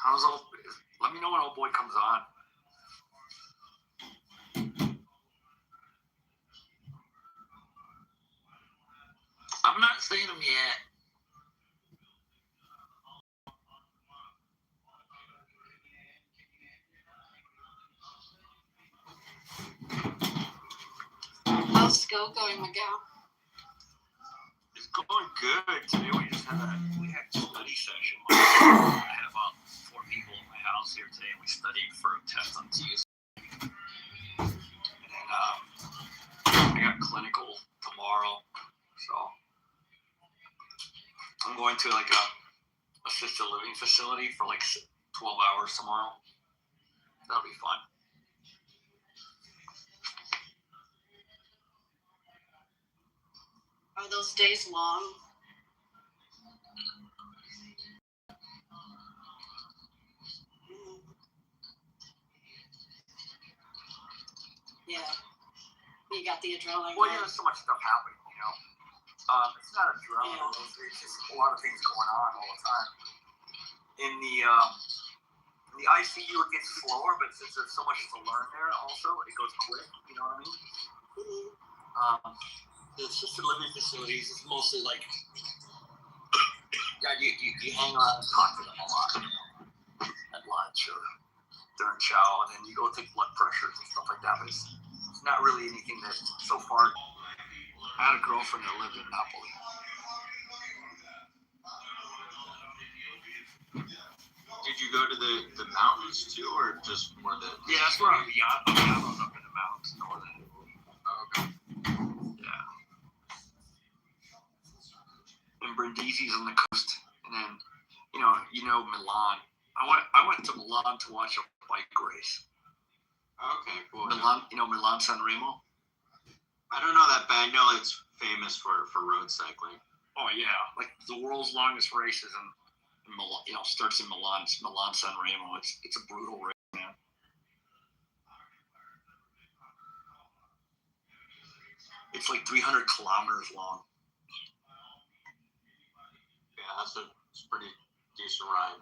Let me know when old boy comes on. I'm not seeing him yet. How's school going, Miguel? It's going good. Today we had study session. I had about 4 people in my house here today, and we studied for a test on Tuesday. And then I got clinical tomorrow, so I'm going to like a assisted living facility for like 12 hours tomorrow. That'll be fun. Are those days long? Yeah. You got the adrenaline. Well, there's so much stuff happening, It's not adrenaline. Yeah. It's just a lot of things going on all the time. In the ICU, it gets slower, but since there's so much to learn there also, it goes quick, you know what I mean? Mm-hmm. The assisted living facilities is mostly like, you hang on and talk to them a lot, at lunch or during chow, and then you go take blood pressures and stuff like that, but it's not really anything that, so far, I had a girlfriend that lived in Napoli. Did you go to the mountains too, or just more the? Yeah, that's where I'm up in the mountains, northern. Okay. Yeah. And Brindisi's on the coast, and then Milan. I went to Milan to watch a bike race. Okay, cool. Milan San Remo. I don't know that, but I know it's famous for road cycling. Oh yeah, like the world's longest race is in Milan. Starts in Milan. It's Milan San Remo. It's a brutal race, man. It's like 300 kilometers long. Yeah, it's a pretty decent ride.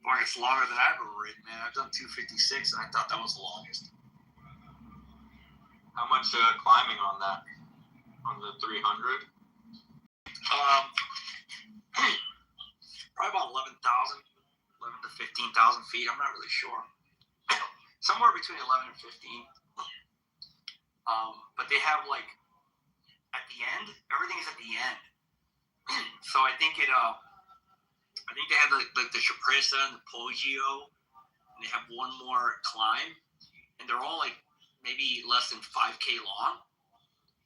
Well, it's longer than I've ever ridden, man. I've done 256, and I thought that was the longest. How much climbing on that? On the 300? Probably about 11 to 15,000 feet. I'm not really sure. Somewhere between 11 and 15. But they have like at the end, everything is at the end. So I think they have the Cipressa and the Poggio, and they have one more climb, and they're all like maybe less than 5K long,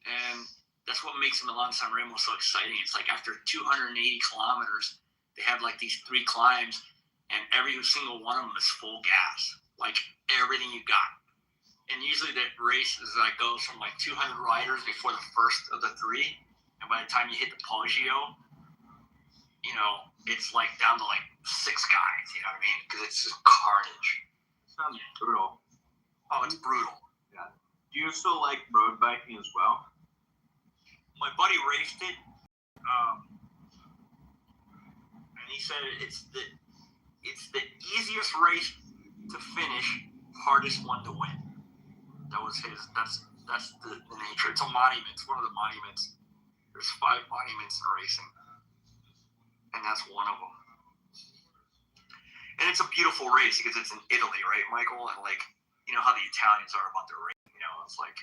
and that's what makes Milan San Remo so exciting. It's like after 280 kilometers, they have like these 3 climbs, and every single one of them is full gas, like everything you got. And usually that race is like goes from like 200 riders before the first of the 3, and by the time you hit the Poggio, it's like down to like 6 guys. You know what I mean? Because it's just carnage. Sounds brutal. Oh, it's brutal. Yeah. Do you still like road biking as well? My buddy raced it, and he said it's the easiest race to finish, hardest one to win. That was his. That's the nature. It's a monument. It's one of the monuments. There's 5 monuments in racing, and that's one of them. And it's a beautiful race because it's in Italy, right, Michael? And like, you know how the Italians are about their race. It's like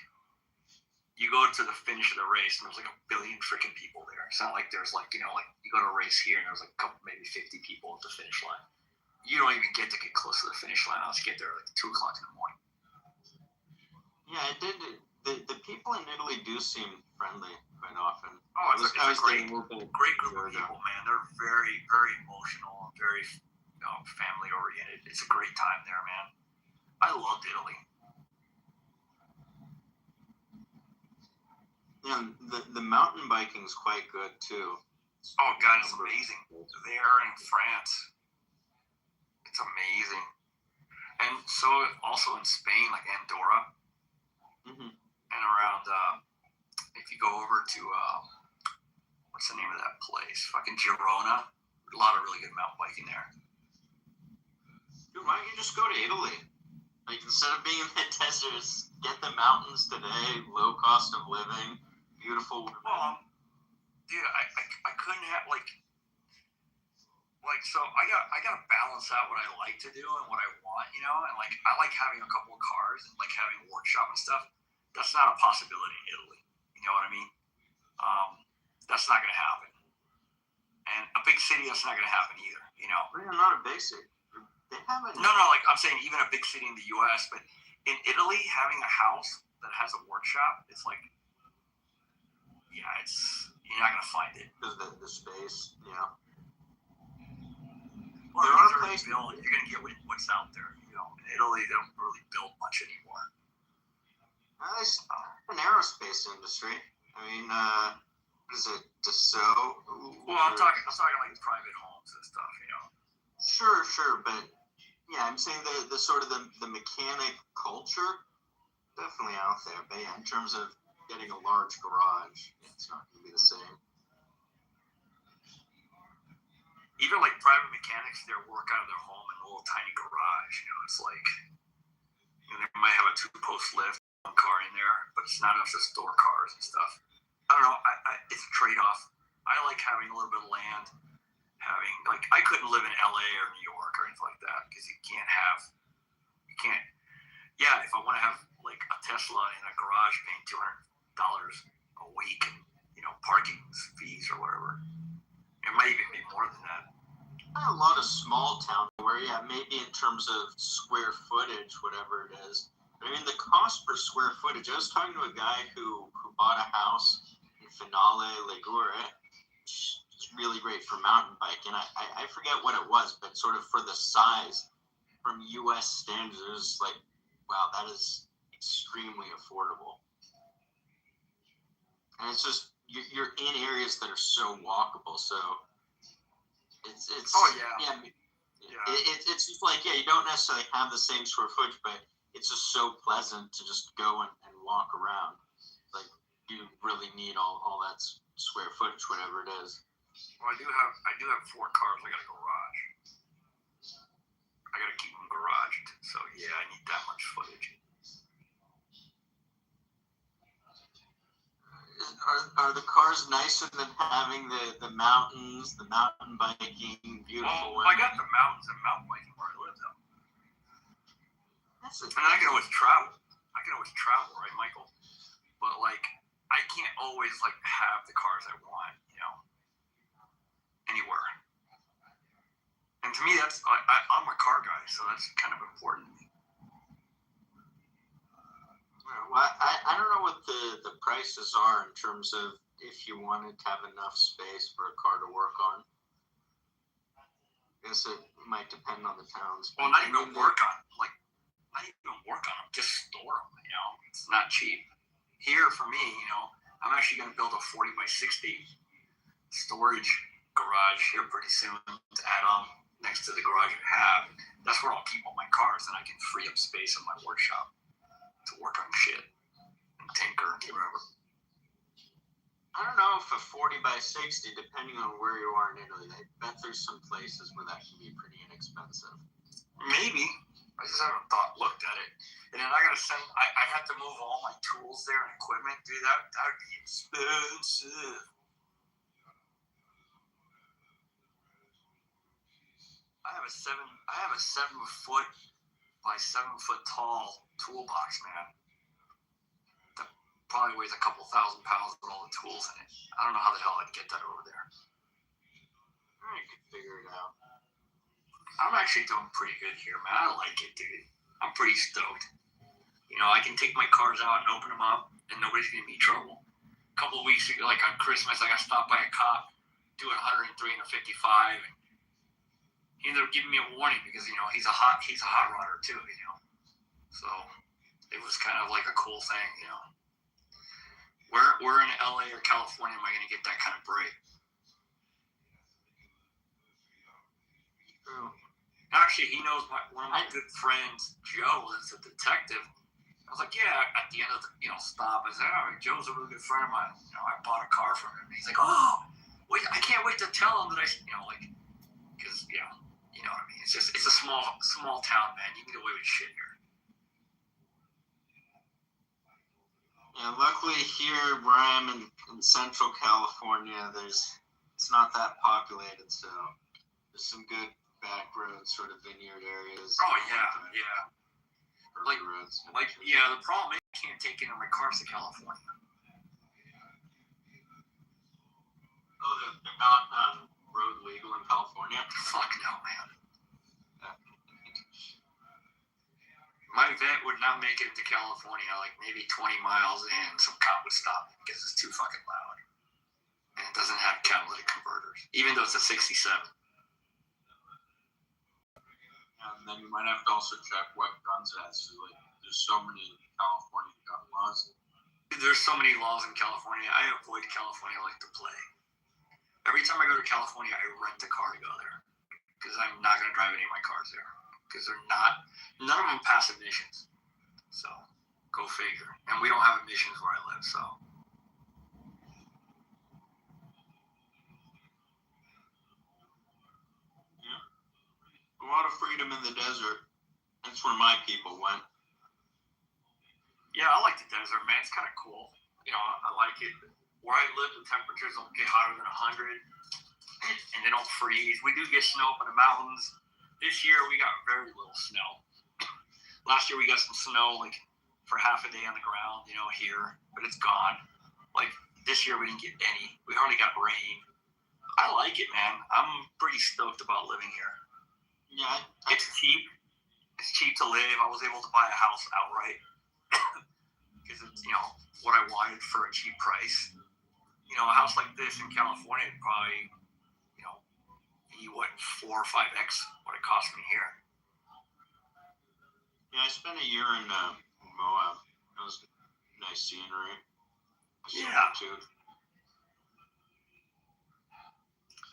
you go to the finish of the race and there's like 1 billion freaking people there. It's not like there's like you go to a race here and there's like a couple, maybe 50 people at the finish line. You don't even get close to the finish line unless you get there like 2 o'clock in the morning. Yeah, it did. The people in Italy do seem friendly quite often. Oh, it's a great group of people, man. They're very, very emotional, very family oriented. It's a great time there, man. I loved Italy. Yeah, the mountain biking's quite good too. Oh God, it's amazing. There in France, it's amazing. And so also in Spain, like Andorra, and around. If you go over to what's the name of that place? Fucking Girona. a lot of really good mountain biking there. Dude, why don't you just go to Italy? Like, instead of being in the deserts, get the mountains today, low cost of living, beautiful. Well, dude, I couldn't have like so I gotta balance out what I like to do and what I want, you know, and like I like having a couple of cars and like having a workshop and stuff. That's not a possibility in Italy. You know what I mean? That's not gonna happen. And a big city, that's not gonna happen either. You know? We're not a big city. They haven't. No, like I'm saying, even a big city in the U.S., but in Italy, having a house that has a workshop, it's like, yeah, you're not gonna find it. Because the space, you know. Well, There are places you're gonna get what's out there. You know, in Italy, they don't really build much anymore. An aerospace industry. I mean, what is it? Dassault? Well, I'm talking like private homes and stuff. You know. Sure, but yeah, I'm saying the sort of the mechanic culture definitely out there. But yeah, in terms of getting a large garage, it's not going to be the same. Even like private mechanics, they work out of their home in a little tiny garage. You know, it's like they might have a 2-post lift, one car in there, but it's not enough to store cars and stuff. I don't know. It's a trade-off. I like having a little bit of land. I couldn't live in LA or New York or anything like that because you can't. Yeah, if I want to have like a Tesla in a garage paying $200 a week, and parking fees or whatever, it might even be more than that. A lot of small town where, yeah, maybe in terms of square footage, whatever it is. I mean, the cost per square footage. I was talking to a guy who bought a house in Finale, Ligure. It's really great for mountain biking. I forget what it was, but sort of for the size from U.S. standards, it was like, wow, that is extremely affordable. And it's just, you're in areas that are so walkable, so it's oh yeah. It's just like, yeah, you don't necessarily have the same square footage, but it's just so pleasant to just go and walk around. Like, you really need all that square footage, whatever it is. Well, I do have 4 cars. I got a garage. I got to keep them garaged. So yeah, I need that much footage. Are the cars nicer than having the mountains, the mountain biking, beautiful? Well, I got the mountains and mountain biking where I live, though. And I can always travel. Right, Michael? But like, I can't always like have the cars I want, anywhere. And to me, that's I'm a car guy, so that's kind of important to me. Well, I don't know what the prices are in terms of if you wanted to have enough space for a car to work on. I guess it might depend on the towns. Well, not even work on them, just store them. It's not cheap. Here for me, I'm actually going to build a 40 by 60 storage garage here pretty soon to add on next to the garage I have. That's where I'll keep all my cars, and I can free up space in my workshop to work on shit and tinker and whatever. I don't know if a 40 by 60, depending on where you are in Italy, I bet there's some places where that can be pretty inexpensive. Maybe. I just haven't looked at it. And then I have to move all my tools there and equipment. Dude, that would be expensive. I have a 7-foot by 7-foot tall toolbox, man. That probably weighs a couple thousand pounds with all the tools in it. I don't know how the hell I'd get that over there. You could figure it out. I'm actually doing pretty good here, man. I like it, dude. I'm pretty stoked. I can take my cars out and open them up, and nobody's gonna be in trouble. A couple of weeks ago, like on Christmas, I got stopped by a cop doing 103 and a 55. And he ended up giving me a warning because he's a hot rodder too. So it was kind of like a cool thing. Where in LA or California am I gonna get that kind of break? True. Actually, he knows one of my good friends, Joe, is a detective. I was like, yeah, at the end of the stop, I said, oh, Joe's a really good friend of mine. I bought a car from him. And he's like, oh, wait, I can't wait to tell him that yeah, you know what I mean. It's a small town, man. You can get away with shit here. Yeah, luckily here where I am in Central California, it's not that populated, so there's some good back roads, sort of vineyard areas. Oh yeah. Like roads. Yeah, the problem is I can't take any of my cars to California. Oh, they're not road legal in California? Fuck no, man. My van would not make it to California, like maybe 20 miles in, some cop would stop me because it's too fucking loud. And it doesn't have catalytic converters, even though it's a 67. And then you might have to also check what guns it has. So, like, there's so many California gun laws. There's so many laws in California. I avoid California like the plague. Every time I go to California, I rent a car to go there because I'm not going to drive any of my cars there because none of them pass emissions. So go figure. And we don't have emissions where I live, so. Yeah. A lot of freedom in the desert. That's where my people went. Yeah, I like the desert, man. It's kind of cool. You know, I like it. Where I live, the temperatures don't get hotter than 100, and they don't freeze. We do get snow up in the mountains. This year, we got very little snow. Last year, we got some snow, like, for half a day on the ground, you know, here, but it's gone. Like, this year, we didn't get any. We hardly got rain. I like it, man. I'm pretty stoked about living here. Yeah. It's cheap. It's cheap to live. I was able to buy a house outright because it's, you know, what I wanted for a cheap price. You know, a house like this in California would probably, you know, be what, 4 or 5x what it cost me here. Yeah, I spent a year in Moab. It was nice scenery. Yeah. Too.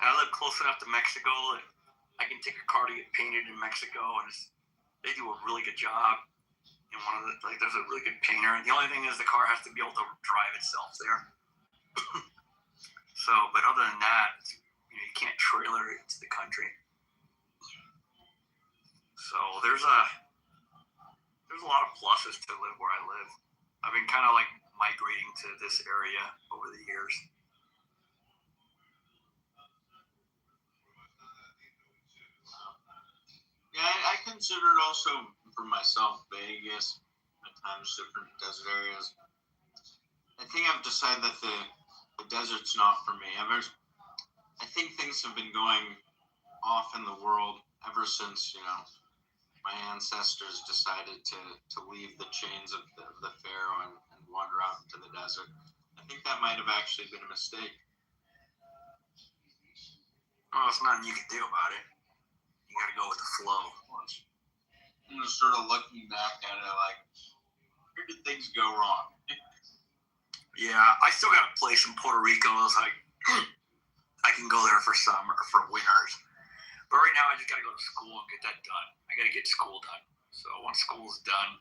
And I live close enough to Mexico that I can take a car to get painted in Mexico, and they do a really good job. And there's a really good painter, and the only thing is the car has to be able to drive itself there. So, but other than that, you can't trailer it into the country. So there's a lot of pluses to live where I live. I've been kind of like migrating to this area over the years. Yeah, I consider it also for myself Vegas, at times different desert areas. I think I've decided that the desert's not for me. I think things have been going off in the world ever since, you know, my ancestors decided to leave the chains of the Pharaoh and wander out into the desert. I think that might have actually been a mistake. Well, there's nothing you can do about it. You got to go with the flow. I'm just sort of looking back at it like, where did things go wrong? Yeah, I still got a place in Puerto Rico. It's like I can go there for summer, for winters. But right now, I just got to go to school and get that done. I got to get school done. So once school's done,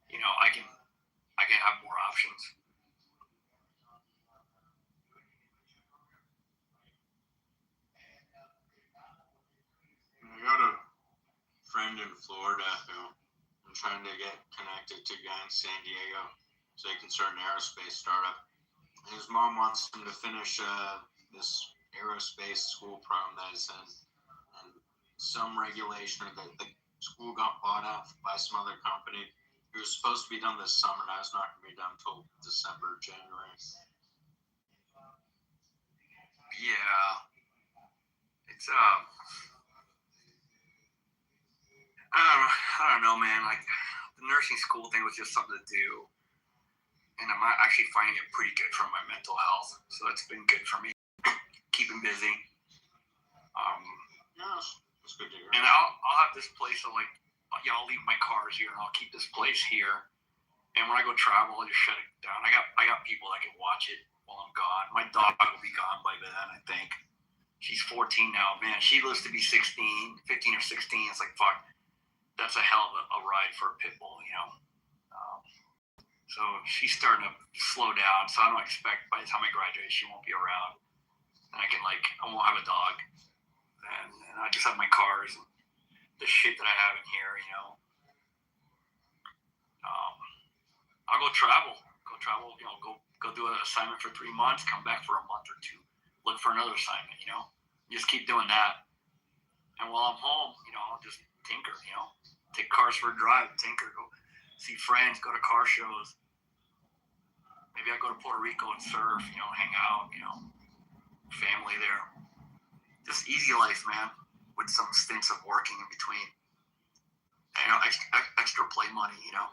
you know, I can have more options. I got a friend in Florida who I'm trying to get connected to a guy in San Diego so he can start an aerospace startup. His mom wants him to finish this aerospace school program that he's in. And some regulation or the school got bought out by some other company. It was supposed to be done this summer, and it's not going to be done until December or January. Yeah, it's I don't know, man. Like the nursing school thing was just something to do, and I'm actually finding it pretty good for my mental health. So it's been good for me, keeping busy. Yeah, that's good to hear. And I'll have this place of like, yeah, I'll leave my cars here and I'll keep this place here. And when I go travel, I'll just shut it down. I got people that can watch it while I'm gone. My dog will be gone by then, I think. She's 14 now, man. She lives to be 15 or 16. It's like, fuck, that's a hell of a ride for a pit bull, you know. So she's starting to slow down. So I don't expect by the time I graduate, she won't be around. And I won't have a dog. And and I just have my cars and the shit that I have in here, you know. I'll go travel, you know, go do an assignment for 3 months, come back for a month or two, look for another assignment, you know. Just keep doing that. And while I'm home, you know, I'll just tinker, you know, take cars for a drive, tinker, go see friends, go to car shows. Maybe I go to Puerto Rico and surf, you know, hang out, you know, family there. Just easy life, man, with some stints of working in between. You know, extra play money, you know.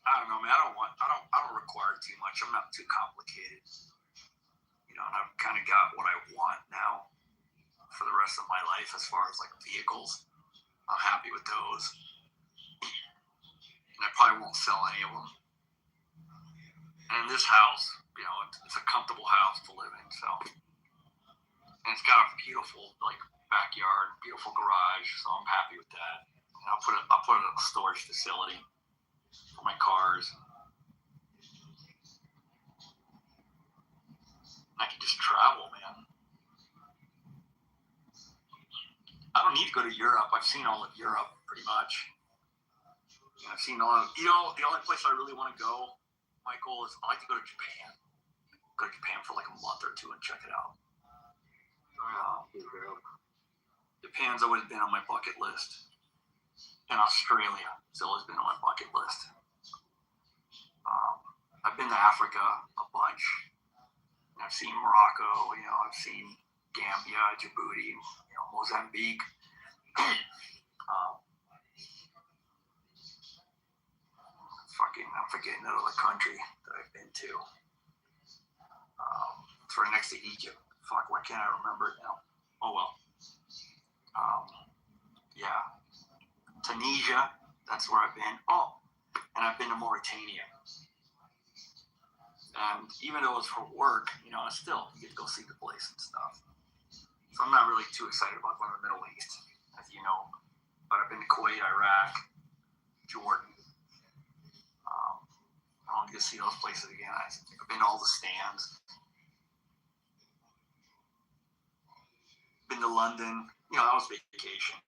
I don't know, man. I don't require too much. I'm not too complicated. You know, and I've kind of got what I want now for the rest of my life as far as like vehicles. I'm happy with those. And I probably won't sell any of them. And this house, you know, it's a comfortable house to live in, so. And it's got a beautiful like backyard, beautiful garage, so I'm happy with that. And I'll put a storage facility for my cars. I can just travel, man. I don't need to go to Europe. I've seen all of Europe pretty much. I've seen all of, you know, the only place I really want to go, Michael, is I like to go to Japan. Go to Japan for like a month or two and check it out. Japan's always been on my bucket list. And Australia has always been on my bucket list. I've been to Africa a bunch. I've seen Morocco, you know, I've seen Gambia, Djibouti, you know, Mozambique. I'm forgetting another country that I've been to. It's right next to Egypt. Fuck, why can't I remember it now? Oh well. Yeah. Tunisia, that's where I've been. Oh, and I've been to Mauritania. And even though it's for work, you know, still, you get to go see the place and stuff. So I'm not really too excited about going to the Middle East, as you know. But I've been to Kuwait, Iraq, Jordan. I want to get to see those places again. I've been to all the stands. Been to London. You know, that was vacation.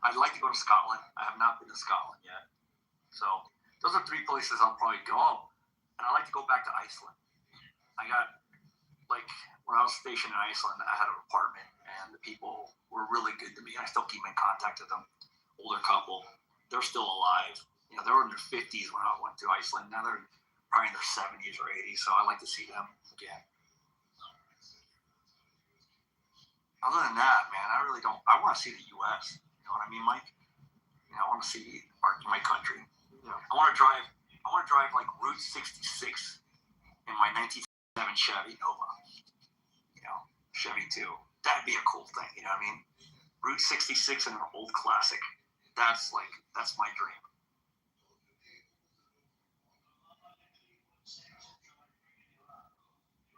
I'd like to go to Scotland. I have not been to Scotland yet. So those are 3 places I'll probably go. And I'd like to go back to Iceland. I got, like, when I was stationed in Iceland, I had an apartment, and the people were really good to me. I still keep in contact with them. Older couple. They're still alive. You know, they were in their 50s when I went to Iceland. Now they're probably in their 70s or 80s, so I like to see them again. Other than that, man, I really don't. I want to see the U.S. You know what I mean, Mike? You know, I want to see my country. Yeah. I want to drive like Route 66 in my 1967 Chevy Nova. You know, Chevy 2. That'd be a cool thing. You know what I mean? Route 66 in an old classic. That's my dream.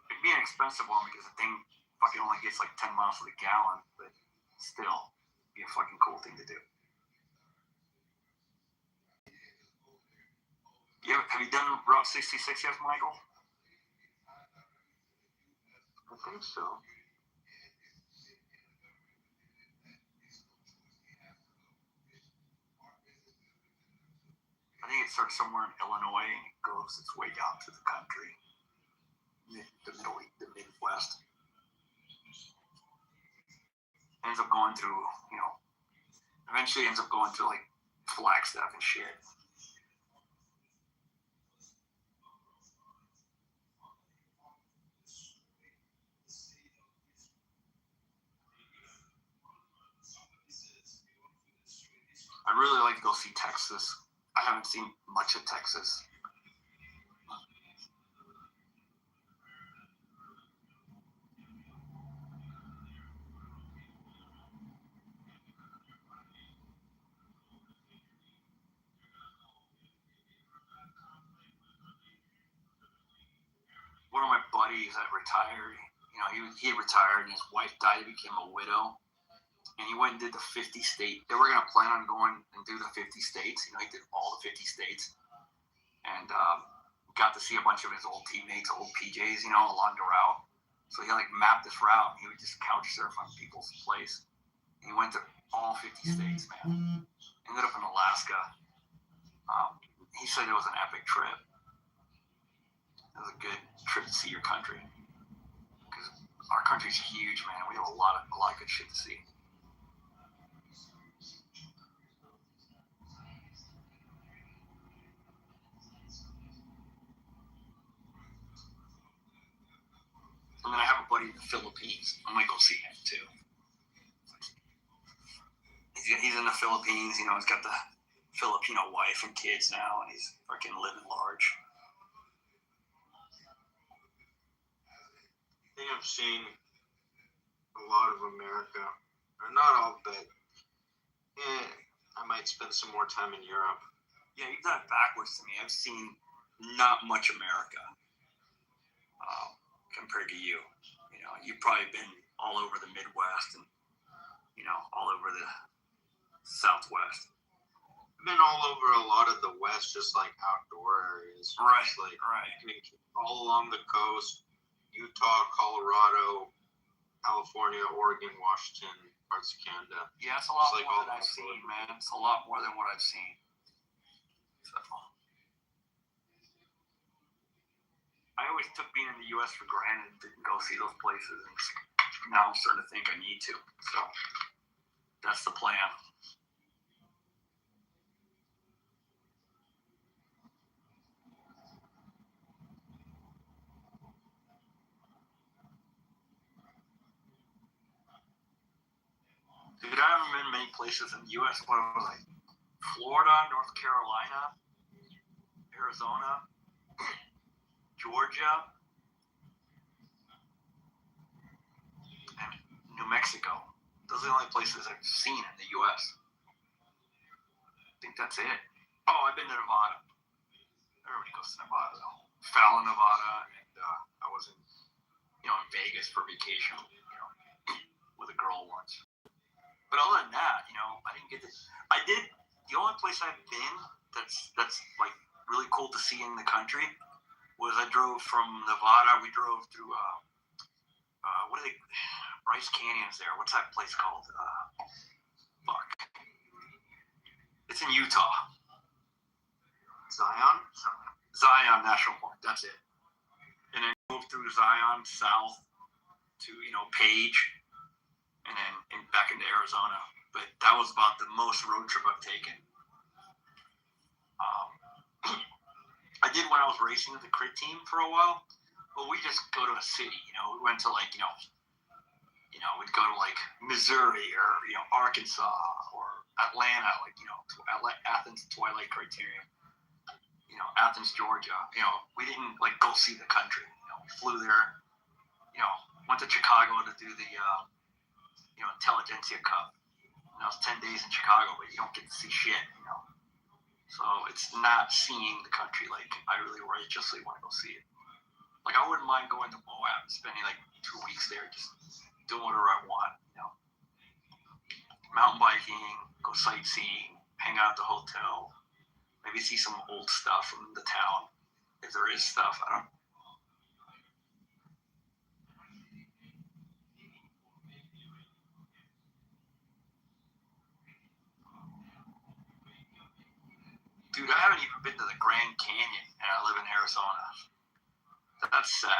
It'd be an expensive one because the thing fucking only gets like 10 miles to the gallon, but still, it'd be a fucking cool thing to do. Have you done Route 66 yet, Michael? I think so. I think it starts somewhere in Illinois and it goes its way down to the country, the Midwest. Ends up going through, you know, eventually ends up going through like Flagstaff and shit. I'd really like to go see Texas. I haven't seen much of Texas. One of my buddies that retired, he retired and his wife died. He became a widow. And he went and did the 50 state. They were going to plan on going and do the 50 states. He did all the 50 states. And got to see a bunch of his old teammates, old PJs, along the route. So he mapped this route. And he would just couch surf on people's place. And he went to all 50 states, man. Ended up in Alaska. He said it was an epic trip. It was a good trip to see your country. Because our country's huge, man. We have a lot of good shit to see. And then I have a buddy in the Philippines. I might go see him too. He's in the Philippines. He's got the Filipino wife and kids now, and he's freaking living large. I think I've seen a lot of America, or not all, but I might spend some more time in Europe. Yeah, you've done it backwards to me. I've seen not much America. Compared to you. You've probably been all over the Midwest and, all over the Southwest. I've been all over a lot of the West, just like outdoor areas. Right, right. All along the coast, Utah, Colorado, California, Oregon, Washington, parts of Canada. Yeah, it's a lot more than I've seen, man. It's a lot more than what I've seen. So. I always took being in the U.S. for granted and didn't go see those places. And now I'm starting to think I need to. So that's the plan. Dude, I haven't been many places in the U.S. What was I? Florida, North Carolina, Arizona, Georgia, and New Mexico. Those are the only places I've seen in the U.S. I think that's it. Oh, I've been to Nevada. Everybody goes to Nevada, though. Fallon, Nevada, and I was in, in Vegas for vacation, with a girl once. But other than that, I didn't get this. I did. The only place I've been that's really cool to see in the country was I drove from Nevada. We drove through Bryce Canyon's there. What's that place called? Fuck. It's in Utah. Zion National Park. That's it. And then drove through Zion south to Page, and then back into Arizona. But that was about the most road trip I've taken. I did when I was racing with the crit team for a while. But we just go to a city. We went to we'd go to Missouri or Arkansas or Atlanta, Athens Twilight Criterion. Athens, Georgia. We didn't go see the country. We flew there. Went to Chicago to do the Intelligentsia Cup. And that was 10 days in Chicago, but you don't get to see shit. So it's not seeing the country like I really righteously want to go see it. I wouldn't mind going to Moab and spending 2 weeks there, just doing whatever I want. Mountain biking, go sightseeing, hang out at the hotel, maybe see some old stuff from the town, if there is stuff. I don't. Dude, I haven't even been to the Grand Canyon, and I live in Arizona. That's sad.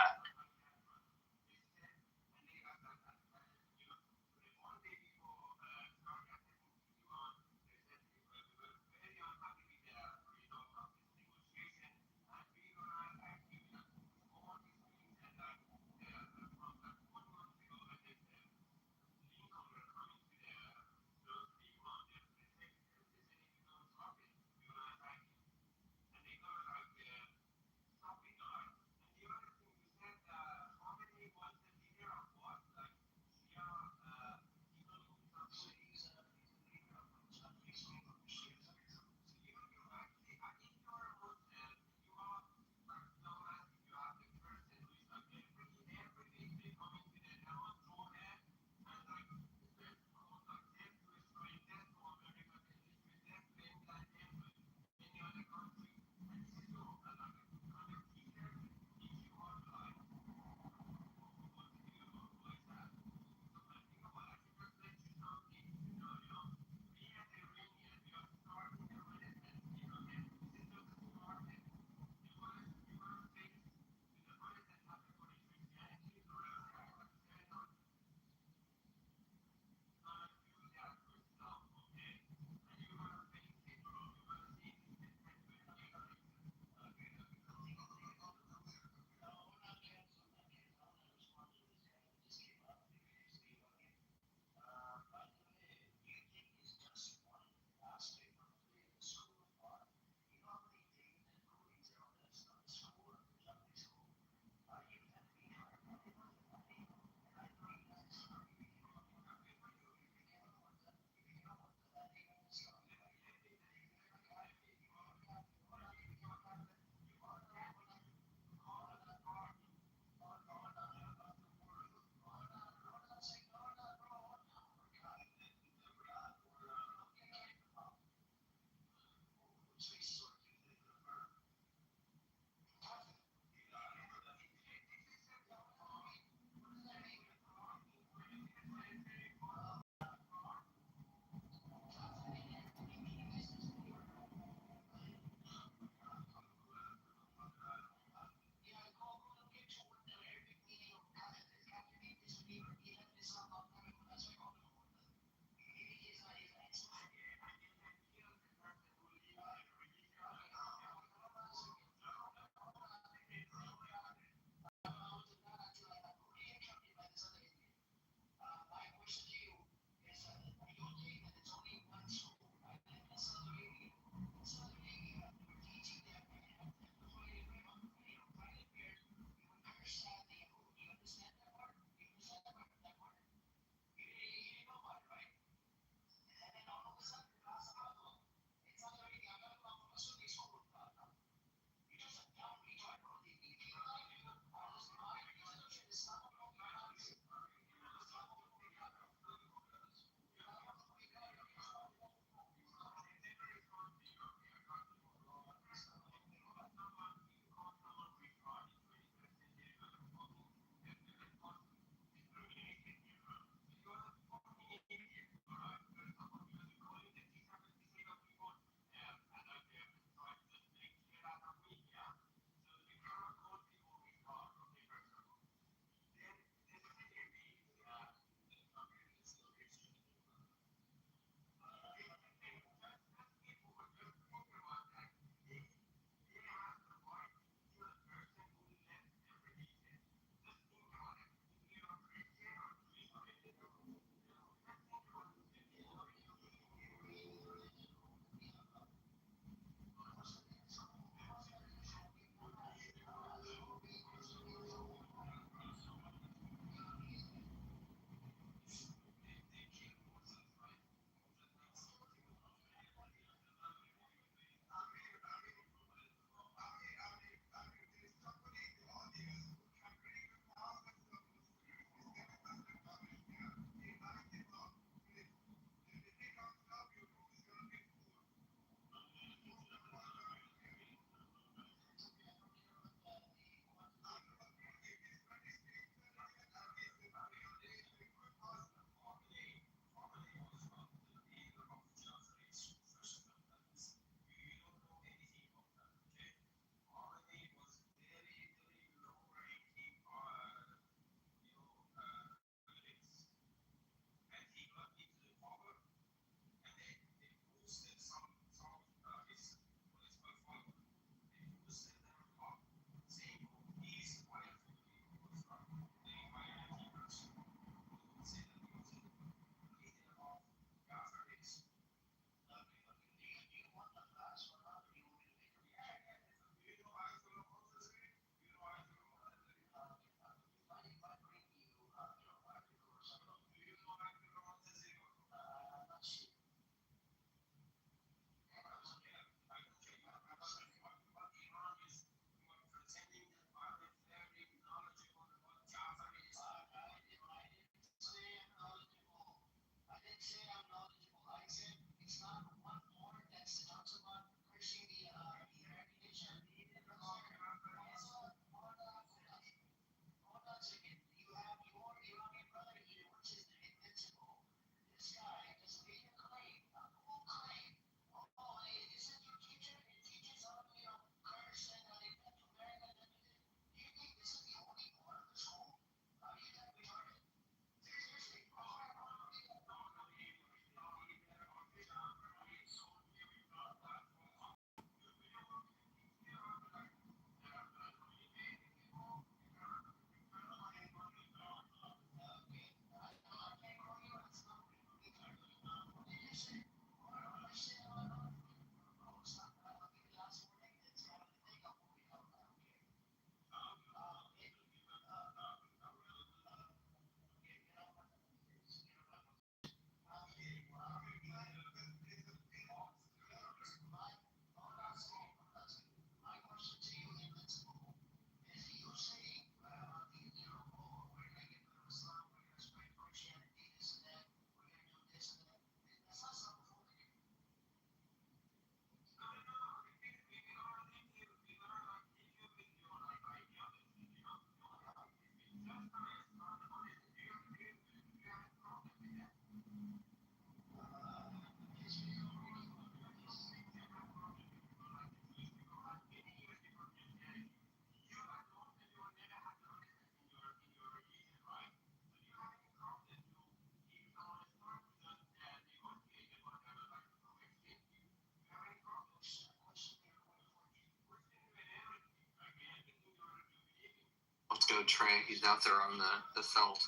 with Trey. He's out there on the felt.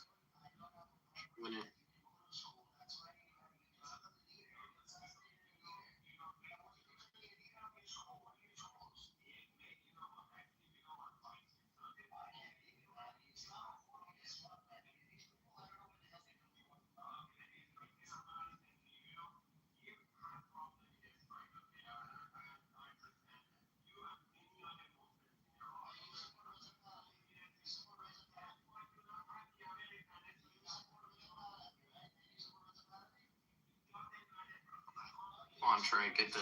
Winning. Come on, Trey, get the.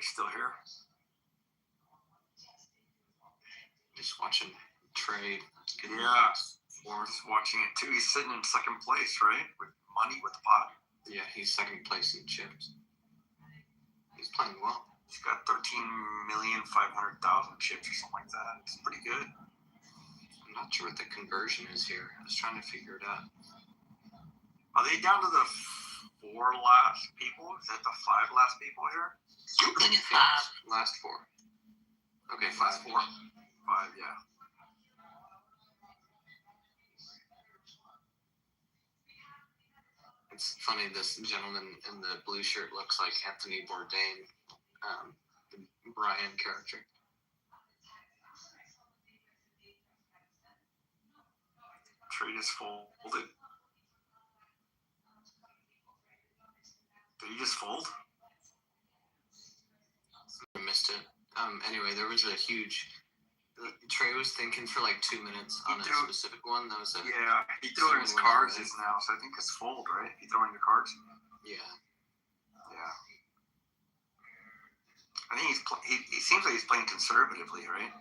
Everybody still here? Just watching Trey get Yeah. fourth. Just watching it too. He's sitting in second place, right? With money with the pot. Yeah, he's second place in chips. He's playing well. He's got 13,500,000 chips or something like that. It's pretty good. I'm not sure what the conversion is here. I was trying to figure it out. Are they down to the 4 last people? Is that the 5 last people here? I think it's I think 5. it's last 4. Okay, Last 5. 4. 5, yeah. It's funny, this gentleman in the blue shirt looks like Anthony Bourdain, the Brian character. Trade is folded. Did he just fold? I missed it. Anyway, there was a huge... Trey was thinking for like 2 minutes on a specific one. That was a... Yeah, he threw in his cards just now, so I think it's fold, right? He threw in your cards? Yeah. Yeah. I think he seems like he's playing conservatively, right?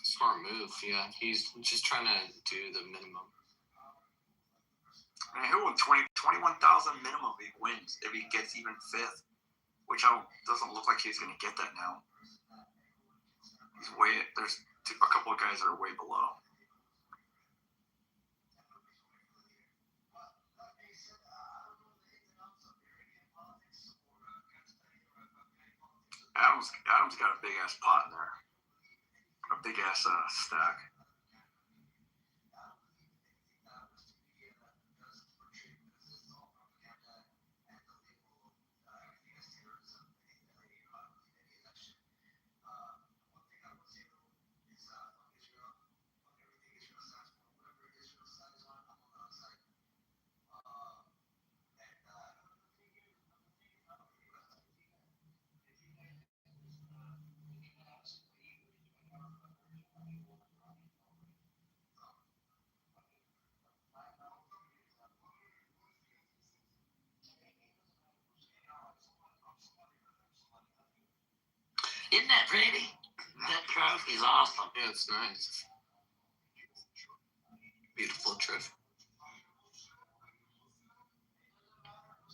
Smart move, yeah. He's just trying to do the minimum. I mean, he'll win 21,000 minimum if he wins, if he gets even 5th, which doesn't look like he's going to get that now. He's there's a couple of guys that are way below. Adam's got a big ass pot in there. A big ass stack. Isn't that pretty? That trophy's awesome. Yeah, it's nice. Beautiful trophy. I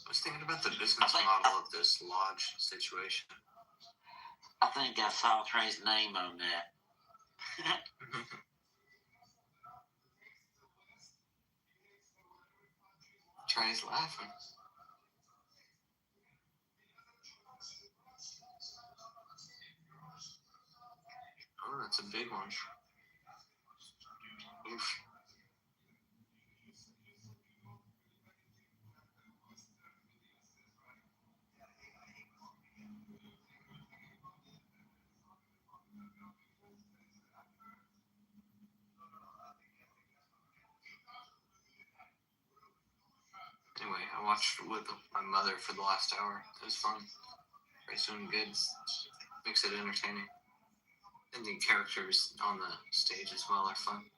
was thinking about the business model of this lodge situation. I think I saw Trey's name on that. Trey's laughing. Oh, that's a big one. Oof. Anyway, I watched with my mother for the last hour. It was fun. Trey's doing good. Makes it entertaining. And the characters on the stage as well are fun.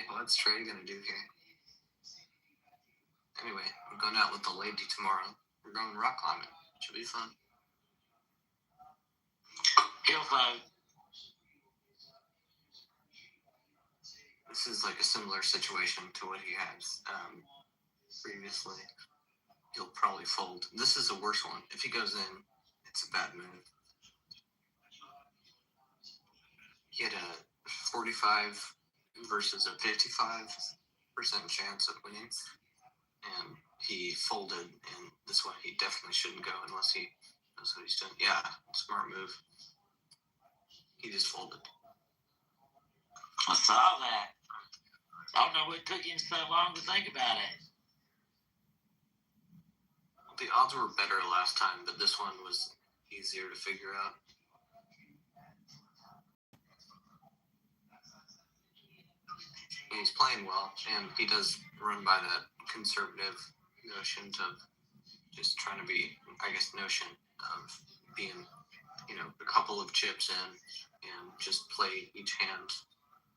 What's Trey gonna do here? Anyway, we're going out with the lady tomorrow. We're going rock climbing. Should be fun. Kitover. This is like a similar situation to what he had previously. He'll probably fold. This is a worse one. If he goes in, it's a bad move. He had a 45 versus a 55% chance of winning, and he folded, and this one he definitely shouldn't go unless he knows what he's doing. Yeah, smart move. He just folded. I saw that. I don't know what took him so long to think about it. The odds were better last time, but this one was easier to figure out. he's playing well, and he does run by that conservative notion of just trying to be, I guess, notion of being, a couple of chips in and just play each hand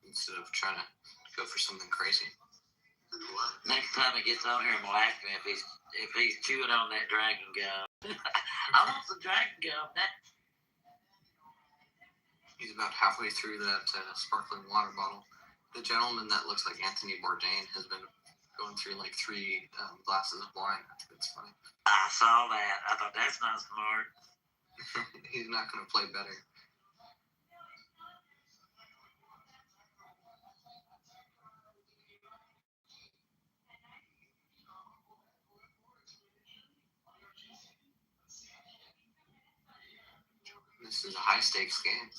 instead of trying to go for something crazy. Next time he gets on here, I'm gonna ask him if he's chewing on that dragon gum. I want some dragon gum. He's about halfway through that sparkling water bottle. The gentleman that looks like Anthony Bourdain has been going through like 3 glasses of wine. It's funny. I saw that. I thought that's not smart. He's not going to play better. This is a high stakes game.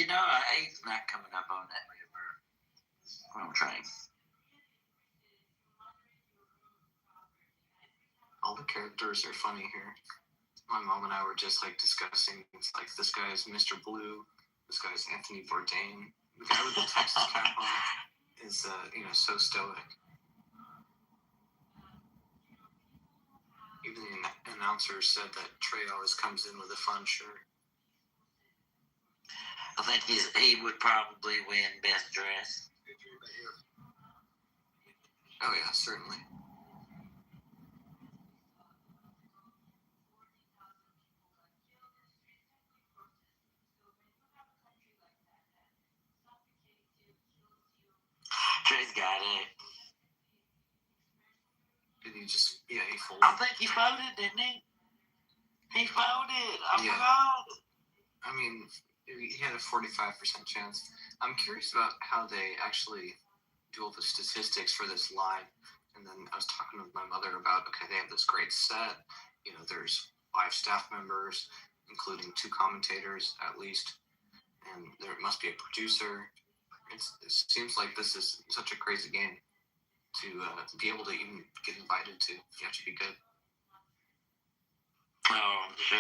I ain't not coming up on that river. I'm trying. All the characters are funny here. My mom and I were just like discussing. It's like this guy is Mr. Blue. This guy is Anthony Bourdain. The guy with the Texas cap on is, so stoic. Even the announcer said that Trey always comes in with a fun shirt. I think he would probably win best dress. Oh yeah, certainly. Trey's got it. Did he just? Yeah, he folded. I think he folded, didn't he? He folded. I Yeah. forgot. I mean, he had a 45% chance. I'm curious about how they actually do all the statistics for this live. And then I was talking with my mother about, okay, they have this great set. There's 5 staff members, including 2 commentators at least. And there must be a producer. It seems like this is such a crazy game to be able to even get invited to. You have to be good. Oh, I'm sure.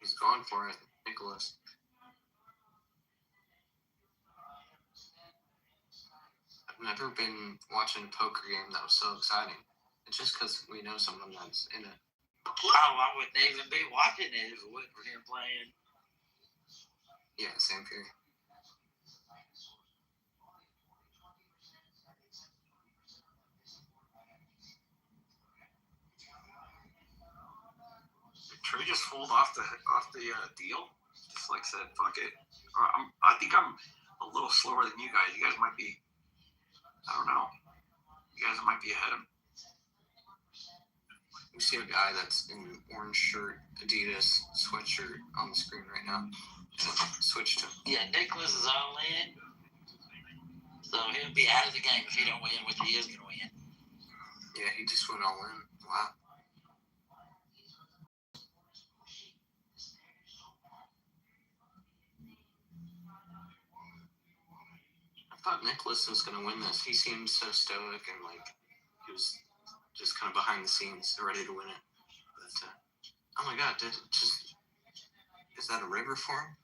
He's going for it, Nicholas. I've never been watching a poker game that was so exciting. It's just because we know someone that's in it. Oh, I wouldn't even be watching it if it wasn't for him playing. Yeah, same here. Trey just fold off the deal. Just like said, fuck it. Or I think I'm a little slower than you guys. You guys might be. I don't know. You guys might be ahead of me. We see a guy that's in an orange shirt, Adidas sweatshirt on the screen right now. Switch to. Yeah, Nicholas is all in. So he'll be out of the game if he don't win, which he is going to win. Yeah, he just went all in. Wow. I thought Nicholas was going to win this. He seemed so stoic and like he was just kind of behind the scenes, ready to win it. But oh my God, is that a river for him?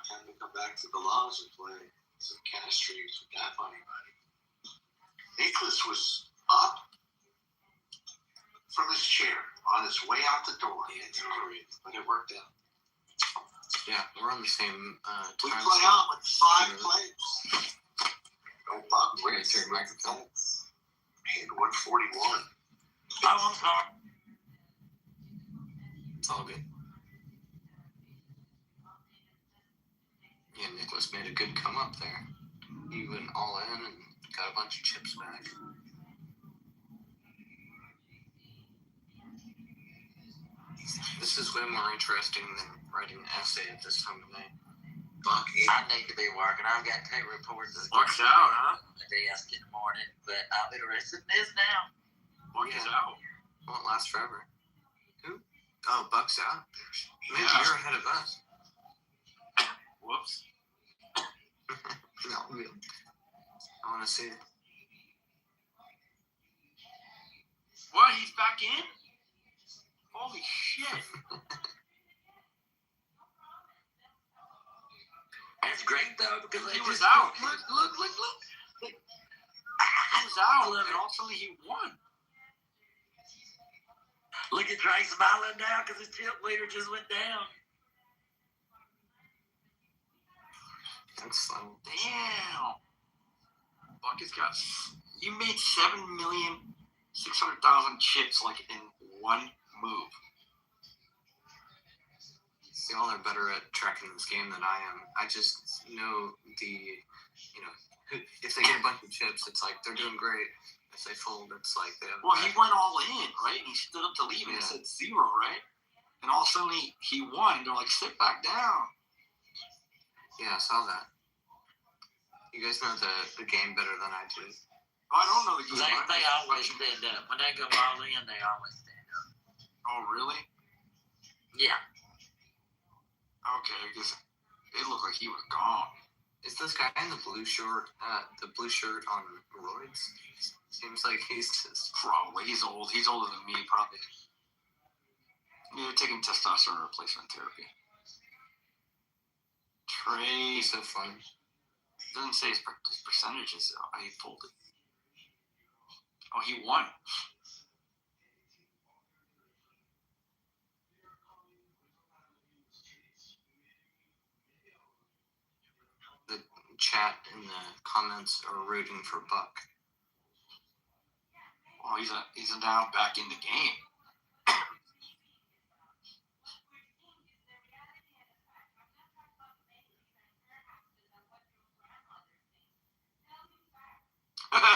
Time to come back to the lodge and play some cash streams with that funny buddy. Nicholas was up from his chair on his way out the door. But it worked out. Yeah, we're on the same We time play slot. on with 5 players. No buck Where wins. is your microphone? And 141. Oh, I'm sorry. It's all good. Yeah, Nicholas made a good come up there. he went all in and got a bunch of chips back. This is way more interesting than writing an essay at this time of night. Buck, I need to be working. I've got 2 reports that's Buck's out, huh? the desk in the morning, but I'll be interested in this now. Buck is out. Won't last forever. Who? Oh, Buck's out. Maybe Yeah. you're ahead of us. Whoops. No, I want to see it. What? He's back in? Holy shit. That's great though because He they was just out. Look. He was out, and ultimately he won. Look at Trey smiling now because his chip leader just went down. That's slow. Damn. Buck has got. You made 7,600,000 chips like in one move. Y'all are better at tracking this game than I am. I just know if they get a bunch of chips, it's like they're doing great. If they fold, it's like they have. Well, he went all in, right? He stood up to leave and it Yeah. said 0, right? And all of a sudden he won. They're like, sit back down. Yeah, I saw that. You guys know the game better than I do. I don't know the game. They always stand up. When they go all in, they always stand up. Oh, really? Yeah. Okay, I guess it looked like he was gone. Is this guy in the blue shirt on roids? Seems like he's just. Probably. He's old. He's older than me, probably. Yeah, taking testosterone replacement therapy. Trey. He's so fun. Doesn't say his percentages, though. He folded. Oh, he won. The chat and the comments are rooting for Buck. Oh, he's now back in the game.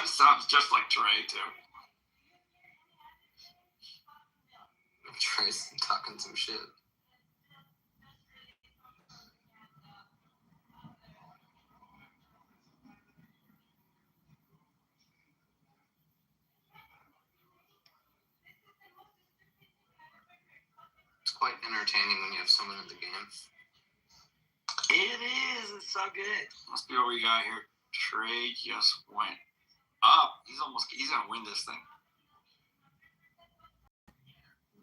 Sounds just like Trey, too. Trey's talking some shit. It's quite entertaining when you have someone in the game. It is. It's so good. Let's see what we got here. Trey just went up. He's gonna win this thing.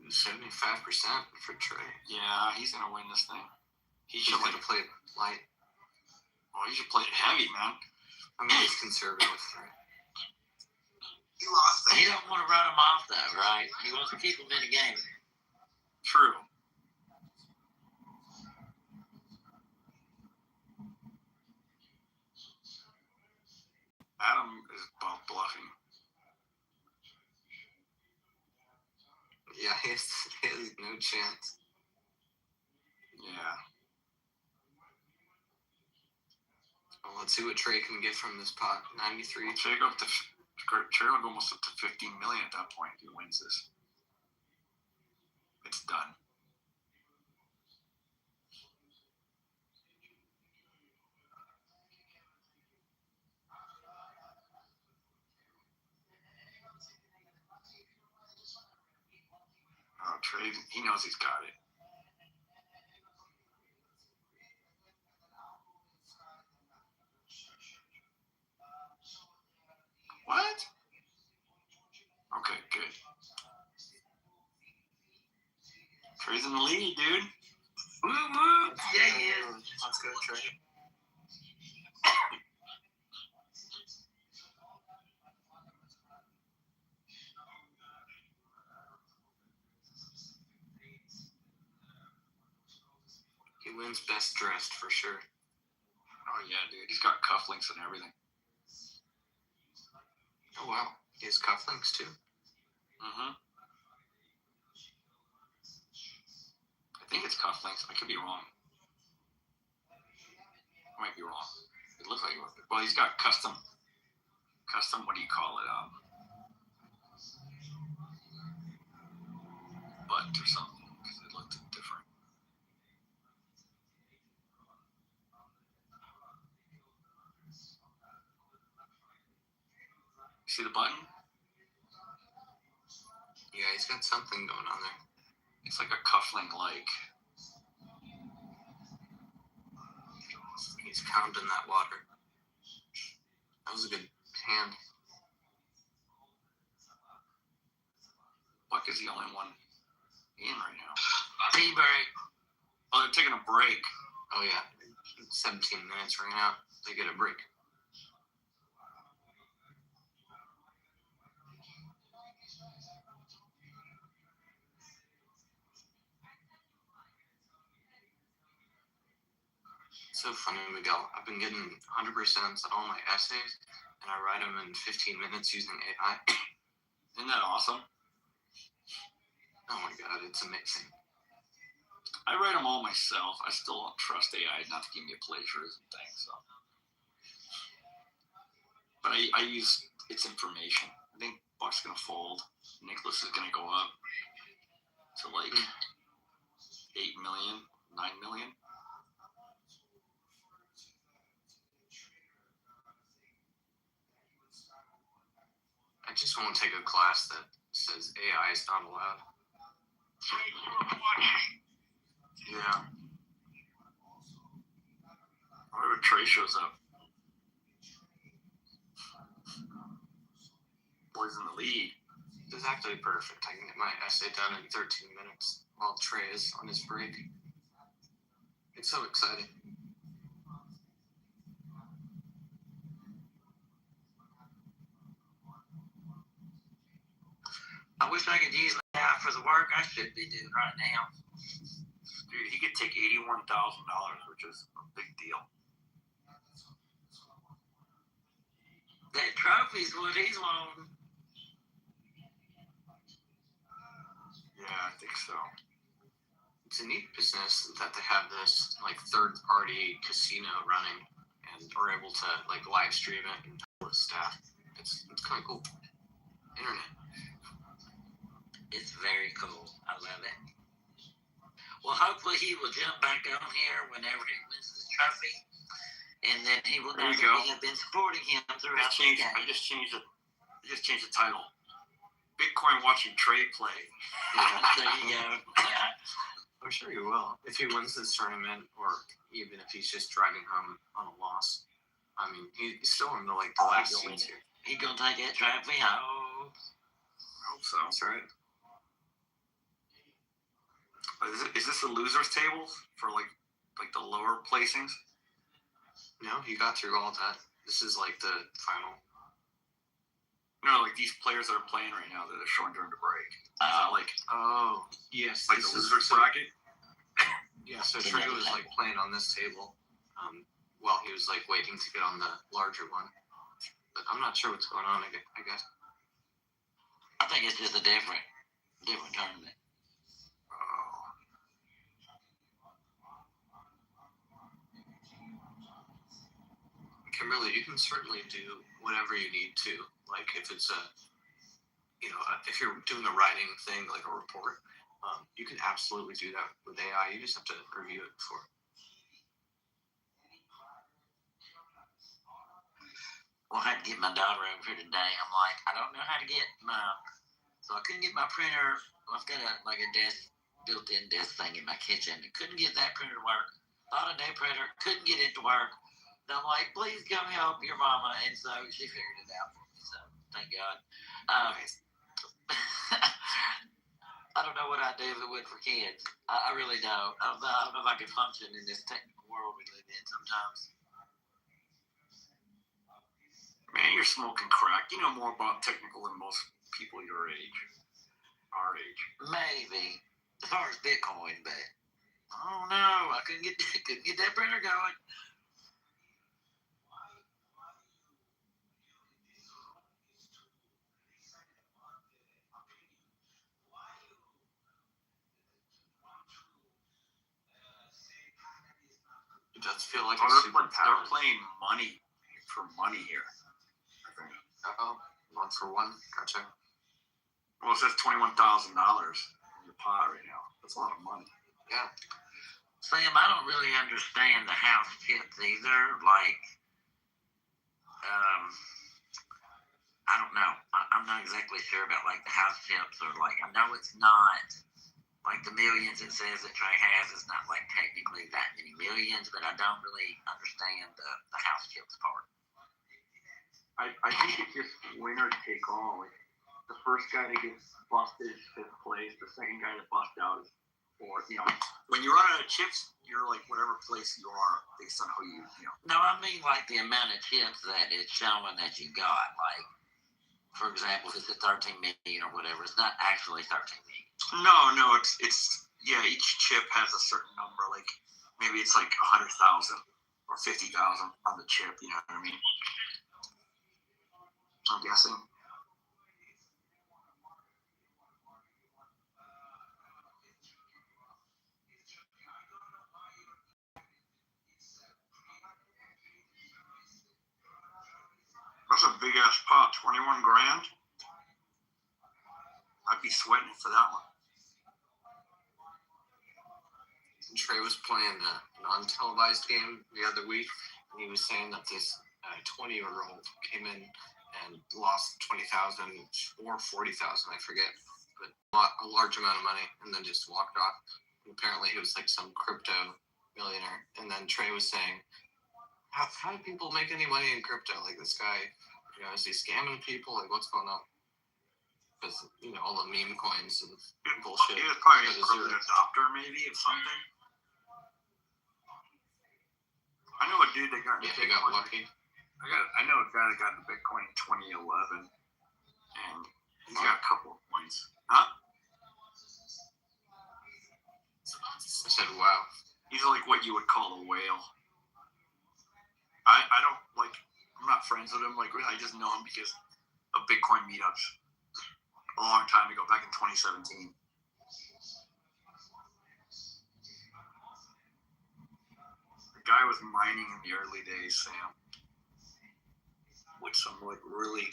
75% for Trey. Yeah, he's gonna win this thing. He He's should going to play it light. Oh, he should play it heavy, man. I mean, he's conservative, right? He lost He don't want to run them off though, right? He wants to keep them in the game. True. Adam is bluffing. Yeah, he has no chance. Yeah. Well, let's see what Trey can get from this pot. 93. Trey will go almost up to 15 million at that point if he wins this. It's done. Oh, Trey, he knows he's got it. What? Okay, good. Trey's in the lead, dude. Woo woo! Yeah, he is. Let's go, Trey. He wins best dressed for sure. Oh, yeah, dude. He's got cufflinks and everything. Oh, wow. He has cufflinks too. Mm-hmm. I think it's cufflinks. I could be wrong. I might be wrong. It looks like, well, he's got custom, what do you call it? Butt or something, because it looked different. See the button? Yeah, he's got something going on there. It's like a cuffling, like. He's pounding that water. That was a good hand. Buck is the only one in right now. Tea break. Oh, they're taking a break. Oh yeah, 17 minutes right now. They get a break. It's so funny, Miguel. I've been getting 100% on all my essays, and I write them in 15 minutes using AI. Isn't that awesome? Oh my god, it's amazing. I write them all myself. I still don't trust AI not to give me plagiarism things. So. But I use its information. I think Buck's going to fold. Nicholas is going to go up to like 8 million, 9 million. I just won't take a class that says AI is not allowed. Yeah. Or if Trey shows up. Boys in the lead. This is actually perfect. I can get my essay done in 13 minutes while Trey is on his break. It's so exciting. I wish I could use that for the work I should be doing right now. Dude, he could take $81,000, which is a big deal. That trophy's what he's wanting. Yeah, I think so. It's a neat business that they have this like third-party casino running and are able to like live stream it and with staff. It's kind of cool. Internet. It's very cool. I love it. Well, hopefully he will jump back on here whenever he wins this trophy, and then he will There know you go. that we have been supporting him throughout the game. I just changed it. I just changed the title. Bitcoin watching Trey play. There you go. I'm sure he will. If he wins this tournament, or even if he's just driving home on a loss. I mean, he's still in the last seeds here. He gonna take that trophy home. I hope so. That's right. Is this the losers tables for like the lower placings? No, he got through all that. This is like the final. No, like these players that are playing right now that are showing during the break. Is that like Yes. like this the is losers bracket? Yeah, so Trey was like playing on this table while he was like waiting to get on the larger one. But I'm not sure what's going on, I guess. I think it's just a different tournament. Oh. Kimberly, you can certainly do whatever you need to. Like if it's if you're doing a writing thing, like a report, you can absolutely do that with AI. You just have to review it before. Well, I had to get my daughter over here today. I'm like, I don't know how to get so I couldn't get my printer. I've got a built-in desk thing in my kitchen. I couldn't get that printer to work. Bought a new printer, couldn't get it to work. And I'm like, please come help your mama. And so she figured it out for me. So thank God. I don't know what I'd do if it wasn't for kids. I really don't. I don't know if I could function in this technical world we live in sometimes. Man, you're smoking crack. You know more about technical than most people your age, our age. Maybe as far as Bitcoin, but I don't know. I couldn't get that printer going. It does feel like Oh, a they're superpower. playing money for money here. I think. Oh, 1-for-1. Gotcha. Well, it says $21,000 in the pot right now. That's a lot of money. Yeah. Sam, I don't really understand the house tips either. Like, I don't know. I'm not exactly sure about like the house tips or like. I know it's not like the millions it says that Trey has. It's not like technically that many millions, but I don't really understand the house tips part. I think it's just winner take all. Like the first guy that gets busted is 5th place. The second guy that busts out is 4th. You know, when you run out of chips, you're like whatever place you are based on how you know. No, I mean like the amount of tips that it's showing that you got. Like, for example, if it's at 13 million or whatever, it's not actually 13 million. No, it's yeah. Each chip has a certain number. Like maybe it's like 100,000 or 50,000 on the chip. You know what I mean? I'm guessing. That's a big ass pot, 21 grand. I'd be sweating for that one. Trey was playing a non-televised game the other week, and he was saying that this 20-year-old came in and lost 20,000 or 40,000, I forget, but a large amount of money, and then just walked off. And apparently, he was like some crypto millionaire. And then Trey was saying, "How do people make any money in crypto? Like this guy, is he scamming people? Like what's going on?" Because all the meme coins and bullshit. He was probably an early adopter, maybe, of something. I know a dude that got into he got lucky. I know a guy that got into Bitcoin in 2011, and he's got a couple of points. Huh? I said, wow. He's like what you would call a whale. I don't like. I'm not friends with him. Like I just know him because of Bitcoin meetups a long time ago, back in 2017. The guy was mining in the early days, Sam, with some like really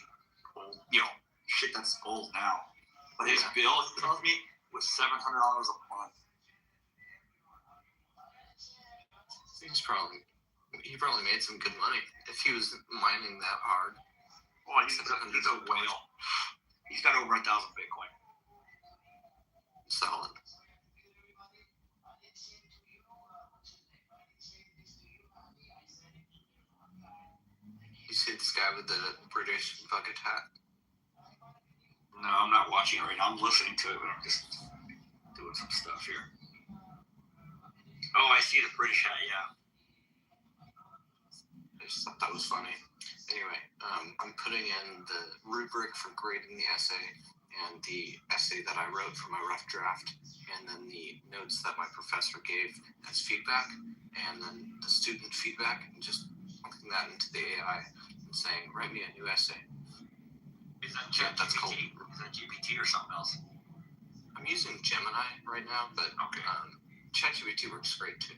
old, shit that's old now. But his bill, he tells me, was $700 a month. He probably made some good money if he was mining that hard. Oh, he's a whale. He's got over 1,000 Bitcoin. Solid. You see this guy with the British bucket hat? No, I'm not watching it right now. I'm listening to it, but I'm just doing some stuff here. Oh, I see the British hat, yeah. I just thought that was funny. Anyway, I'm putting in the rubric for grading the essay and the essay that I wrote for my rough draft, and then the notes that my professor gave as feedback, and then the student feedback, and just putting that into the AI and saying, write me a new essay. Is that that's cool. Is that GPT or something else? I'm using Gemini right now, but okay. ChatGPT works great too.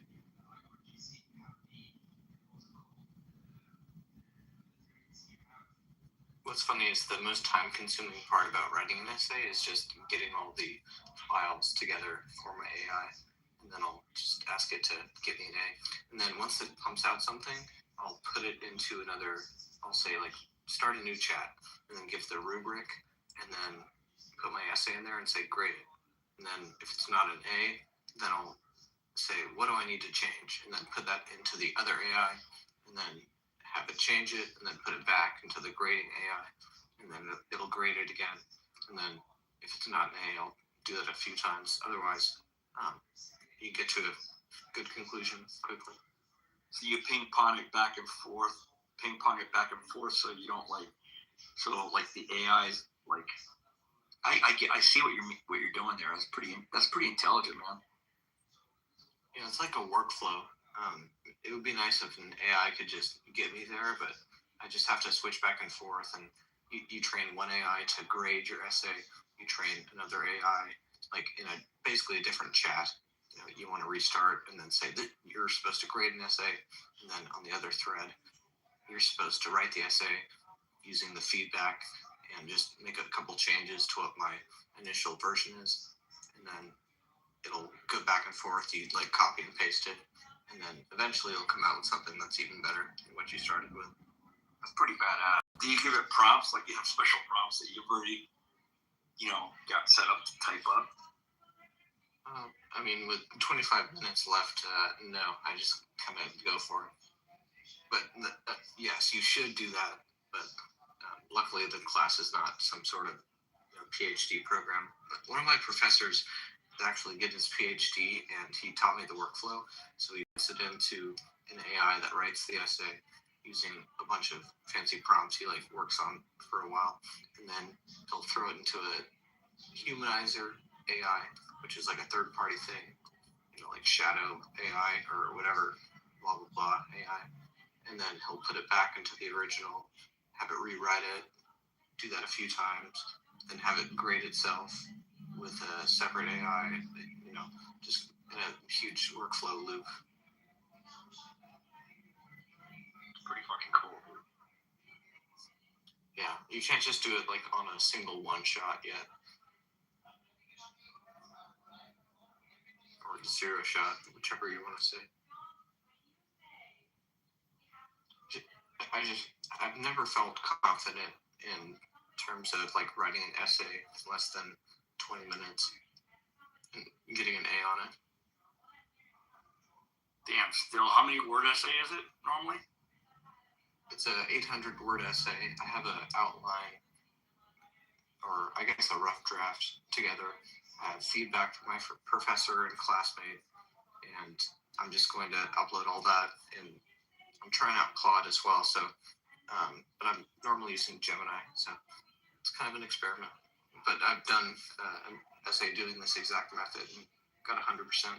What's funny is the most time-consuming part about writing an essay is just getting all the files together for my AI, and then I'll just ask it to give me an A. And then once it pumps out something, I'll put it into another. I'll say like start a new chat, and then give the rubric, and then put my essay in there and say grade it. And then if it's not an A, then I'll say what do I need to change, and then put that into the other AI, and then have it change it, and then put it back into the grading AI, and then it'll grade it again. And then if it's not an A, I'll do that a few times. Otherwise, you get to a good conclusion quickly. So you ping pong it back and forth, so you don't like the AI's like. I see what you're doing there. That's pretty intelligent, man. Yeah, it's like a workflow. It would be nice if an AI could just get me there, but I just have to switch back and forth. And you train one AI to grade your essay. You train another AI, like in basically a different chat, you want to restart and then say that you're supposed to grade an essay, and then on the other thread, you're supposed to write the essay using the feedback and just make a couple changes to what my initial version is, and then it'll go back and forth. You like copy and paste it, and then eventually it'll come out with something that's even better than what you started with. That's pretty badass. Do you give it prompts? Like you have special prompts that you've already, got set up to type up? I mean, with 25 minutes left, no, I just kind of go for it. But yes, you should do that. But luckily, the class is not some sort of PhD program. But one of my professors actually did his PhD, and he taught me the workflow. So he puts it into an AI that writes the essay using a bunch of fancy prompts he works on for a while, and then he'll throw it into a humanizer AI, which is like a third-party thing, like Shadow AI or whatever, blah blah blah AI, and then he'll put it back into the original, have it rewrite it, do that a few times, then have it grade itself with a separate AI, just in a huge workflow loop. It's pretty fucking cool. Yeah, you can't just do it on a single one shot yet. Or zero shot, whichever you want to say. I've never felt confident in terms of writing an essay in less than 20 minutes and getting an A on it. Damn, still, how many word essay is it normally? It's a 800 word essay. I have an outline, or I guess a rough draft together. I have feedback from my professor and classmate, and I'm just going to upload all that. And I'm trying out Claude as well, so but I'm normally using Gemini, so it's kind of an experiment. But I've done an essay doing this exact method and got 100%. Damn,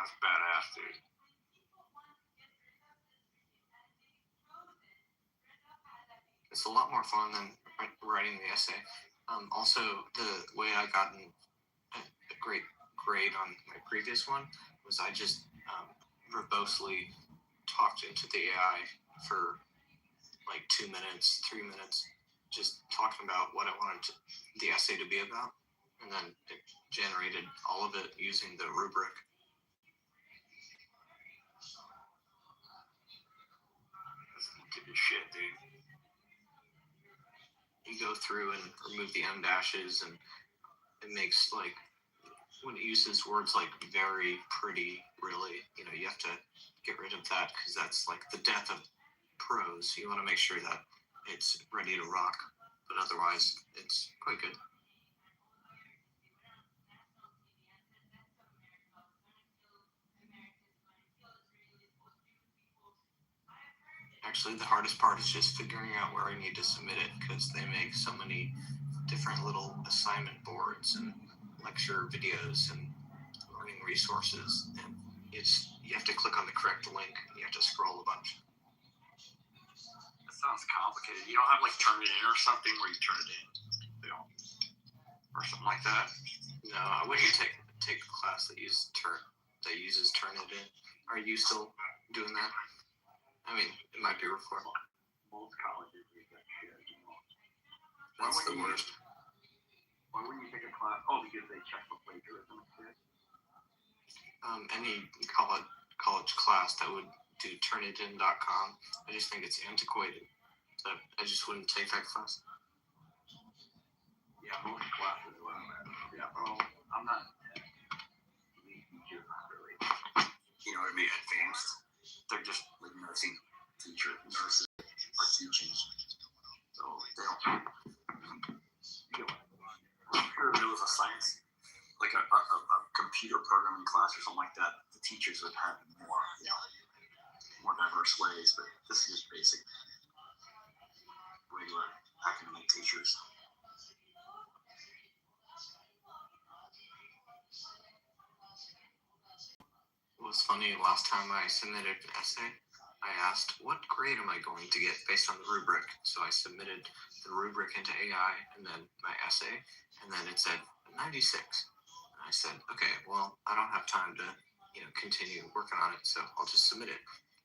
that's badass, dude. It's a lot more fun than writing the essay. Also, the way I got a great grade on my previous one was I just verbosely talked into the AI for 2 minutes, 3 minutes, just talking about what I wanted the essay to be about, and then it generated all of it using the rubric. That's good as shit, dude. You go through and remove the M dashes, and it makes when it uses words like very, pretty, really, you have to get rid of that because that's the death of prose. You want to make sure that it's ready to rock, but otherwise it's quite good. Actually, the hardest part is just figuring out where I need to submit it because they make so many different little assignment boards and lecture videos and learning resources, and you have to click on the correct link and you have to scroll a bunch. That sounds complicated. You don't have turn it in or something where you turn it in, or something like that? No, I wouldn't take a class that uses turn it in. Are you still doing that? I mean, it might be required. Most colleges use that shit. That's the worst. Why wouldn't you take a class? Oh, because they check for plagiarism. Any college class that would do turnitin.com, I just think it's antiquated. So I just wouldn't take that class. Yeah, most classes are like that. Yeah, bro, I'm not. These teachers aren't really, advanced. They're just nursing teachers, nurses are teaching. So they don't. I'm sure there was a science, a computer programming class or something like that. The teachers would have more, more diverse ways. But this is just basic, regular academic teachers. It was funny, last time I submitted an essay, I asked, what grade am I going to get based on the rubric? So I submitted the rubric into AI and then my essay, and then it said 96. And I I said, okay, well, I don't have time to, continue working on it, so I'll just submit it.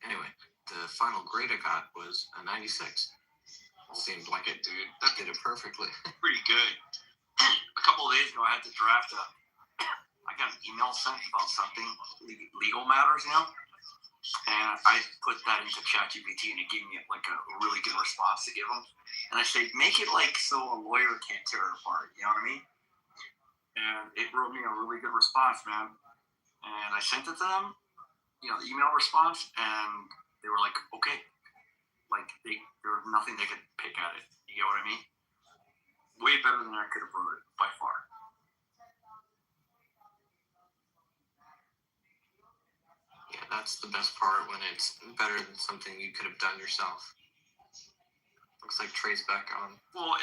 Anyway, the final grade I got was a 96. Seemed like it, Dude, that did it perfectly. pretty good. A couple of days ago, I had to draft I got an email sent about something, legal matters, and I put that into ChatGPT, and it gave me like a really good response to give them. And I said, make it like so a lawyer can't tear it apart. You know what I mean? And it wrote me a really good response, man. And I sent it to them, the email response, and they were like, okay. Like, there was nothing they could pick at it. You get what I mean? Way better than I could have wrote it, by far. Yeah, that's the best part, when it's better than something you could have done yourself. Looks like Trey's back on. Well,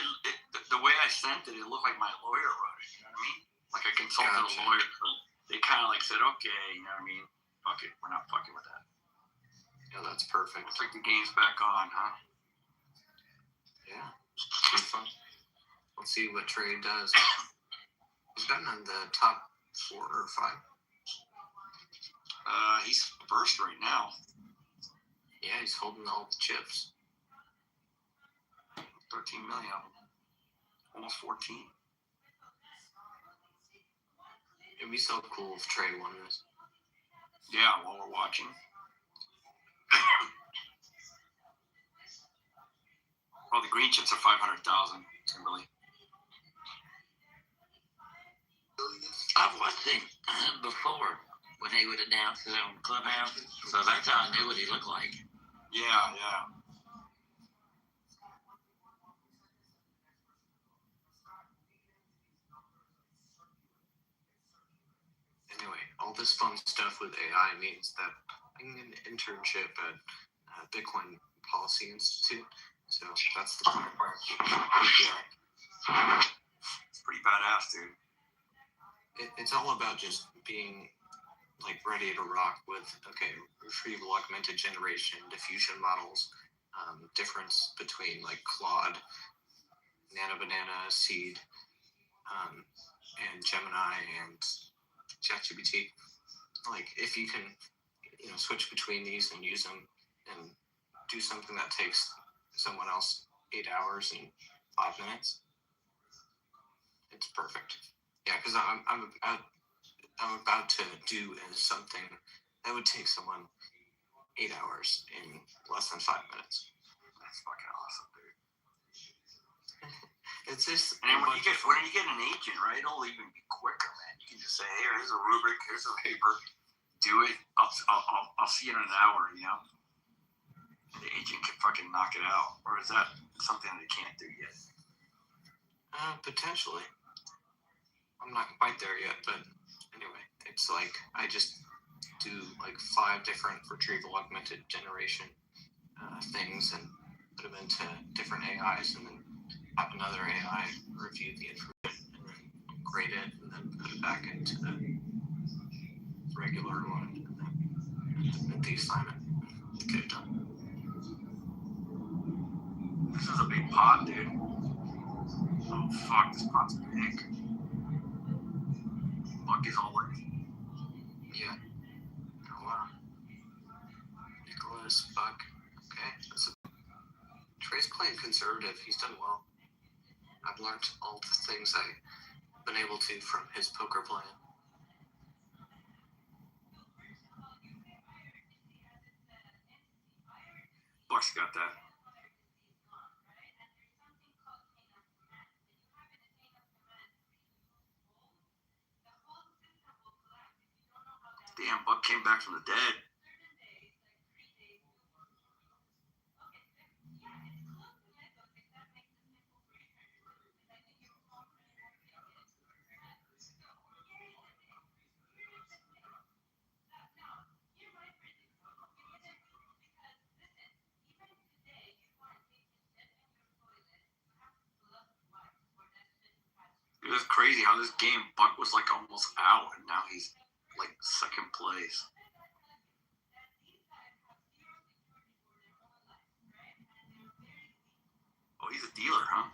the way I sent it, it looked like my lawyer wrote it. You know what I mean? Like I consulted Gotcha. a lawyer. So they kind of like said, okay, you know what I mean? Fuck it, we're not fucking with that. Yeah, that's perfect. Looks like the game's back on, huh? Yeah, pretty fun. Let's see what Trey does. He's gotten in the top 4 or 5. He's first right now. Yeah, he's holding all the chips. 13 million of them. Almost 14. It'd be so cool if Trey won this. Yeah, while we're watching. Oh, the green chips are 500,000, Kimberly. I've watched him before when he would announce it on Clubhouse, so that's how I knew what he looked like. Yeah. Anyway, all this fun stuff with AI means that I can get an internship at Bitcoin Policy Institute. So that's the fun part. It's pretty badass, dude. It's all about just being like ready to rock with, okay, retrieval augmented generation, diffusion models, difference between like Claude, Nano Banana, Seed, and Gemini and ChatGPT. Like if you can, switch between these and use them and do something that takes someone else 8 hours and 5 minutes, it's perfect. Yeah, because I'm about to do something that would take someone 8 hours in less than 5 minutes. That's fucking awesome, dude. It's just. And then when you get an agent, right, it'll even be quicker, man. You can just say, hey, here's a rubric, here's a paper, do it. I'll see you in an hour, The agent can fucking knock it out. Or is that something they can't do yet? Potentially. I'm not quite there yet, but anyway, it's like I just do like 5 different retrieval augmented generation things and put them into different AIs, and then have another AI review the information and then grade it, and then put it back into the regular one, and then submit the assignment. Get it done. This is a big pot, dude. Oh, fuck, this pot's big. Fuck is all in. Yeah. Oh, wow. Nicholas Buck. Okay. Trey's playing conservative. He's done well. I've learned all the things I've been able to from his poker playing. Buck's got that. Damn, Buck came back from the dead. It was crazy how this game Buck was like almost out, and now he's like second place. Oh, he's a dealer, huh?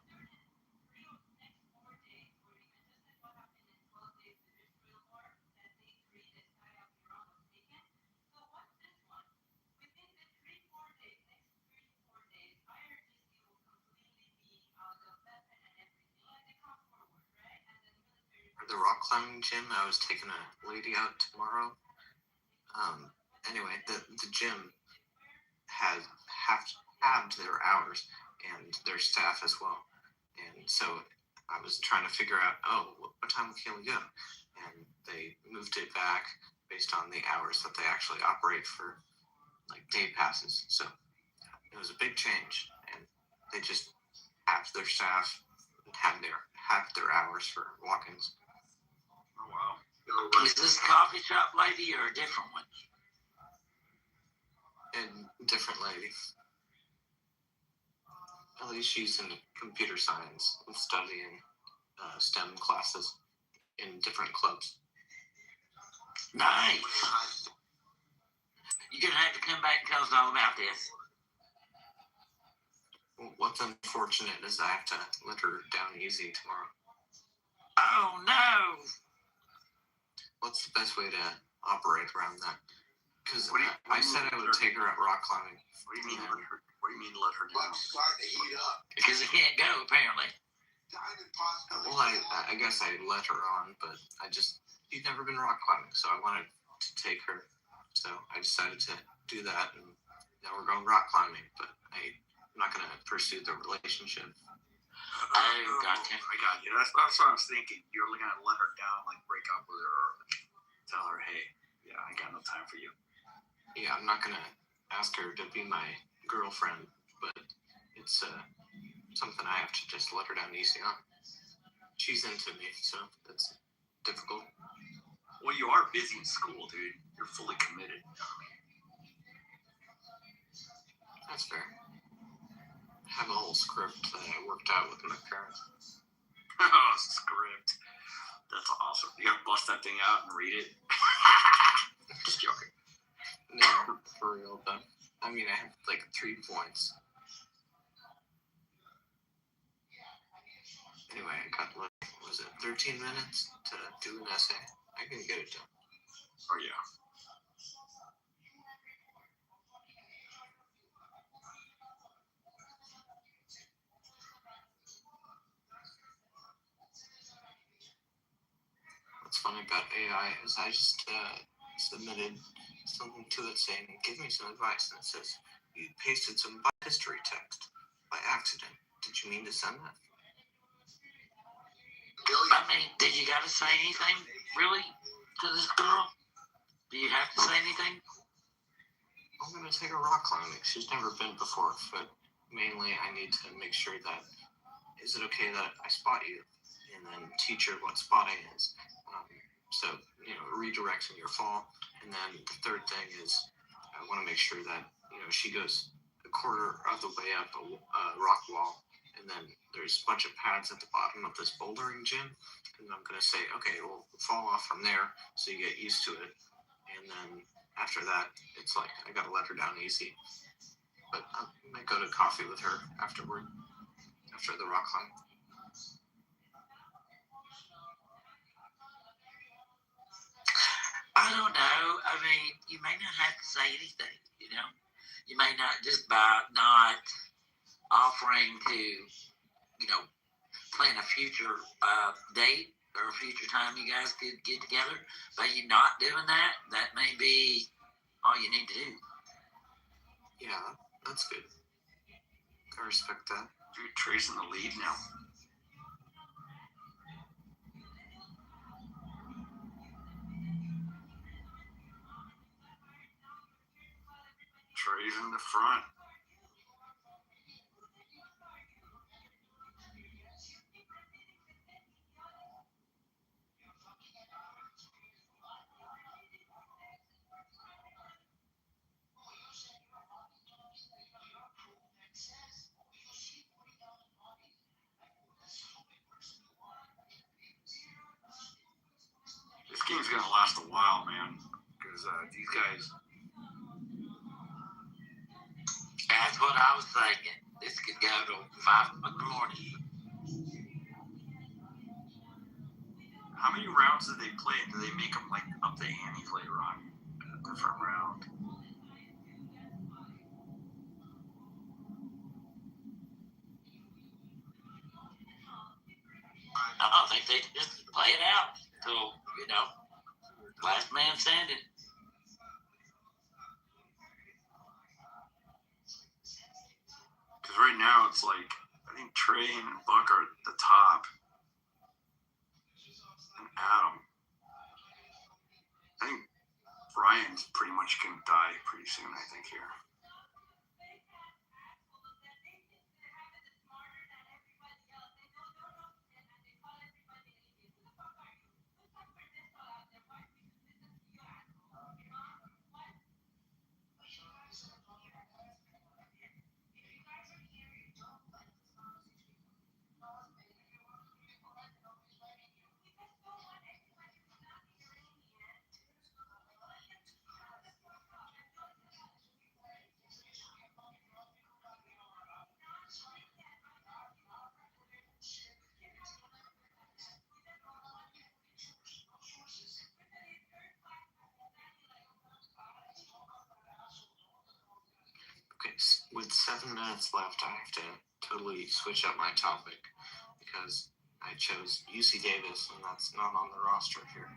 the rock climbing gym. I was taking a lady out tomorrow. Anyway, the gym has halved their hours and their staff as well. And so I was trying to figure out, what time can we go? And they moved it back based on the hours that they actually operate for, like day passes. So it was a big change, and they just halved their staff and halved their hours for walk-ins. Oh wow. Is this coffee shop lady or a different one? And different lady. At least she's in computer science and studying STEM classes in different clubs. Nice. You're gonna have to come back and tell us all about this. What's unfortunate is I have to let her down easy tomorrow. Oh no! What's the best way to operate around that? Because What do you- I said I would take her out rock climbing. What do you mean let her? What do you mean let her down? Starting to heat up. Because it can't go apparently. Well, I guess I let her on, but she'd never been rock climbing, so I wanted to take her. So I decided to do that, and now we're going rock climbing, but I'm not going to pursue the relationship. Oh, gotcha. I got you. That's what I was thinking. You're gonna let her down, like break up with her, or tell her, hey, yeah, I got no time for you. Yeah, I'm not going to ask her to be my girlfriend, but it's something I have to just let her down easy on. She's into me, so that's difficult. Well, you are busy in school, dude. You're fully committed. That's fair. I have a whole script that I worked out with my parents. Oh, script. That's awesome. You gotta bust that thing out and read it. Just joking. No, for real though. I mean, I have like 3 points. Anyway, I got, what was it, 13 minutes to do an essay? I can get it done. Oh yeah. What's funny about AI is I just submitted something to it saying, give me some advice. And it says, you pasted some history text by accident. Did you mean to send that? I mean, did you gotta say anything really to this girl? Do you have to say anything? I'm going to take her rock climbing. She's never been before, but mainly I need to make sure that, is it okay that I spot you? And then teach her what spotting is. So, redirecting your fall. And then the third thing is I want to make sure that, she goes a quarter of the way up a rock wall. And then there's a bunch of pads at the bottom of this bouldering gym. And I'm going to say, okay, we'll fall off from there so you get used to it. And then after that, it's like I got to let her down easy. But I might go to coffee with her afterward, after the rock climb. I don't know. I mean, you may not have to say anything, You may not just by not offering to, plan a future date or a future time you guys could get together. By you not doing that, that may be all you need to do. Yeah, that's good. I respect that. Dude, Trey's in the lead now. Trey's in the front. This game's gonna last a while, man. Because these guys. That's what I was thinking. This could go to 5 in the morning. How many rounds did they play? Do they make them like up the ante later on? A different round. I think they just play it out till, last man standing. Because right now it's like, I think Trey and Buck are at the top. And Adam. I think Brian's pretty much going to die pretty soon, I think, here. Okay, with 7 minutes left, I have to totally switch up my topic because I chose UC Davis, and that's not on the roster here.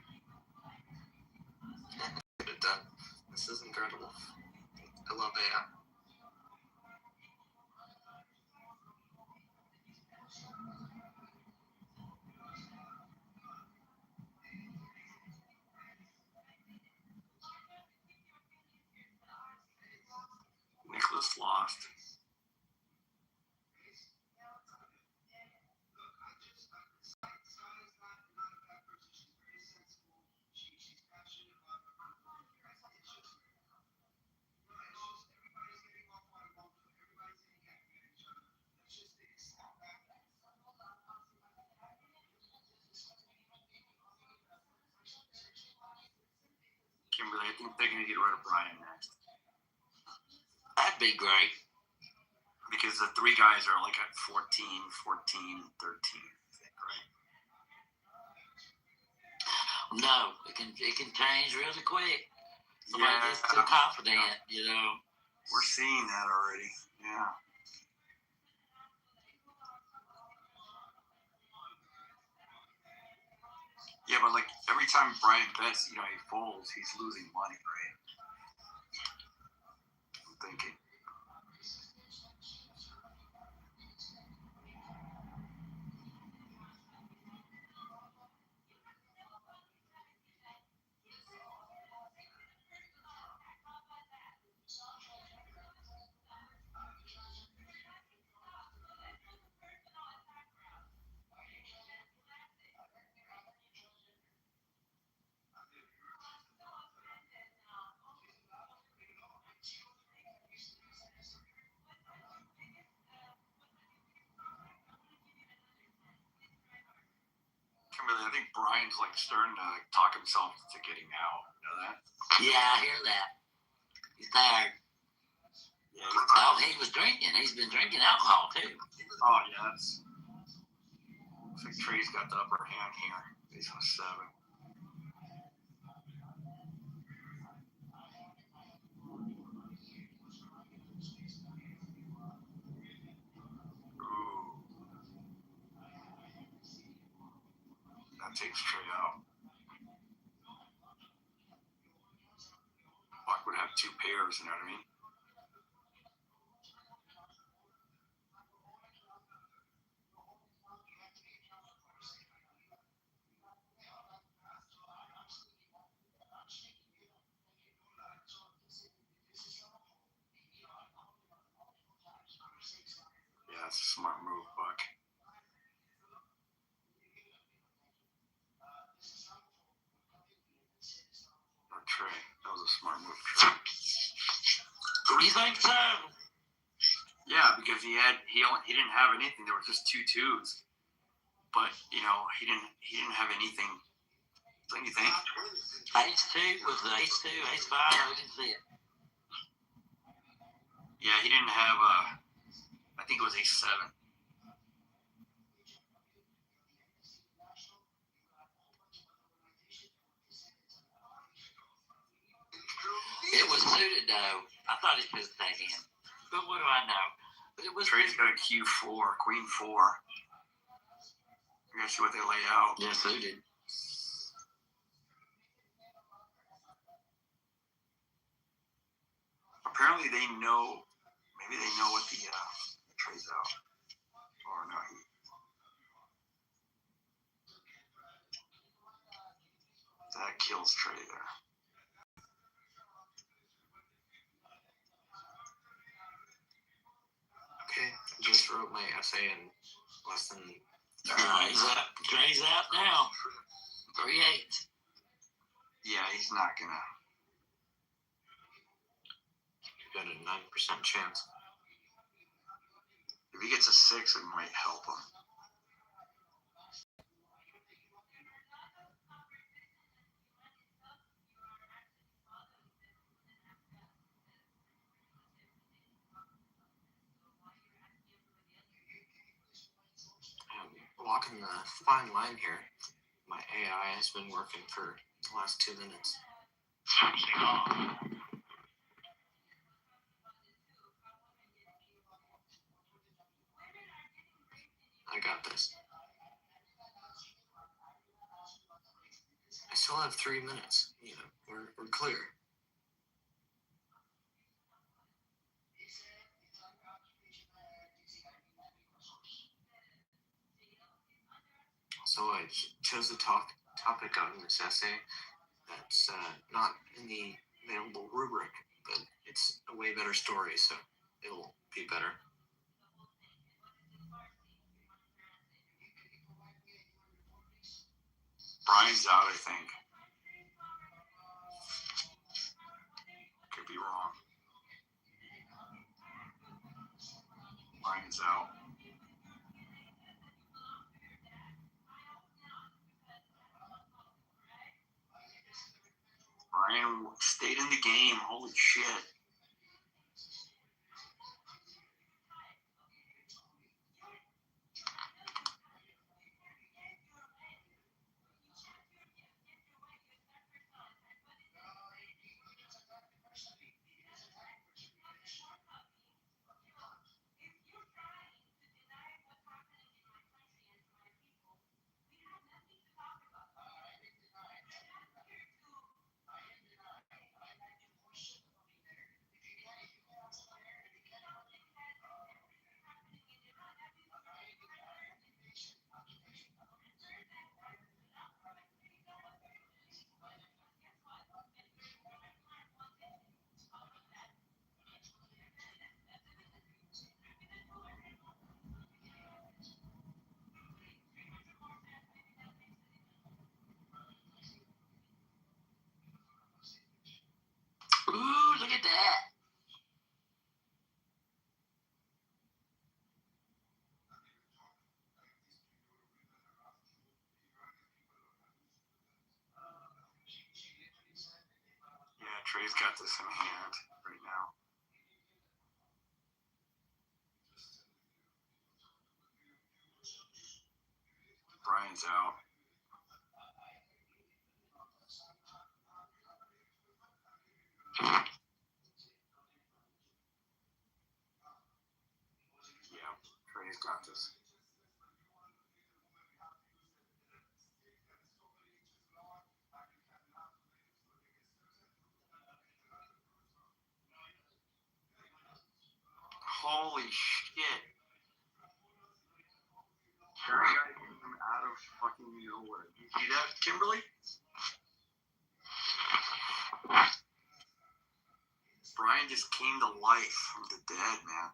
Get it done. This is incredible. I love AI. Nicholas lost. Kimberly, I think they're going to get rid of Brian next. That'd be great. Because the three guys are like at 14, 13, I think, right? No, it can change really quick. Somebody Yeah. gets too confident, We're seeing that already. Yeah. Yeah, but like every time Brian bets, he folds, he's losing money, right? I'm thinking. Kimberly, I think Brian's like starting to talk himself into getting out. You know that? Yeah, I hear that. He's tired. Yeah. Oh, he was drinking. He's been drinking alcohol, too. Oh, yeah. Looks like Trey's got the upper hand here. He's on 7. Ooh. That takes Trey out. Buck would have 2 pairs, you know what I mean? Yeah, that's a smart move, Buck. Or Trey. That was a smart move, Trey. You think so? Yeah, because he didn't have anything. There were just 2 2s. But he didn't have anything. Don't you think? H2 was the H2, H5. I didn't see it. Yeah, he didn't have I think it was A7. It was suited though. I thought it should stay in. But what do I know? But it was. Trey's got a Q4, Queen 4. Yeah, gotta see what they lay out. Yeah, so did. Apparently they know. Maybe they know what the tray's out. Or no, that kills Trey there. Okay, I just wrote my essay in less than. Trey's out now. 3-8. Yeah, he's not gonna. Got a 9% chance. If he gets a 6, it might help him. I'm walking the fine line here. My AI has been working for the last 2 minutes. I got this. I still have 3 minutes. We're clear. So I chose the topic on this essay that's not in the available rubric, but it's a way better story, so it'll be better. Brian's out, I think. Could be wrong. Brian's out. Brian stayed in the game. Holy shit. Ooh, look at that. Yeah, Trey's got this in hand right now. Brian's out. Yeah, Trey's got this. Holy shit. Trey came out of fucking nowhere. You see that, Kimberly? Brian just came to life from the dead, man.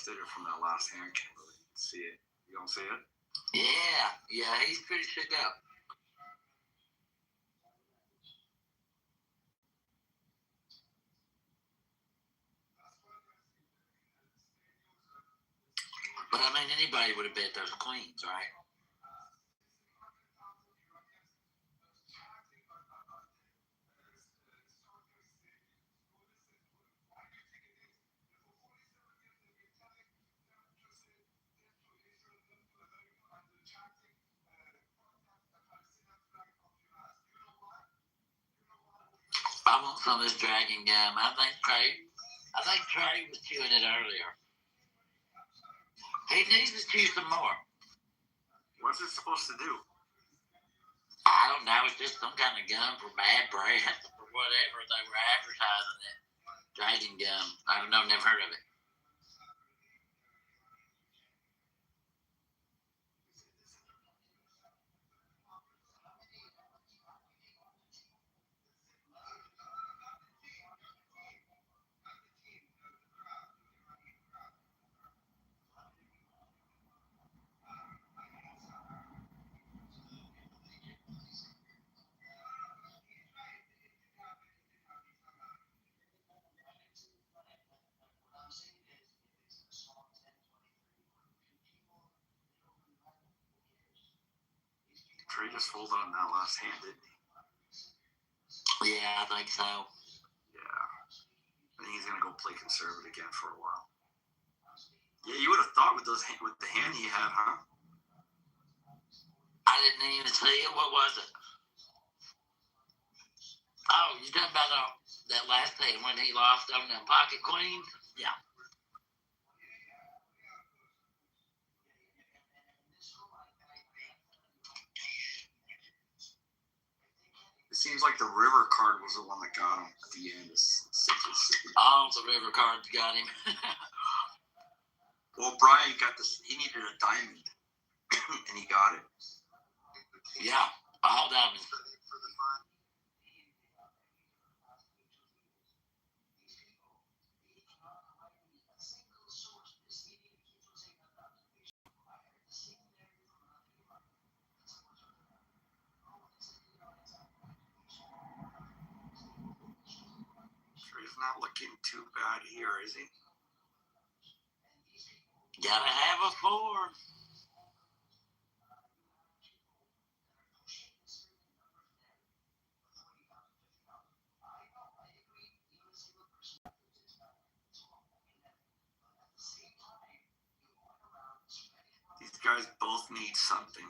adjusted it from that last hand. Can't really see it. You don't see it? Yeah, he's pretty shook up. But I mean, anybody would have bet those queens, right? I want some of this dragon gum. I think Trey was chewing it earlier. He needs to chew some more. What's it supposed to do? I don't know. It's just some kind of gum for bad breath or whatever they were advertising it. Dragon gum. I don't know. Never heard of it. Trey just folded on that last hand, didn't he? Yeah, I think so. Yeah. I think he's gonna go play conservative again for a while. Yeah, you would have thought with the hand he had, huh? I didn't even see it. What was it? Oh, you talking about that last hand when he lost on the pocket queen? Yeah. It seems like the river card was the one that got him at the end. All the river cards got him. Well, Brian got this. He needed a diamond, and he got it. Yeah, all diamonds. Trey's not looking too bad here, is he? Gotta have a 4. These guys both need something.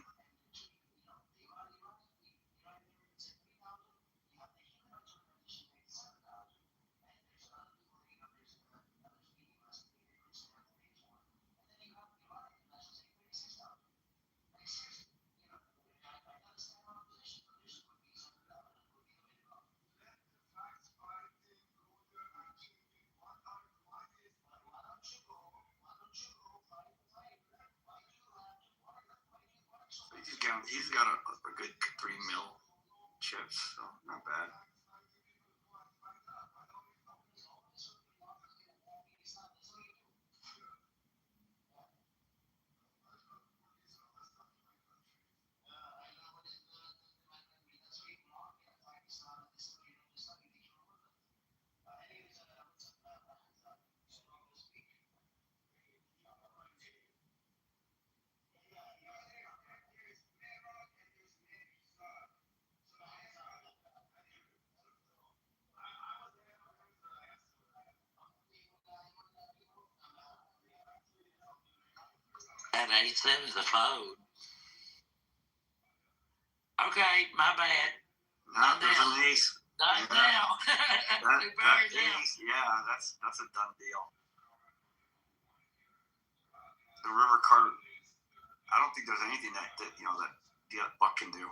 He's got a good 3 mil chips, so not bad. That 8-7 is a fold. Okay, my bad. Nah, there's an ace. Not Yeah. now. That ace, yeah, that's a done deal. The river card. I don't think there's anything that that Buck can do.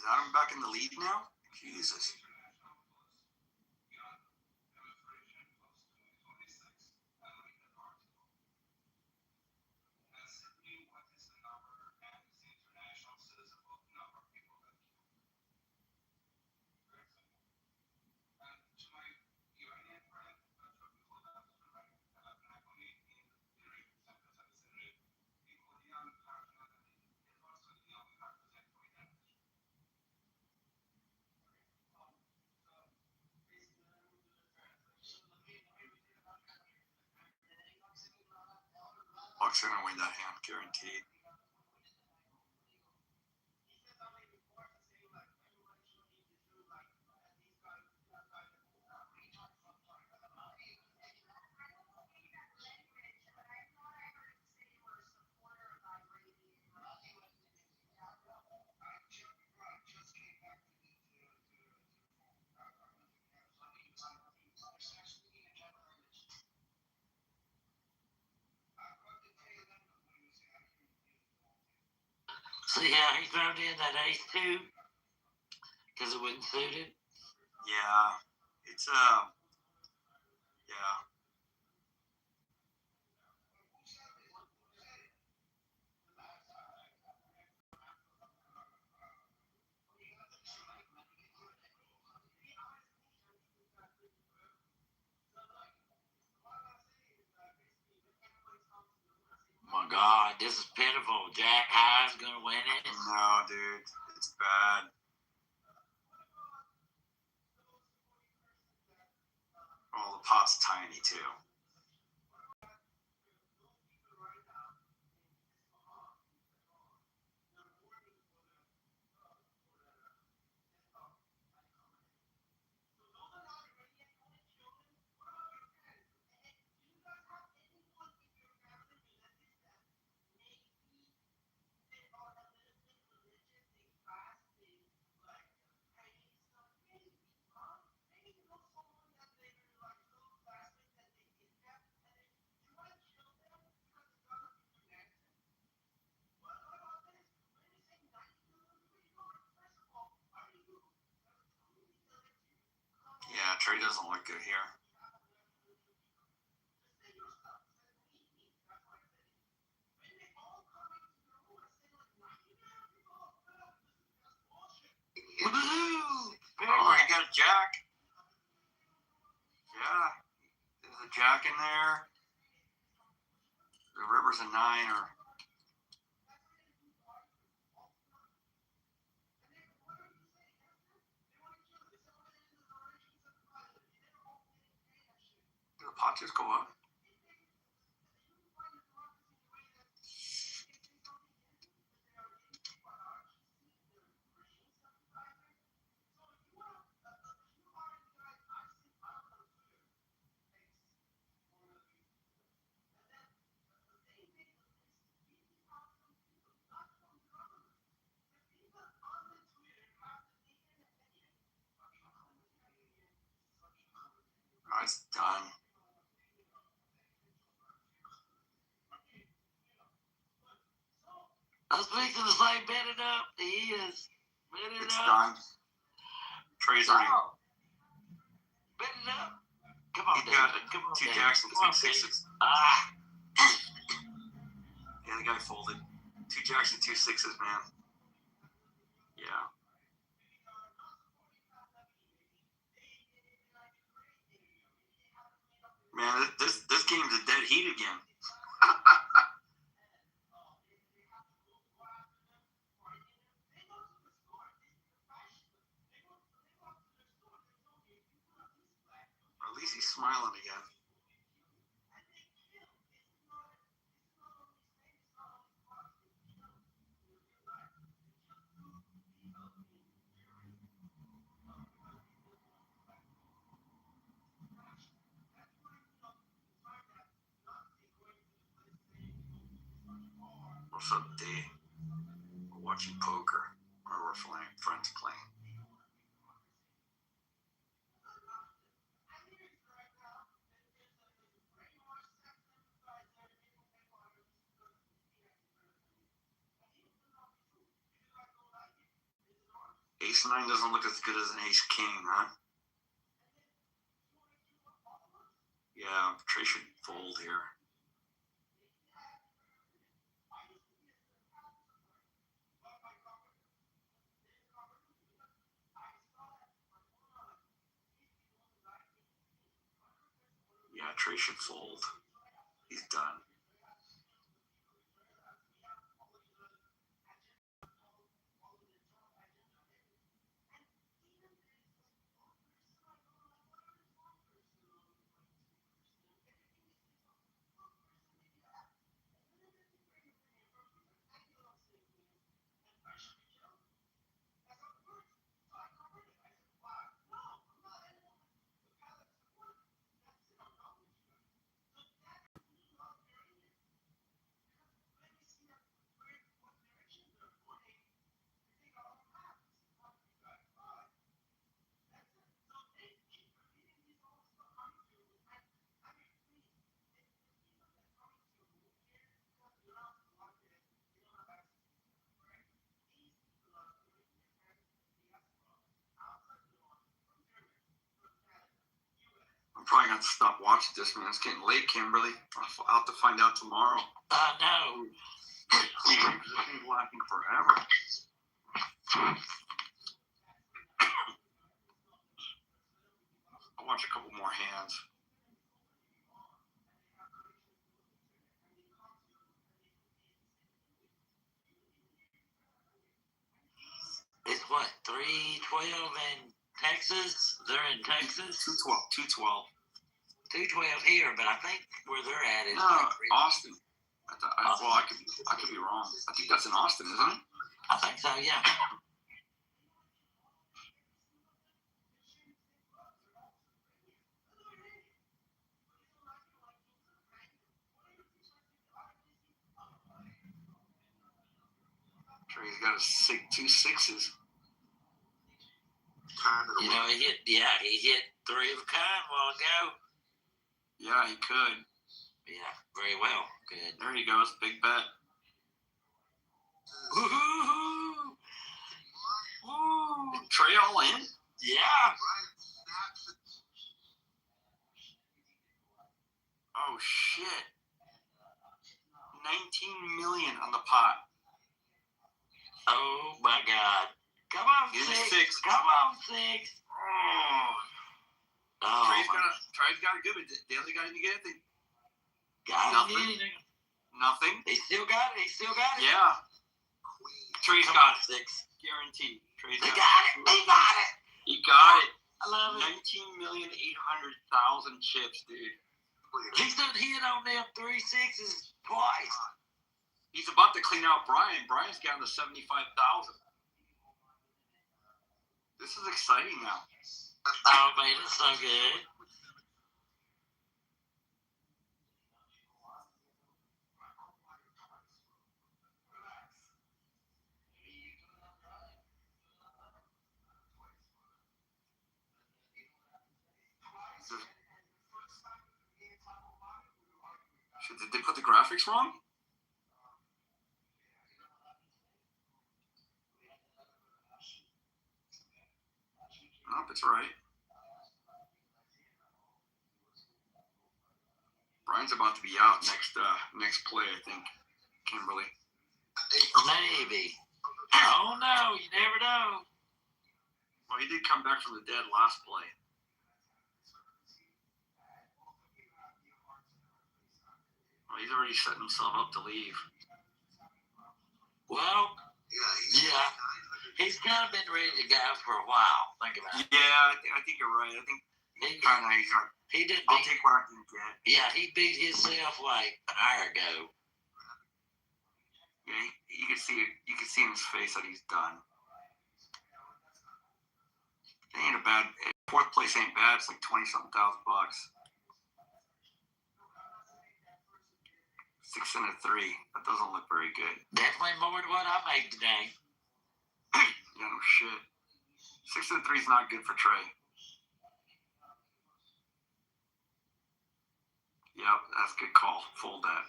Is Adam back in the lead now? Jesus. Bucks are gonna win that hand, guaranteed. See how he thrown in that ace two? Because it wasn't suited? Yeah. It's yeah. My God, this is pitiful. Jack High's gonna win it. No, dude. It's bad. Oh, the pot's tiny too. Yeah, Trey doesn't look good here. Woohoo! Oh, he got a jack. Yeah. There's a jack in there. The river's a 9 or. Did the pot just go up? Oh, it's done. I was fixing to say bet it up. He is. Bet it It's up. done. Trey's already. Oh, bet it up. Come on, He got David. Come on, 2 David. jacks and Come on, 2 David. sixes. Ah. Yeah, the guy folded. 2 jacks and 2 sixes, man. Yeah. Man, this game's a dead heat again. Or at least he's smiling again. What's up, D? We're watching poker. Or we're friends playing. Ace nine doesn't look as good as an ace king, huh? Yeah, Trey should fold here. Yeah, Trey should fold. He's done. I'm probably gonna have to stop watching this, man. It's getting late, Kimberly. I'll have to find out tomorrow. No. This thing's lasting forever. I'll watch a couple more hands. It's what, 312 in Texas? They're in Texas? 212. 212 here, but I think where they're at is No, like Austin. Well, I could be wrong. I think that's in Austin, isn't it? I think so, yeah. Trey's got two sixes. You know, he hit three of a kind a while ago. Yeah, he could. Yeah, very well. Good. There he goes. Big bet. Woo-hoo-hoo. Woo! Trey all in? Yeah. Oh, shit. 19 million on the pot. Oh, my God. Come on, Give me six. six. Come on, six. Oh. Oh, Trey's got a good one. Daly got to get anything. got Nothing. anything. Nothing? He still got it. He still got it. Yeah. Trey's Come got on, it. six. Guaranteed. Trey's He got it. He got it. He got it. I love it. 19,800,000 chips, dude. He's done hit on them 3 6s twice. He's about to clean out Brian. Brian's down to 75,000. This is exciting now. Oh, man, it's so good. Did they put the graphics wrong? Nope, it's right. Brian's about to be out next play, I think. Kimberly. Maybe. Oh, no. You never know. Well, he did come back from the dead last play. Well, he's already setting himself up to leave. Well, yeah. He's kind of been ready to go for a while. Think about it. Yeah, I think you're right. I think he's like, He did. I'll take what I can get. Yeah, he beat himself like an hour ago. Yeah, you can see it. You can see in his face that he's done. It ain't a bad. Fourth place ain't bad. It's like 20-something thousand bucks. 6 and a 3. That doesn't look very good. Definitely more than what I made today. Yeah, no shit. 6 and a 3 is not good for Trey. Yep, that's a good call. Fold that.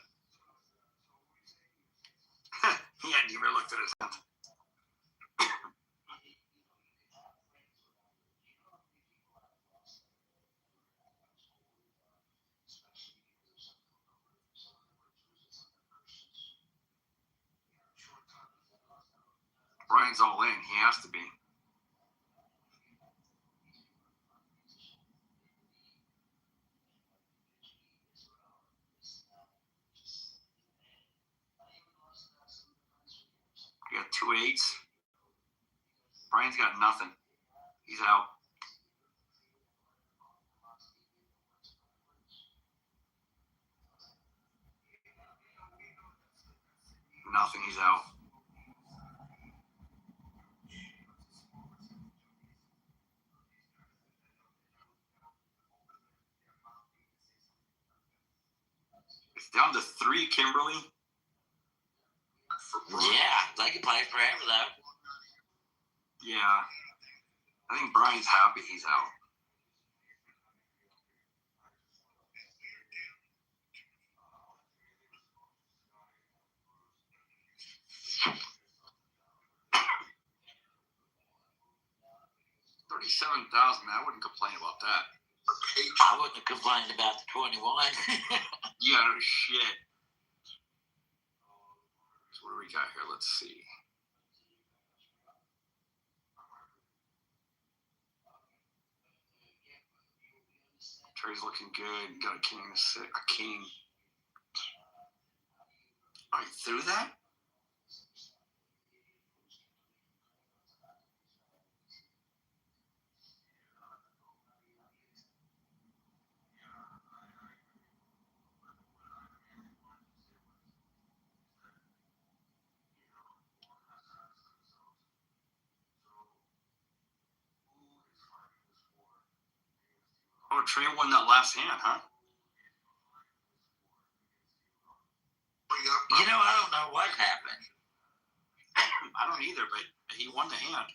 He hadn't even looked at his hand. Brian's all in. He has to be. You got 2 8s. Brian's got nothing. He's out. Nothing. He's out. It's down to 3, Kimberly. Yeah, they can play forever though. Yeah. I think Brian's happy he's out. $37,000. I wouldn't complain about that. I wouldn't have complained about the 21. Yeah, no shit. So what do we got here? Let's see. Trey's looking good. Got a king and a king. Are you through that? Oh, Trey won that last hand, huh? You know, I don't know what happened. I don't either, but he won the hand.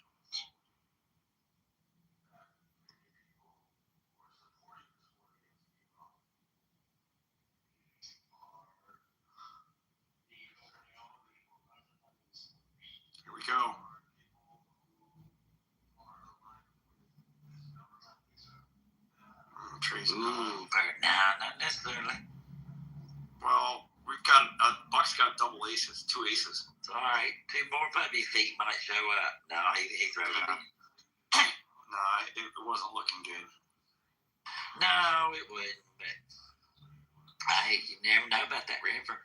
Here we go. Trey's Ooh, no, not necessarily. well, we've got Buck's got double aces, 2 aces. It's all right. 2 more puppy feet might show up. No, he throws it. No, it wasn't looking good. No, it wouldn't. But hey, you never know about that river.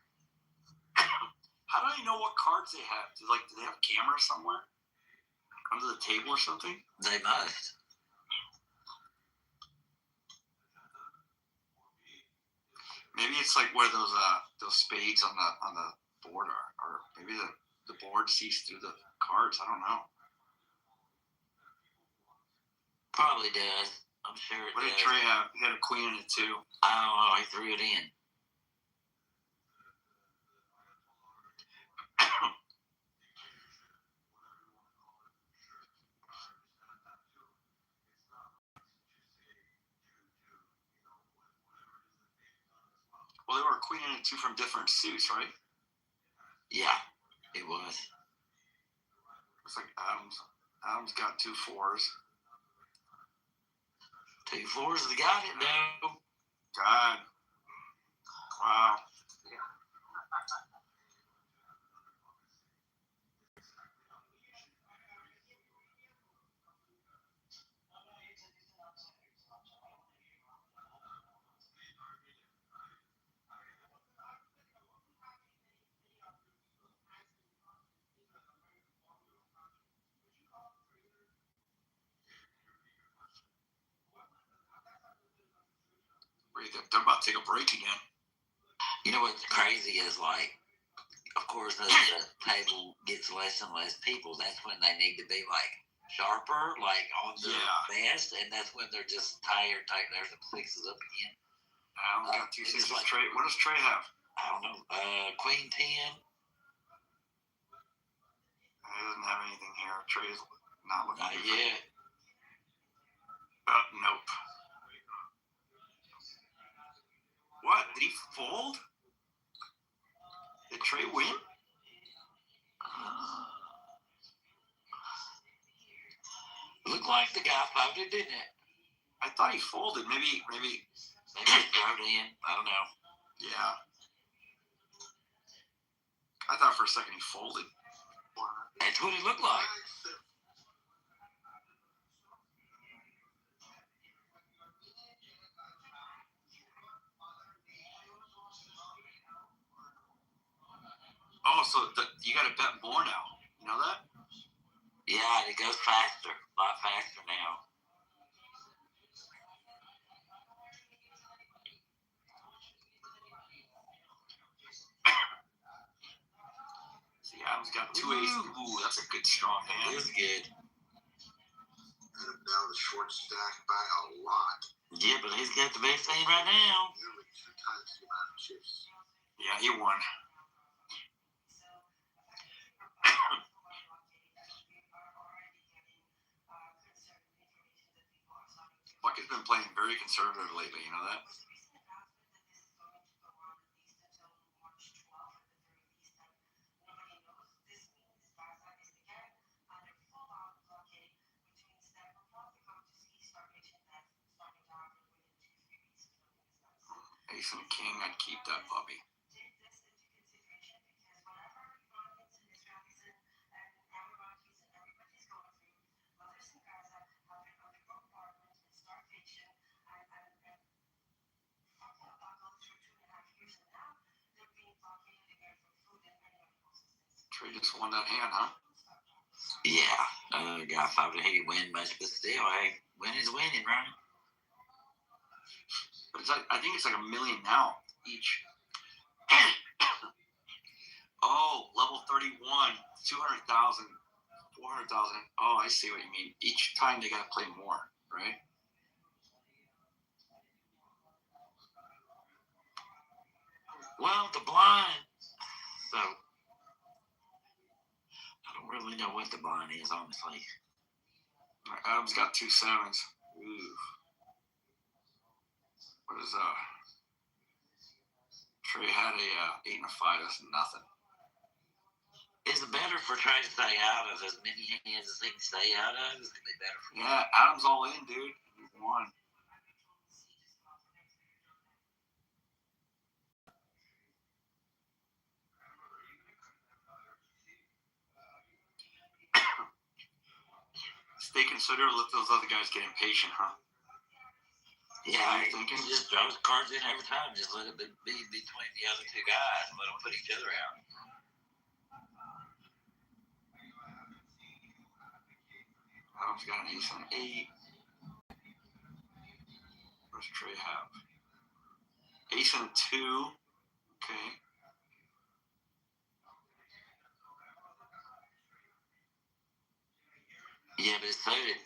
How do I know what cards they have? Do they have cameras somewhere under the table or something? They must. Maybe it's like where those spades on the board are, or maybe the board sees through the cards. I don't know. Probably does. I'm sure it What did does. Trey have? He had a queen in it too. I don't know. He threw it in. Well, they were a queen in it too from different suits, right? Yeah, it was. It's like Adams got 2 4s. 2 4s. They got it though. God. Wow. They're about to take a break again. You know what's crazy is like, of course, as the table gets less and less people, that's when they need to be like sharper, like on the best, and that's when they're just tired. There's some 6s up again. Adams got 2 6s. Like, Trey, what does Trey have? I don't know. Queen 10. He doesn't have anything here. Trey's not looking Not good. yet. Nope. What? Did he fold? Did Trey win? Looked like the guy folded, didn't it? I thought he folded. Maybe. Maybe he threw it in. I don't know. Yeah. I thought for a second he folded. That's what it looked like. Oh, so you got to bet more now. You know that? Yeah, it goes faster, a lot faster now. See, Adam's got two aces. Ooh, that's a good strong hand. It was good. Adam now the short stack by a lot. Yeah, but he's got the best hand right now. Nearly 2 times the amount of chips. Yeah, he won. Bucket's been playing very conservative lately, you know that? Ace and king, I'd keep that puppy. Trey just won that hand, huh? Yeah, I thought he could win much, but still, hey, winning's winning, right? But it's like, I think it's like $1 million now each. Oh, level 31, 200,000, 400,000. Oh, I see what you mean. Each time they gotta play more, right? Well, the blind. So, I don't really know what the blind is, honestly. Adam's got 2 sevens. Ooh. What is Trey had a 8 and a 5. That's nothing. Is it better for trying to stay out of as many hands as he can stay out of? It's going to be better for me. Yeah, Adam's all in, dude. He won. Stay consider, let those other guys get impatient, huh? Yeah, What are you he thinking? just throws cards in every time. Just let it be between the other two guys and let them put each other out. Adam's got an ace and 8. Where's Trey have? Ace and 2. Okay. Yeah, but it's suited.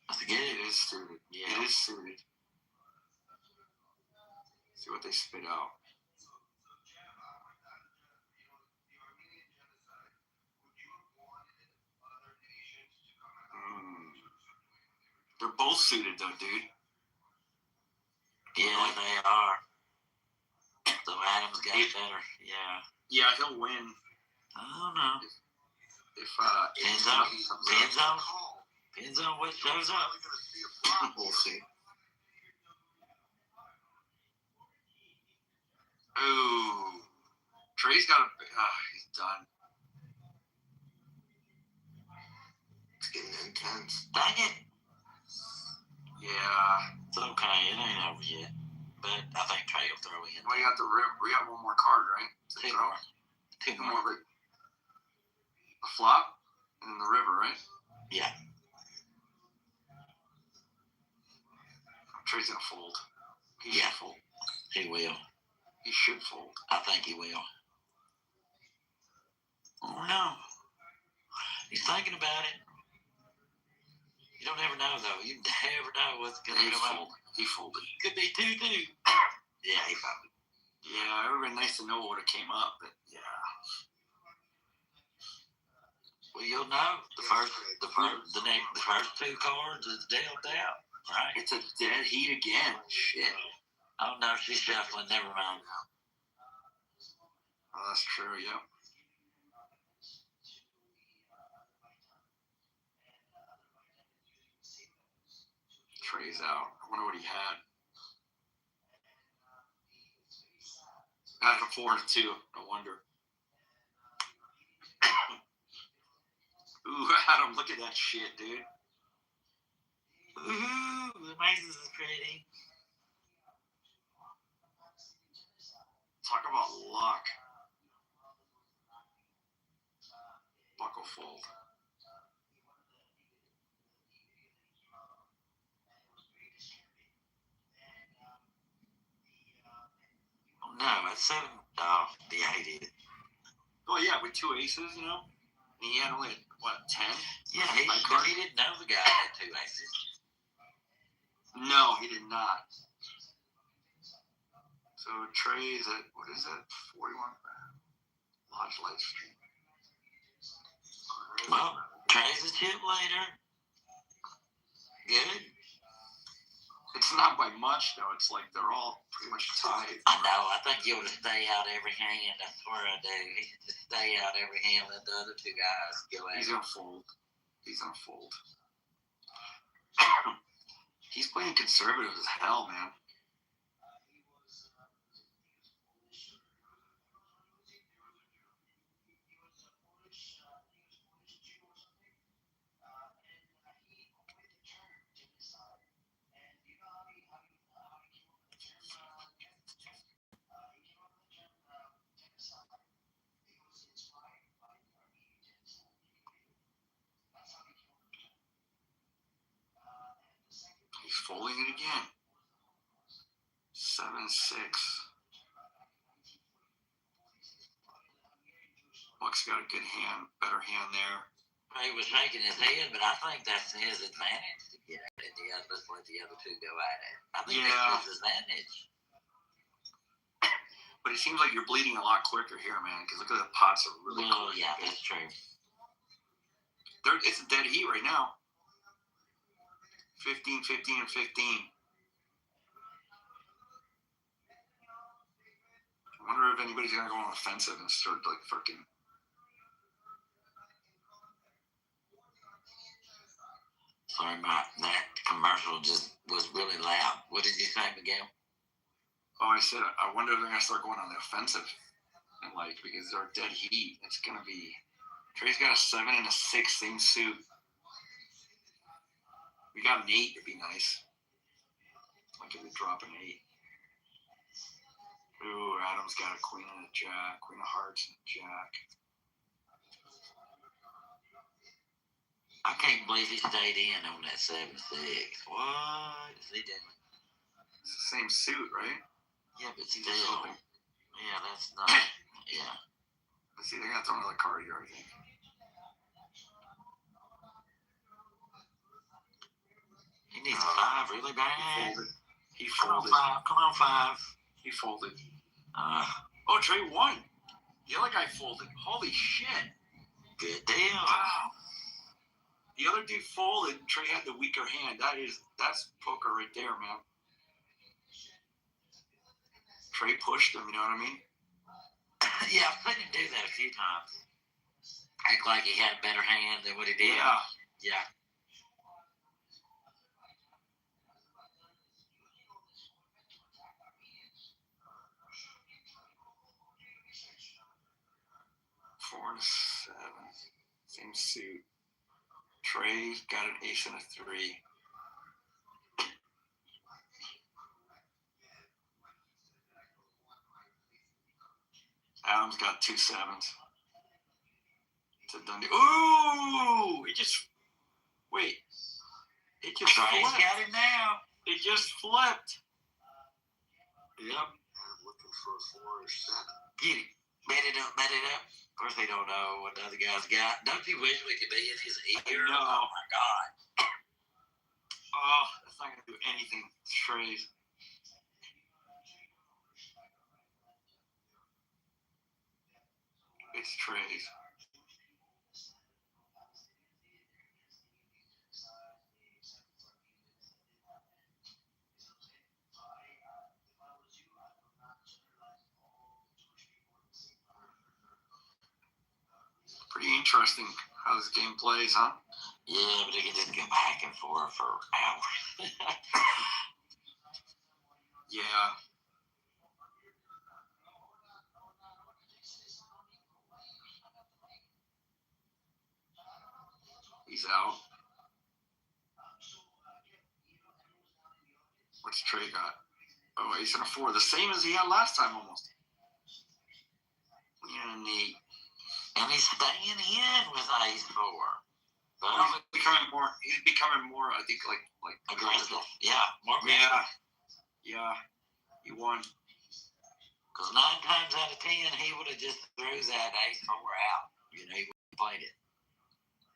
That's good. It is suited. Yeah. It is suited. See what they spit out. They're both suited though, dude. Yeah, they are. So Adam's got better. Yeah. Yeah, he'll win I don't know. if Depends on what shows up. We'll see. Ooh, Trey's got a. He's done. It's getting intense. Dang it. Yeah. It's okay. It ain't over yet. But I think Trey will throw in. We got the river. We got one more card, right? Two more. Two Two more. more. A flop and then the river, right? Yeah. Trey's gonna fold. He Yeah. should fold. He will. He should fold. I think he will. Oh no. He's thinking about it. You don't ever know though. You never know what's gonna He come folded. up. He folded. Could be 2-2. Yeah, he folded. Yeah, it would have been nice to know what it came up, but yeah. Well, you'll know the first two cards is dealt out, right? It's a dead heat again. Shit. Oh no, she's shuffling. Never mind. Oh, that's true. Yep. Trey's out. I wonder what he had. Out of 4 and 2. No wonder. Ooh, Adam, look at that shit, dude. Woohoo! The Mazes is pretty. Talk about luck. Buckle fold. Oh, no, that's 7. Oh, yeah, he did. Oh yeah, with 2 aces, you know. And he had only what 10? Yeah, he didn't know the guy had 2 aces. No, he did not. So Trey's at what is that? 41. Lodge live stream. Well, Trey's a chip later. Good. It's not by much though. It's like they're all pretty much tied. I know. I think he ought to stay out every hand. I swear I do. He should just stay out every hand. Let the other 2 guys go at He's it. gonna fold. He's gonna fold. He's playing conservative as hell, man. He's folding it again. 7-6. Buck's got a good hand, better hand there. He was shaking his head, but I think that's his advantage to get at it. Let's let the other 2 go at it. I think that's his advantage. But it seems like you're bleeding a lot quicker here, man, because look at the pots are really Well, quick. yeah, that's true. It's a dead heat right now. 15, 15, and 15. I wonder if anybody's going to go on offensive and start, like, fucking... Sorry, that commercial just was really loud. What did you say, Miguel? Oh, I said, I wonder if they're going to start going on the offensive. And, like, because they're dead heat. It's going to be... Trey's got a 7 and a 6, same suit. We got an 8, it'd be nice. Like if we drop an 8. Ooh, Adam's got a queen and a jack, queen of hearts and a jack. I can't believe he stayed in on that 7-6. What is he doing? It's the same suit, right? Yeah, but He's still. just hoping. Yeah, that's not. Yeah. Let's see, they're going to throw another card here, I think. He needs a 5 really bad. He Come on, folded. 5. Come on, 5. He folded. Oh, Trey won. The other guy folded. Holy shit. good deal. Wow. The other dude folded. Trey had the weaker hand. That's poker right there, man. Trey pushed him, you know what I mean? Yeah, I've seen him do that a few times. Act like he had a better hand than what he did. Yeah. Yeah. Four and a 7. Same suit. Trey's got an ace and a 3. Adam's got 2 7s. It's a done deal. Ooh! It just... Wait. It just Trey's flipped. got him now. It just flipped. Yep. I'm looking for a 4 or 7. Get it. Bet it up. Bet it up. Of course, they don't know what the other guy's got. Don't you wish we could be in his ear? No. Oh, my God. Oh, that's not going to do anything. It's Trey's. It's Trey's. Pretty interesting how this game plays, huh? Yeah, but they can just go back and forth for hours. Yeah. He's out. What's Trey got? Oh, ace and a 4. The same as he had last time almost. Yeah, neat. And he's staying in with ace 4. But He's becoming more, I think, like aggressive. Yeah, more aggressive. Yeah. He won. Because 9 times out of 10, he would have just threw that ace 4 out. You know, he would have played it.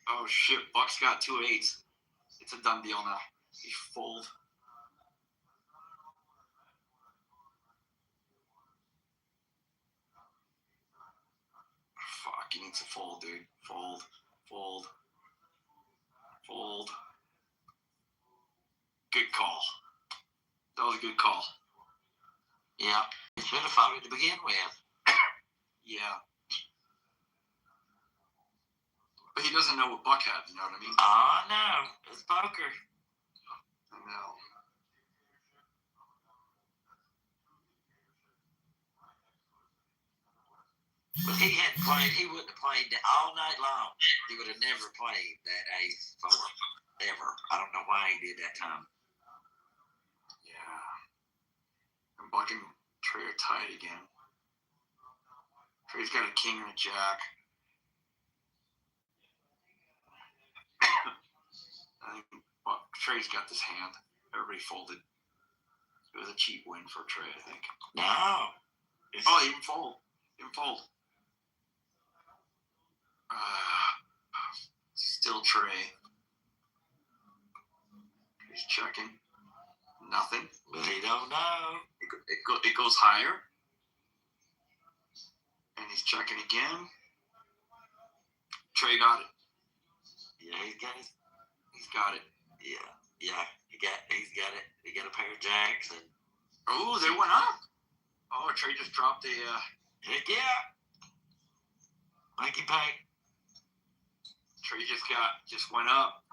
Oh, shit. Buck's got 2 8s. It's a done deal now. He fold. Fuck, he needs to fold, dude. Fold. Good call. That was a good call. Yeah, he should have followed to begin with. Yeah. But he doesn't know what Buck had, you know what I mean? Oh, no. It's poker. I know. If he hadn't played, he wouldn't have played all night long. He would have never played that ace 4 ever. I don't know why he did that time. Yeah. And Buck and Trey are tied again. Trey's got a king and a jack. I think Trey's got this hand. Everybody folded. It was a cheap win for Trey, I think. No. Oh, he didn't fold. Still Trey. He's checking. Nothing. But he don't know. It goes higher. And he's checking again. Trey got it. Yeah, he's got it. He's got it. Yeah. He's got it. He got a pair of jacks and. Oh, they went up. Oh, Trey just dropped a. Heck yeah. Mikey Pike. Trey just went up.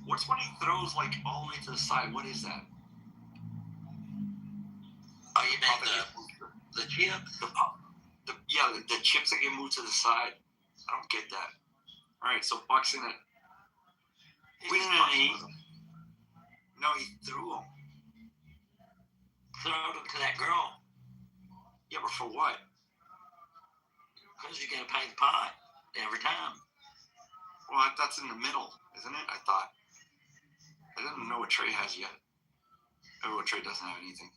What's when he throws like all the way to the side? What is that? Oh, you mean the chips? The chips that get moved to the side. I don't get that. All right, so Buck's in it. Queen and an 8. No, he threw them. Throw them to that girl. Yeah, but for what? Because you got to pay the pot every time. Well, that's in the middle, isn't it? I thought. I didn't know what Trey has yet. Oh, Trey doesn't have anything.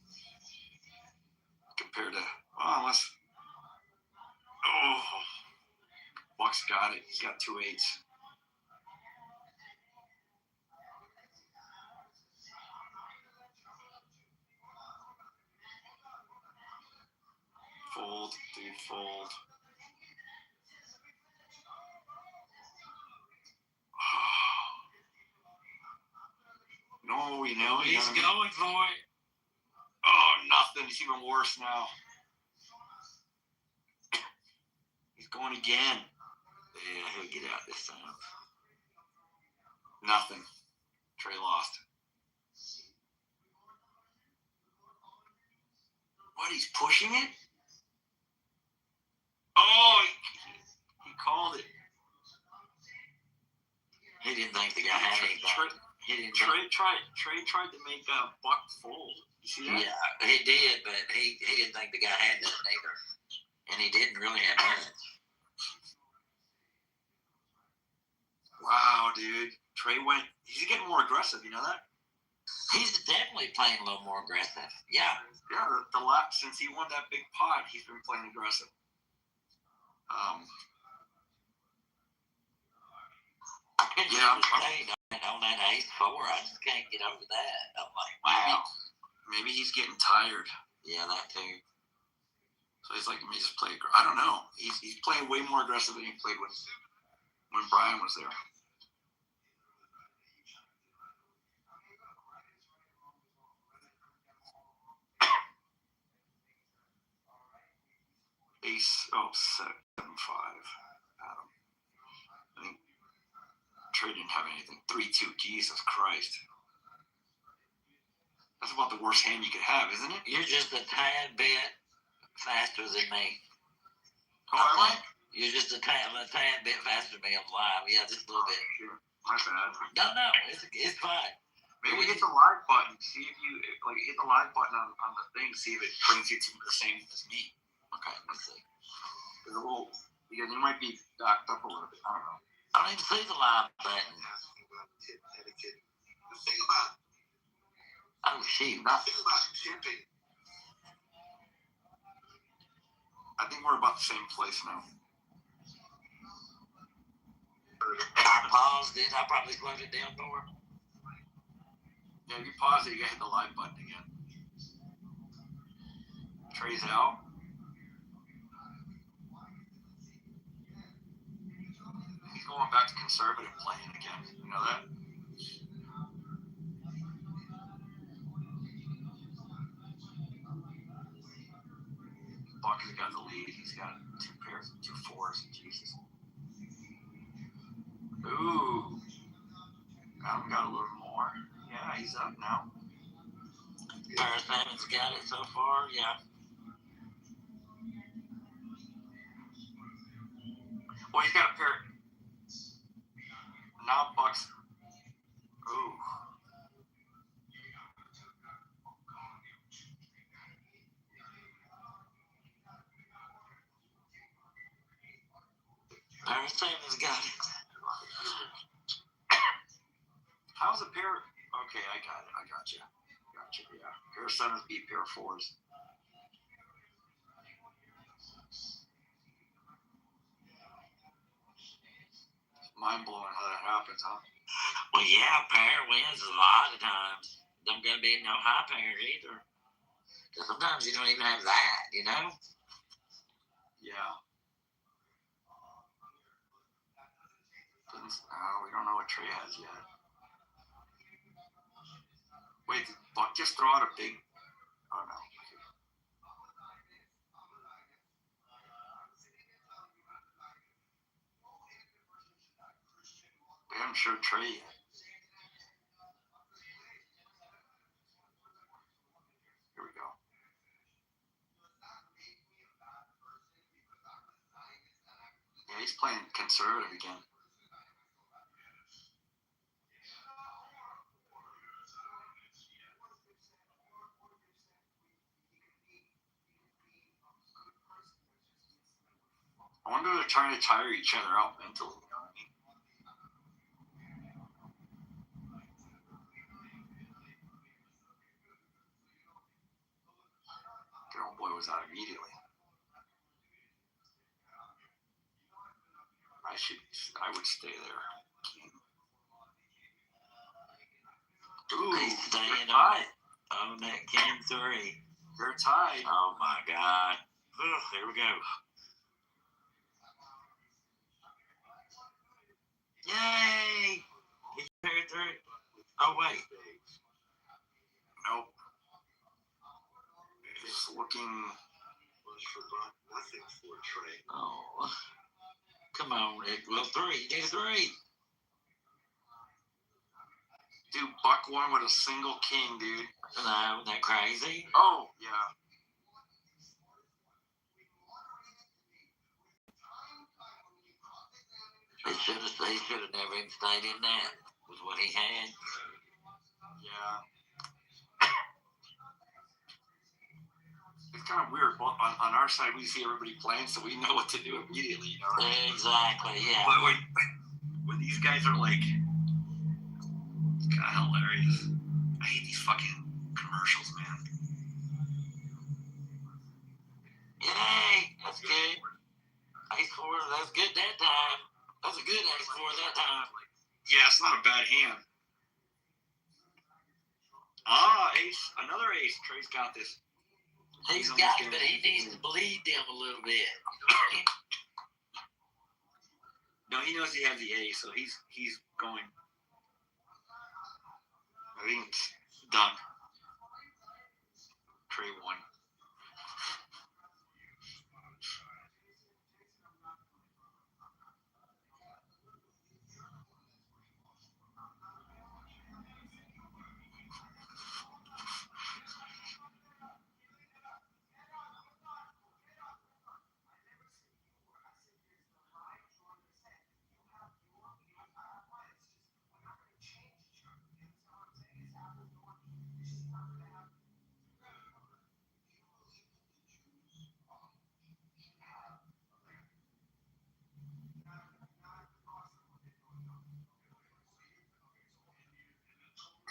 Compared to, well, unless. Oh. Buck's got it. He's got 2 8s. Fold, dude, fold. No, He's going for it. Oh, nothing. It's even worse now. He's going again. Yeah, he'll get out this time. Nothing. Trey lost. What? He's pushing it? Oh, he called it. He didn't think the guy had anything. Trey tried to make Buck fold. You see that? Yeah, he did, but he didn't think the guy had nothing either. And he didn't really have much. Wow, dude. Trey he's getting more aggressive, you know that? He's definitely playing a little more aggressive. Yeah. Yeah, since he won that big pot, he's been playing aggressive. I'm on that ace 4. I just can't get over that. I'm like, wow. Maybe he's getting tired. Yeah, that too. So he's like, let me just play. I don't know. He's playing way more aggressive than he played when Brian was there. Ace, 7-5. Adam. I think Trey didn't have anything. 3-2. Jesus Christ. That's about the worst hand you could have, isn't it? You're just a tad bit faster than me. Oh, am I? You're just a tad bit faster than me on live. Yeah, just a little bit. Sure. My bad. No, it's fine. Maybe hit the live button. See if you hit the live button on the thing. See if it brings you to the same as me. Okay, let's see. Because you might be backed up a little bit. I don't know. I don't even see the live button. Asking about tip etiquette. The thing about Oh shoot! tipping. I think we're about the same place now. I paused it. I probably slowed it down more. Yeah, if you pause it, you gotta hit the live button again. Trey's out. He's going back to conservative playing again. You know that? Buck has got the lead. He's got two fours. Jesus. Ooh. Adam got a little more. Yeah, he's up now. Parasamon's got it so far. Yeah. Well, he's got a pair. Now Buck's. Ooh. Parasamon's got it. How's a pair? Okay, I got it. I got you. Yeah. Pair of sevens beat pair of fours. Mind blowing how that happens, huh? Well, yeah, pair wins a lot of times. Don't gonna be no high pair either. Because sometimes you don't even have that, you know? Yeah. We don't know what Trey has yet. Wait, did Buck just throw out a big? Oh no. We haven't showed Trey yet. Here we go. Yeah, he's playing conservative again. I wonder if they're trying to tire each other out mentally. You know what I mean? Their old boy was out immediately. I would stay there. Ooh, He's staying tied. on that King 3. They're tied. Oh my God. Here we go. Yay! He's pair 3. Oh, wait. Nope. It's looking. Was forgot nothing for Trey. Oh. Come on, Rick. Well, 3. Get a 3. Dude, Buck won with a single king, dude. No, that crazy. Oh, yeah. He should have never even stayed in that with what he had. Yeah. It's kind of weird. Well, on our side, we see everybody playing, so we know what to do immediately, you know what I mean? Exactly, yeah. But when these guys are like, it's kind of hilarious. I hate these fucking commercials, man. Yay! That's good. Ace 4, that's good that time. That's a good Ace 4 that time. Yeah, it's not a bad hand. Ah, ace. Another ace. Trey's got this. He's got it, but he needs to bleed them a little bit. You know what I mean? No, he knows he has the ace, so he's going. I think it's done. Trey won.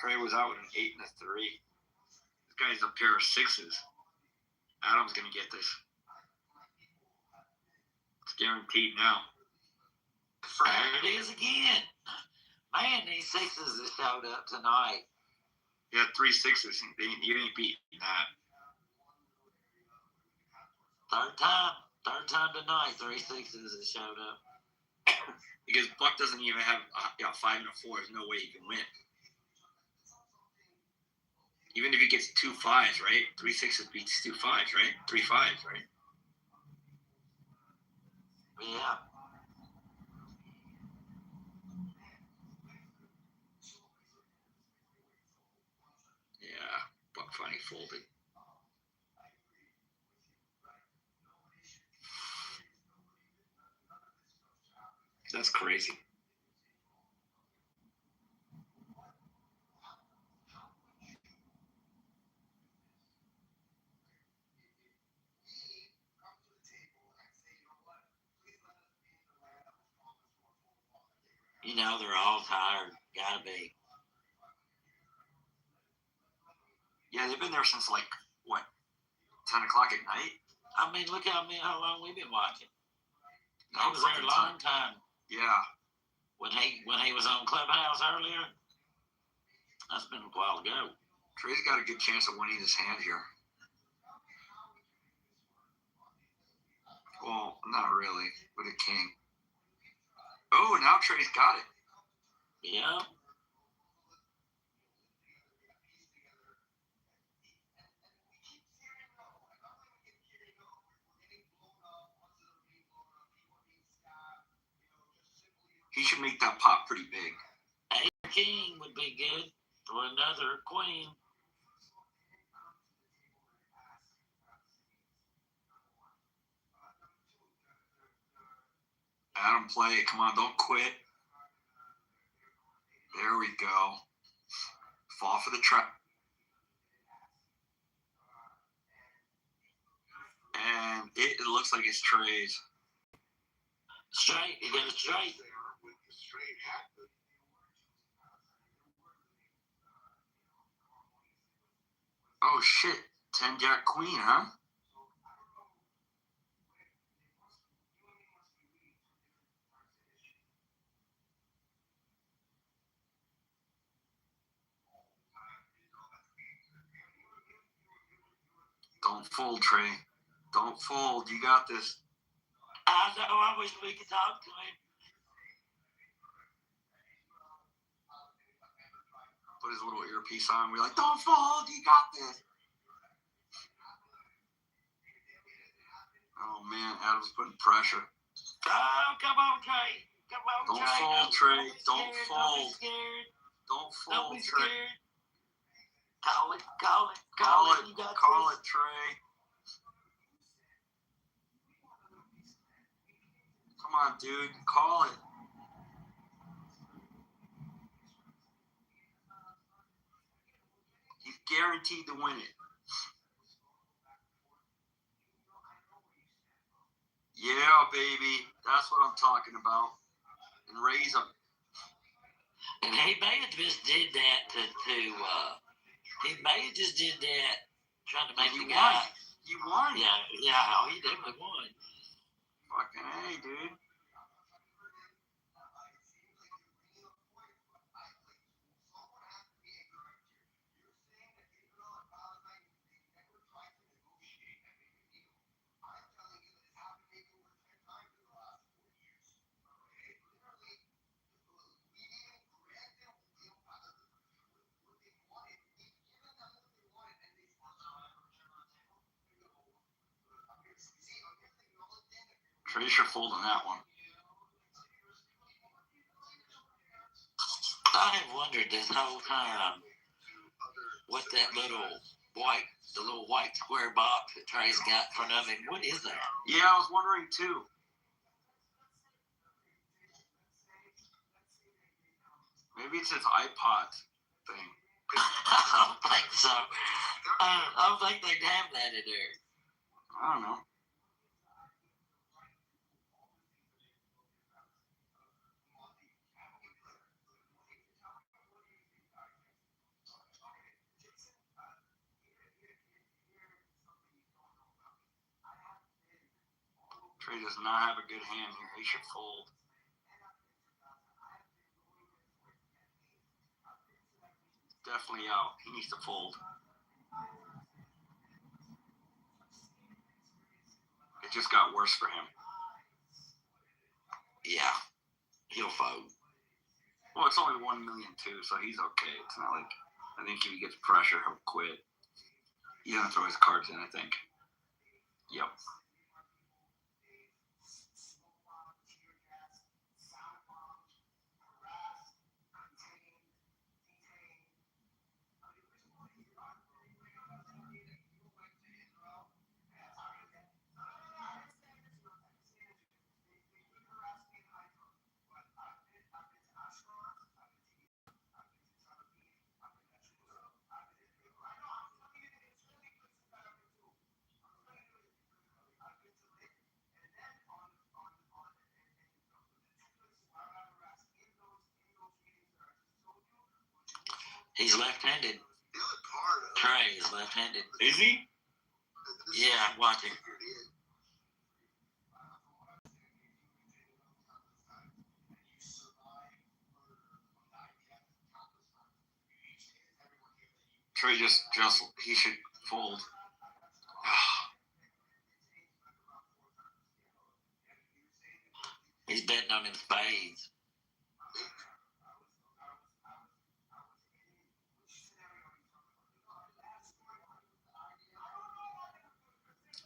Trey was out with an 8 and a 3. This guy's a pair of 6s. Adam's gonna get this. It's guaranteed now. There it is again. Man, these sixes that showed up tonight. He had 3 6s. You ain't beating that. Third time tonight, 3 6s that showed up. Because Buck doesn't even have a 5 and a 4. There's no way he can win. Even if he gets 2 5s, right? 3 6s beats 2 5s, right? 3 5s, right? Yeah. Yeah, Buck finally folded. That's crazy. You know, they're all tired. Gotta be. Yeah, they've been there since like, what, 10 o'clock at night? I mean, look how long we've been watching. He No was there a fucking long time. Yeah. When he was on Clubhouse earlier, that's been a while ago. Trey's got a good chance of winning this hand here. Well, not really. With a king. Oh, now Trey's got it. Yeah. He should make that pot pretty big. A king would be good for another queen. Adam, play it. Come on, don't quit. There we go. Fall for the trap. And it looks like it's Trey's. Straight. He got it straight. Oh, shit. 10 Jack Queen, huh? Don't fold, Trey. Don't fold. You got this. I know. I wish we could talk to him. Put his little earpiece on. We're like, don't fold. You got this. Oh, man. Adam's putting pressure. Oh, come on, Trey. Come on, Don't Trey. fold, Trey. Don't Don't fold. be scared. Don't Don't fold, be Trey. scared. Call it. Call it. Call it. You got Call this. it, Trey. Come on, dude. Call it. He's guaranteed to win it. Yeah, baby. That's what I'm talking about. And raise him. And he may have just did that he may have just did that trying to make He the won. guy. He won. Yeah, he definitely won. Fucking A, dude. Trey should fold on that one. I have wondered this whole time what that the little white square box that Trey's got in front of him. What is that? Yeah, I was wondering too. Maybe it's his iPod thing. I don't think so. I don't think they'd have that in there. I don't know. Trey does not have a good hand here. He should fold. Definitely out. He needs to fold. It just got worse for him. Yeah, he'll fold. Well, it's only 1 million too, so he's okay. It's not like I think if he gets pressure, he'll quit. He's gonna throw his cards in, I think. Yep. He's left-handed. The other part of Trey is left-handed. Is he? this Yeah, watch him. figured in. Trey just he should fold. He's betting on them spades.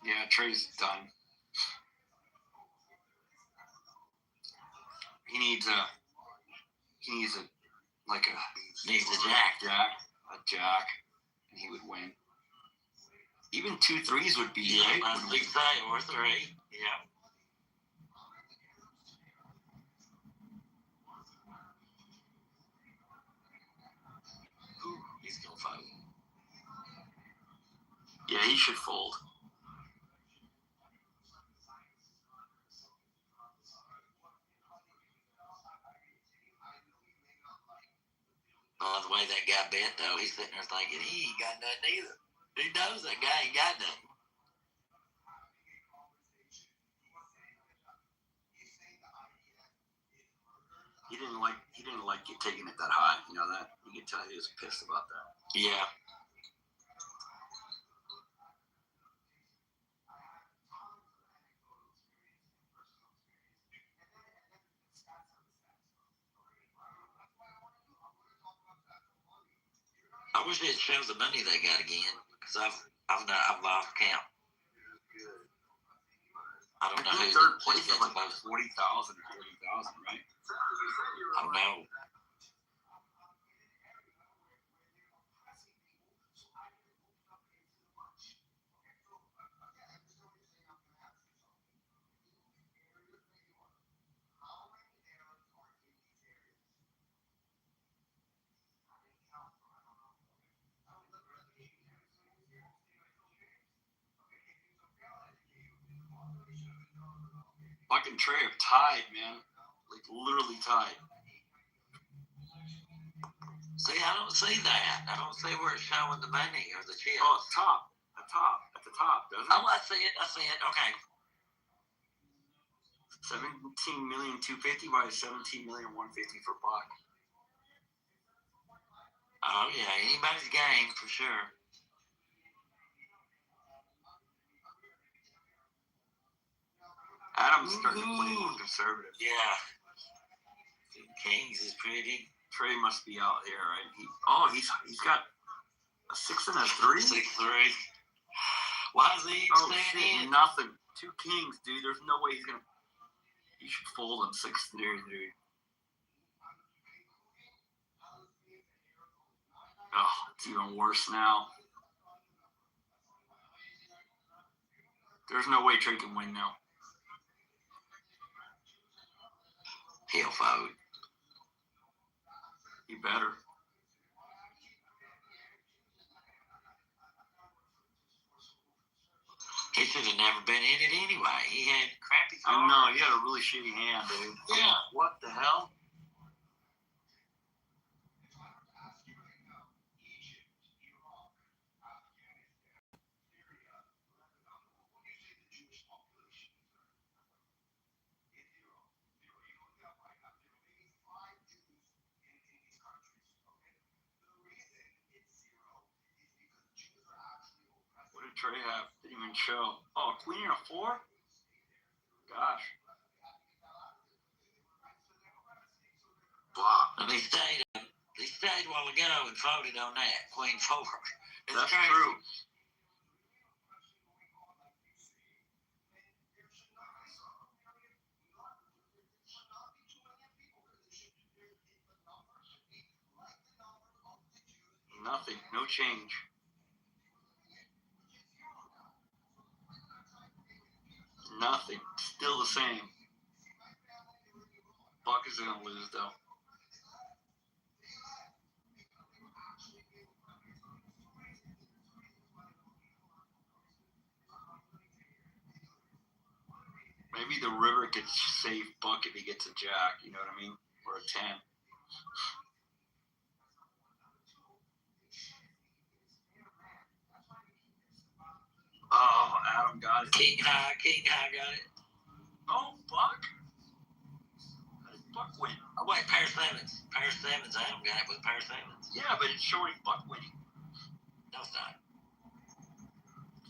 Yeah, Trey's done. He needs a Needs a jack, and he would win. Even 2 3s would be Yeah, right. I think so, or 3. Yeah. Ooh, he's gonna fold. Yeah, he should fold. By the way that guy bet, though, he's sitting there thinking he ain't got nothing either. He knows that guy ain't got nothing. He didn't like you taking it that high. You know that? You can tell he was pissed about that. Yeah. I wish it shows the money they got again, because I've lost count. I don't know who's Third place who's is got like the most. 40,000 or 30,000, right? I don't know. Buck and Trey are tied, man. Like literally tied. See, I don't see that. I don't see where it's showing the money or the chips. Oh, it's at the top, doesn't it? Oh, I see it. Okay. 17,250,000 by 17,150,000 for Buck. Oh, yeah. Anybody's game for sure. Adam's starting to play more conservative. Yeah. Kings is pretty. Trey must be out here, right? He's got a 6 and a 3. 6-3. Why is he Oh staying shit, in? nothing. 2 kings, dude. There's no way he's gonna. He should fold on 6-3, dude. Oh, it's even worse now. There's no way Trey can win now. He'll fold. He better. He should have never been in it anyway. He had crappy I cards. know, he had a really shitty hand, dude. Yeah. What the hell? Trey have? Didn't even show. Oh, a queen and a 4? Gosh. Flop. And he stayed a while ago and folded on that. Queen 4. It's That's crazy. true. Nothing. No change. Nothing. Still the same. Buck is going to lose, though. Maybe the river could save Buck if he gets a jack, you know what I mean? Or a 10. Oh, Adam got it. King high got it. Oh, Buck? How did Buck win? Oh, wait, pair sevens. Adam got it with pair sevens. Yeah, but it's showing Buck winning. No, it's not.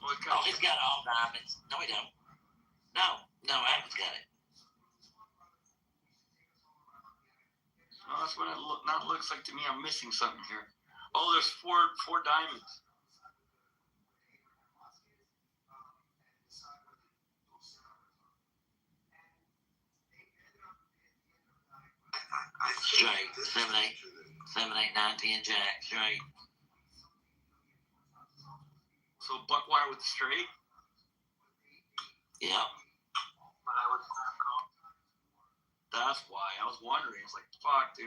Well, it Oh, got he's got all diamonds. No, he don't. No, Adam's got it. Oh, that's what it looks like to me. I'm missing something here. Oh, there's four diamonds. I think Straight. this 7, 8. 7, 8, 9, 10, jack. Straight. So Buckwire with the straight. Yep. That's why. I was wondering. I was like, fuck, dude.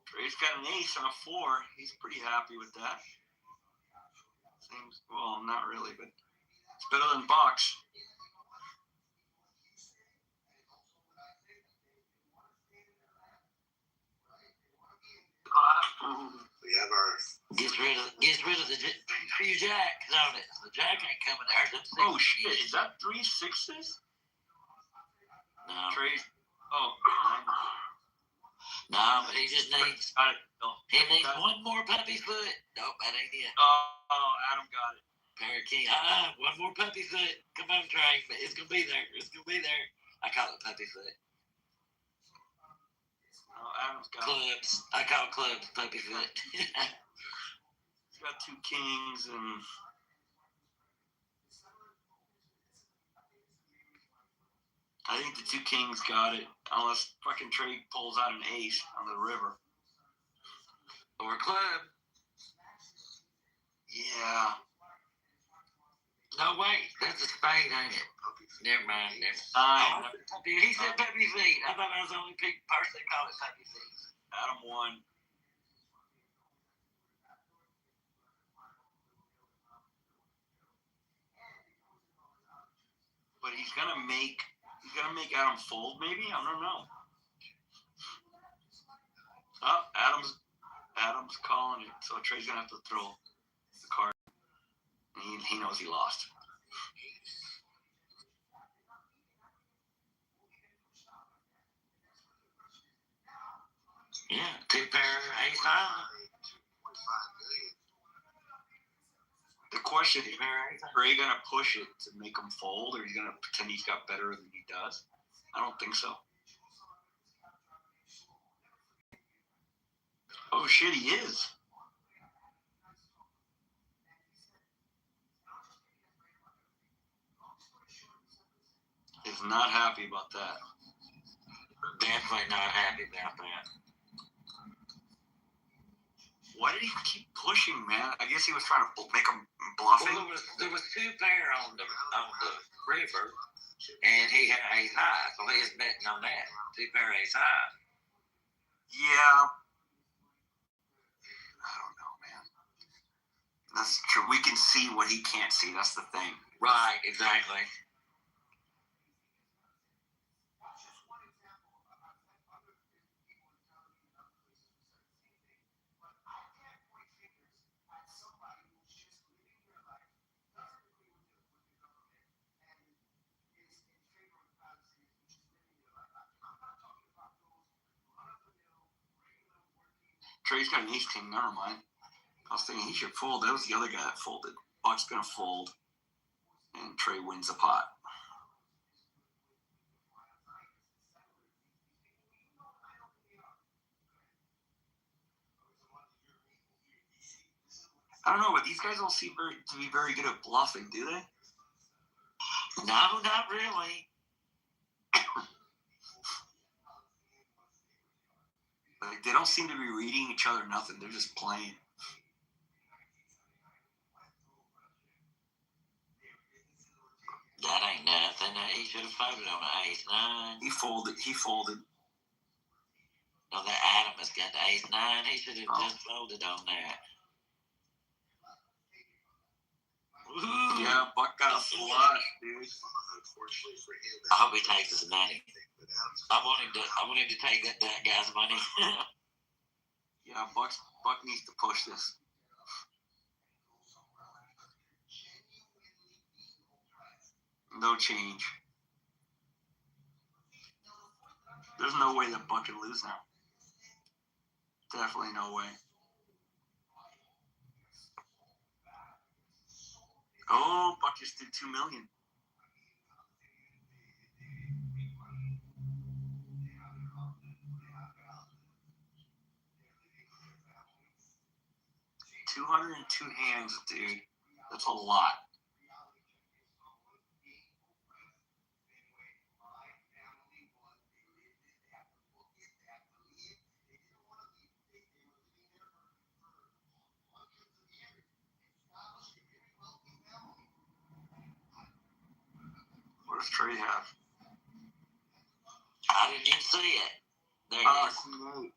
Trey's got an ace and a 4. He's pretty happy with that. Seems, well, not really, but it's better than Bucks. we have our Gets rid of the few jacks on it. The jack ain't coming there. Oh shit! Is that 3 6s? No. Trey's. Oh, No, but he just needs. got it. No. He needs one more puppy foot. Nope, that ain't it. Oh, Adam got it. Parakeet. One more puppy foot. Come on, Trey. But it's gonna be there. I call it puppy foot. Oh, Adam's got it. Clubs. I call clubs puppy foot. He's got 2 kings and. I think the 2 kings got it, unless fucking Trey pulls out an ace on the river. Or a club. Yeah. No, wait. That's a spade, ain't it? Never mind. 9. He said puppy feet. I thought I was the only person that called it puppy feet. Adam won. But he's gonna make Adam fold, maybe? I don't know. Oh, Adam's calling it, so Trey's gonna have to throw the card. He knows he lost. Yeah, 2 pair, ace high. The question is, is Trey gonna push it to make him fold, or is he gonna pretend he's got better than he does? I don't think so. Oh shit, he is. He's not happy about that. Definitely not happy about that. Why did he keep pushing, man? I guess he was trying to make him bluffing. Well, there was 2 pair on the river, and he had ace high, so he was betting on that. 2 pair ace high. Yeah. I don't know, man. That's true. We can see what he can't see. That's the thing. Right, exactly. Trey's got an ace king. Never mind. I was thinking he should fold. That was the other guy that folded. Buck's gonna fold, and Trey wins the pot. I don't know, but these guys don't seem to be very good at bluffing, do they? No, not really. Like, they don't seem to be reading each other. Nothing. They're just playing. That ain't nothing. He should have folded on the ace nine. He folded. No, that Adam has got the ace nine. He should have just folded on that. Ooh. Yeah, Buck got a flush, dude. Unfortunately for him, I hope he takes his money. I want him to take that guy's money. Yeah, Buck needs to push this. No change. There's no way that Buck can lose now. Definitely no way. Oh, Buck just did $2 million. $202 hands, dude. That's a lot. What does Trey have? I didn't even see it. There it is. Queen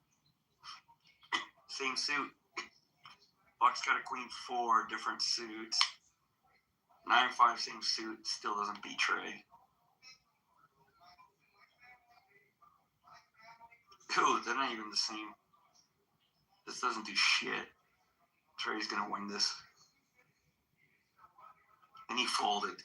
8. Same suit. Buck's got a queen 4, different suits. 9-5, same suit. Still doesn't beat Trey. Dude, they're not even the same. This doesn't do shit. Trey's gonna win this. And he folded.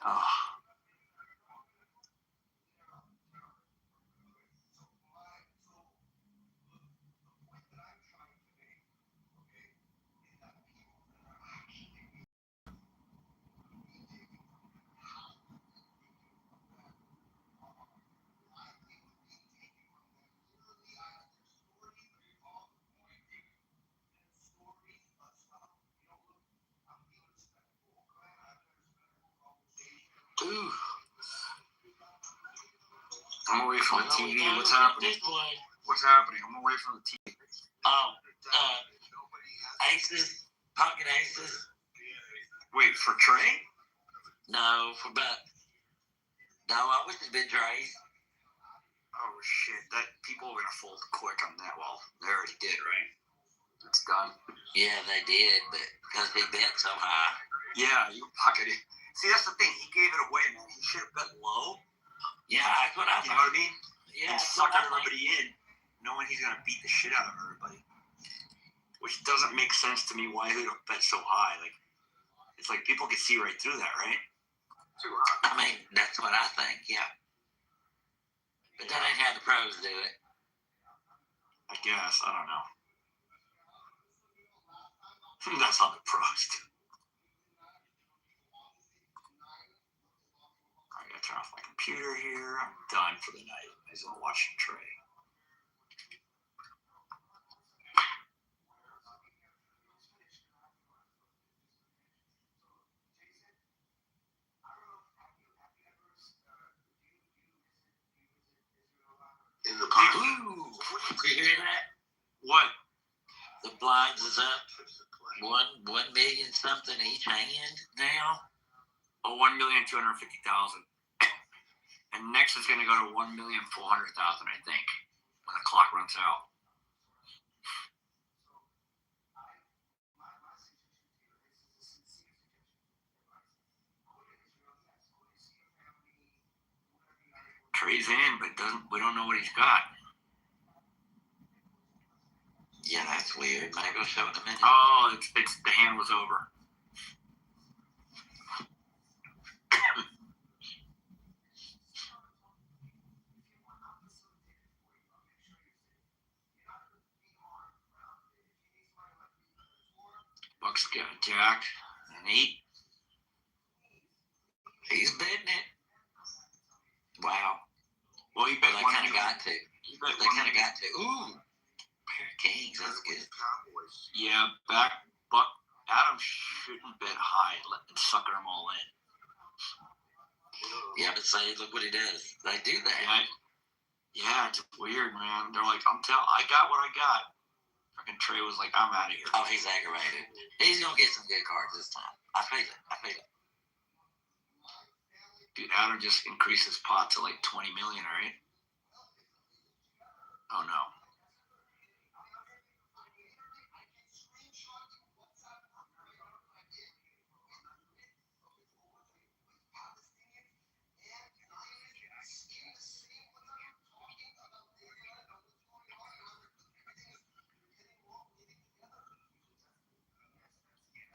Ooh. I'm away from the TV. What's Got happening? this one. What's happening? I'm away from the TV. Aces, pocket aces. Wait, for Trey? No, I wish it'd been Trey's. Oh shit! That people are gonna fold quick on that. Well, they already did, right? It's done. Yeah, they did, but because he bet so high. Yeah, you pocket it. See, that's the thing. He gave it away, man. He should have bet low. Yeah, that's what I You thought. know what I mean? Yeah, And that's suck what I thought. everybody in, knowing he's gonna beat the shit out of everybody. Which doesn't make sense to me. Why he would bet so high? Like, it's like people can see right through that, right? I mean, that's what I think, yeah. But that ain't how the pros do it. I guess. I don't know. That's how the pros do. I gotta turn off my computer here. I'm done for the night. I just want to watch Trey. in the pocket. Ooh, you hear that? What? The blinds is up 1 million something each hand now. Oh, 1,250,000. And next is gonna go to 1,400,000, I think, when the clock runs out. Trey's in, but we don't know what he's got. Yeah, that's weird. Maybe I'll show it in a minute. Oh, it's the hand was over. Buck's got a jack and an 8. He's betting it. Wow. Well, he bet Well, they one. kind of got to. He bet They one. kind of got to. Ooh. Pair of kings. That's good. Cowboys. Yeah, back Buck. Adam shouldn't bet high and sucker them all in. Yeah, but say, look what he does. They do that. Yeah, it's weird, man. They're like, I got what I got. Freaking Trey was like, I'm out of here. Oh, he's aggravated. He's gonna get some good cards this time. I feel it. Dude, Adam just increased his pot to like 20 million, right? Oh no.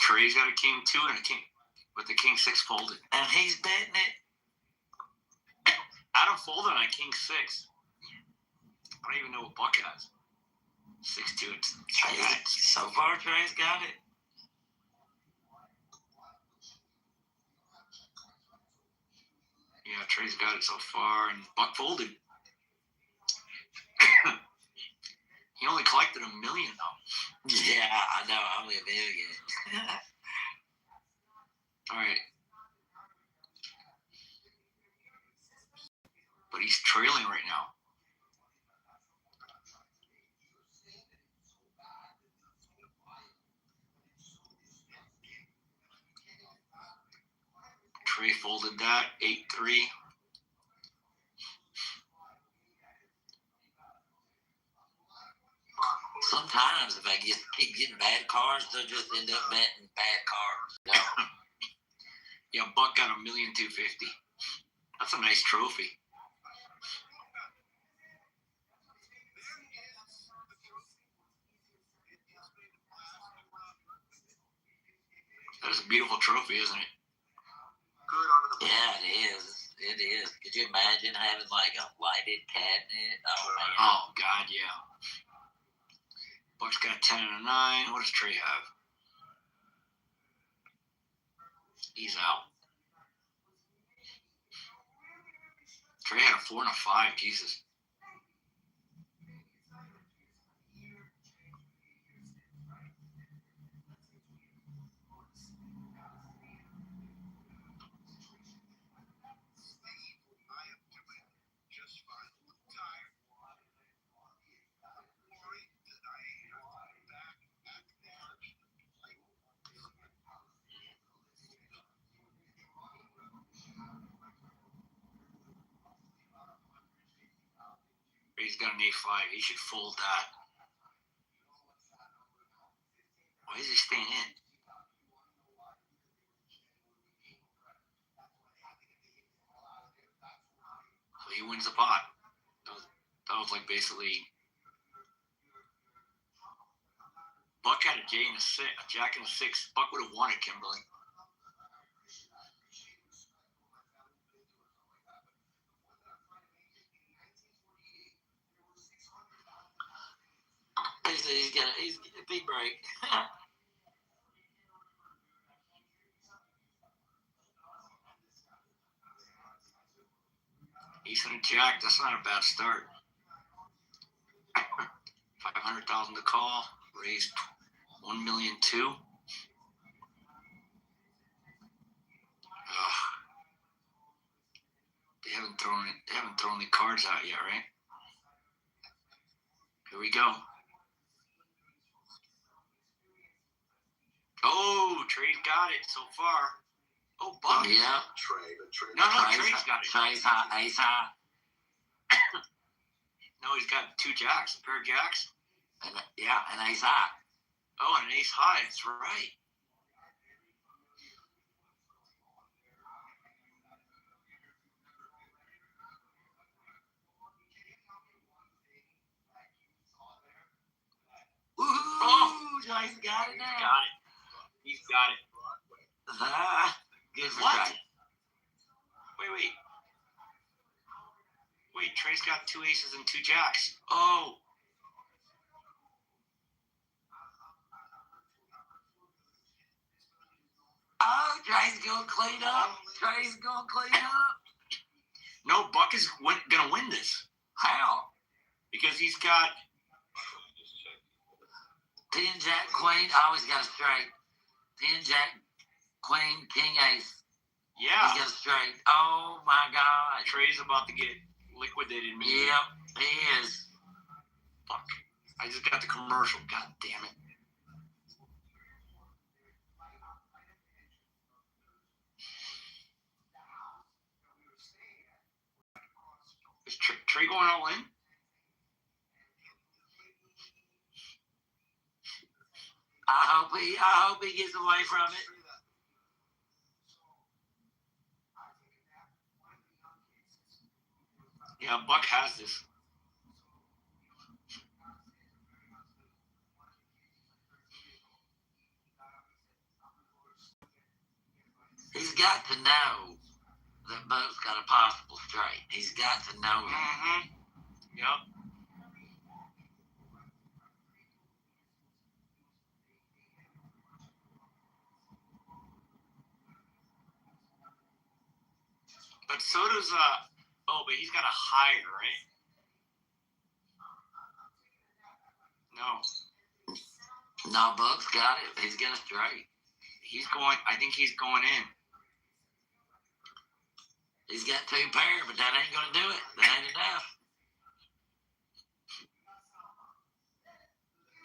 Trey's got a king 2 and a king, but the king 6 folded. And he's betting it. Adam folded on a king 6. I don't even know what Buck has. 6-2. So far, Trey's got it. Yeah, Trey's got it so far, and Buck folded. He only collected $1 million though. Yeah, I know. Only $1 million. All right. But he's trailing right now. Trey folded that 8-3. Sometimes if I keep getting bad cards, they'll just end up betting bad cards. You know? Yeah, Buck got $1,250,000. That's a nice trophy. That is a beautiful trophy, isn't it? Good on the Yeah, it is. It is. Could you imagine having like a lighted cabinet? Oh man. Oh God, yeah. Buck's got a 10 and a 9. What does Trey have? He's out. Trey had a 4 and a 5. Jesus. He's got an 8-5. He should fold that. Why is he staying in? So he wins the pot. That was like basically. Buck had a J and a 6, a Jack and a 6. Buck would have won it, Kimberly. He's a big break. Ace and a Jack. That's not a bad start. 500,000 to call. Raised 1,200,000. They haven't thrown it. They haven't thrown the cards out yet, right? Here we go. Oh, Trey's got it so far. Oh, Buck. Yeah. Trey. No, Trey's got it. Trey's high, ace high. No, he's got 2 jacks, a pair of jacks. And ace high. Oh, and an ace high. That's right. Ooh, Oh. Trey's got it now. Got it. He's got it. Good for What? Trey. Wait. Wait, Trey's got 2 aces and 2 jacks. Oh. Oh, Trey's gonna clean up. Trey's gonna clean up. No, Buck is gonna win this How? because he's got 10 Jack Queen. Always got a straight. 10 Jack Queen King Ace. yeah. He's got a straight. Oh my God. Trey's about to get liquidated. Maybe. Yep, he is. Fuck. I just got the commercial. God damn it. Is Trey going all in? I hope he gets away from it. Yeah, Buck has this. He's got to know that Buck's got a possible straight. He's got to know it. Mm-hmm. Yep. But so does but he's got a higher, right? No. No, Buck's got it. He's got a straight. I think he's going in. He's got 2 pair, but that ain't gonna do it. That ain't enough.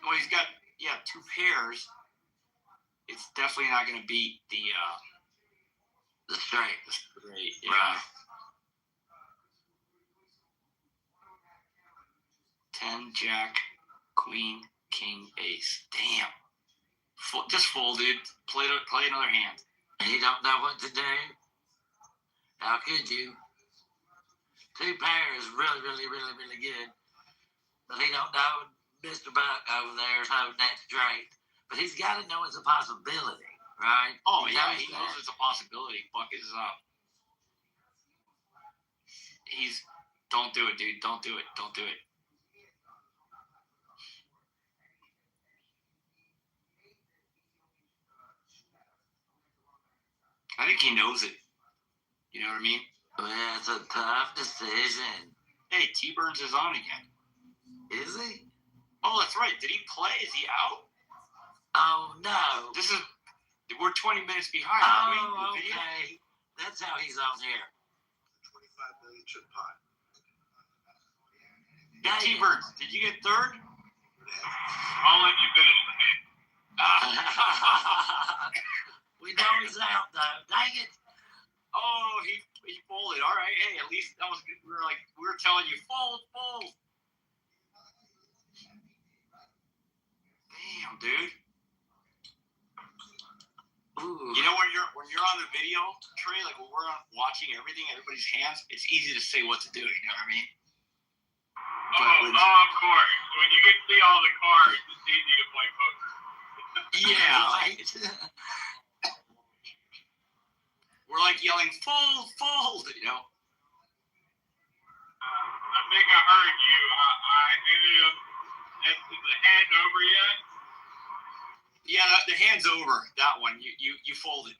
Well, he's got 2 pairs. It's definitely not gonna beat the straight. straight. Yeah. Right. 10 Jack, Queen, King, Ace. Damn. Just fold, dude. Play another hand. And you don't know what to do. How could you? 2 pair is really, really, really, really good. But he don't know Mr. Buck over there is holding that straight. But he's got to know it's a possibility, right? Oh, He yeah, knows he that. knows it's a possibility. Buck is don't do it, dude. Don't do it. Don't do it. I think he knows it. You know what I mean? Well, it's a tough decision. Hey, T-Burns is on again. Is he? Oh, that's right. Did he play? Is he out? Oh, no. We're 20 minutes behind. Oh, aren't we? okay. That's how he's on here. 25 million chip pot. Dang it. T-Burns, did you get third? I'll let you finish the game. We know he's out, though. Dang it. Oh, he folded. All right. Hey, at least that was good. We were telling you, fold. Damn, dude. Ooh. You know when you're on the video, Trey, like when we're watching everything, everybody's hands, it's easy to say what to do. You know what I mean? Of course. When you get to see all the cards, it's easy to play poker. Yeah. Right. We're like yelling, fold. You know. I think I heard you. I ended up. Is the hand over yet? Yeah, the hand's over. That one, you folded.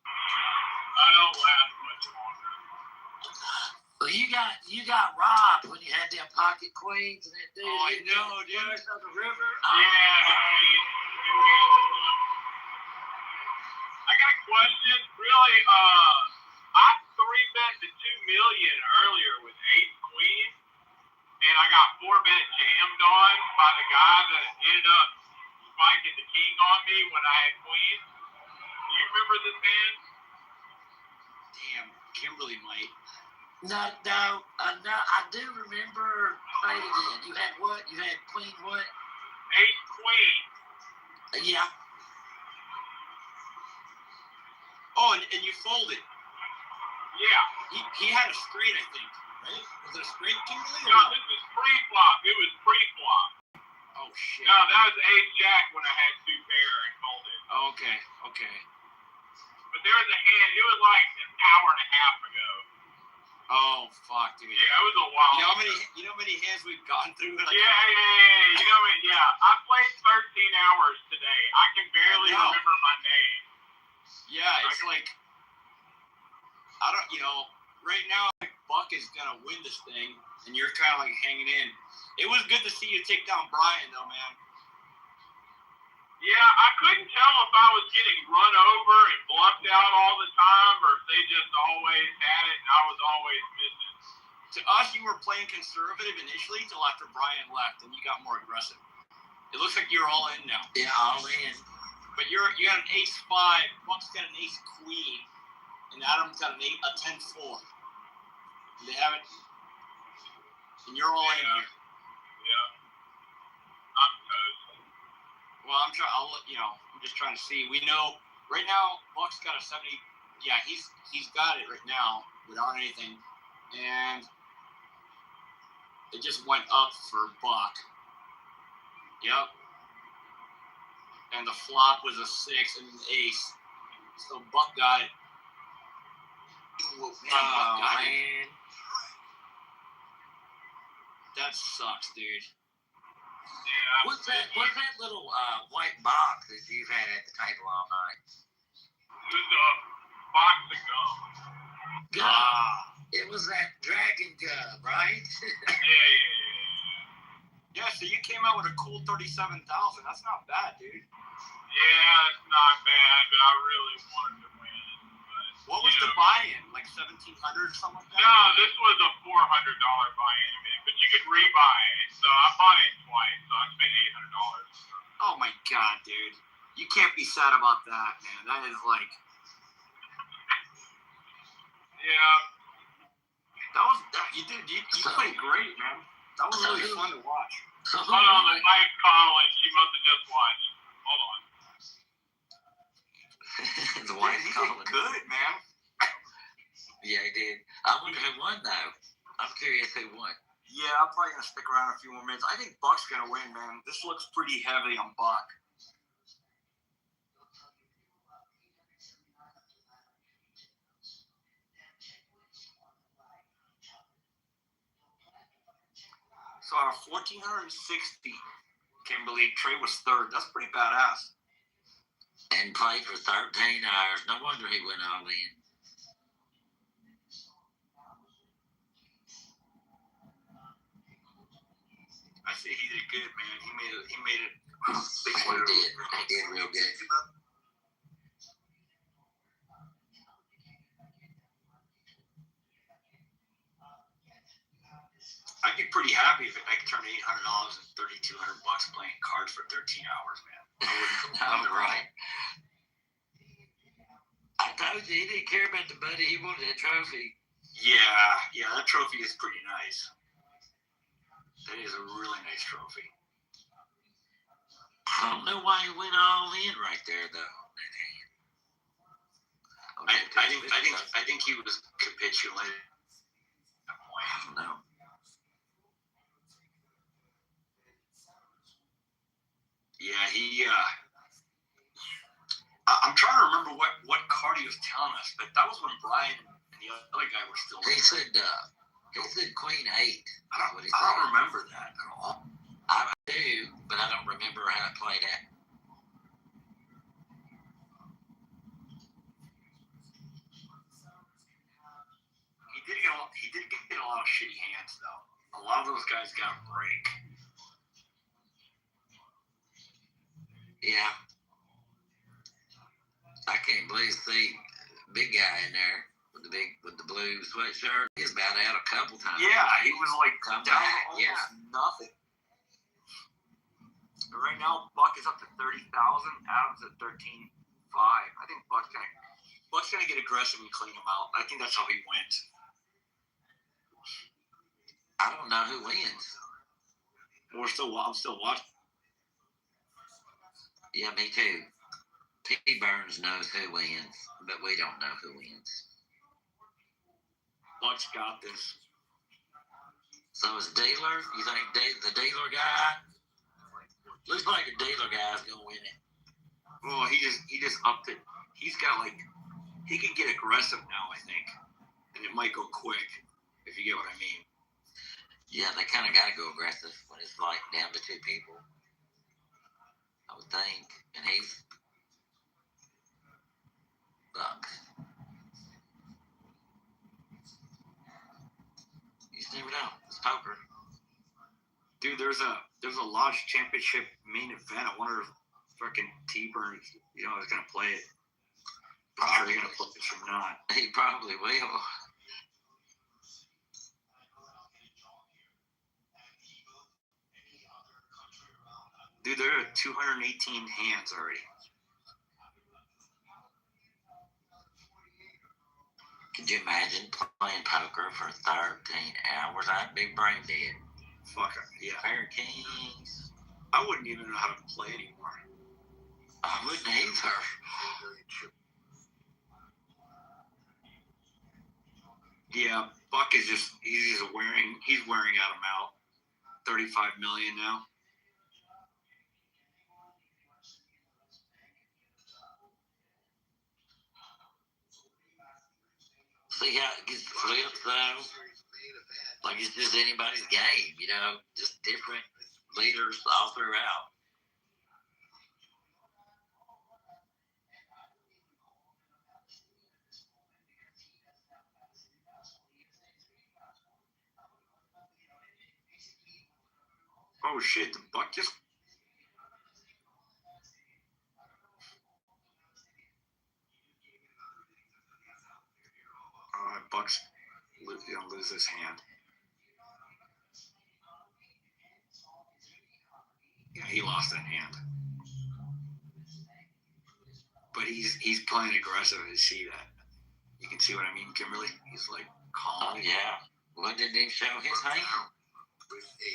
I don't last much longer. Well, you got robbed when you had them pocket queens and that dude. Oh, I know, dude. First on the river. Yeah, I got questions. Really, I 3-bet the $2 million earlier with Ace Queen, and I got 4-bet jammed on by the guy that ended up spiking the king on me when I had Queen. Do you remember this hand? Damn, Kimberly might. No, I do remember. Play it again. You had what? You had Queen what? Ace Queen. Yeah. Oh, and you folded. Yeah. He had a straight, I think. Right? Was it a straight, Kimberly? No, this was pre-flop. It was pre-flop. Oh shit. No, that was Ace Jack when I had 2 pair and folded. Okay. But there was a hand. It was like an hour and a half ago. Oh fuck, dude. Yeah, it was a while. You know how many hands we've gone through? Like, Yeah. You know what? Yeah, I played 13 hours today. I can barely remember my name. right now Buck is gonna win this thing, and you're kind of like hanging in. It was good to see you take down Brian, though, man. Yeah, I couldn't tell if I was getting run over and bluffed out all the time, or if they just always had it and I was always missing. To us, you were playing conservative initially till after Brian left, and you got more aggressive. It looks like you're all in now. Yeah, all in. But you got an ace-5, Buck's got an ace-queen, and Adam's got a 10-4. And they haven't, and you're all in here. Yeah. I'm toast. Well, I'm just trying to see. We know right now Buck's got a 70. Yeah, he's got it right now without anything, and it just went up for Buck. Yep. And the flop was a 6 and an ace, so Buck got it. Buck got it. That sucks, dude. Yeah. What's that little white box that you've had at the table all night? It was a box of gum. It was that dragon gum, right? Yeah. Yeah, so you came out with a cool 37,000. That's not bad, dude. Yeah, it's not bad, but I really wanted to win. But, What was the buy-in? Like 1,700 or something like that? No, this was a $400 buy-in, but you could rebuy it. So I bought it twice, so I spent $800. Oh my god, dude. You can't be sad about that, man. That is like, Yeah. you played great, man. That was really fun to watch. Hold on, the wife's calling. She must have just watched. Hold on. The white He collar. did good, man. Yeah, he did. I wonder who won, though. I'm curious who won. Yeah, I'm probably going to stick around a few more minutes. I think Buck's going to win, man. This looks pretty heavy on Buck. So out of 1,460, Kimberly, Trey was third. That's pretty badass. And played for 13 hours. No wonder he went all in. I say he did good, man. He made it. He did real good. I'd be pretty happy if I could turn $800 and $3,200 playing cards for 13 hours, man. All right. I told you he didn't care about the money. He wanted that trophy. Yeah, that trophy is pretty nice. That is a really nice trophy. I don't know why he went all in right there, though. I think he was capitulated. I don't know. Yeah, I'm trying to remember what card he was telling us, but that was when Brian and the other guy were still. He said Queen 8. I don't remember that at all. I do, but I don't remember how it played out. He did get a lot of shitty hands though. A lot of those guys got a break. Yeah. I can't believe big guy in there with the blue sweatshirt. He's about out a couple times. Yeah, he was like Come down back, almost yeah. nothing. Right now, Buck is up to 30,000. Adam's at 13.5. I think Buck's gonna get aggressive and clean him out. I think that's how he wins. I don't know who wins. I'm still watching. Yeah, me too. P. Burns knows who wins, but we don't know who wins. Buck's got this. So is Dealer? You think the Dealer guy? Looks like the Dealer guy's gonna win it. Well, he just upped it. He's got he can get aggressive now, I think, and it might go quick if you get what I mean. Yeah, they kind of got to go aggressive when it's like down to 2 people. I would think. And he's Buck. just never know. It's poker. Dude, there's a Lodge Championship main event. I wonder if fucking T-Burn, is gonna play it. I'm sure they're gonna play it or not. He probably will. Dude, they're at 218 hands already. Could you imagine playing poker for 13 hours? I'd be brain dead. Fuck it, yeah. Pair of kings. I wouldn't even know how to play anymore. I wouldn't either. Yeah, Buck is he's wearing Adam out. 35 million now. See how it gets flipped though? Like it's just anybody's game, just different leaders all throughout. Oh shit, the Buck just. Buck's gonna lose his hand. Yeah, he lost that hand. But he's playing aggressive. You see that? You can see what I mean, Kimberly? He's like calm. Oh yeah. What did he show his hand?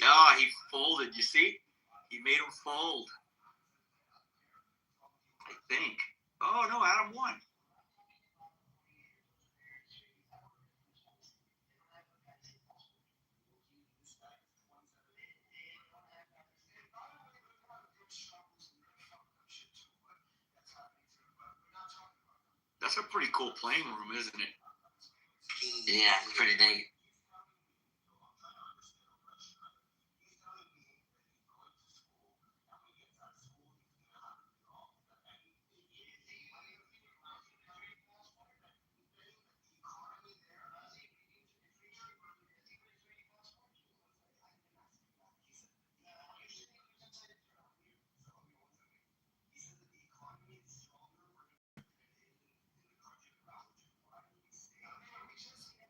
Oh, he folded. You see? He made him fold. I think. Oh no, Adam won. That's a pretty cool playing room, isn't it? Yeah, it's pretty neat.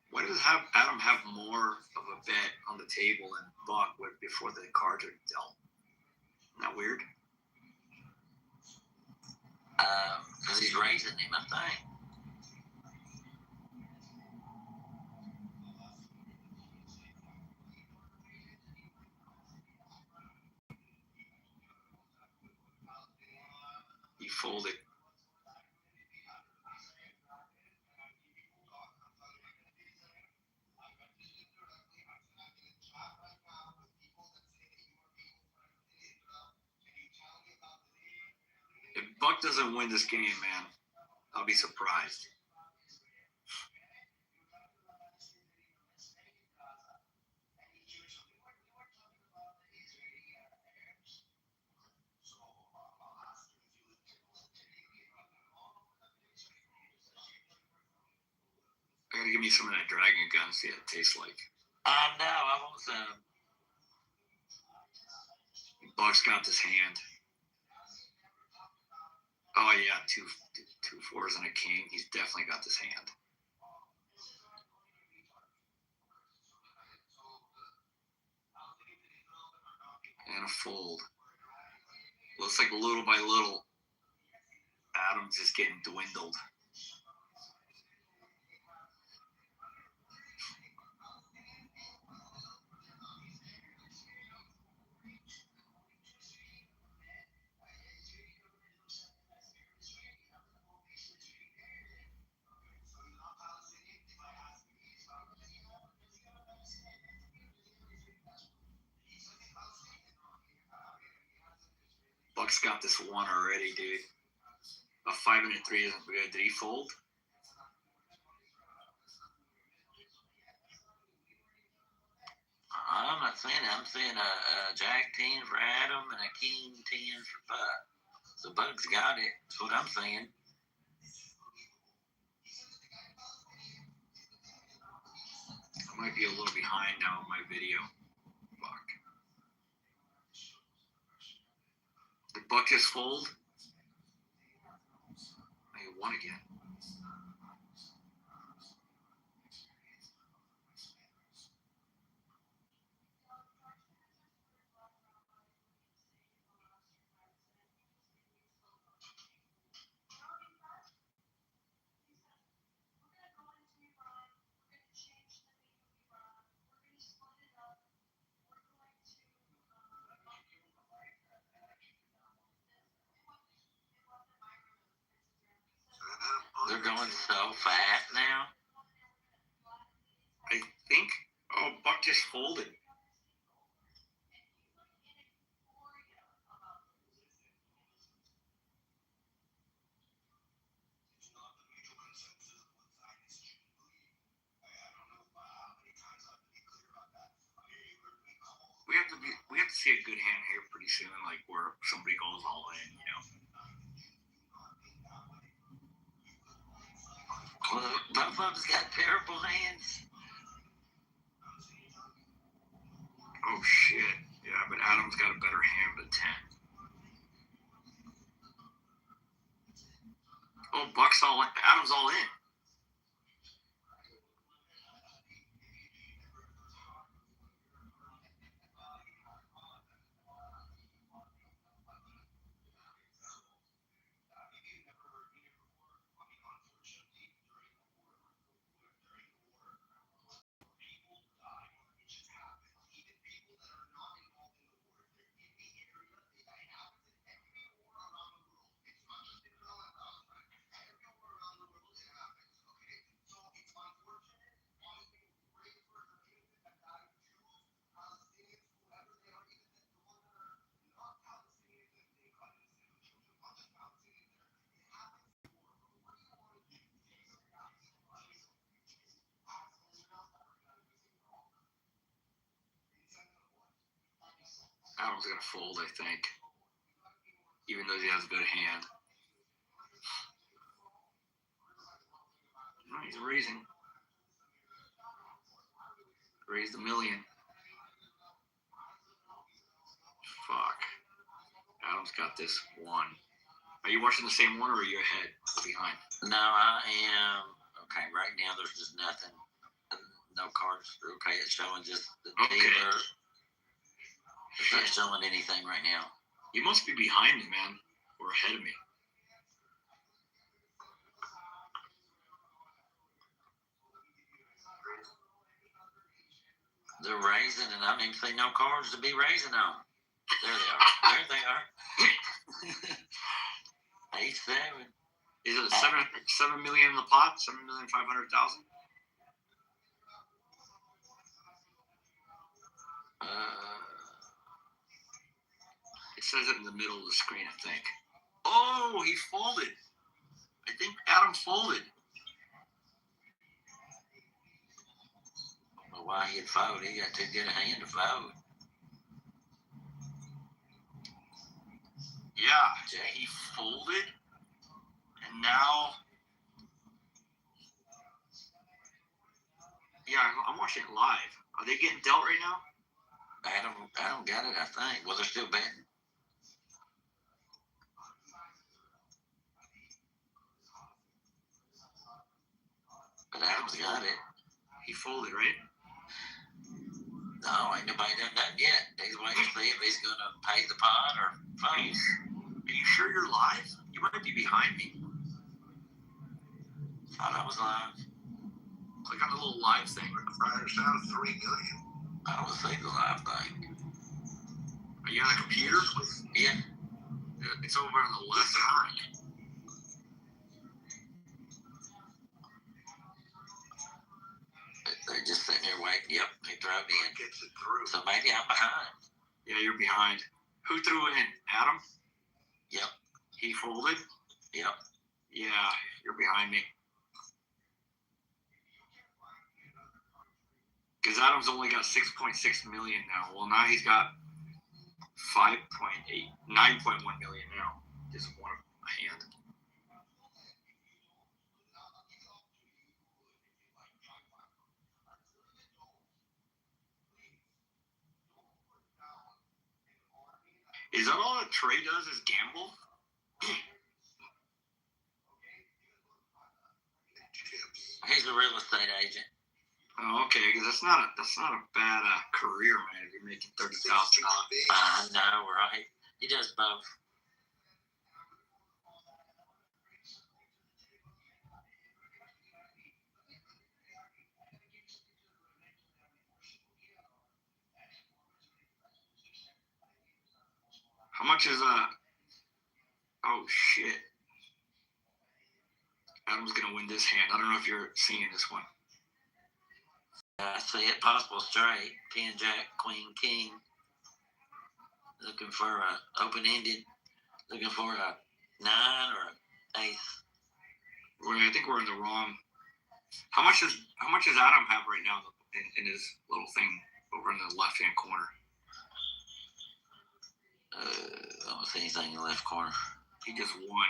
Why does Adam have more of a bet on the table than Buck before the cards are dealt? Isn't that weird? Because he's raising him, I think. He folded. If Buck doesn't win this game, man, I'll be surprised. I gotta give me some of that dragon gun, see what it tastes like. No, I want some. Buck's got this hand. Oh yeah, two fours and a king. He's definitely got this hand. And a fold. Looks like little by little, Adam's just getting dwindled. Buck's got this one already, dude. A 5 and a 3 isn't good. Did he fold? I'm not saying it. I'm saying a Jack 10 for Adam and a King 10 for Buck. So Buck's got it. That's what I'm saying. Might be a little behind now on my video. Fuck. Did Buck just fold? I won again. They're going so fast now. I think. Oh, Buck just folded. We have to see a good hand here pretty soon, like where somebody goes all in, you know. Well, both of them's got terrible hands. Oh shit. Yeah, but Adam's got a better hand than 10. Oh, Buck's all in. Adam's all in. Adam's gonna fold, I think. Even though he has a good hand. No, he's raising. Raised $1 million. Fuck. Adam's got this one. Are you watching the same one or are you ahead or behind? No, I am. Okay, right now there's just nothing. No cards. Okay, it's showing just the dealer. It's not showing anything right now. You must be behind me, man. Or ahead of me. They're raising, and I don't even see no cards to be raising on. There they are. There they are. 8-7. Is it 7 million in the pot? 7,500,000? It says it in the middle of the screen, I think. Oh, he folded. I think Adam folded. I don't know why he'd fold. He got too good a hand to fold. Yeah, he folded. And now... Yeah, I'm watching it live. Are they getting dealt right now? Adam got it, I think. Well, they're still betting. But Adam's got it. He folded, right? No, ain't nobody done that yet. He's waiting to see if he's going to pay the pot or fold. Are you sure you're live? You might be behind me. Thought I was live. Click on the little live thing. Friars down 3 million. I don't see the live thing. Are you on a computer? Yeah. It's over on the left side. They're just sitting there waiting. Yep, he drove in. Gets it through. So maybe I'm behind. Yeah, you're behind. Who threw in? Adam? Yep. He folded? Yep. Yeah, you're behind me. Because Adam's only got 6.6 million now. Well, now he's got 5.8, 9.1 million now. Just one a hand. Is that all that Trey does is gamble? Chips. He's a real estate agent. Oh, okay, because that's not a bad career, man. If you're making $30,000. I know, right? He does both. How much is Oh shit! Adam's gonna win this hand. I don't know if you're seeing this one. I see it. Possible straight. 10, Jack, Queen, King. Looking for a open-ended. Looking for a 9 or an ace. I think we're in the wrong. How much does Adam have right now in his little thing over in the left-hand corner? I don't see anything in the left corner. He just won.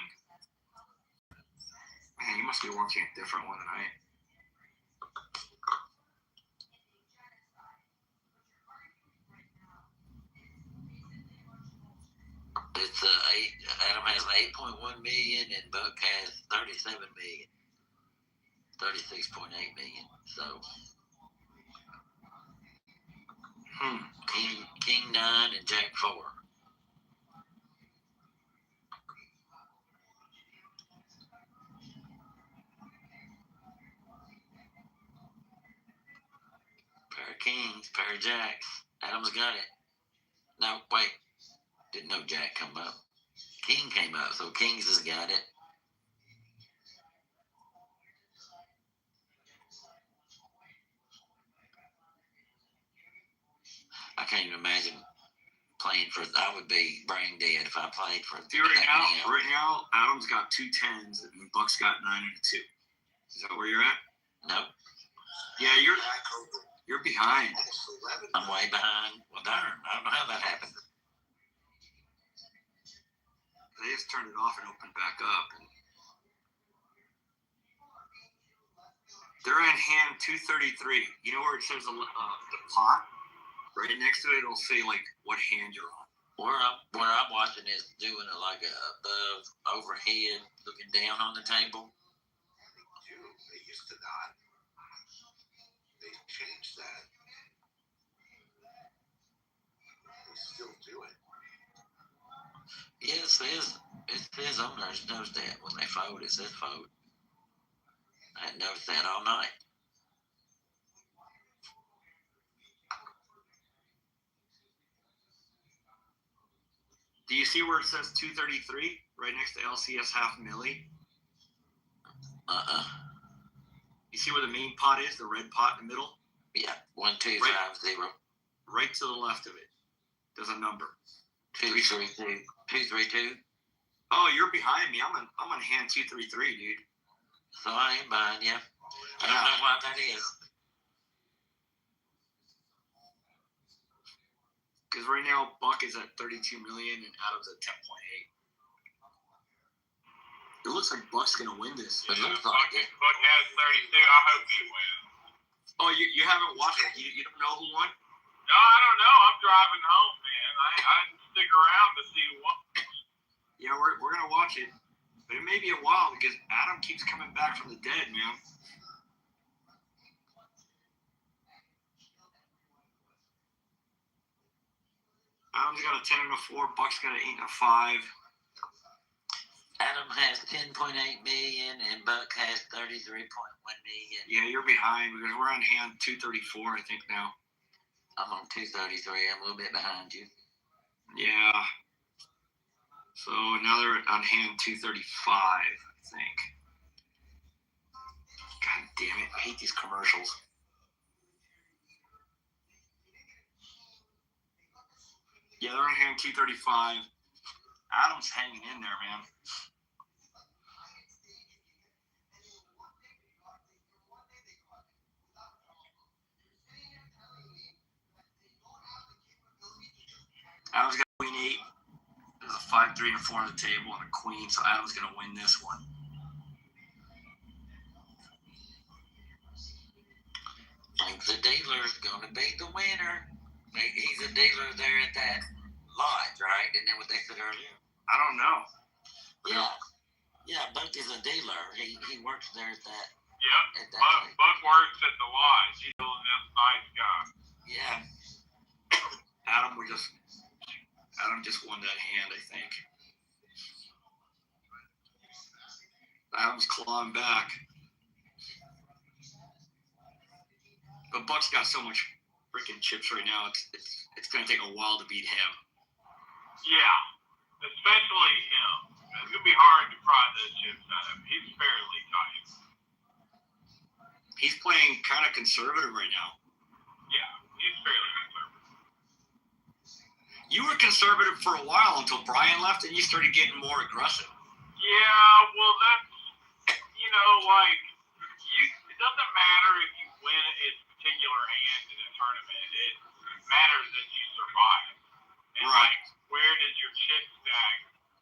Man, you must be watching a different one than I am. It's Adam has 8.1 million and Buck has 37 million. 36.8 million. So King 9 and Jack 4. Pair of kings, pair of jacks. Adam's got it. No, wait. Didn't know Jack come up. King came up, so Kings has got it. I can't even imagine playing for. I would be brain dead if I played for. See, right now, Adam's got 2 10s and Buck's got 9 and a 2. Is that where you're at? Nope. Yeah, Back over you're behind. almost 11. I'm way behind. Well, darn. I don't know how that happened. They just turned it off and opened back up. They're in hand 233. You know where it says the pot? Right next to it, it'll say like what hand you're on. Where I'm watching is doing it like a above, overhead, looking down on the table. They used to not. They changed that. They still do it. Yeah, it says on there. It knows that when they fold, it says fold. I hadn't noticed that all night. Do you see where it says 233 right next to LCS half milli? You see where the main pot is, the red pot in the middle? Yeah, 1, 2, Right. 5, 0. Right to the left of it. There's a number. 2, 3, 2. 2, 3, 2. Oh, you're behind me. I'm on hand 233, dude. So I ain't behind you. I don't know why that is. Because right now Buck is at 32 million and Adam's at 10.8. It looks like Buck's gonna win this. It looks Buck like it. has 32. I hope he wins. Oh, you haven't watched it? You don't know who won? No, I don't know. I'm driving home, man. I didn't stick around to see what. Yeah, we're gonna watch it, but it may be a while because Adam keeps coming back from the dead, man. Adam's got a 10 and a 4. Buck's got an 8 and a 5. Adam has 10.8 million and Buck has 33.1 million. Yeah, you're behind because we're on hand 234, I think now. I'm on 233. I'm a little bit behind you. Yeah. So now they're on hand 235, I think. God damn it! I hate these commercials. Yeah, they're on hand 235. Adam's hanging in there, man. Adam's got queen 8. There's a 5, 3, and 4 on the table and a queen, so Adam's gonna win this one. Think the dealer's gonna be the winner. He's a dealer there at that lodge, right? And then earlier? I don't know. Yeah. Buck is a dealer. He works there at that. Yep. At that Buck, place. Buck works at the lodge. He's a nice guy. Yeah. Adam just won that hand, I think. Adam's clawing back. But Buck's got so much freaking chips right now. It's going to take a while to beat him. Yeah. Especially him. It's going to be hard to pry those chips out of him. He's fairly tight. He's playing kind of conservative right now. Yeah. He's fairly conservative. You were conservative for a while until Brian left, and you started getting more aggressive. Yeah, well, that's, like, it doesn't matter if you win a particular hand in a tournament. It matters that you survive. And, Right. like, where does your chip stack,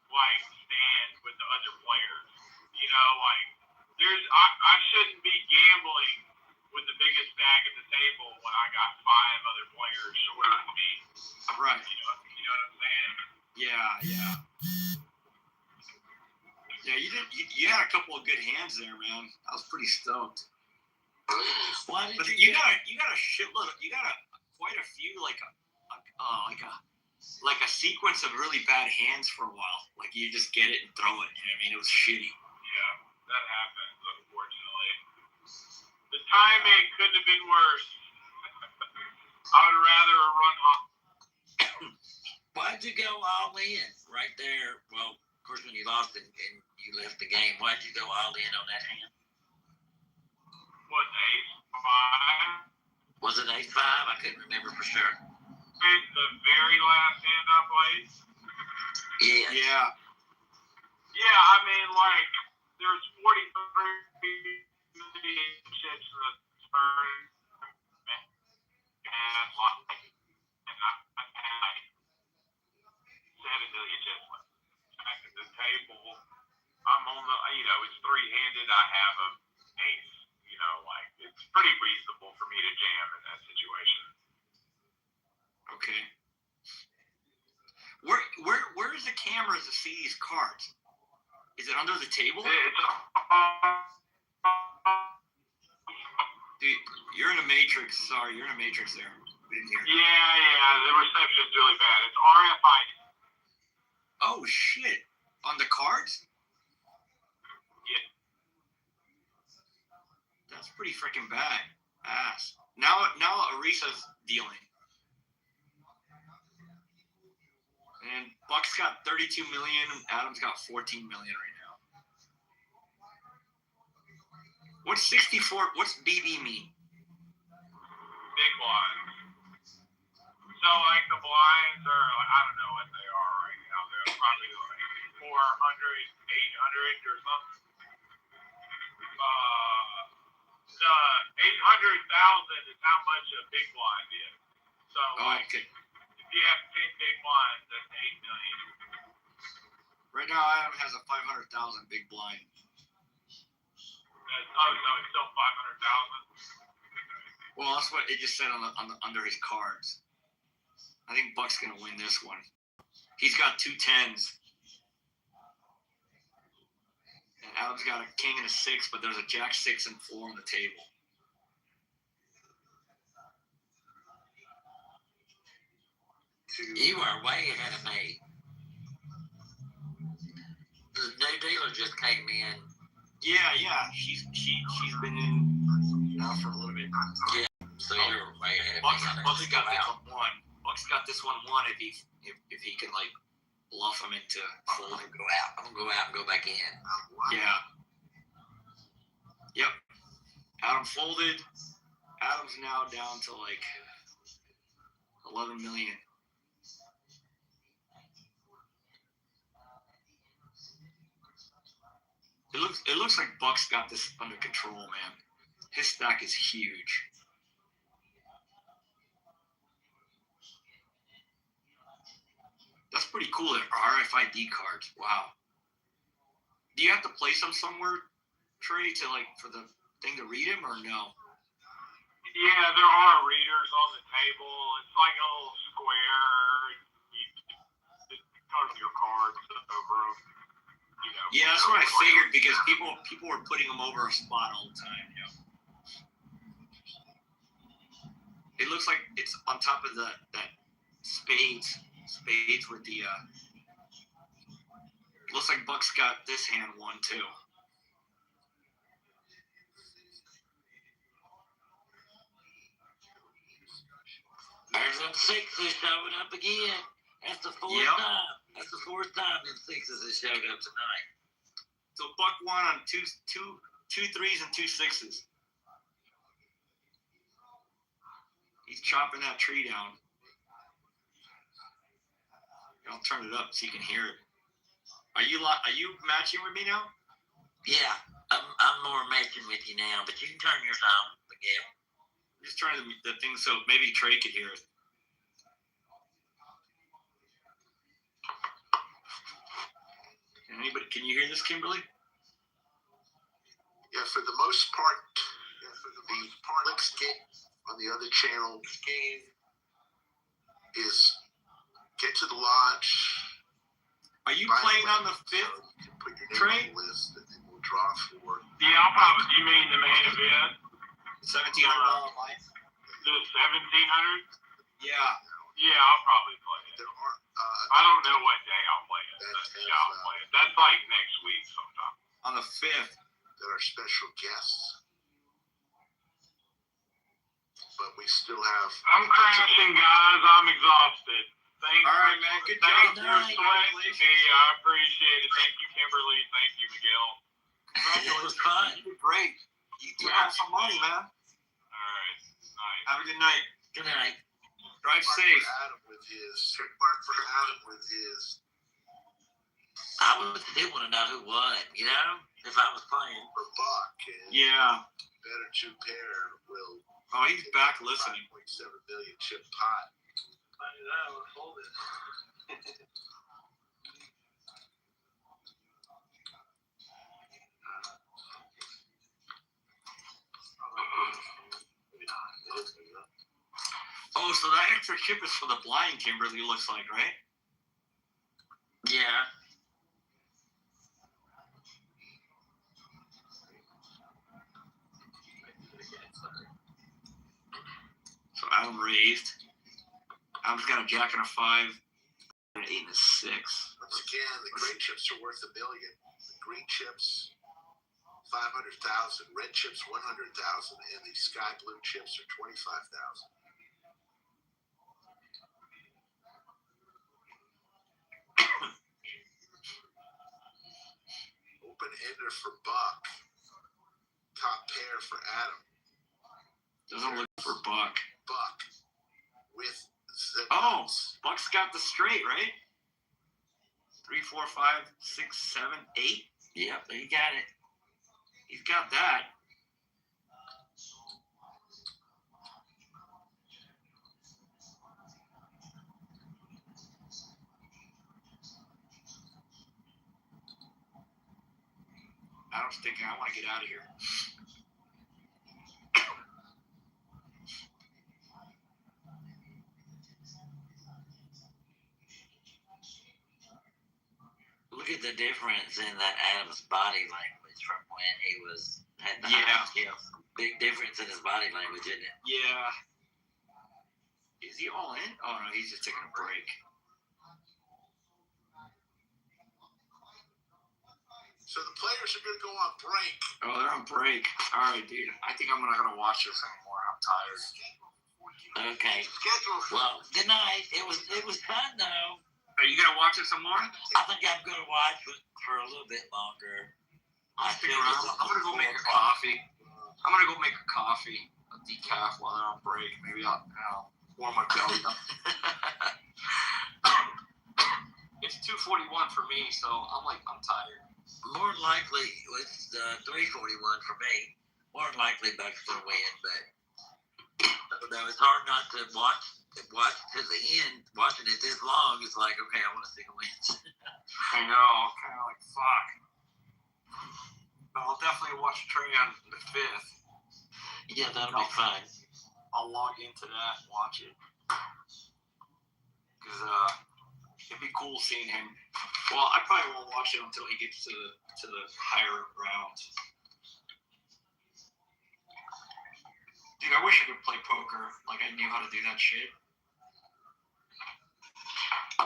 like, stand with the other players? Like, I shouldn't be gambling with the biggest stack at the table when I got 5 other players shorter than me. Right. You know what I'm saying? Yeah. Yeah, you had a couple of good hands there, man. I was pretty stoked. Why did But you you got a shitload. You got quite a few like a sequence of really bad hands for a while. Like you just get it and throw it. You know what I mean? It was shitty. Yeah, that happens, unfortunately. The timing couldn't have been worse. I would rather run home. Why'd you go all in right there? Well, of course, when you lost and you left the game, why'd you go all in on that hand? Was ace 5. Was it ace 5? I couldn't remember for sure. It's the very last hand I played. Yeah. Yeah. Yeah, I mean, like, there's 43 chips in the turn. And, like, I had 7 million chips left. Back at the table, I'm on the, it's 3-handed. I have a ace. Like, it's pretty reasonable for me to jam in that situation. Okay. Where is the camera to see these cards? Is it under the table? Dude, you're in a matrix. Sorry, you're in a matrix there. We didn't hear. Yeah, the reception's really bad. It's RFID. Oh shit! On the cards? Yeah. That's pretty freaking bad. Ass. Now Arisa's dealing. And Buck's got 32 million. Adam's got 14 million right now. What's 64? What's BB mean? Big blinds. So, like, the blinds are, like, I don't know what they are right now. They're probably like 400, 800 or something. 800,000 is how much a big blind is. So, like, Okay. if you have 10 big blinds, that's 8 million. Right now, Adam has a 500,000 big blind. So it's still 500,000. Well, that's what it just said under his cards. I think Buck's gonna win this one. He's got 2 10s. And Adam's got a king and a 6, but there's a jack, 6, and 4 on the table. You are way ahead of me. The new dealer just came in. Yeah. She's been in now for a little bit. Yeah, so you're way ahead of Buck's me. got this one won. Buck's got this one won if he can like bluff him into I'm gonna go out. I'm gonna go out and go back in. Yeah. Yep. Adam folded. Adam's now down to like 11 million. It looks like Buck's got this under control, man. His stack is huge. That's pretty cool. RFID cards. Wow. Do you have to place them somewhere, Trey, to like for the thing to read them, or no? Yeah, there are readers on the table. It's like a little square. You put your card over him. You know. Yeah, that's what I figured because people were putting him over a spot all the time. You know. It looks like it's on top of that spades with the. Looks like Buck's got this hand one too. There's them sixes showing up again. That's the fourth Yep. time. That's the fourth time them sixes have showed up tonight. So Buck won on two threes and 2 6s. He's chopping that tree down. I'll turn it up so you can hear it. Are you matching with me now? Yeah, I'm more matching with you now, but you can turn yours on, Miguel. I'm just trying the thing so maybe Trey could hear it. Can you hear this, Kimberly? Yeah, for the most part, the Licks game on the other channel game is get to the lodge. Are you By playing way, on the 5th? You can put your name Trey? on the list, and then we'll draw for. Yeah, I'll probably. You mean the main event? $1,700 line? The 1,700? Yeah. Yeah, I'll probably play it. There are. I don't know what day I'll play it. Yeah, I'll play it. That's like next week sometime. On the 5th. That are special guests. But we still have. I'm crashing, guys. I'm exhausted. Thanks. All right, man. Good job. Thanks for Congratulations. sweating me. I appreciate it. Thank you, Kimberly. Thank you, Miguel. It was fun. You did great. You have some money, man. All right. Nice. Have a good night. Good night. Drive safe. Adam with his. Mark for Adam with his. I would still want to know who won, you know, if I was playing. For Buck. And Yeah. Better two pair will. Oh, he's back listening. 5.7 million chip pot. Oh, so that extra chip is for the blind, Kimberly, looks like, right? Yeah. So Adam raised. Adam's got a jack and a 5, an 8 and a 6. Once again, the gray chips are worth $1 million. The green chips, 500,000. Red chips, 100,000, and the sky blue chips are 25,000. Open ender for Buck. Top pair for Adam. Doesn't look for Buck. Buck with zip. Oh, Buck's got the straight, right? 3, 4, 5, 6, 7, 8. Yep, you got it. He's got that. Adam's thinking, I want to get out of here. Look at the difference in that Adam's body language from when he had the Yeah. high skills. Big difference in his body language, isn't it? Yeah. Is he all in? Oh, no, he's just taking a break. So the players are going to go on break. Oh, they're on break. All right, dude. I think I'm not going to watch this anymore. I'm tired. Okay. Schedule for Well, good night. It was fun though. Are you going to watch it some more? I think I'm gonna watch it for a little bit longer. I Stick feel around. it's I'm going to go make a coffee. I'm going to go make a coffee, a decaf while they're on break. Maybe I'll warm my belly up. It's 2:41 for me, so I'm tired. More than likely, it's 3:41 for me. More than likely, Bucks gonna win, but I don't know. It's hard not to watch to the end. Watching it this long, it's like, okay, I want to see who wins. I know. I'm kind of like, fuck. But I'll definitely watch Trey on the 5th. Yeah, that'll be fun. I'll log into that and watch it. Because It'd be cool seeing him. Well, I probably won't watch it until he gets to the higher rounds. Dude, I wish I could play poker. Like I knew how to do that shit.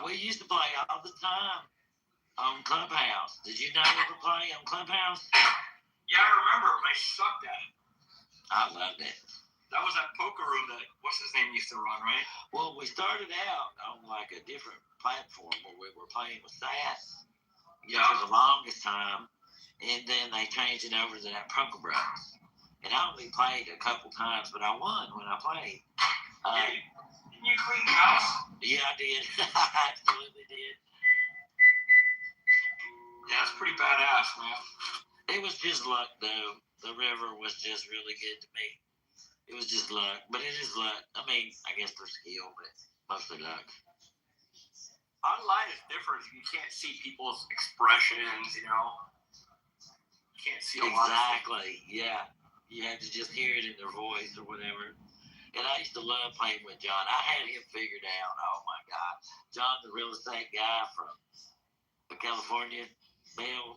We used to play all the time on Clubhouse. Did you ever play on Clubhouse? Yeah, I remember. I sucked at it. I loved it. That was that poker room that what's his name used to run, right? Well, we started out on like a different platform where we were playing with Sass for the longest time, and then they changed it over to that Poker Bros. And I only played a couple times, but I won when I played. Didn't you clean the house? Yeah, I did. I absolutely did. Yeah, it's pretty badass, man. It was just luck, though. The river was just really good to me. It was just luck, but it is luck. I mean, I guess there's skill, but mostly luck. Online is different. You can't see people's expressions, you know. You can't see a lot of Exactly, yeah. You have to just hear it in their voice or whatever. And I used to love playing with John. I had him figured out. Oh, my God. John, the real estate guy from California.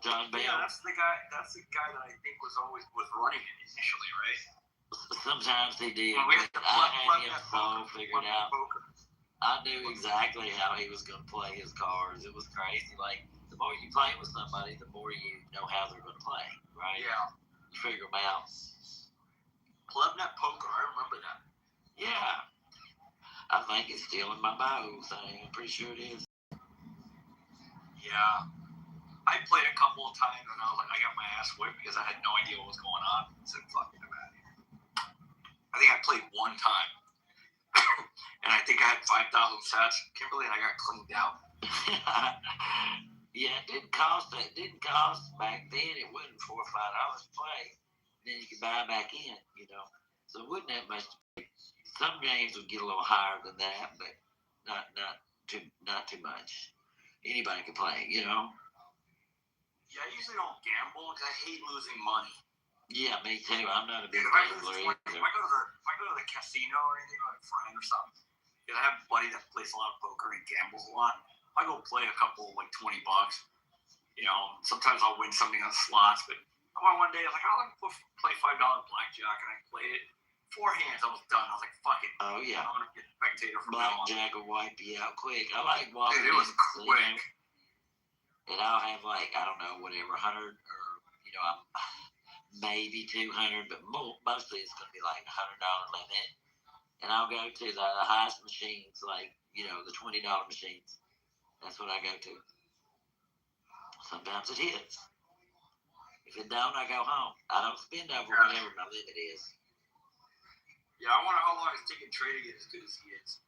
John Bell. Yeah, that's the guy that I think was running it initially, right? Sometimes he did. Well, we had to I had him poker. so figured out. I knew exactly how he was going to play his cards. It was crazy. Like, the more you play with somebody, the more you know how they're going to play, right? Yeah. You figure them out. Clubnet Poker, I remember that. Yeah. I think it's still in my bio thing. I'm pretty sure it is. Yeah. I played a couple of times and I was like, I got my ass whipped because I had no idea what was going on. I said, fuck it, I'm out of here. I think I played one time. And I think I had 5,000 sets, Kimberly, and I got cleaned out. Yeah, it didn't cost back then. It wasn't $4 or $5 to play. Then you could buy back in, you know. So it wasn't that much. Some games would get a little higher than that, but not too much. Anybody can play, you know. Yeah, I usually don't gamble because I hate losing money. Yeah, me too. I'm not a big If I gambler go to the casino or anything with a friend or something, because I have a buddy that plays a lot of poker and gambles a lot, I go play a couple like $20. You know, sometimes I'll win something on slots, but I went one day, I was like, I'll play $5 blackjack, and I played it. 4 hands, I was done. I was like, fuck it. Oh, yeah. I'm going to be a spectator from now on. Blackjack will wipe you out quick. I like walking. Dude, it was quick. And I'll have like, I don't know, whatever, 100 or, you know, I'm maybe 200, but mostly it's going to be like $100 limit. And I'll go to the highest machines, like, you know, the $20 machines. That's what I go to. Sometimes it hits. If it don't, I go home. I don't spend over whatever my limit is. Yeah, I wonder how long it's taking Trey to get as good as he is.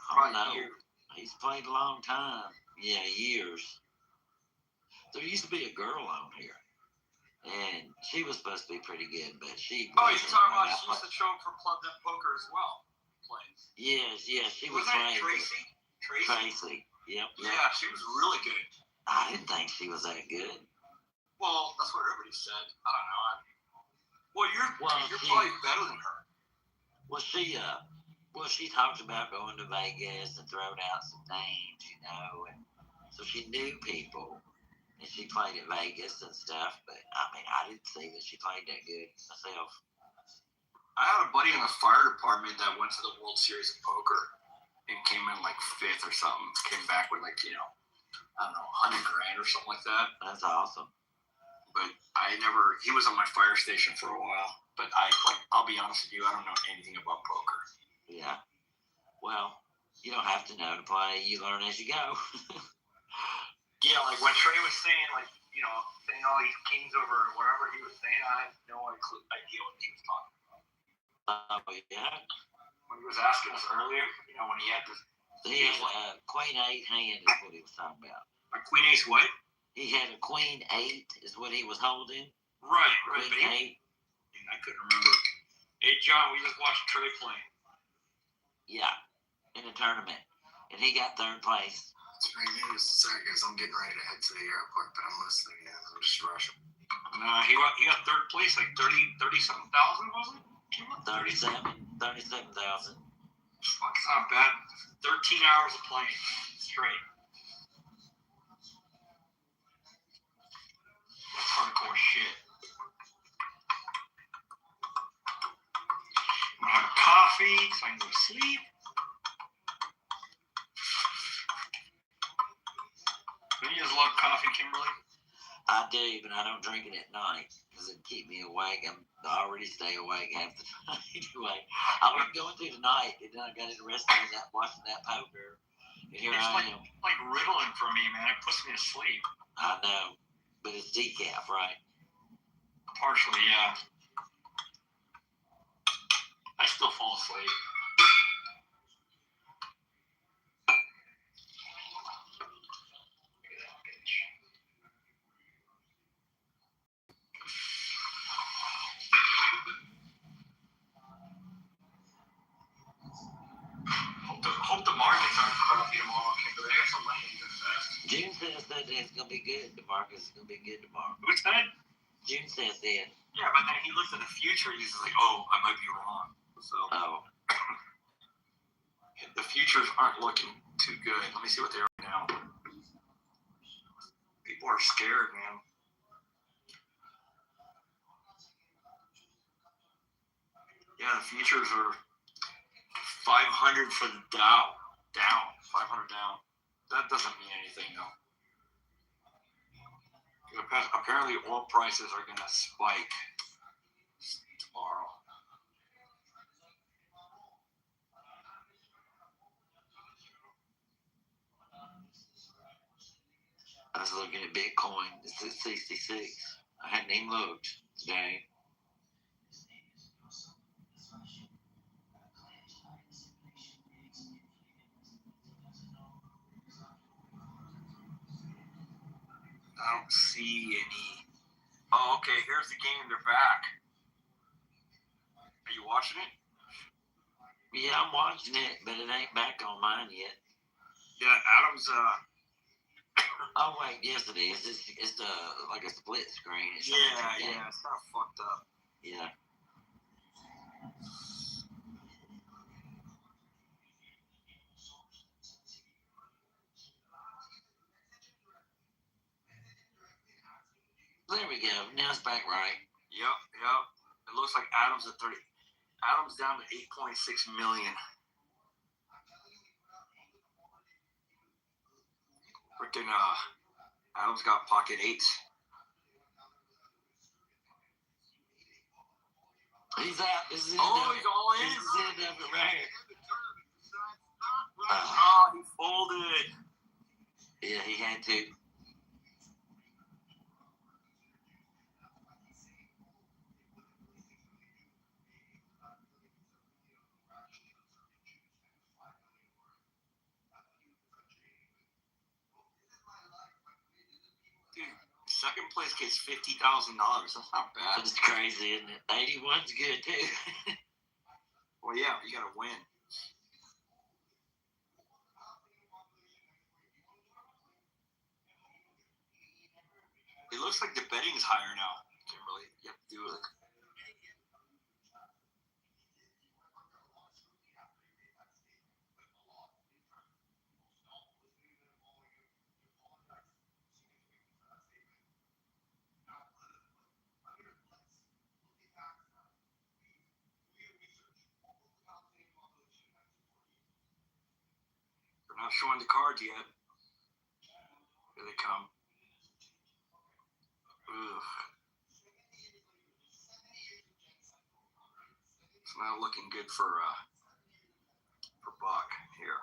I don't know. He's played a long time. Yeah, years. There used to be a girl on here, and she was supposed to be pretty good, but she. Oh, you're talking about she used to show up for Clubnet Poker as well. Playing. Yes, she was playing. Tracy. Tracy. Yep. Yeah, she was really good. I didn't think she was that good. Well, that's what everybody said. I don't know. Well, you're she, probably better than her. Well, she talked about going to Vegas and throwing out some names, you know, and so she knew people, and she played at Vegas and stuff. But I mean, I didn't see that she played that good myself. I had a buddy in the fire department that went to the World Series of Poker and came in like 5th or something. Came back with like, you know, I don't know, $100,000 or something like that. That's awesome. But he was on my fire station for a while. But I'll be honest with you, I don't know anything about poker. Yeah. Well, you don't have to know to play. You learn as you go. Yeah, like when Trey was saying, like, you know, saying all these kings over or whatever he was saying, I had no idea what he was talking about. Oh, yeah. When he was asking us earlier, you know, when he had this. He had a queen 8 hand is what he was talking about. A queen ace what? He had a queen 8 is what he was holding. Right. Queen 8. I couldn't remember. Hey, John, we just watched Trey playing. Yeah, in a tournament. And he got 3rd place. It's great news. Sorry, guys, I'm getting ready to head to the airport, but I'm listening in. I'm just rushing. He got 3rd place, like 30-something thousand, was it? 37,000. Fuck, it's not bad. 13 hours of playing straight. so I can go to sleep. Don't you just love coffee, Kimberly? I do, but I don't drink it at night because it keep me awake. I already stay awake half the time anyway. I was going through tonight, and then I got interested in that watching that poker. And here It's I am. like Ritalin for me, man. It puts me to sleep. I know, but it's decaf, right? Partially, yeah. I still fall asleep. Look at that bitch. Hope the markets aren't crappy tomorrow, because they have some money to invest. June says that it's gonna be good. The market's gonna be good tomorrow. Who said? June says that. Yeah, but then he looks at the future and he's like, oh, I might be wrong. So Oh, the futures aren't looking too good. Let me see what they are now. People are scared, man. Yeah, the futures are 500 for the Dow. Down. 500 down. That doesn't mean anything, though. Apparently, oil prices are going to spike tomorrow. I was looking at Bitcoin. It's at 66. I hadn't even looked today. I don't see any. Oh, okay. Here's the game. They're back. Are you watching it? Yeah, I'm watching it, but it ain't back on mine yet. Yeah, Adams. Oh wait, yes it is. It's the like a split screen. It's Yeah, showing yeah. It's kind of fucked up. yeah. There we go. Now it's back right. Yep. It looks like Adams at 30. Adams down to 8.6 million. Freaking Adams got pocket eights. He's out. This is it. Oh, he's all in. This is it of it right here. Oh, he folded. Yeah, he had to. Dude, second place gets $50,000. That's not bad. That's crazy, isn't it? 81's good too. Well, yeah, you gotta win. It looks like the betting is higher now. Kimberly, you have to do it. They're not showing the cards yet. Here they come. Ugh. It's not looking good for Buck here.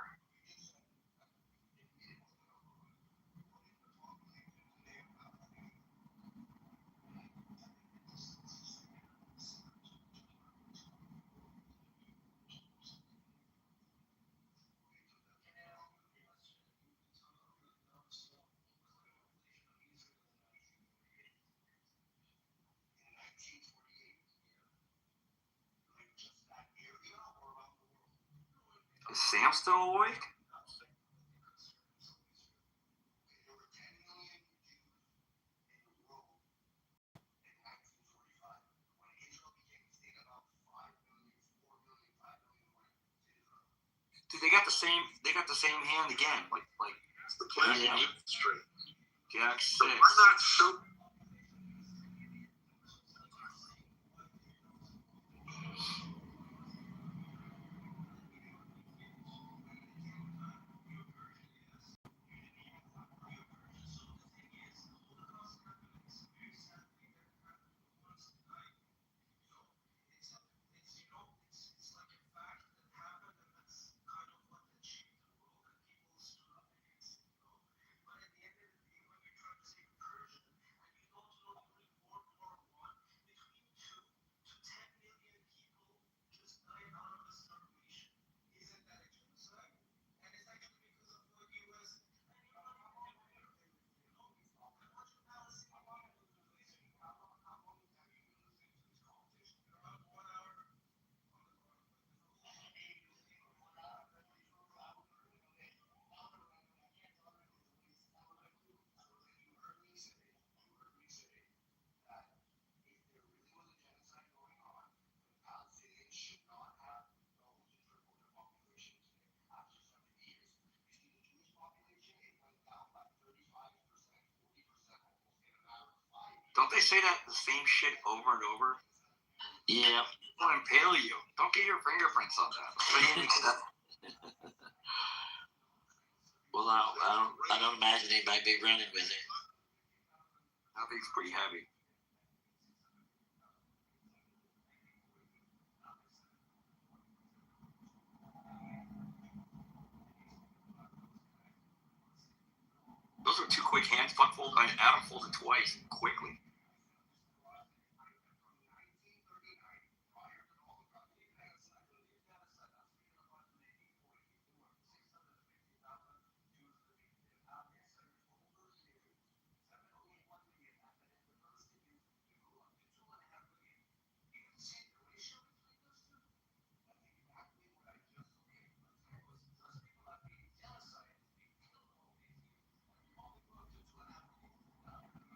Is Sam still awake? Dude, they got the same hand again. Like It's the plan. Yeah. Straight. Jack So 6. why not show? they say that the same shit over and over? Yeah. I'll impale you. Don't get your fingerprints on that. Well, I don't imagine anybody be running with it. I think it's pretty heavy. Those are two quick hands. Fuck fold. Adam folded twice quickly.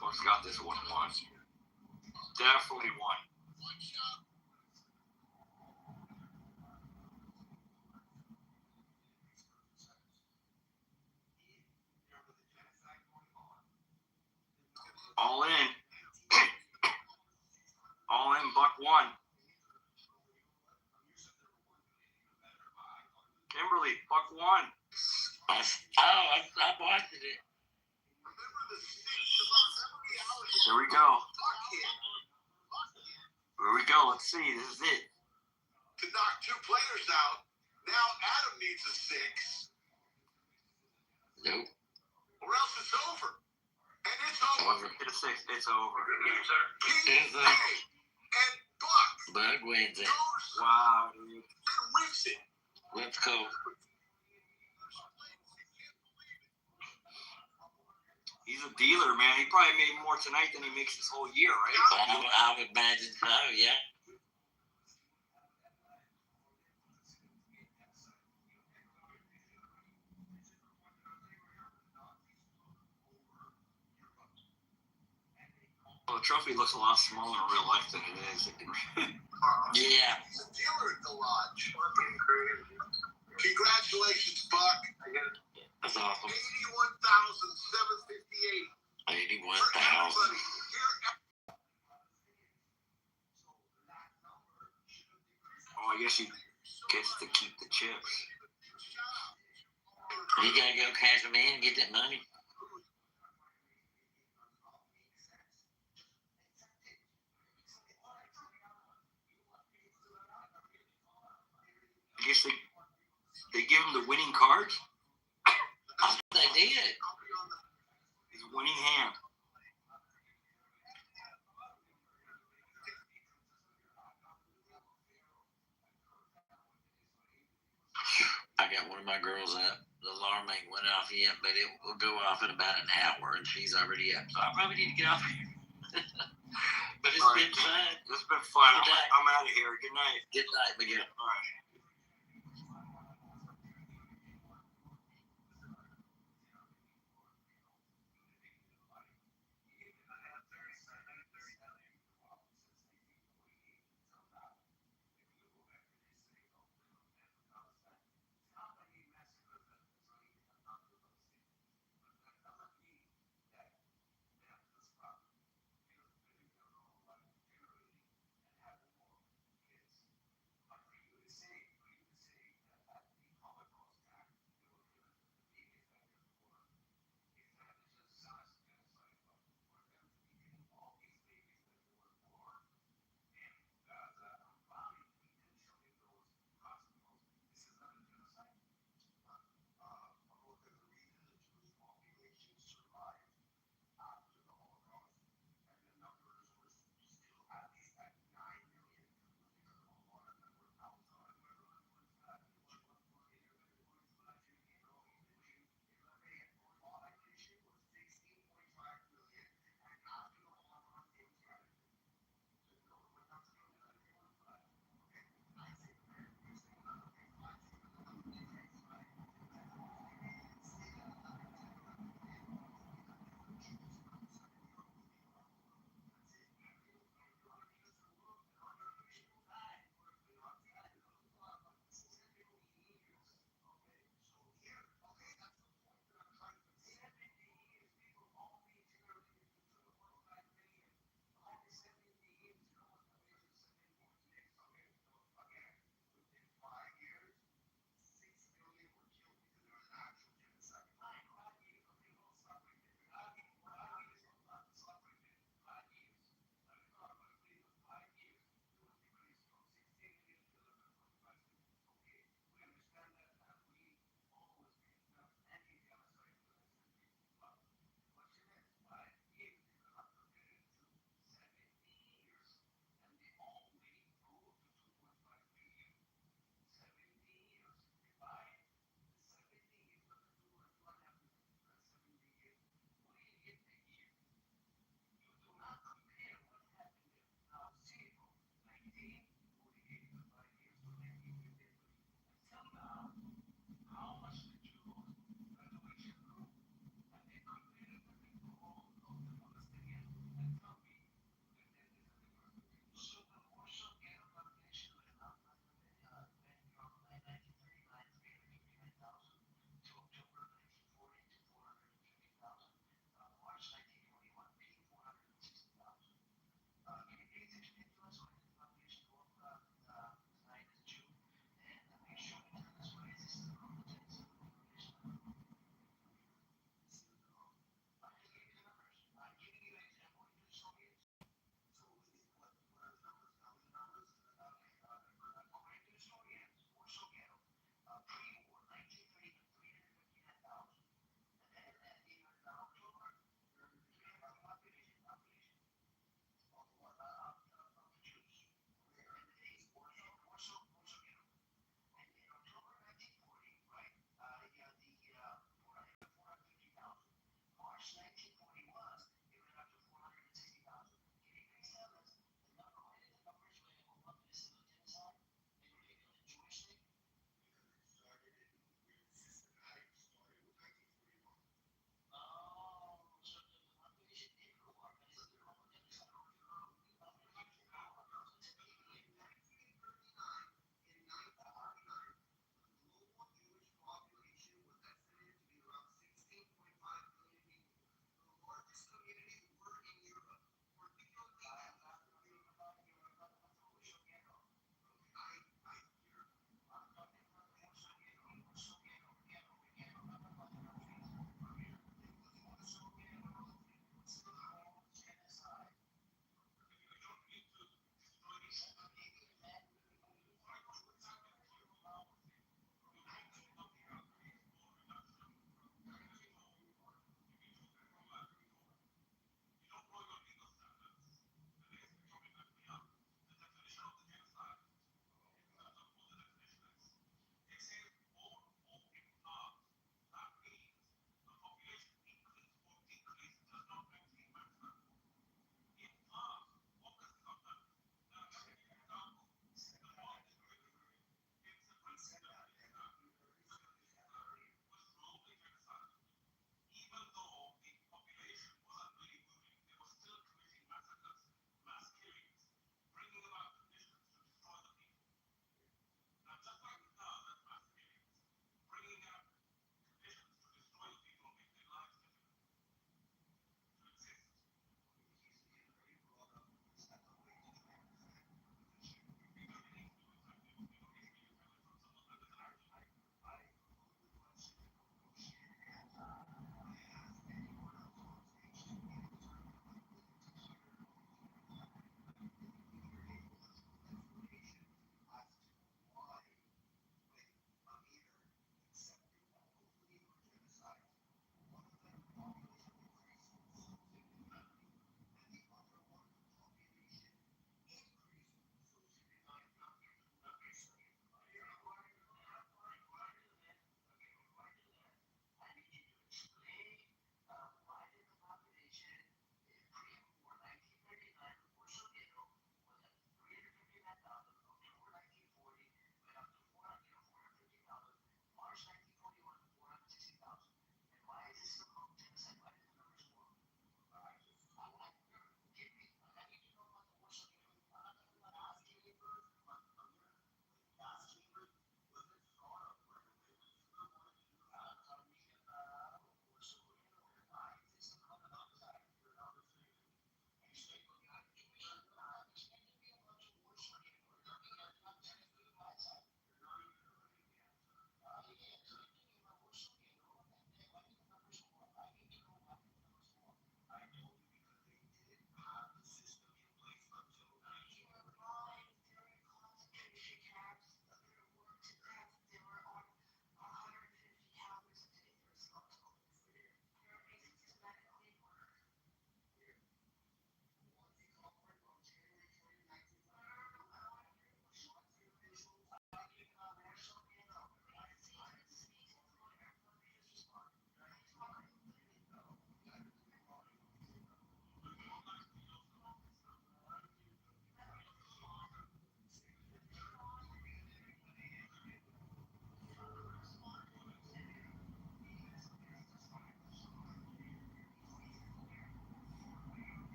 Buck's got this one once. Definitely won. All in. All in, Buck won. Kimberly, Buck won. I'm watching it. Here we go. Here we go. Let's see. This is it. To knock two players out, now Adam needs a 6. Nope. Or else it's over. And it's over. Hit a 6. It's over. King It's A and Buck Bug wins it. goes Wow, dude. and whips it. Let's go. He's a dealer, man. He probably made more tonight than he makes this whole year, right? I would imagine so, yeah. Well, the trophy looks a lot smaller in real life than it is. Yeah. He's a dealer at the lodge. Congratulations, Buck. That's awesome. 81,758. 81,000. Oh, I guess he gets to keep the chips. You gotta go cash them in and get that money. I guess they give him the winning cards. They did. His winning hand. I got one of my girls up. The alarm ain't went off yet, but it will go off in about an hour, and she's already up. So I probably need to get off here. But it's been fun. It's been fun. Good night. I'm out of here. Good night. Good night, Miguel. All right.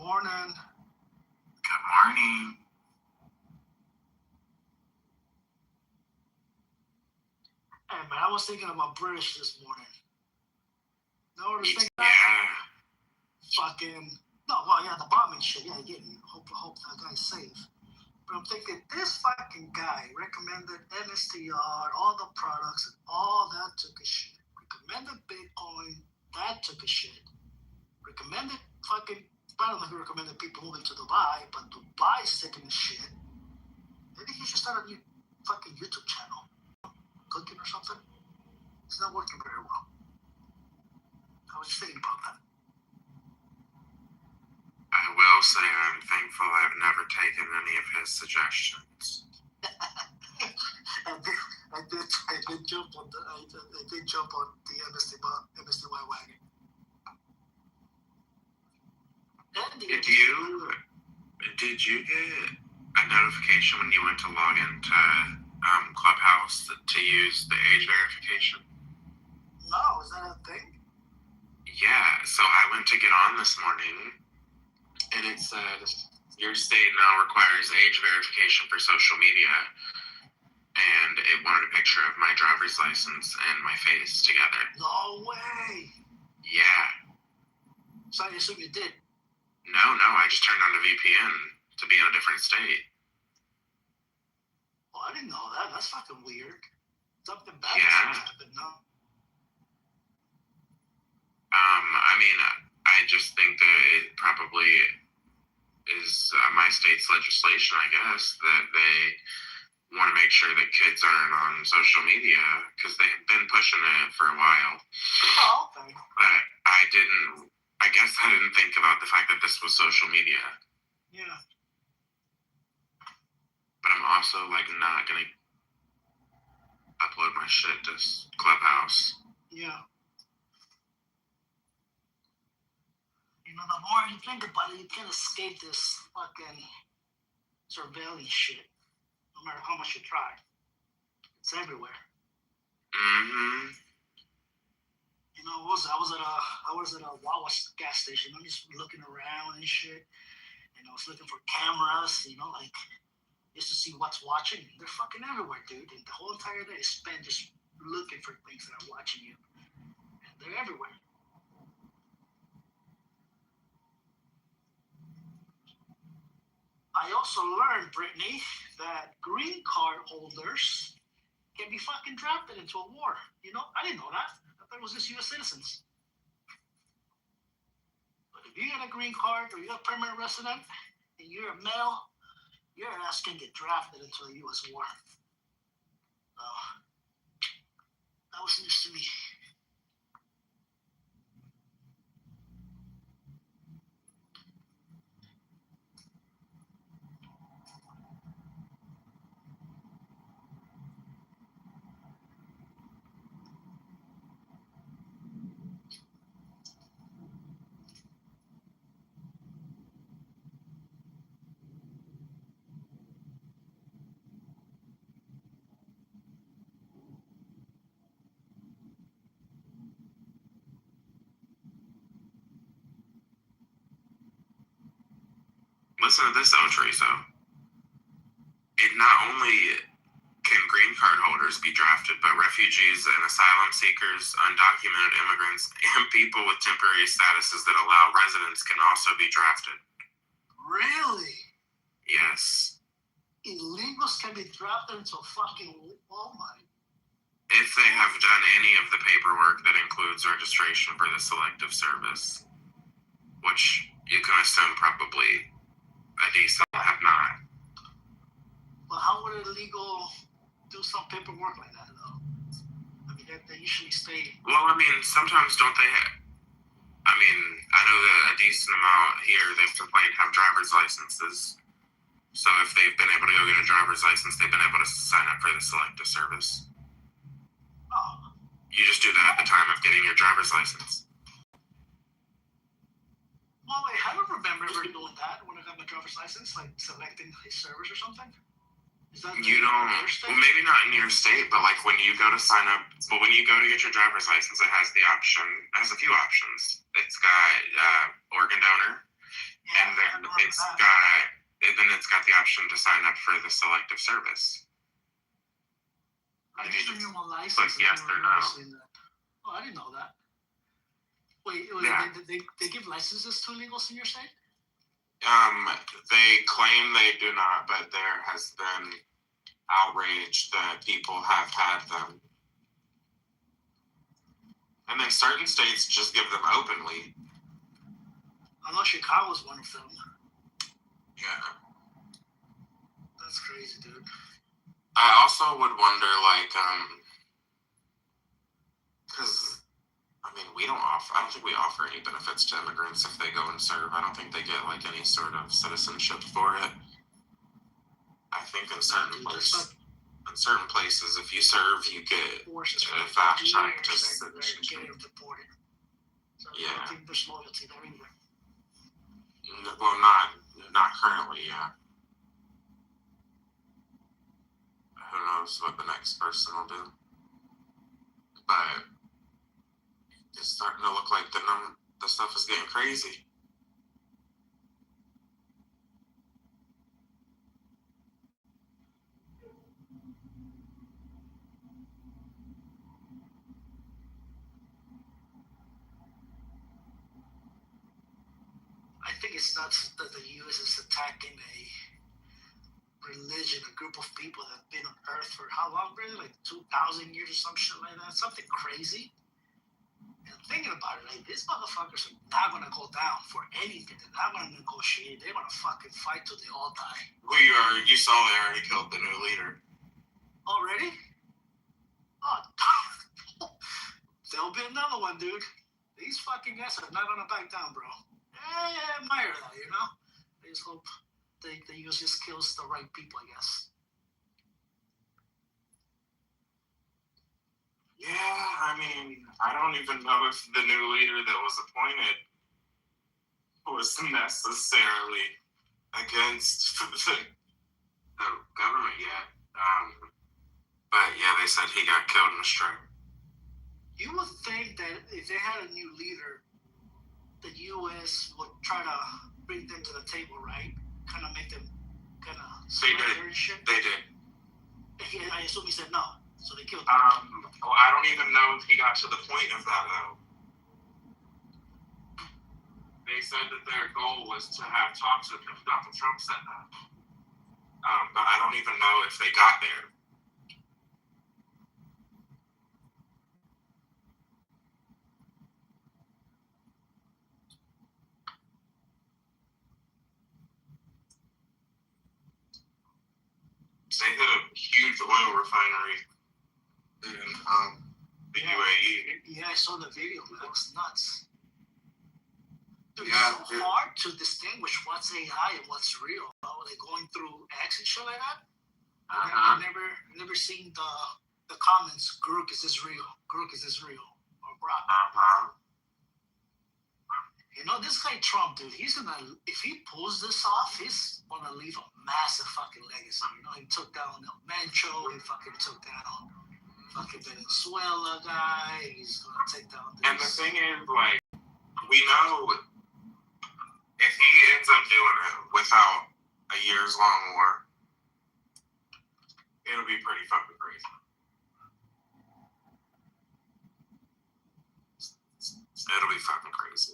Morning. Good morning. Hey, man, I was thinking about British this morning. You know what I was thinking? Yeah. Fucking, no, well, yeah, the bombing shit. Yeah, yeah. Hope that guy's safe. But I'm thinking, this fucking guy recommended MSTR, all the products, and all that took a shit. Recommended Bitcoin, that took a shit. Recommended fucking, I don't know if he recommended people moving to Dubai, but Dubai's taking a shit. Maybe he should start a new fucking YouTube channel. Cooking or something. It's not working very well. I was just thinking about that. I will say I'm thankful I've never taken any of his suggestions. I did jump on the MSTY wagon. Did you get a notification when you went to log into Clubhouse to use the age verification? No, is that a thing? Yeah, so I went to get on this morning and it said your state now requires age verification for social media, and it wanted a picture of my driver's license and my face together. No way. Yeah. So I assume you did. No, I just turned on the VPN to be in a different state. Oh, I didn't know that. That's fucking weird. Something bad happened, no? I mean, I just think that it probably is my state's legislation, I guess, that they want to make sure that kids aren't on social media because they've been pushing it for a while. Oh, okay. But I guess I didn't think about the fact that this was social media. Yeah. But I'm also not going to upload my shit to Clubhouse. Yeah. You know, the more you think about it, you can't escape this fucking surveillance shit. No matter how much you try. It's everywhere. Mm-hmm. You know, I was at a Wawa gas station. I'm just looking around and shit. And I was looking for cameras, just to see what's watching. They're fucking everywhere, dude. And the whole entire day is spent just looking for things that are watching you. And they're everywhere. I also learned, Brittany, that green card holders can be fucking drafted into a war. You know, I didn't know that. I thought it was just U.S. citizens. But if you got a green card or you're a permanent resident and you're a male, your ass can get drafted into a U.S. war. That was news to me. Listen to this, though, Teresa. It not only can green card holders be drafted, but refugees and asylum seekers, undocumented immigrants, and people with temporary statuses that allow residence can also be drafted. Really? Yes. Illegals can be drafted into a fucking war, man. If they have done any of the paperwork that includes registration for the selective service, which you can assume probably a decent have not. Well, how would an illegal do some paperwork like that, though? I mean, they usually stay. Well, I mean, sometimes don't they? I mean, I know that a decent amount here they've complained have driver's licenses. So if they've been able to go get a driver's license, they've been able to sign up for the selective service. Oh. You just do that at the time of getting your driver's license. Well, wait, I don't remember ever doing that when I got my driver's license, like selecting a service or something. Is that You don't, well, maybe not in your state, but when you go to sign up, when you go to get your driver's license, it has a few options. It's got organ donor, and then it's got the option to sign up for the selective service. I And you just just renewal license. click yes or no. Oh, I didn't know that. Wait, Yeah. they give licenses to illegals in your state? They claim they do not, but there has been outrage that people have had them. And then certain states just give them openly. I know Chicago's one of them. Yeah. That's crazy, dude. I also would wonder, because, I don't think we offer any benefits to immigrants if they go and serve. I don't think they get, any sort of citizenship for it. I think in certain places, if you serve, you get a fast track to citizenship. Getting deported. So I Yeah. don't think there's loyalty there either. Well, not currently, yeah. Who knows what the next person will do? But it's starting to look like the stuff is getting crazy. I think it's nuts that the U.S. is attacking a religion, a group of people that have been on Earth for how long, really? Like 2,000 years or some shit like that. Something crazy. And thinking about it, these motherfuckers are not gonna go down for anything. They're not gonna negotiate. They're gonna fucking fight till they all die. You saw they already killed the new leader. Already? Oh, there'll be another one, dude. These fucking guys are not gonna back down, bro. I admire that, you know? I just hope the US just kills the right people, I guess. Yeah, I mean, I don't even know if the new leader that was appointed was necessarily against the government yet. But yeah, they said he got killed in a strike. You would think that if they had a new leader, the U.S. would try to bring them to the table, right? Kind of make them kind of surrender and shit. They did. I assume he said no, so they killed him. Well, I don't even know if he got to the point of that, though. They said that their goal was to have talks with him. Donald Trump said that. But I don't even know if they got there. They hit a huge oil refinery in the UAE. Yeah, I saw the video, man. That was nuts. Dude, Yeah, it's so hard to distinguish what's AI and what's real. Are they going through X and shit like that? I've never seen the comments. Grook, is this real? Grook, is this real? Or Brock. You know, this guy Trump, dude, if he pulls this off, he's gonna leave a massive fucking legacy. You know, he took down El Mencho, he fucking took down fucking Venezuela guy, he's gonna take down this. And the thing is, we know if he ends up doing it without a years-long war, it'll be pretty fucking crazy. It'll be fucking crazy.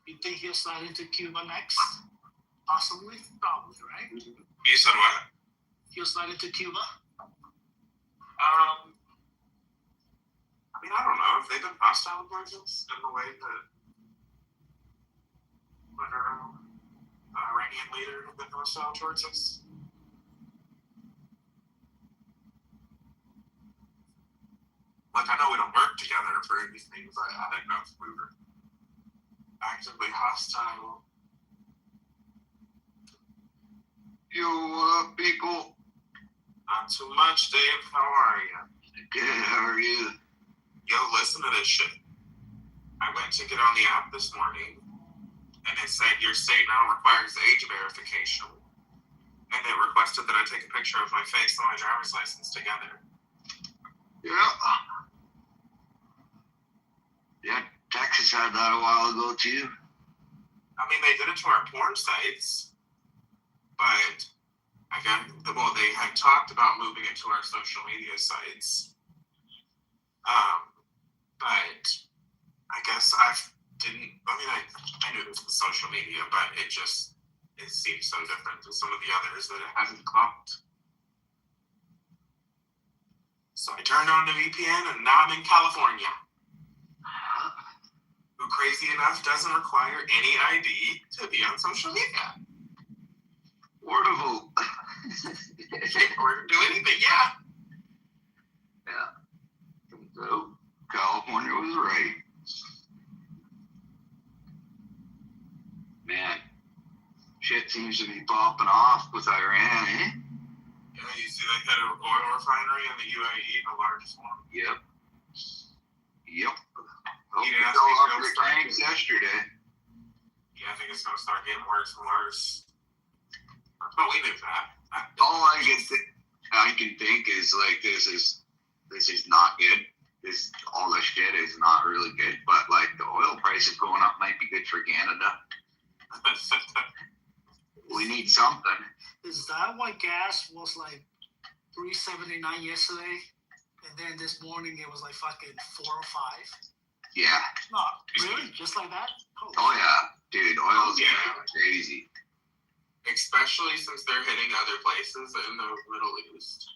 You think he'll slide into Cuba next? Possibly? Probably, right? You said what? He'll slide into Cuba? I mean, I don't know if they've been hostile towards us in the way that the Iranian leader have been hostile towards us. I know we don't work together for anything, but I didn't know if we were actively hostile. Yo, what up, people? Not too much, Dave. How are you? Good, how are you? Yo, listen to this shit. I went to get on the app this morning, and it said your state now requires age verification. And it requested that I take a picture of my face and my driver's license together. Yeah. Yeah, Texas had that a while ago too. I mean, they did it to our porn sites, but they had talked about moving it to our social media sites. But I guess I knew this was social media, but it seems so different than some of the others that it hasn't clocked. So I turned on the VPN, and now I'm in California. Who, crazy enough, doesn't require any ID to be on social media. Or to vote. Or to do anything, yeah. Yeah. So, California was right. Man, shit seems to be popping off with Iran, eh? Yeah, you see they had an oil refinery in the UAE, the largest one. Yep. Yeah, Fill up your tanks yesterday. Yeah, I think it's going to start getting worse and worse. But we knew that. All I can think is like this is not good. All this shit is not really good. But like the oil prices going up might be good for Canada. We need something. Is that why gas was like $3.79 yesterday, and then this morning it was like fucking $4 or $5? Yeah. No, really? Just like that? Oh yeah, dude. Oil's crazy. Especially since they're hitting other places in the Middle East.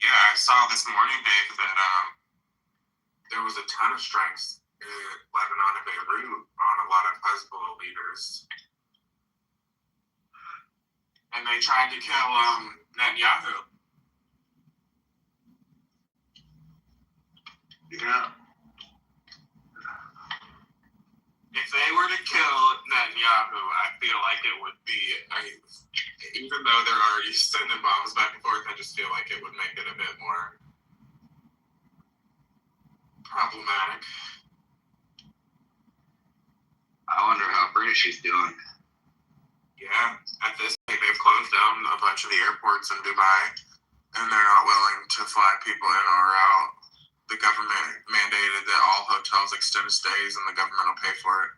Yeah, I saw this morning, Dave, that there was a ton of strikes in Lebanon and Beirut on a lot of Hezbollah leaders. And they tried to kill Netanyahu. Yeah. If they were to kill Netanyahu, I feel like it would be, even though they're already sending bombs back and forth, I just feel like it would make it a bit more problematic. I wonder how British is doing. Yeah, at this point, they've closed down a bunch of the airports in Dubai, and they're not willing to fly people in or out. The government mandated that all hotels extend stays, and the government will pay for it.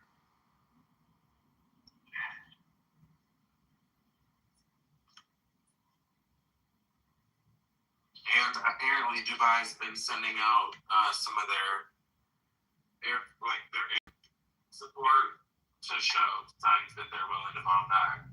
And apparently, Dubai's been sending out some of their air support to show signs that they're willing to bomb back.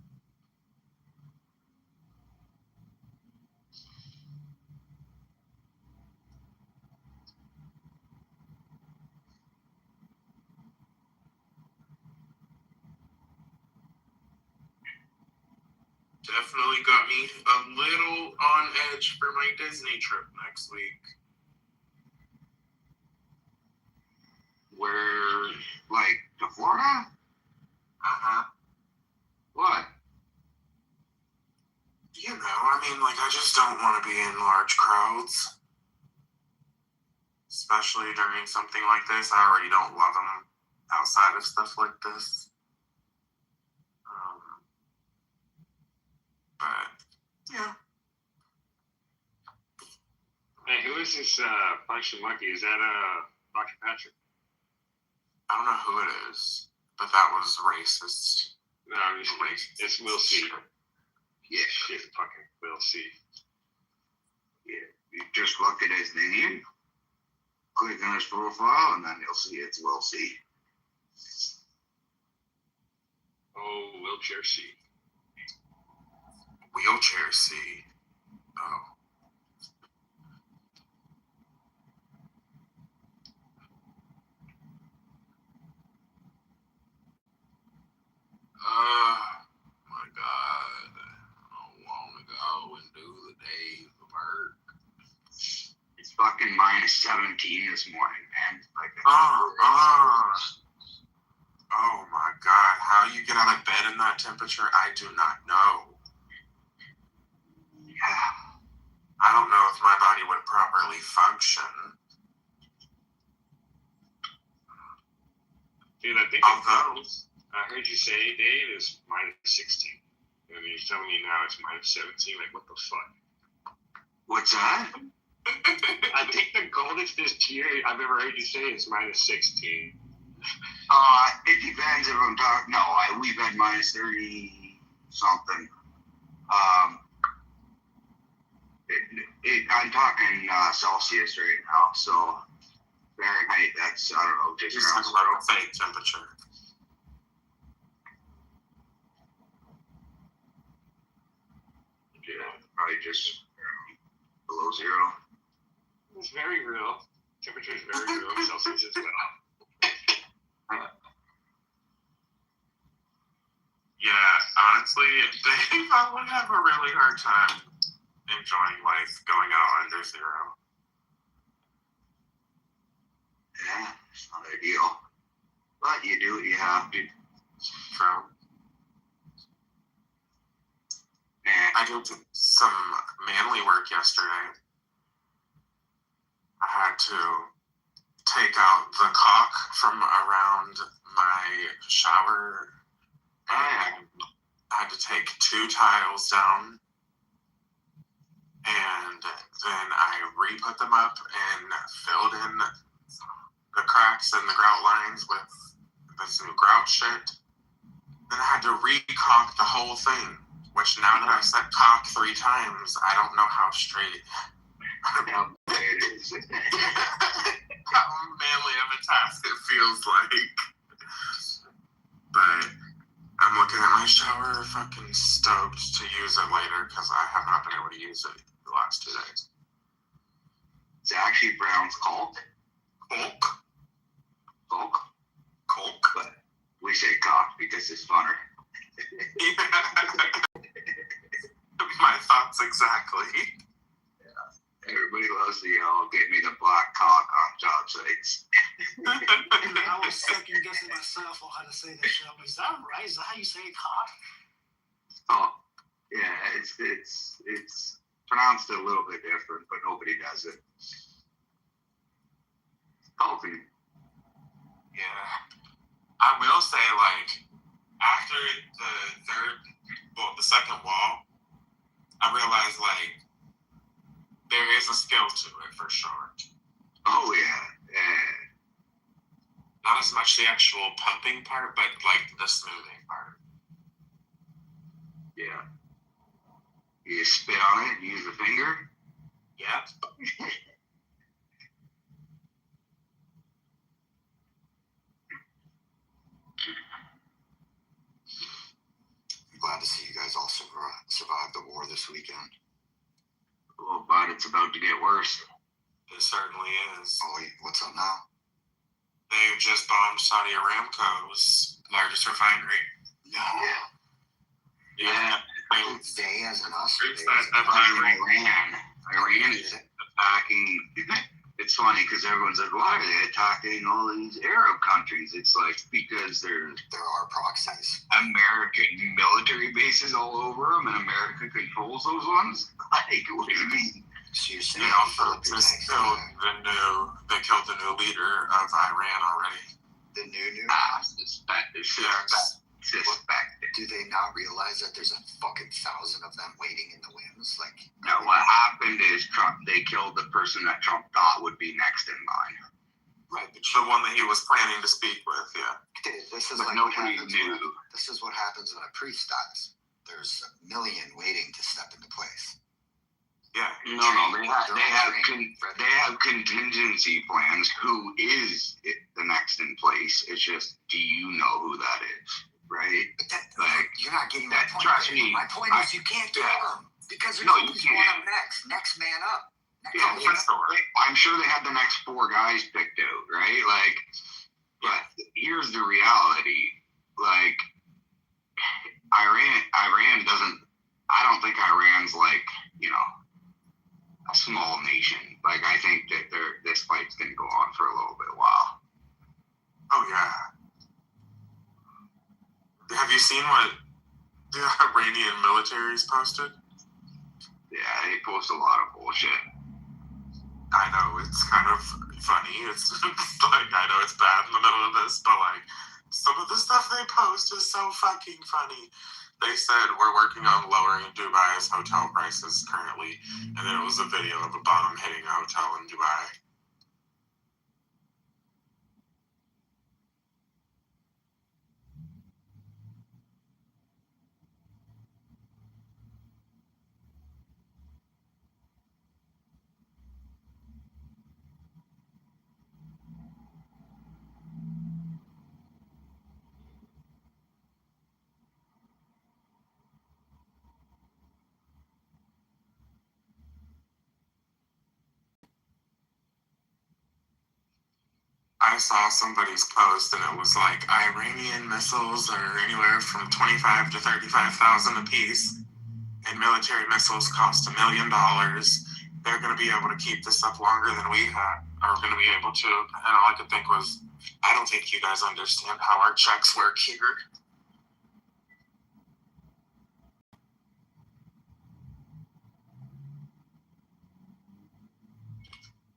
Definitely got me a little on edge for my Disney trip next week. Where, like, to Florida? Uh-huh. What? You know, I just don't want to be in large crowds. Especially during something like this. I already don't love them outside of stuff like this. But, yeah. Hey, who is this function monkey? Is that Dr. Patrick? I don't know who it is, but that was racist. No, it's Will C. Yeah. Shit, fucking Will C. Yeah. You just look at his name, click on his profile, and then you'll see it's Will C. Oh, wheelchair C. Wheelchair C. Oh. My God. I want to go and do the day of work. It's fucking minus 17 this morning, man. Like, oh my God. How you get out of bed in that temperature, I do not know. Yeah. I don't know if my body would properly function. Dude, I think I heard you say, Dave, it's minus 16. And you're telling me now it's minus 17? Like, what the fuck? What's that? I think the coldest this year I've ever heard you say is -16. It depends if I'm talking. No, we've had -30 something. I'm talking Celsius right now, so Fahrenheit. That's I don't know, just around about the fake temperature. yeah, probably just below 0. It's very real. Temperature is very real. Celsius as well. Yeah, honestly, Dave, I would have a really hard time enjoying life going out under 0. Yeah, it's not ideal, but you do what you have to. True. Man, I did some manly work yesterday. I had to take out the caulk from around my shower. And I had to take 2 tiles down. And then I re-put them up and filled in the cracks and the grout lines with this new grout shit. Then I had to re-caulk the whole thing, which now that I've said caulk 3 times, I don't know how straight. how bad it is. How manly of a task it feels like. But I'm looking at my shower, fucking stoked to use it later because I have not been able to use it the last 2 days. It's actually Brown's caulk. Caulk. But we say caulk because it's funner. My thoughts exactly. Everybody loves to yell, get me the black caulk on job sites. I was second guessing myself on how to say that shit. I'm like, is that right? Is that how you say cock? Oh, yeah, it's pronounced a little bit different, but nobody does it. Caulking. Yeah. I will say, like, after the second wall, I realized, like, there is a skill to it for sure. Oh, yeah. Not as much the actual pumping part, but, like, the smoothing part. Yeah. You spit on it, use the finger. Yep. I'm glad to see you guys all survived the war this weekend. Oh, but it's about to get worse. It certainly is. Oh, wait, what's up now? They just bombed Saudi Aramco's largest refinery. No. Yeah. They as in us? Iran is attacking. It's funny because everyone's like, why are they attacking all these Arab countries? It's like because there are proxies. American military bases all over them, and America controls those ones. Like, what do you mean? So you're saying they killed the new leader of Iran already. The new? Suspected. Do they not realize that there's a fucking 1,000 of them waiting in the wings? Like, no, what happened is they killed the person that Trump thought would be next in line. Right, the one that he was planning to speak with, yeah. This is but like nobody knew. This is what happens when a priest dies. There's a million waiting to step into place. Yeah. No, they have contingency plans. Who is the next in place? It's just, do you know who that is? Right? But like, you're not getting my point. Trust me. My point is you can't kill them because there's you always can't. one up next man up. I'm sure they had the next 4 guys picked out, right? Like, but here's the reality. Like, Iran doesn't. I don't think Iran's like, a small nation. Like, I think that this fight's gonna go on for a little bit while. Oh yeah. Have you seen what the Iranian military's posted? Yeah, they post a lot of bullshit. I know, it's kind of funny. It's like, I know it's bad in the middle of this, but like, some of the stuff they post is so fucking funny. They said we're working on lowering Dubai's hotel prices currently, and then it was a video of a bomb hitting a hotel in Dubai. I saw somebody's post and it was like Iranian missiles are anywhere from 25 to 35,000 a piece, and military missiles cost $1 million. They're going to be able to keep this up longer than we are going to be able to. And all I could think was, I don't think you guys understand how our checks work here.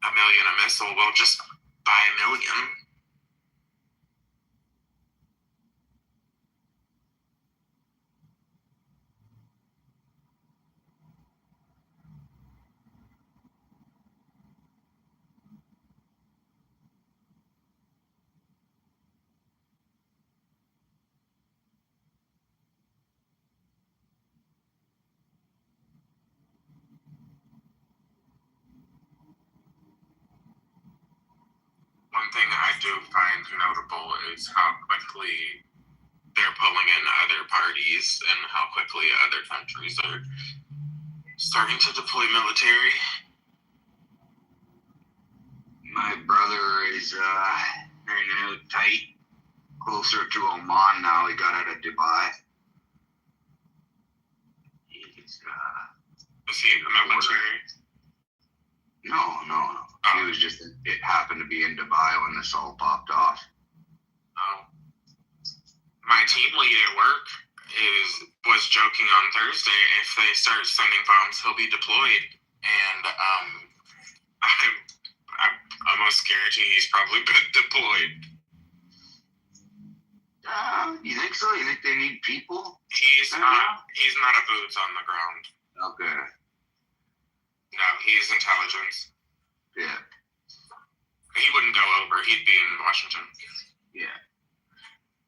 $1 million a missile will just buy 1 million. One thing I do find notable is how quickly they're pulling in other parties and how quickly other countries are starting to deploy military. My brother is hanging out tight, closer to Oman now. He got out of Dubai. He's Is he in the military? No. He was just, it happened to be in Dubai when this all popped off. Oh. My team lead at work was joking on Thursday, if they start sending bombs, he'll be deployed. And I'm almost guarantee he's probably been deployed. You think so? You think they need people? He's not a boots on the ground. Okay. No, he's intelligence. Yeah. He wouldn't go over. He'd be in Washington. Yeah.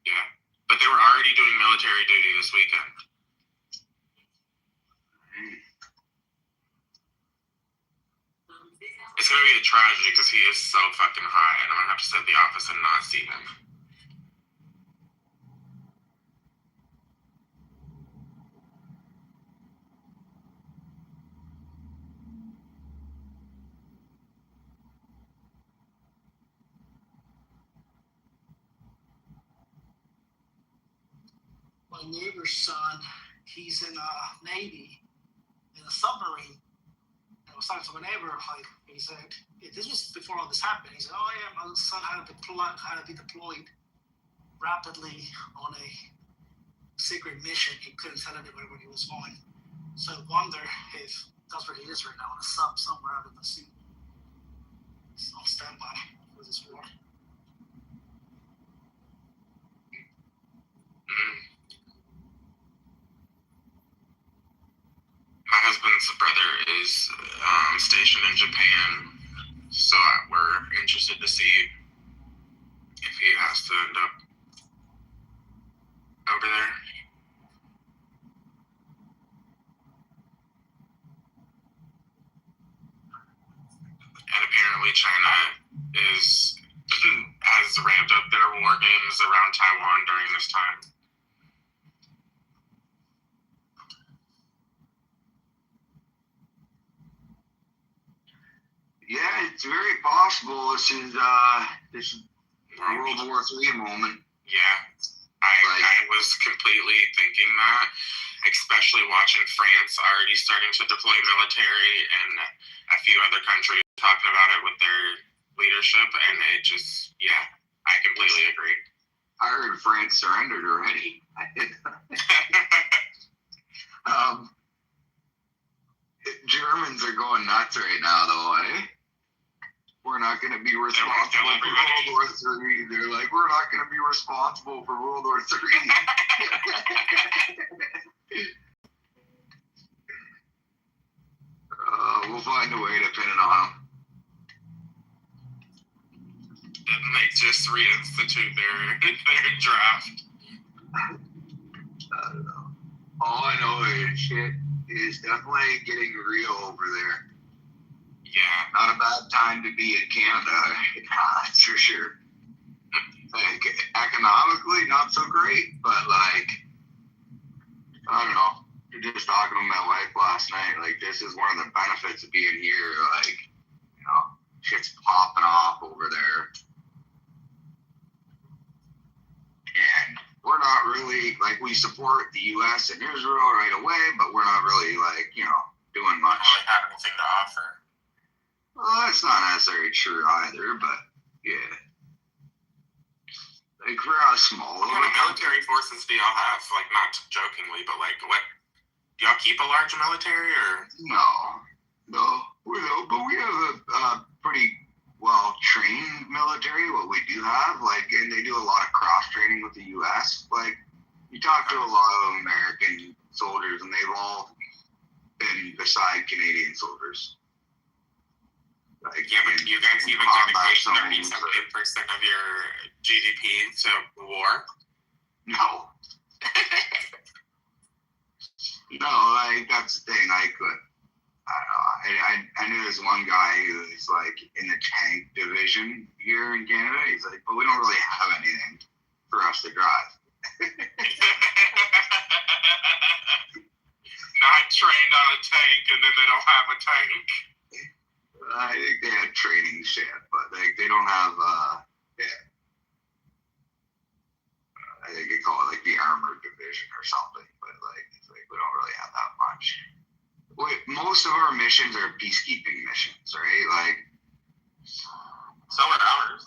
Yeah. But they were already doing military duty this weekend. It's going to be a tragedy because he is so fucking high, and I'm going to have to sit at the office and not see him. My neighbor's son, he's in Navy, in a submarine. I was talking to my neighbor, like, he said, this was before all this happened. He said, oh yeah, my son had to be deployed rapidly on a secret mission. He couldn't tell anybody where he was going. So I wonder if that's where he is right now, on a sub somewhere out in the sea. He's on standby for this war. My husband's brother is stationed in Japan, so we're interested to see if he has to end up over there. And apparently China has ramped up their war games around Taiwan during this time. Yeah, it's very possible this is World War III moment. Yeah, I was completely thinking that, especially watching France already starting to deploy military and a few other countries talking about it with their leadership, and it just, yeah, I completely agree. I heard France surrendered already. Germans are going nuts right now, though, eh? we're not going to be responsible for World War III. They're like, we're not going to be responsible for World War III. We'll find a way to pin it on them. And they just reinstitute their draft. I don't know. All I know is shit is definitely getting real over there. Yeah. Not a bad time to be in Canada, that's for sure. Like, economically, not so great, but like, I don't know. Just talking to my wife last night, like, this is one of the benefits of being here. Like, you know, shit's popping off over there. And we're not really, like, we support the U.S. and Israel right away, but we're not really, like, you know, doing much. Don't really have anything to offer. Well, that's not necessarily true either, but yeah. Like, we're a small. What kind of military forces do y'all have? Like, not jokingly, but like, what? Do y'all keep a large military, or? No, we don't. But we have a pretty well trained military. What we do have, like, and they do a lot of cross training with the U.S. Like, you talk to a lot of American soldiers, and they've all been beside Canadian soldiers. Like, Yeah, but you guys even dedicate 30-something% of your GDP to war? No. No, like, that's the thing. Like, I knew this one guy who was, like, in the tank division here in Canada. He's like, but we don't really have anything for us to drive. Not trained on a tank, and then they don't have a tank. I think they had training shit, but they don't have, I think they call it, like, the armored division or something, but, like, it's like we don't really have that much. Most of our missions are peacekeeping missions, right? Like, So are ours.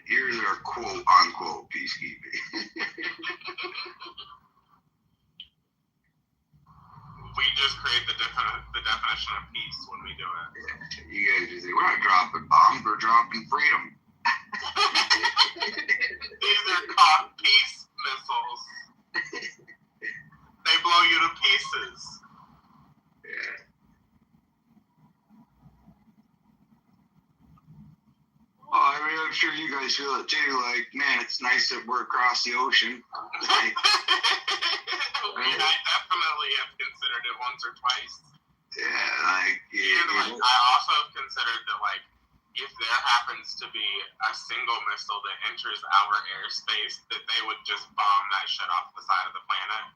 here's our quote-unquote peacekeeping. We just create the definition of peace when we do it. Yeah, you guys just say, we're not dropping bombs, we're dropping freedom. These are called peace missiles. They blow you to pieces. Yeah. Well, I mean, I'm sure you guys feel it too. Like, man, it's nice that we're across the ocean. Like, I definitely have considered it once or twice. yeah, like, And like, I also have considered that, like, if there happens to be a single missile that enters our airspace, that they would just bomb that shit off the side of the planet.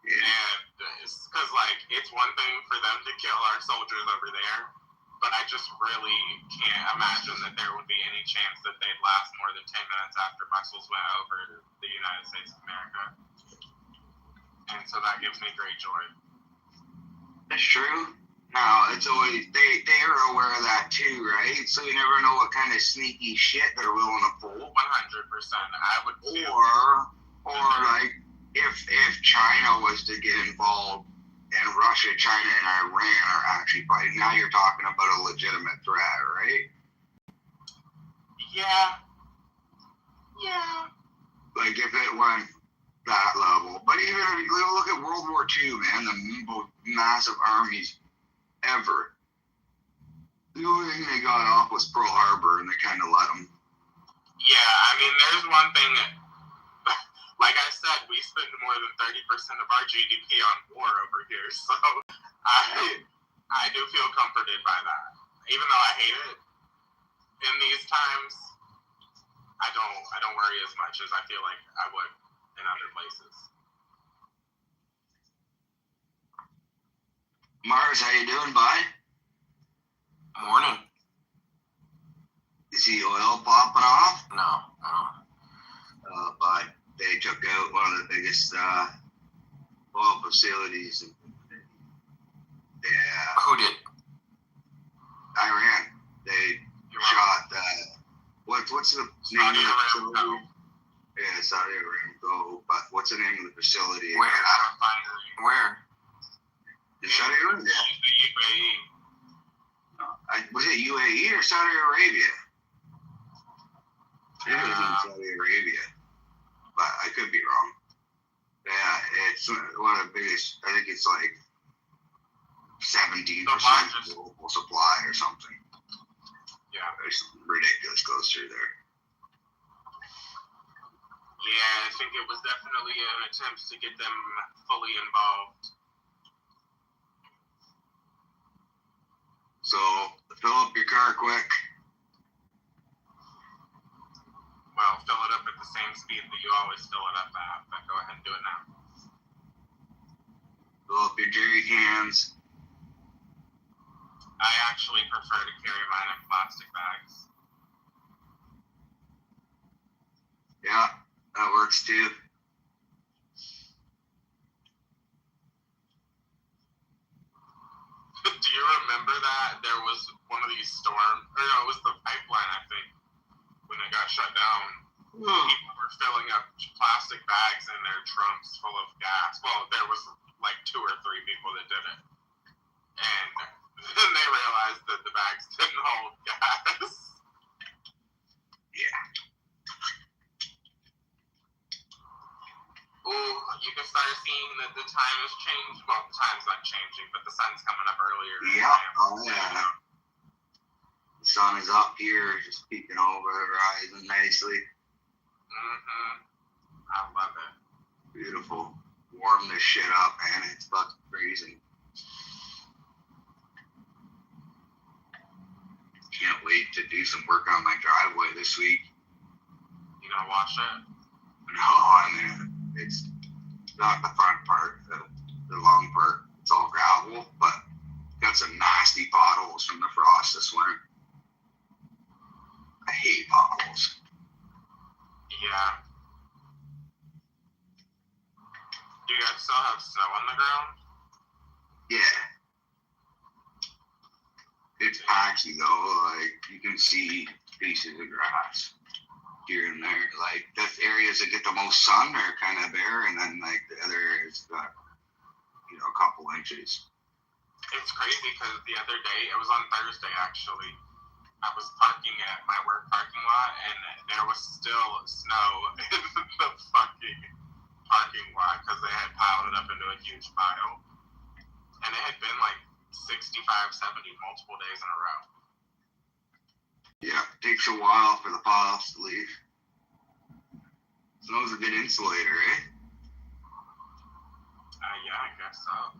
yeah. And it's because, like, it's one thing for them to kill our soldiers over there, but I just really can't imagine that there would be any chance that they'd last more than 10 minutes after missiles went over the United States of America. And so that gives me great joy. That's true. No, it's always, they are aware of that too, right? So you never know what kind of sneaky shit they're willing to pull. 100%. I would feel. Or like, if China was to get involved and Russia, China, and Iran are actually fighting, now you're talking about a legitimate threat, right? Yeah. Like, if it went that level. But even if you look at World War II, man, the most massive armies ever. The only thing they got off was Pearl Harbor, and they kind of let them. Yeah, I mean, there's one thing that, like I said, we spend more than 30% of our GDP on war over here, so I do feel comforted by that. Even though I hate it, in these times, I don't worry as much as I feel like I would in other places. Mars, how you doing, bud? Morning. Is the oil popping off? No. But they took out one of the biggest oil facilities. Yeah. Who did? Iran. They shot. What's the name of the facility? Yeah, Saudi Aramco. But what's the name of the facility? Where? Where? In Saudi Arabia. The UAE. Was it UAE or Saudi Arabia? It was in Saudi Arabia, but I could be wrong. Yeah, it's one of the biggest. I think it's like 17% global supply or something. Yeah. There's something ridiculous goes through there. Yeah, I think it was definitely an attempt to get them fully involved. So fill up your car quick. Well, fill it up at the same speed that you always fill it up at, but go ahead and do it now. Fill up your jerry cans. I actually prefer to carry mine in plastic bags. Yeah, that works too. Do you remember that there was one of these storms, or no, it was the pipeline, I think, when it got shut down. People were filling up plastic bags in their trunks full of gas. Well, there was like 2 or 3 people that did it. And then they realized that the bags didn't hold gas. Yeah. Ooh, you can start seeing that the time has changed. Well, the time's not changing, but the sun's coming up earlier. Yeah. Oh, yeah. The sun is up here, just peeking over the horizon nicely. I love it. Beautiful. Warm this shit up, man. It's fucking freezing. Can't wait to do some work on my driveway this week. You gonna wash it? No, I mean, it's not the front part, the long part. It's all gravel, but got some nasty potholes from the frost this winter. I hate potholes. Yeah. Do you guys still have snow on the ground? Yeah. It's patchy though, like you can see pieces of grass here and there. Like the areas that get the most sun are kind of bare, and then like the other areas got, a couple inches. It's crazy because the other day, it was on Thursday actually, I was parking at my work parking lot and there was still snow in the fucking parking lot because they had piled it up into a huge pile. And it had been like 65, 70 multiple days in a row. Yeah, it takes a while for the piles to leave. Snow's a good insulator, eh? Yeah, I guess so.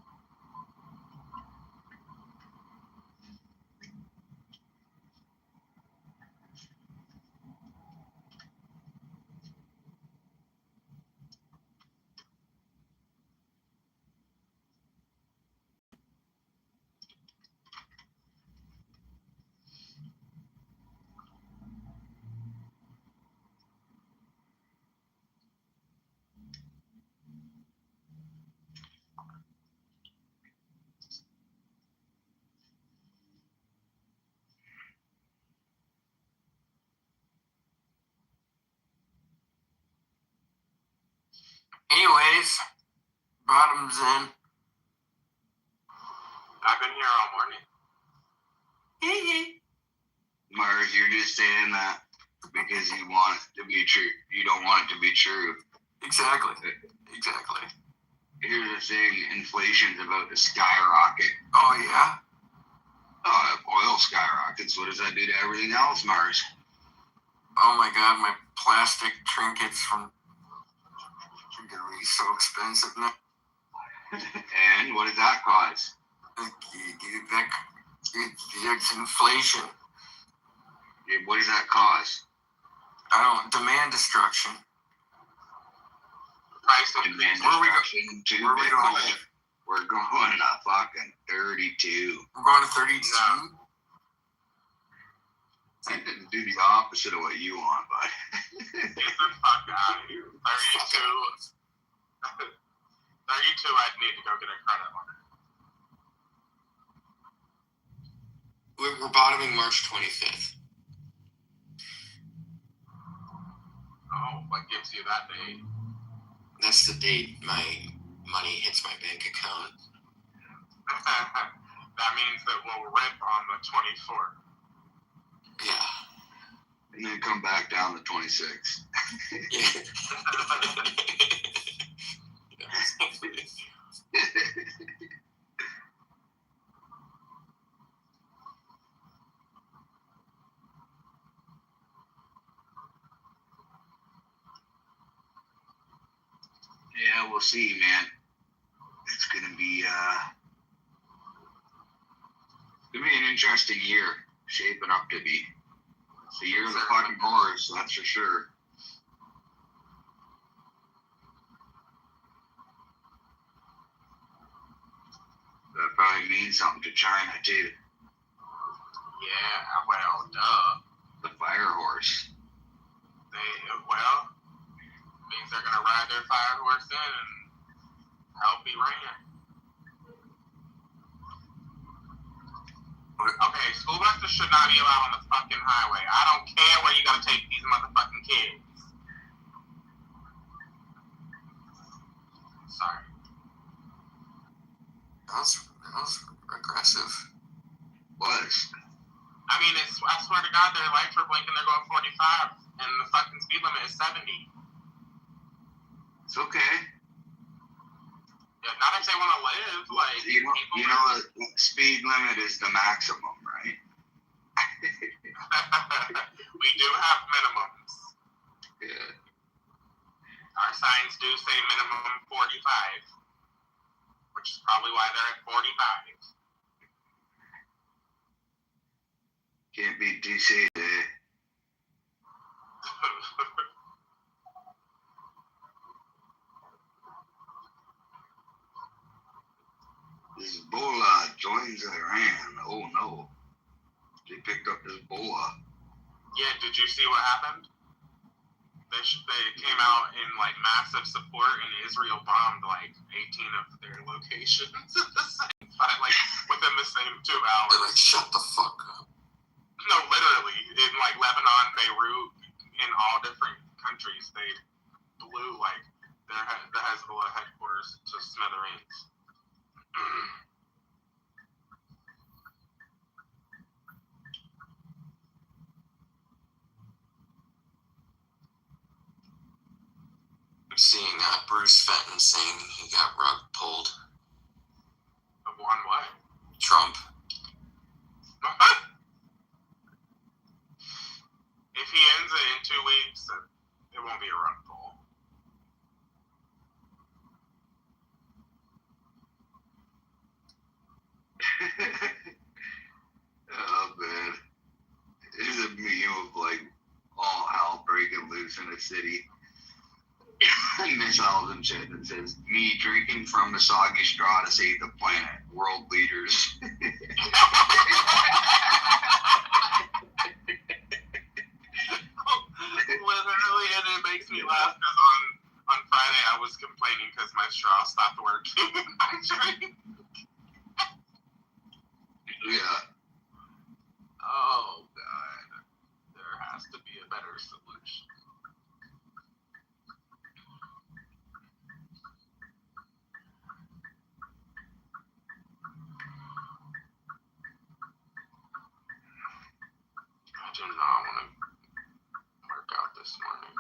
Anyways, bottom's in. I've been here all morning. Mars, you're just saying that because you want it to be true. You don't want it to be true. Exactly. Here's the thing, inflation's about to skyrocket. Oh, yeah? Oh, if oil skyrockets, what does that do to everything else, Mars? Oh, my God, my plastic trinkets from... are going to be so expensive now. And what does that cause? It's inflation. What does that cause? Demand destruction. Price of Demand Where are we destruction to where are we going? Bitcoin. We're going to fucking 32. We're going to 32? I didn't do the opposite of what you want, but Get the fuck out of here. 32. 32, I'd need to go get a credit line. We're bottoming March 25th. Oh, what gives you that date? That's the date my money hits my bank account. That means that we'll rip on the 24th. Yeah. And then come back down the 26th. Yeah, we'll see, man. It's gonna be an interesting year shaping up to be. It's the year of the fucking horse, that's for sure. That probably means something to China too. Yeah, well, duh. The fire horse. Means they're gonna ride their fire horse in and help Iran. Okay, school buses should not be allowed on the fucking highway. I don't care where you gotta take these motherfucking kids. Sorry. That was aggressive. Was. I mean, I swear to God, their lights were blinking, they're going 45, and the fucking speed limit is 70. It's okay. Yeah, not if they want to live, like... You know the speed limit is the maximum, right? We do have minimums. Yeah. Our signs do say minimum 45, which is probably why they're at 45. Can't be too safe there. Hezbollah joins Iran. Oh no. They picked up Hezbollah. Yeah, did you see what happened? They came out in like massive support, and Israel bombed like 18 of their locations at the same time, like within the same 2 hours. They're like, shut the fuck up. No, literally, in like Lebanon, Beirut, in all different countries, they blew like the Hezbollah headquarters to smithereens. I'm seeing Bruce Fenton saying he got rug pulled. On what? Trump. If he ends it in 2 weeks, it won't be a rug pull. Oh man. There's a meme of like all hell breaking loose in a city. Missiles and shit that says, me drinking from the soggy straw to save the planet. World leaders. Literally, and it makes me laugh because on Friday I was complaining because my straw stopped working in my drink. Yeah. Oh God, there has to be a better solution. I do not want to work out this morning.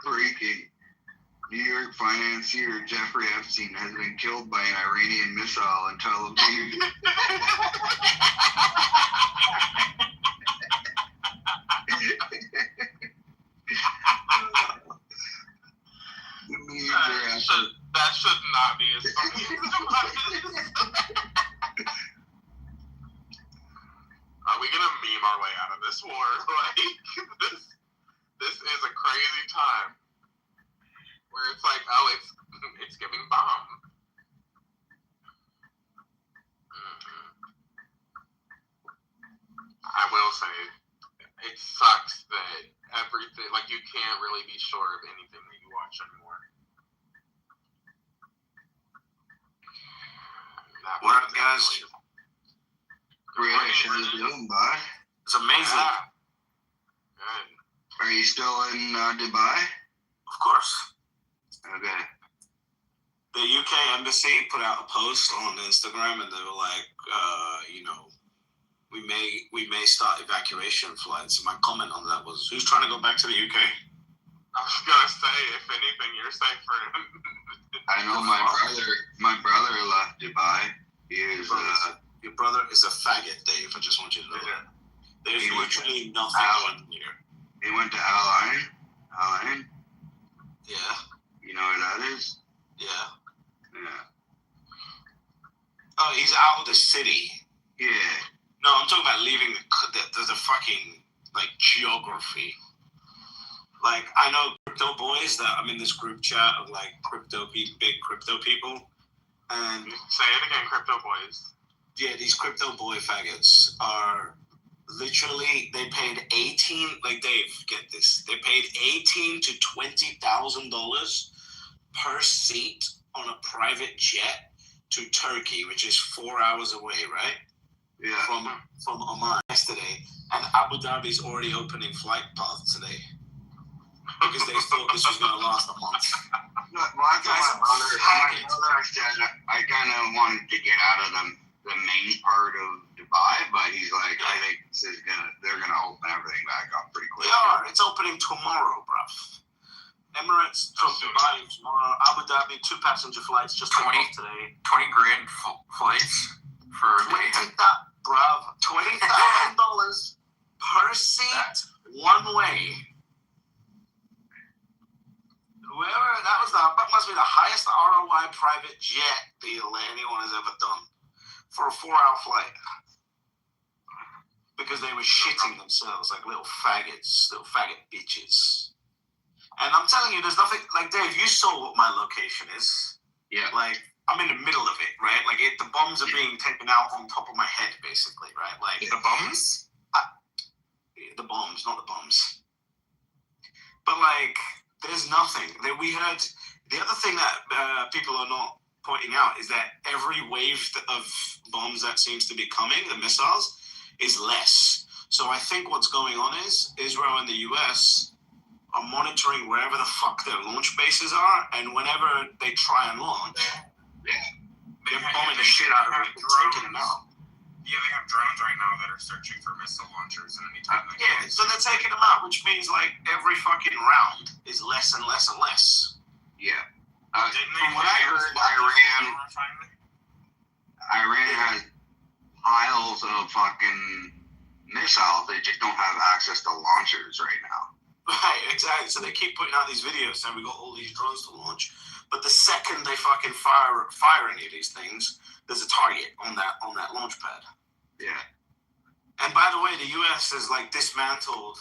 Breaking. New York financier Jeffrey Epstein has been killed by an Iranian missile in Tel Aviv. That should not be as funny as it was. Are we gonna meme our way out of this war? Like this is a crazy time where it's like, oh, it's giving bomb. I will say, it sucks that everything, like, you can't really be sure of anything that you watch anymore. guys. British, how you doing, bud? It's amazing. Yeah. Good. Are you still in Dubai? Of course. Okay. The UK embassy put out a post on Instagram, and they were like, we may start evacuation flights. And my comment on that was, who's trying to go back to the UK? I was gonna say, if anything, you're safer. I know my brother left Dubai. He is Your brother is a faggot, Dave. I just want you to know that. There's literally nothing going on here. he went to Al Ain. Al Ain. Yeah, You know where that is? yeah. Yeah. Oh, he's out of the city. Yeah. No, I'm talking about leaving the fucking, like, geography. Like, I know crypto boys that I'm in this group chat of, like, big crypto people. And Say it again, crypto boys. yeah, these crypto boy faggots are literally, they paid like, Dave, get this. They paid $18,000 to $20,000 per seat on a private jet to Turkey, which is 4 hours away, right? Yeah. From Oman yesterday, and Abu Dhabi's already opening flight paths today because they thought this was going to last a month. Well, I told my brother said I kind of wanted to get out of the main part of Dubai, but he's like, I think they're gonna open everything back up pretty quick. They are. It's opening tomorrow, bruv. Emirates from Dubai tomorrow. Abu Dhabi, 2 passenger flights just took off today. 20 grand flights for a day. Bruv, $20,000 per seat, one way. That must be the highest ROI private jet deal that anyone has ever done for a 4-hour flight. Because they were shitting themselves like little faggots, little faggot bitches. And I'm telling you, there's nothing, like, Dave, you saw what my location is. Yeah. Like, I'm in the middle of it, right? Like, the bombs are being taken out on top of my head, basically, right? Like, The bums? The bombs, not the bombs. But, like, there's nothing. We heard, the other thing that people are not pointing out is that every wave of bombs that seems to be coming, the missiles, is less. So I think what's going on is Israel and the US are monitoring wherever the fuck their launch bases are, and whenever they try and launch, they're bombing the shit out of it and taking them out. Yeah, they have drones right now that are searching for missile launchers, and anytime they Yeah, so they're taking them out, which means, like, every fucking round is less and less and less. Yeah. Didn't From what I heard, Iran has piles of fucking missiles. They just don't have access to launchers right now. Right, exactly. So they keep putting out these videos saying we got all these drones to launch, but the second they fucking fire any of these things, there's a target on that launch pad. Yeah. And by the way, the US has, like, dismantled,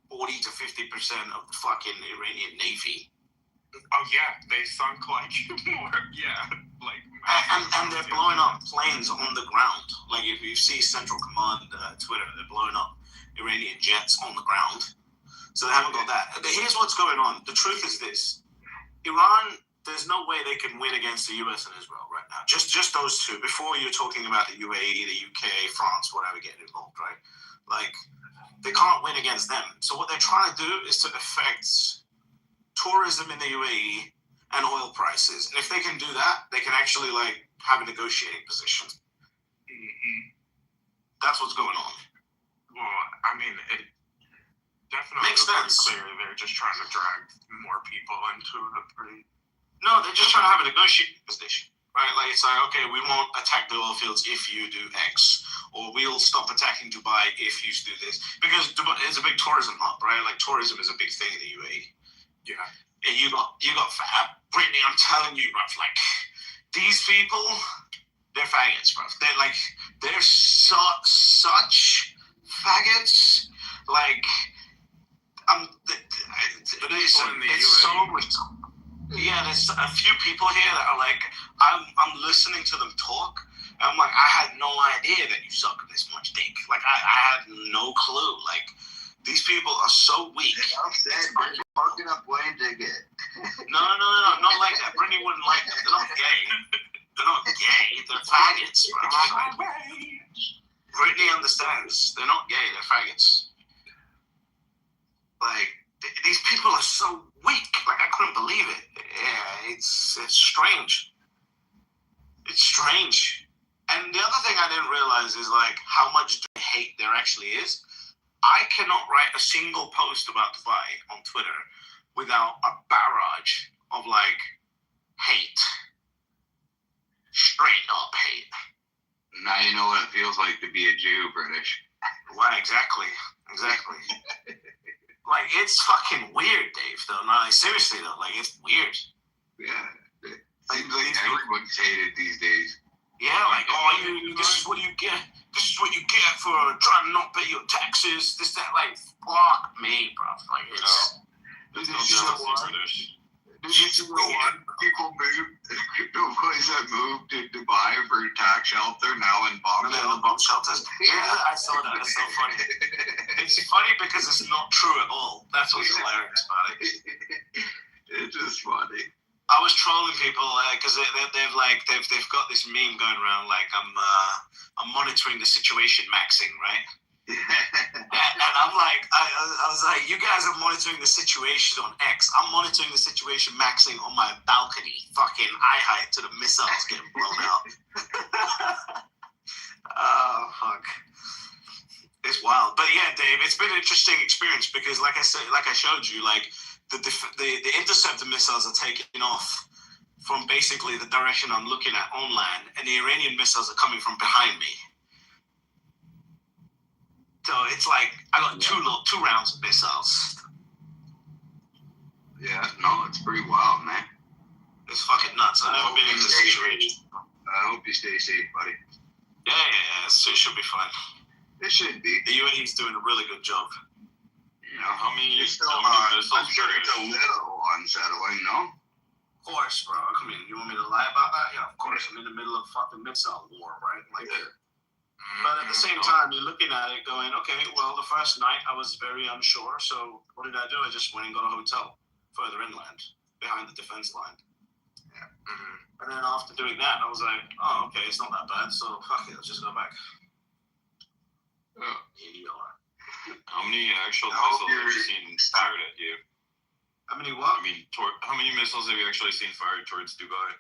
40 to 50% of the fucking Iranian Navy. Oh yeah, they sunk like more. Yeah, like. And they're blowing up planes on the ground. Like, if you see Central Command Twitter, they're blowing up Iranian jets on the ground. So they haven't got that. But here's what's going on. The truth is this. Iran, there's no way they can win against the US and Israel right now. Just those two. Before you're talking about the UAE, the UK, France, whatever getting involved, right? Like, they can't win against them. So what they're trying to do is to affect tourism in the UAE and oil prices. And if they can do that, they can actually, like, have a negotiating position. Mm-hmm. That's what's going on. Well, I mean, it definitely Makes looks sense. pretty clear they're just trying to drag more people into the pretty. No, they're just trying to have a negotiating position, right? Like, it's like, okay, we won't attack the oil fields if you do X, or we'll stop attacking Dubai if you do this. Because Dubai is a big tourism hub, right? Like, tourism is a big thing in the UAE. Yeah. And you got Brittany, I'm telling you, bruv, like, these people, they're faggots, bruv. They're such faggots. Like, there's so much. Yeah, there's a few people here that are like, I'm listening to them talk. And I'm like, I had no idea that you suck this much dick. Like, I had no clue. Like, these people are so weak. They're parking a plane ticket. No, not like that. Brittany wouldn't like that. They're not gay. They're not gay. They're faggots. faggots. Like, these people are so weak. Like, I couldn't believe it. Yeah, it's strange. It's strange. And the other thing I didn't realize is, like, how much hate there actually is. I cannot write a single post about Dubai on Twitter without a barrage of, like, hate. Straight up hate. Now you know what it feels like to be a Jew, British. Why, exactly. Like, it's fucking weird, Dave, though. No, like, seriously, though. Like, it's weird. Yeah. It seems like everyone's hated these days. Yeah, like, oh, this is what you get. This is what you get for trying to not pay your taxes. This, that, like, fuck me, bro. Like, it's... Did you see the one? People moved, the boys that moved to Dubai for tax shelter now in bomb shelters. Yeah, I saw that. It's so funny. It's funny because it's not true at all. That's what's hilarious about it. It's just funny. I was trolling people because they've got this meme going around like I'm monitoring the situation maxing, right? And I'm like, I was like, you guys are monitoring the situation on X. I'm monitoring the situation maxing on my balcony, fucking eye height to the missiles getting blown out. Oh, fuck. It's wild. But yeah, Dave, it's been an interesting experience because like I showed you, like the interceptor missiles are taking off from basically the direction I'm looking at on land, and the Iranian missiles are coming from behind me. So it's like I got two rounds of missiles. Yeah, no, it's pretty wild, man. It's fucking nuts. I've never been in this situation. I hope you stay safe, buddy. Yeah, it should be fine. It should be. The UAE is doing a really good job. You know, how many missiles? I'm sure it's a little unsettling, no? Of course, bro. I mean, you want me to lie about that? Yeah, of course. I'm in the middle of fucking missile war, right? Like. Yeah. But at the same time, you're looking at it going, okay, well, the first night I was very unsure. So what did I do? I just went and got a hotel further inland, behind the defense line. Yeah. Mm-hmm. And then after doing that, I was like, oh, okay, it's not that bad. So fuck it, let's just go back. How many actual missiles have you seen fired at you? How many what? I mean, how many missiles have you actually seen fired towards Dubai?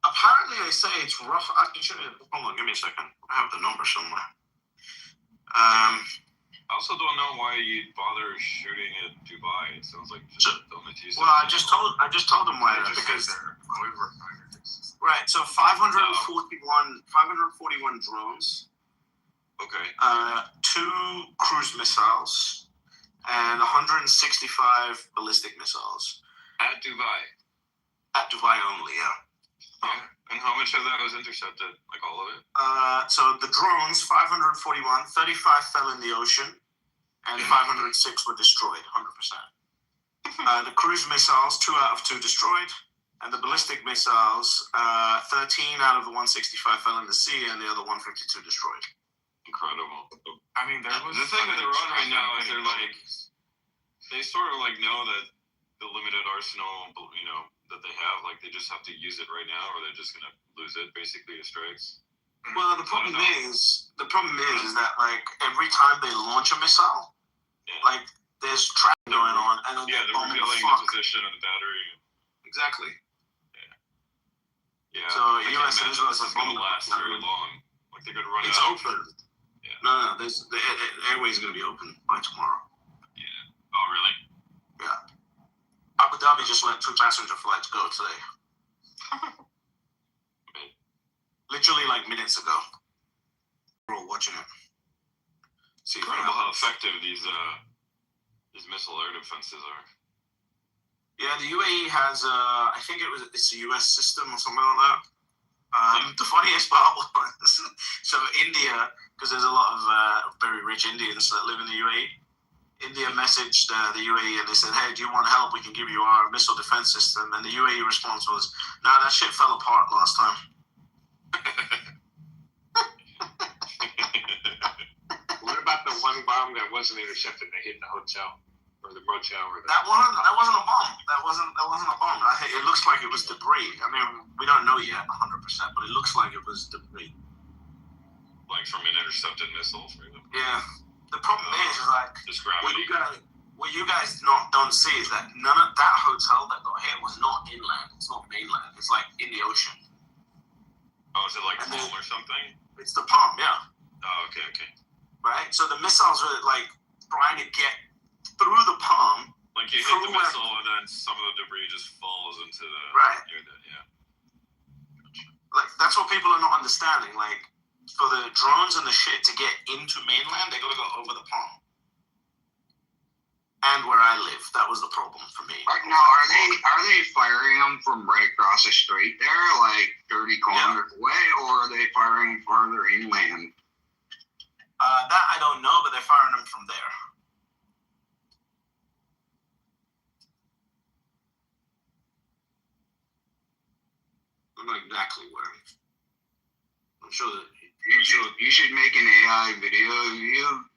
Apparently, they say it's rough. I can show you. Hold on, give me a second. I have the number somewhere. I also don't know why you'd bother shooting at Dubai. It sounds like just film it. Well, I just told them why. Because right. So 541 drones. Okay. 2 cruise missiles and 165 ballistic missiles. At Dubai. At Dubai only, yeah. Yeah. And how much of that was intercepted? Like all of it? So the drones, 541, 35 fell in the ocean, and 506 were destroyed, 100%. The cruise missiles, 2 out of 2 destroyed, and the ballistic missiles, 13 out of the 165 fell in the sea, and the other 152 destroyed. Incredible. I mean, the thing with Iran right now is they sort of like know that the limited arsenal, you know, that they have, like they just have to use it right now, or they're just gonna lose it basically to strikes. Well, the problem is that like every time they launch a missile, like there's traffic going on, and then they're bombing revealing the position of the battery. Exactly. Yeah. So U.S. and Israel is going to last very long. Like they're gonna run it's out. It's open. Yeah. No, the airway is gonna be open by tomorrow. Yeah. Oh, really? Yeah. Abu Dhabi just let 2 passenger flights go today. Literally like minutes ago. We're all watching it. See incredible how effective these missile air defenses are. Yeah, the UAE has I think it's a US system or something like that. The funniest part was so India, because there's a lot of very rich Indians that live in the UAE. India messaged the UAE and they said, hey, do you want help? We can give you our missile defense system. And the UAE response was, no, that shit fell apart last time. What about the one bomb that wasn't intercepted that hit the hotel or the motel? That wasn't a bomb. That wasn't a bomb. It looks like it was debris. I mean, we don't know yet 100%, but it looks like it was debris. Like from an intercepted missile, for example. Yeah, Yeah. The problem is like Just what you guys don't see is that none of that hotel that got hit was not inland. It's not mainland. It's like in the ocean. Oh, is it like And Palm or something? It's the Palm, yeah. Oh, okay. Right? So the missiles were like trying to get through the Palm. Like you hit the missile and then some of the debris just falls into the near the Like that's what people are not understanding. Like for the drones and the shit to get into mainland, they gotta go over the Palm. And where I live, that was the problem for me. Now, are they firing them from right across the strait there, like 30 kilometers away, or are they firing farther inland? That I don't know, but they're firing them from there. I don't know exactly where. I'm sure that you should make an AI video of you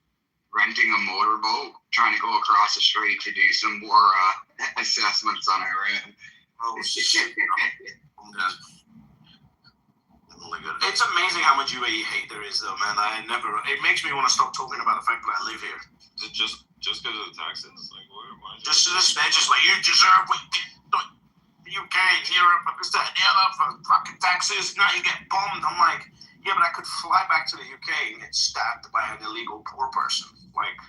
renting a motorboat, trying to go across the strait to do some more assessments on Iran. Oh shit! It's amazing how much UAE hate there is, though, man. It makes me want to stop talking about the fact that I live here. Is it just because of the taxes? Like, why they're just like, you deserve what you get. The UK, Europe, this, that, and the other for fucking taxes. Now you get bombed. I'm like, yeah, but I could fly back to the UK and get stabbed by an illegal poor person. Like,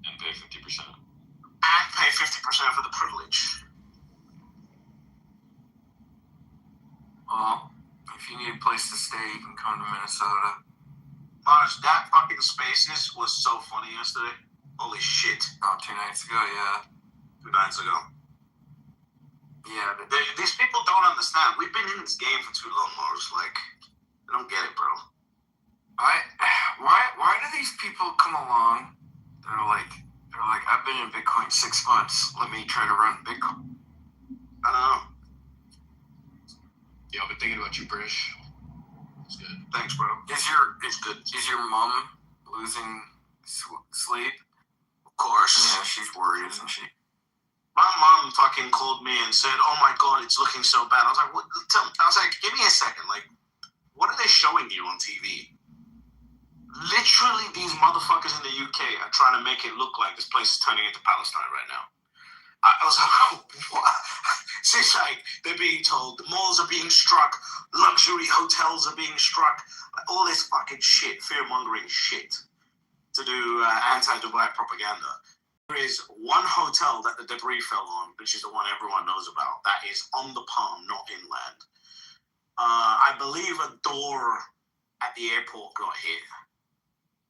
and pay 50%. And pay 50% for the privilege. Well, if you need a place to stay, you can come to Minnesota. Mars, that fucking Spaces was so funny yesterday. Holy shit. Oh, 2 nights ago, yeah. 2 nights ago. Yeah, but these people don't understand. We've been in this game for too long, Mars. Like, I don't get it, bro. Why do these people come along? They're like, I've been in Bitcoin 6 months. Let me try to run Bitcoin. I don't know. Yeah, I've been thinking about you, British. It's good. Thanks, bro. Is your mom losing sleep? Of course. Yeah, she's worried, isn't she? My mom fucking called me and said, "Oh my god, it's looking so bad." I was like, "What?" I was like, "Give me a second. Like, what are they showing you on TV?" Literally, these motherfuckers in the UK are trying to make it look like this place is turning into Palestine right now. I was like, what? So it's like they're being told the malls are being struck, luxury hotels are being struck, all this fucking shit, fear-mongering shit to do anti-Dubai propaganda. There is one hotel that the debris fell on, which is the one everyone knows about, that is on the Palm, not inland. I believe a door at the airport got hit.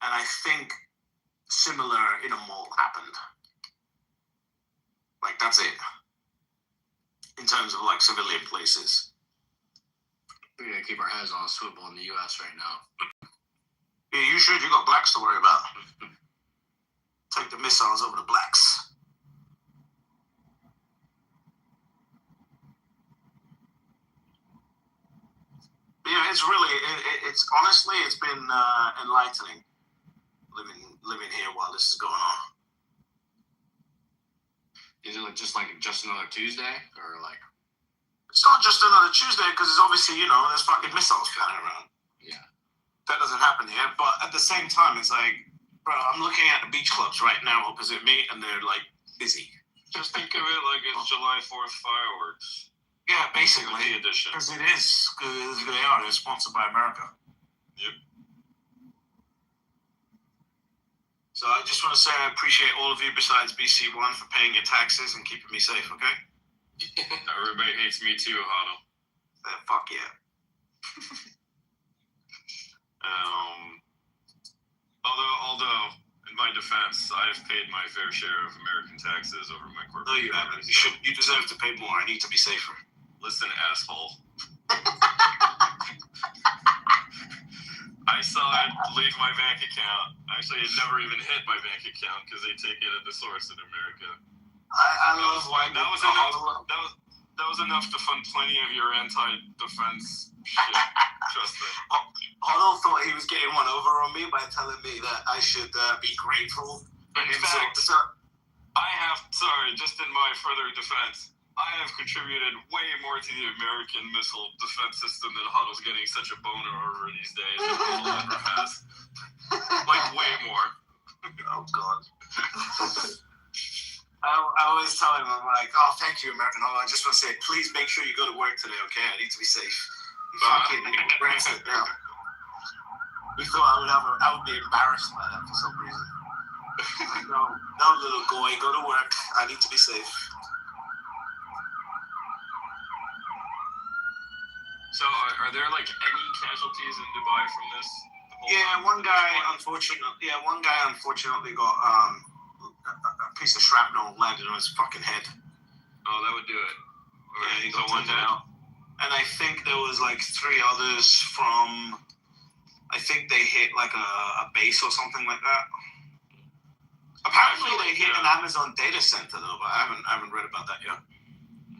And I think similar in a mall happened. Like, that's it. In terms of, like, civilian places. We gotta keep our heads on a swivel in the U.S. right now. Yeah, you should. You got blacks to worry about. Take the missiles over the blacks. Yeah, it's really, it's honestly, it's been enlightening living here while this is going on. Is it just another Tuesday, or like? It's not just another Tuesday because it's obviously, there's fucking missiles flying around. Yeah. That doesn't happen here, but at the same time, it's like, bro, I'm looking at the beach clubs right now opposite me, and they're like busy. Just think of it like it's July 4th fireworks. Yeah, basically. The edition. Because it is. Because they are. They're sponsored by America. Yep. So I just want to say I appreciate all of you besides BC1 for paying your taxes and keeping me safe, okay? Everybody hates me too, Hano. Fuck yeah. Although, in my defense, I've paid my fair share of American taxes over my corporate. No, you haven't. You deserve to pay more. I need to be safer. Listen, asshole. I saw it leave my bank account. Actually, it never even hit my bank account because they take it at the source in America. I love why that was enough. That was enough to fund plenty of your anti-defense shit. Trust me. Otto thought he was getting one over on me by telling me that I should be grateful. In fact, just in my further defense, I have contributed way more to the American missile defense system than Huddle's getting such a boner over these days than Huddle ever has. Like way more. Oh God. I always tell him, I'm like, oh, thank you, American. Oh, I just want to say, please make sure you go to work today, okay? I need to be safe. He fucking breaks it down. We thought I would be embarrassed by that for some reason. No, little boy, go to work. I need to be safe. So, are there like any casualties in Dubai from this? Yeah, one guy unfortunately got a piece of shrapnel landed on his fucking head. Oh, that would do it. Yeah, he So got one taken dead. out. And I think there was like 3 others from. I think they hit like a base or something like that. Apparently they hit an Amazon data center though, but I haven't read about that yet.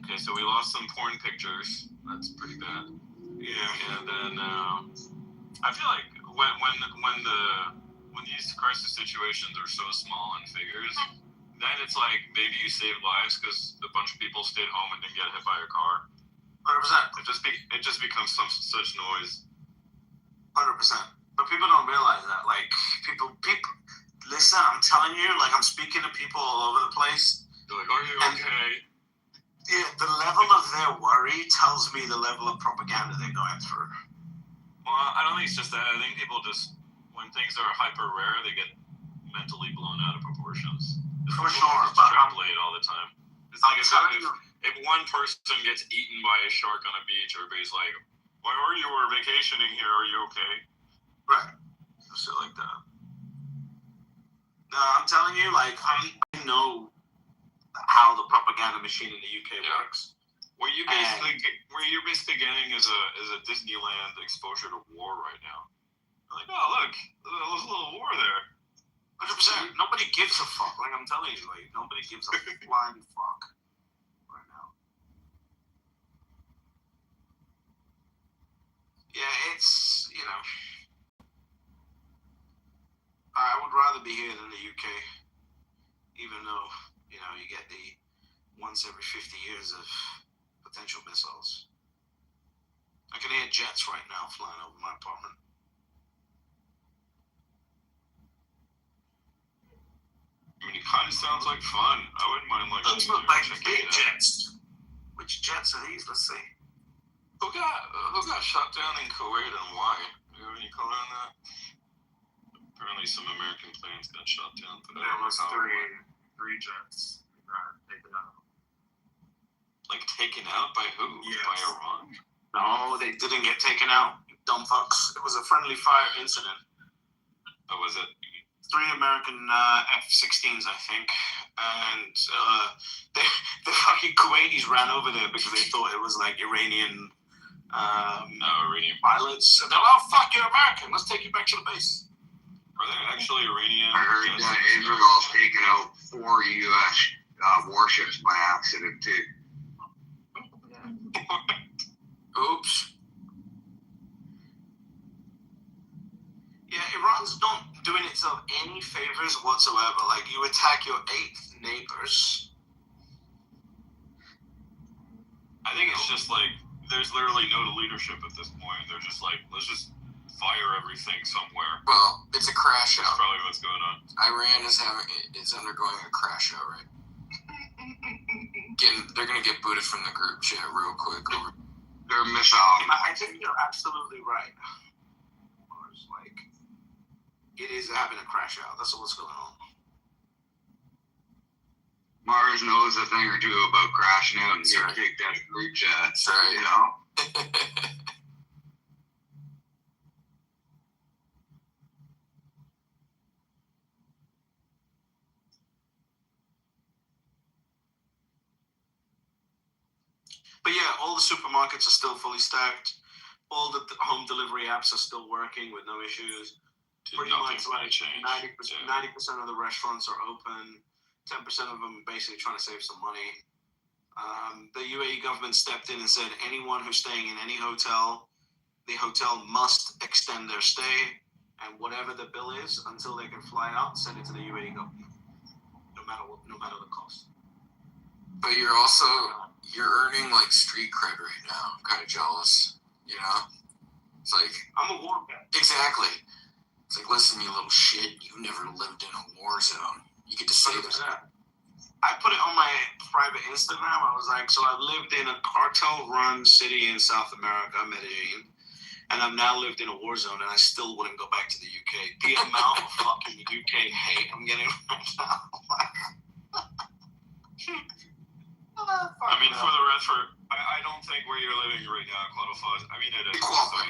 Okay, so we lost some porn pictures. That's pretty bad. Yeah. And then I feel like when these crisis situations are so small in figures, then it's like maybe you saved lives because a bunch of people stayed home and didn't get hit by a car. 100%. It just becomes such noise. 100%. But people don't realize that. Like people. Listen, I'm telling you, like I'm speaking to people all over the place. They're like, are you okay? Yeah, the level of their worry tells me the level of propaganda they're going through. Well, I don't think it's just that. I think people just, when things are hyper rare, they get mentally blown out of proportions. For sure, but extrapolate all the time. It's like if one person gets eaten by a shark on a beach, everybody's like, "Why are you? We're vacationing here. Are you okay?" Right. Shit like that. No, I'm telling you, like I know how the propaganda machine in the UK works. What you're basically getting is a Disneyland exposure to war right now. Like, oh look, there's a little war there. 100%. Nobody gives a fuck. Like I'm telling you, like nobody gives a flying fuck right now. Yeah, it's I would rather be here than the UK, even though you get the once every 50 years of potential missiles. I can hear jets right now flying over my apartment. I mean, it kind of sounds like fun. I wouldn't mind like. Those look like big jets. Which jets are these? Let's see. Who got shot down in Kuwait and why? Do you have any color on that? Apparently, some American planes got shot down. But there was three jets taken out. Like taken out by who? Yes. By Iran? No, they didn't get taken out. You dumb fucks. It was a friendly fire incident. Oh, was it? 3 American F-16s, I think, and the fucking Kuwaitis ran over there because they thought it was like Iranian pilots. And they're like, "Oh fuck, you're American. Let's take you back to the base." Are they actually Iranian? I heard that Israel's taken out 4 U.S. Warships by accident too. Oops. Yeah, Iran's not doing itself any favors whatsoever. Like, you attack your 8th neighbors. I think it's just like, there's literally no leadership at this point. They're just like, let's just fire everything somewhere. Well, it's a crash That's out. probably what's going on. Iran is undergoing a crash out, right? They're gonna get booted from the group chat real quick. They're missile. I think you're absolutely right. It's like, it is having a crash out. That's what's going on. Mars knows a thing or two about crashing out and getting kicked out of group chats. Sorry. You know? But yeah, all the supermarkets are still fully stacked. All the home delivery apps are still working with no issues. Pretty much like 90% of the restaurants are open. 10% of them basically trying to save some money. The UAE government stepped in and said anyone who's staying in any hotel, the hotel must extend their stay, and whatever the bill is until they can fly out, send it to the UAE government, no matter the cost. But you're earning like street cred right now. I'm kind of jealous, you know. It's like I'm a war cat. Exactly. It's like, listen, you little shit, you never lived in a war zone. You get to say that. I put it on my private Instagram. I was like, so I lived in a cartel-run city in South America, Medellin, and I've now lived in a war zone, and I still wouldn't go back to the UK. The amount of fucking UK hate I'm getting right now. I mean, for the rest, I don't think where you're living right now qualifies. I mean, it is.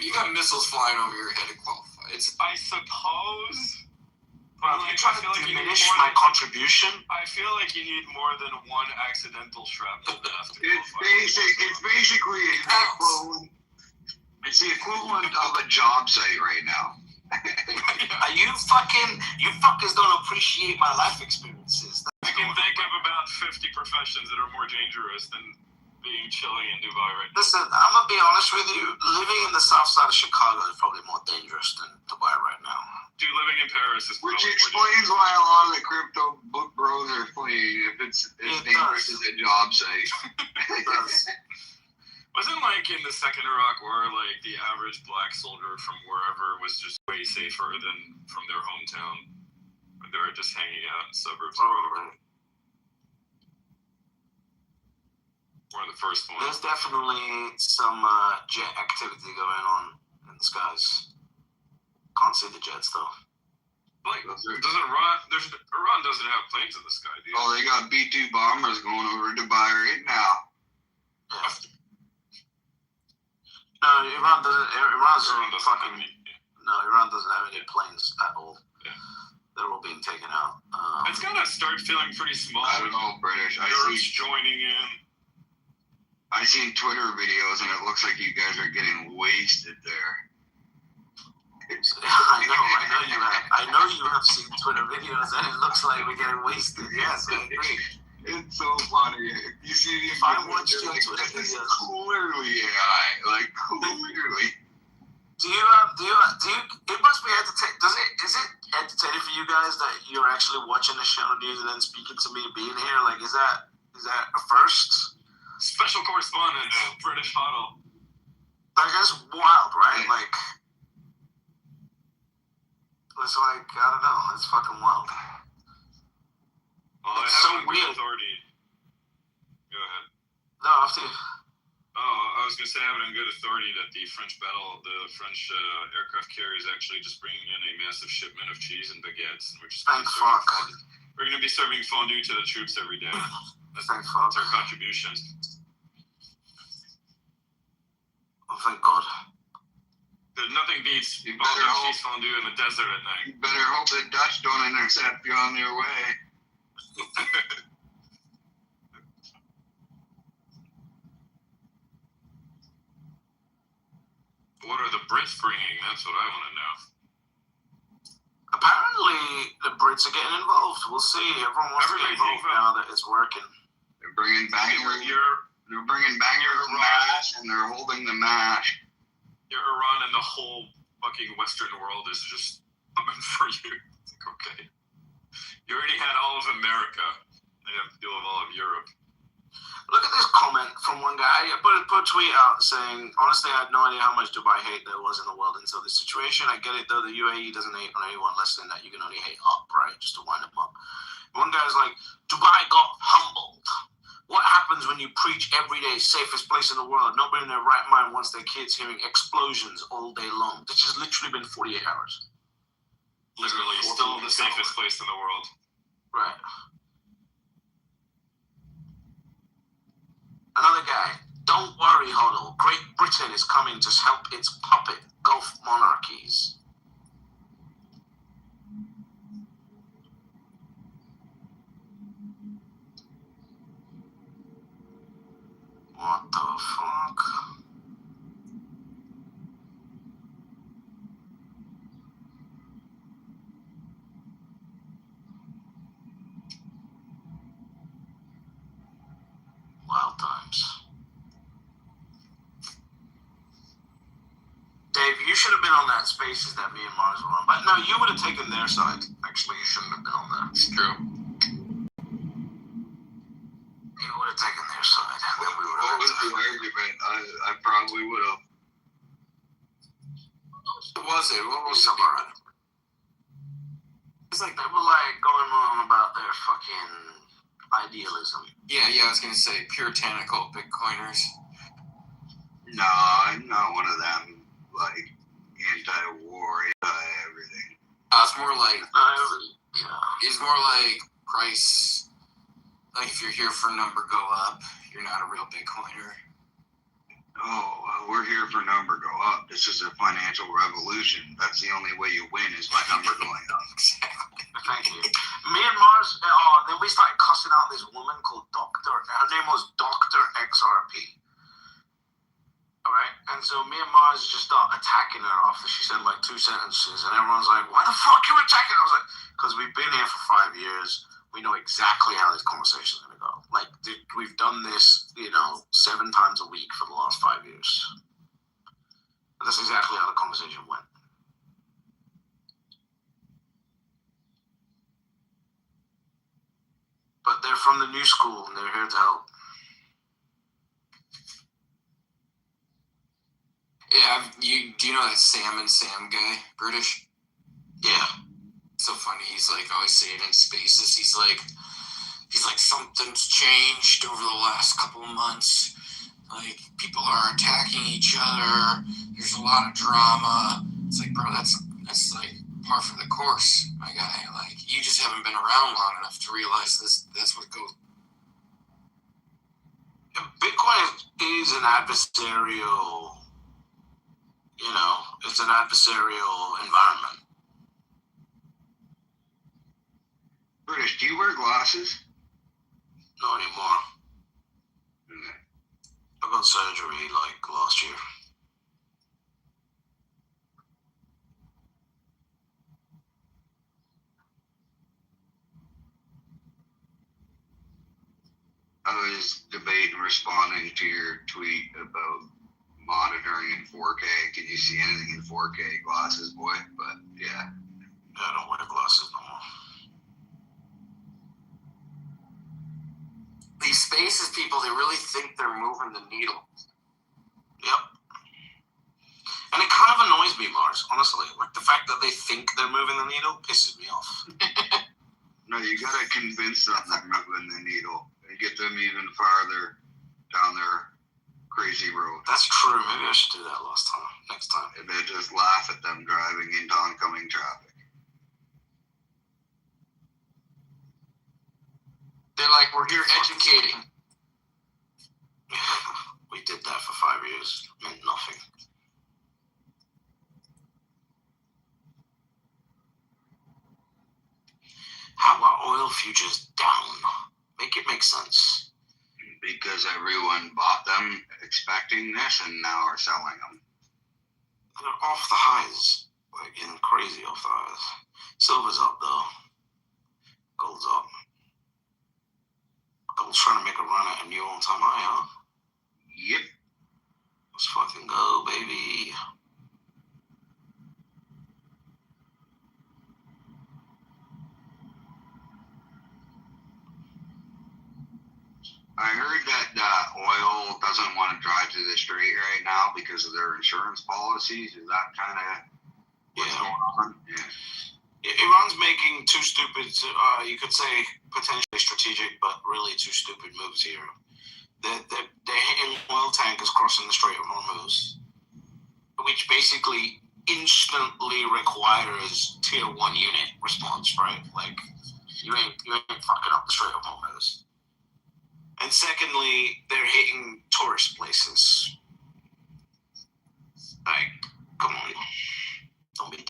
You got missiles flying over your head. It qualifies. I suppose. Bro, Like, you're trying I to feel like you need diminish more my than- contribution? I feel like you need more than one accidental shrapnel death to It's qualify. basically it's the equivalent of a job site right now. You fuckers don't appreciate my life experiences. I can think of about 50 professions that are more dangerous than being chilly in Dubai right now. Listen, I'm gonna be honest with you. Living in the south side of Chicago is probably more dangerous than Dubai right now. Dude, living in Paris is Which probably more explains why a lot of the crypto book bros are fleeing if it's as dangerous as a job site. Wasn't like in the second Iraq War, like the average black soldier from wherever was just way safer than from their hometown when they were just hanging out in suburbs or whatever. One of the first ones. There's definitely some jet activity going on in the skies. Can't see the jets though. Like, doesn't Iran doesn't have planes in the sky, do you? Oh, they got B-2 bombers going over Dubai right now. Yeah. No, Iran doesn't. Iran doesn't have any planes at all. Yeah. They're all being taken out. It's gonna start feeling pretty small. I don't know, British. Europe's joining in. I seen Twitter videos and it looks like you guys are getting wasted there. I know you have seen Twitter videos and it looks like we're getting wasted. Yes, I agree. It's so funny. You see, if I watched your like, Twitter this is videos, clearly AI. Like clearly. Do you? It must be entertaining. Is it entertaining for you guys that you're actually watching the channel news and then speaking to me, being here? Like, is that a first? Special correspondent, British Huddle. Like, that's wild, right? Like, it's like, I don't know, it's fucking wild. Oh, it's I have so weird. Authority. Go ahead. No, after you. Oh, I was gonna say I have it on good authority that the French aircraft carrier is actually just bringing in a massive shipment of cheese and baguettes, and we're just Thank fuck. We're gonna be serving fondue to the troops every day. Thank fuck. That's our contribution. Oh, thank God. There's nothing beats cheese fondue in the desert at night. You better hope the Dutch don't intercept you on your way. What are the Brits bringing? That's what I want to know. Apparently, the Brits are getting involved. We'll see. Everyone wants to get involved now that it's working. They're bringing bangers. They're bringing bangers and mash, and they're holding the mash. Iran and the whole fucking Western world is just coming for you. Okay. You already had all of America. They have to deal with all of Europe. Look at this comment from one guy. I put a tweet out saying, honestly, I had no idea how much Dubai hate there was in the world until this situation. I get it, though. The UAE doesn't hate on anyone less than that. You can only hate up, right? Just to wind them up. One guy's like, Dubai got humbled. What happens when you preach every day, safest place in the world? Nobody in their right mind wants their kids hearing explosions all day long. This has literally been 48 hours. Literally, still the safest place in the world. Right. Another guy, don't worry, Huddle. Great Britain is coming to help its puppet Gulf monarchies. What the fuck? Wild times. Dave, you should have been on that Spaces that me and Mars were on. But no, you would have taken their side. Actually, you shouldn't have been on that. It's true. You would have taken their side. What was the argument? I probably would have. What was it? What was somewhere? like, they were like going on about their fucking idealism. yeah, I was gonna say puritanical Bitcoiners. No, I'm not one of them. Like anti-war, anti-everything. It's more like, it's more like price. Like if you're here for number go up, you're not a real Bitcoiner. Oh, we're here for number go up. This is a financial revolution. That's the only way you win is by number going up. Exactly. Thank you. Me and Mars, then we started cussing out this woman called her name was Dr. XRP. Alright? And so me and Mars just start attacking her after she said like 2 sentences, and everyone's like, why the fuck you attacking her? I was like, because we've been here for 5 years. We know exactly how this conversation is going to go. Like, we've done this, 7 times a week for the last 5 years. And that's exactly how the conversation went. But they're from the new school, and they're here to help. Yeah, do you know that Sam and Sam guy, British? Yeah. So funny. He's like always saying in spaces. He's like something's changed over the last couple of months. Like people are attacking each other. There's a lot of drama. It's like, bro, that's like par for the course, my guy. Like you just haven't been around long enough to realize this. That's what goes. Bitcoin is an adversarial. It's an adversarial environment. British, do you wear glasses? Not anymore. I got surgery like last year. I was debating responding to your tweet about monitoring in 4K. Can you see anything in 4K? Glasses, boy. But yeah. I don't wear glasses no more. These spaces people, they really think they're moving the needle. Yep. And it kind of annoys me, Mars, honestly. Like, the fact that they think they're moving the needle pisses me off. No, you gotta convince them they're moving the needle and get them even farther down their crazy road. That's true. Maybe I should do that next time. And then just laugh at them driving into oncoming traffic. They're like, we're here educating. We did that for 5 years. It meant nothing. How are oil futures down? Make it make sense. Because everyone bought them expecting this and now are selling them. They're off the highs. Like, getting crazy off the highs. Silver's up, though. Gold's up. Gold's trying to make a run at a new all-time high, huh? Yep. Let's fucking go, baby. I heard that oil doesn't want to drive through the strait right now because of their insurance policies. Is that kind of what's going on? Yeah. Iran's making two stupid, you could say potentially strategic, but really two stupid moves here. They're hitting oil tankers crossing the Strait of Hormuz, which basically instantly requires tier 1 unit response, right? Like, you ain't fucking up the Strait of Hormuz. And secondly, they're hitting tourist places. Like, come on. Don't be.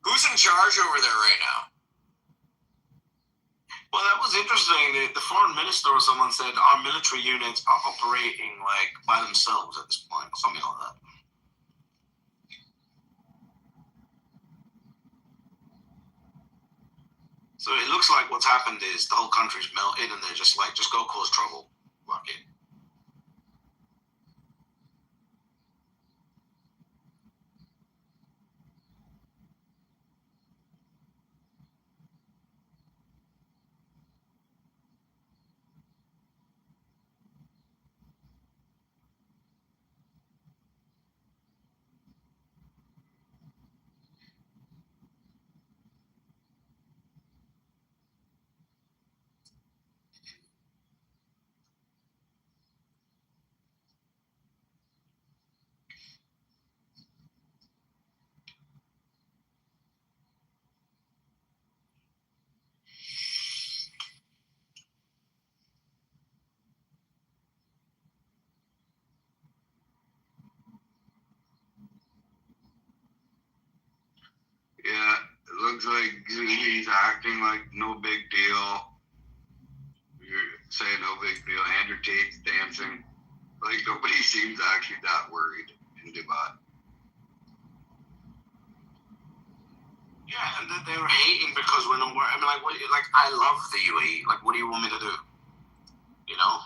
Who's in charge over there right now? Well, that was interesting. The foreign minister or someone said our military units are operating like by themselves at this point, or something like that. So it looks like what's happened is the whole country's melted, and they're just like, just go cause trouble. Fuck it. It's like he's acting like no big deal. You're saying no big deal. Andrew Tate's dancing. Like nobody seems actually that worried in Dubai. Yeah, and they're hating because we're not worried. I mean, like, I love the UAE. Like, what do you want me to do? You know?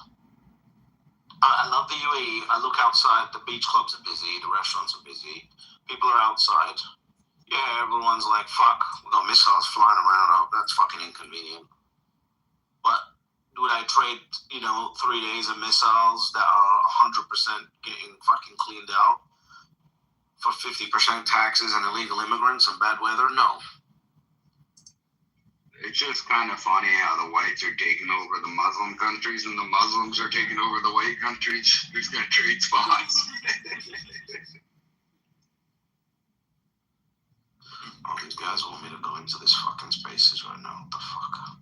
I love the UAE. I look outside. The beach clubs are busy. The restaurants are busy. People are outside. Yeah, everyone's like, fuck, we got missiles flying around. Oh, that's fucking inconvenient. But would I trade, 3 days of missiles that are 100% getting fucking cleaned out for 50% taxes and illegal immigrants and bad weather? No. It's just kind of funny how the whites are taking over the Muslim countries and the Muslims are taking over the white countries. Who's going to trade spots? Oh, these guys want me to go into this fucking spaces right now. What the fuck?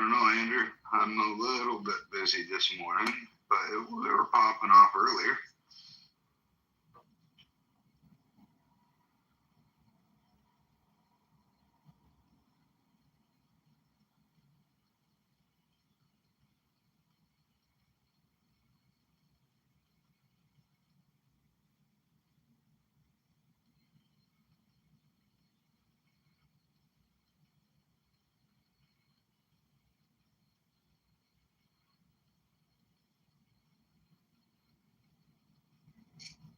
don't know, Andrew. I'm a little bit busy this morning, but they were popping off earlier.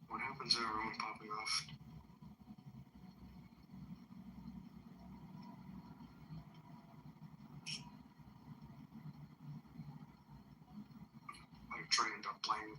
What happens to everyone popping off? Like trained up playing.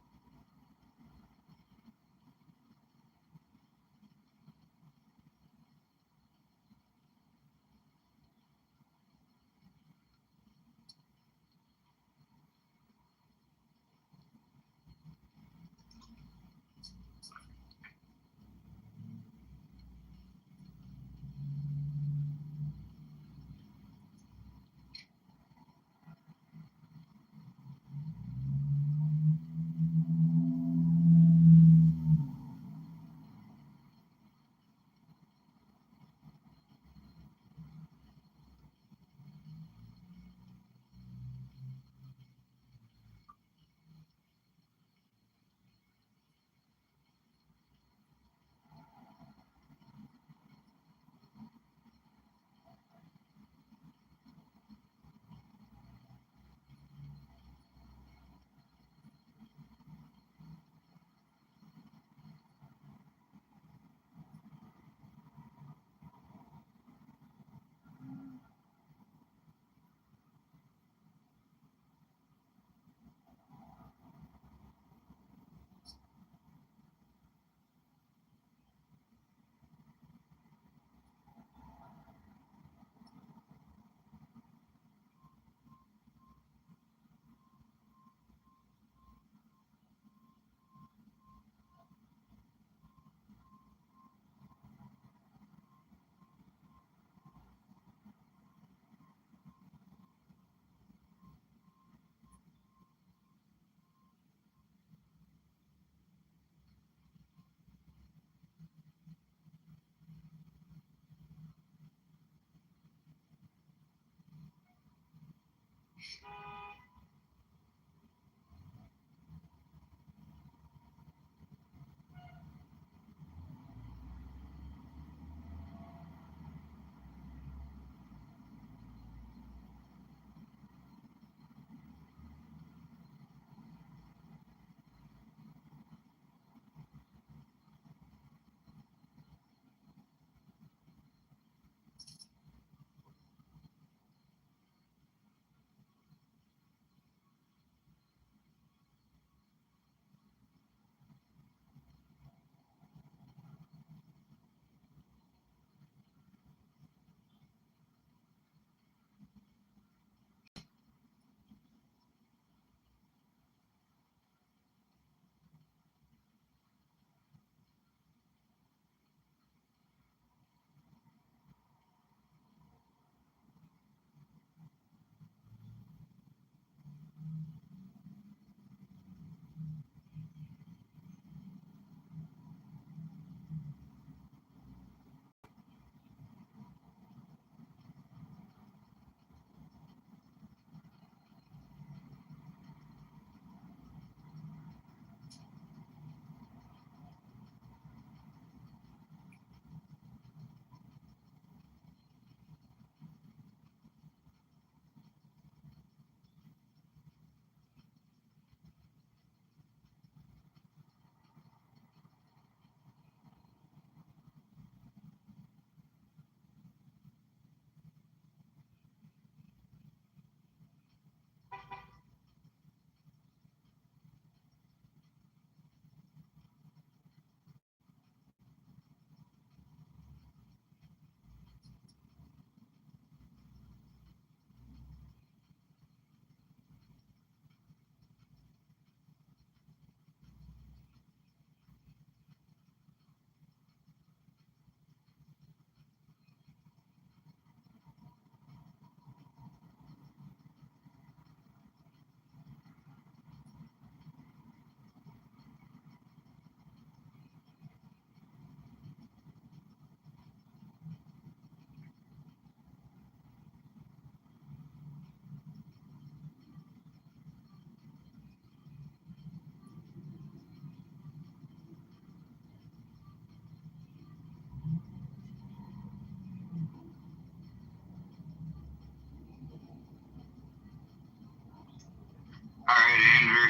Andrew?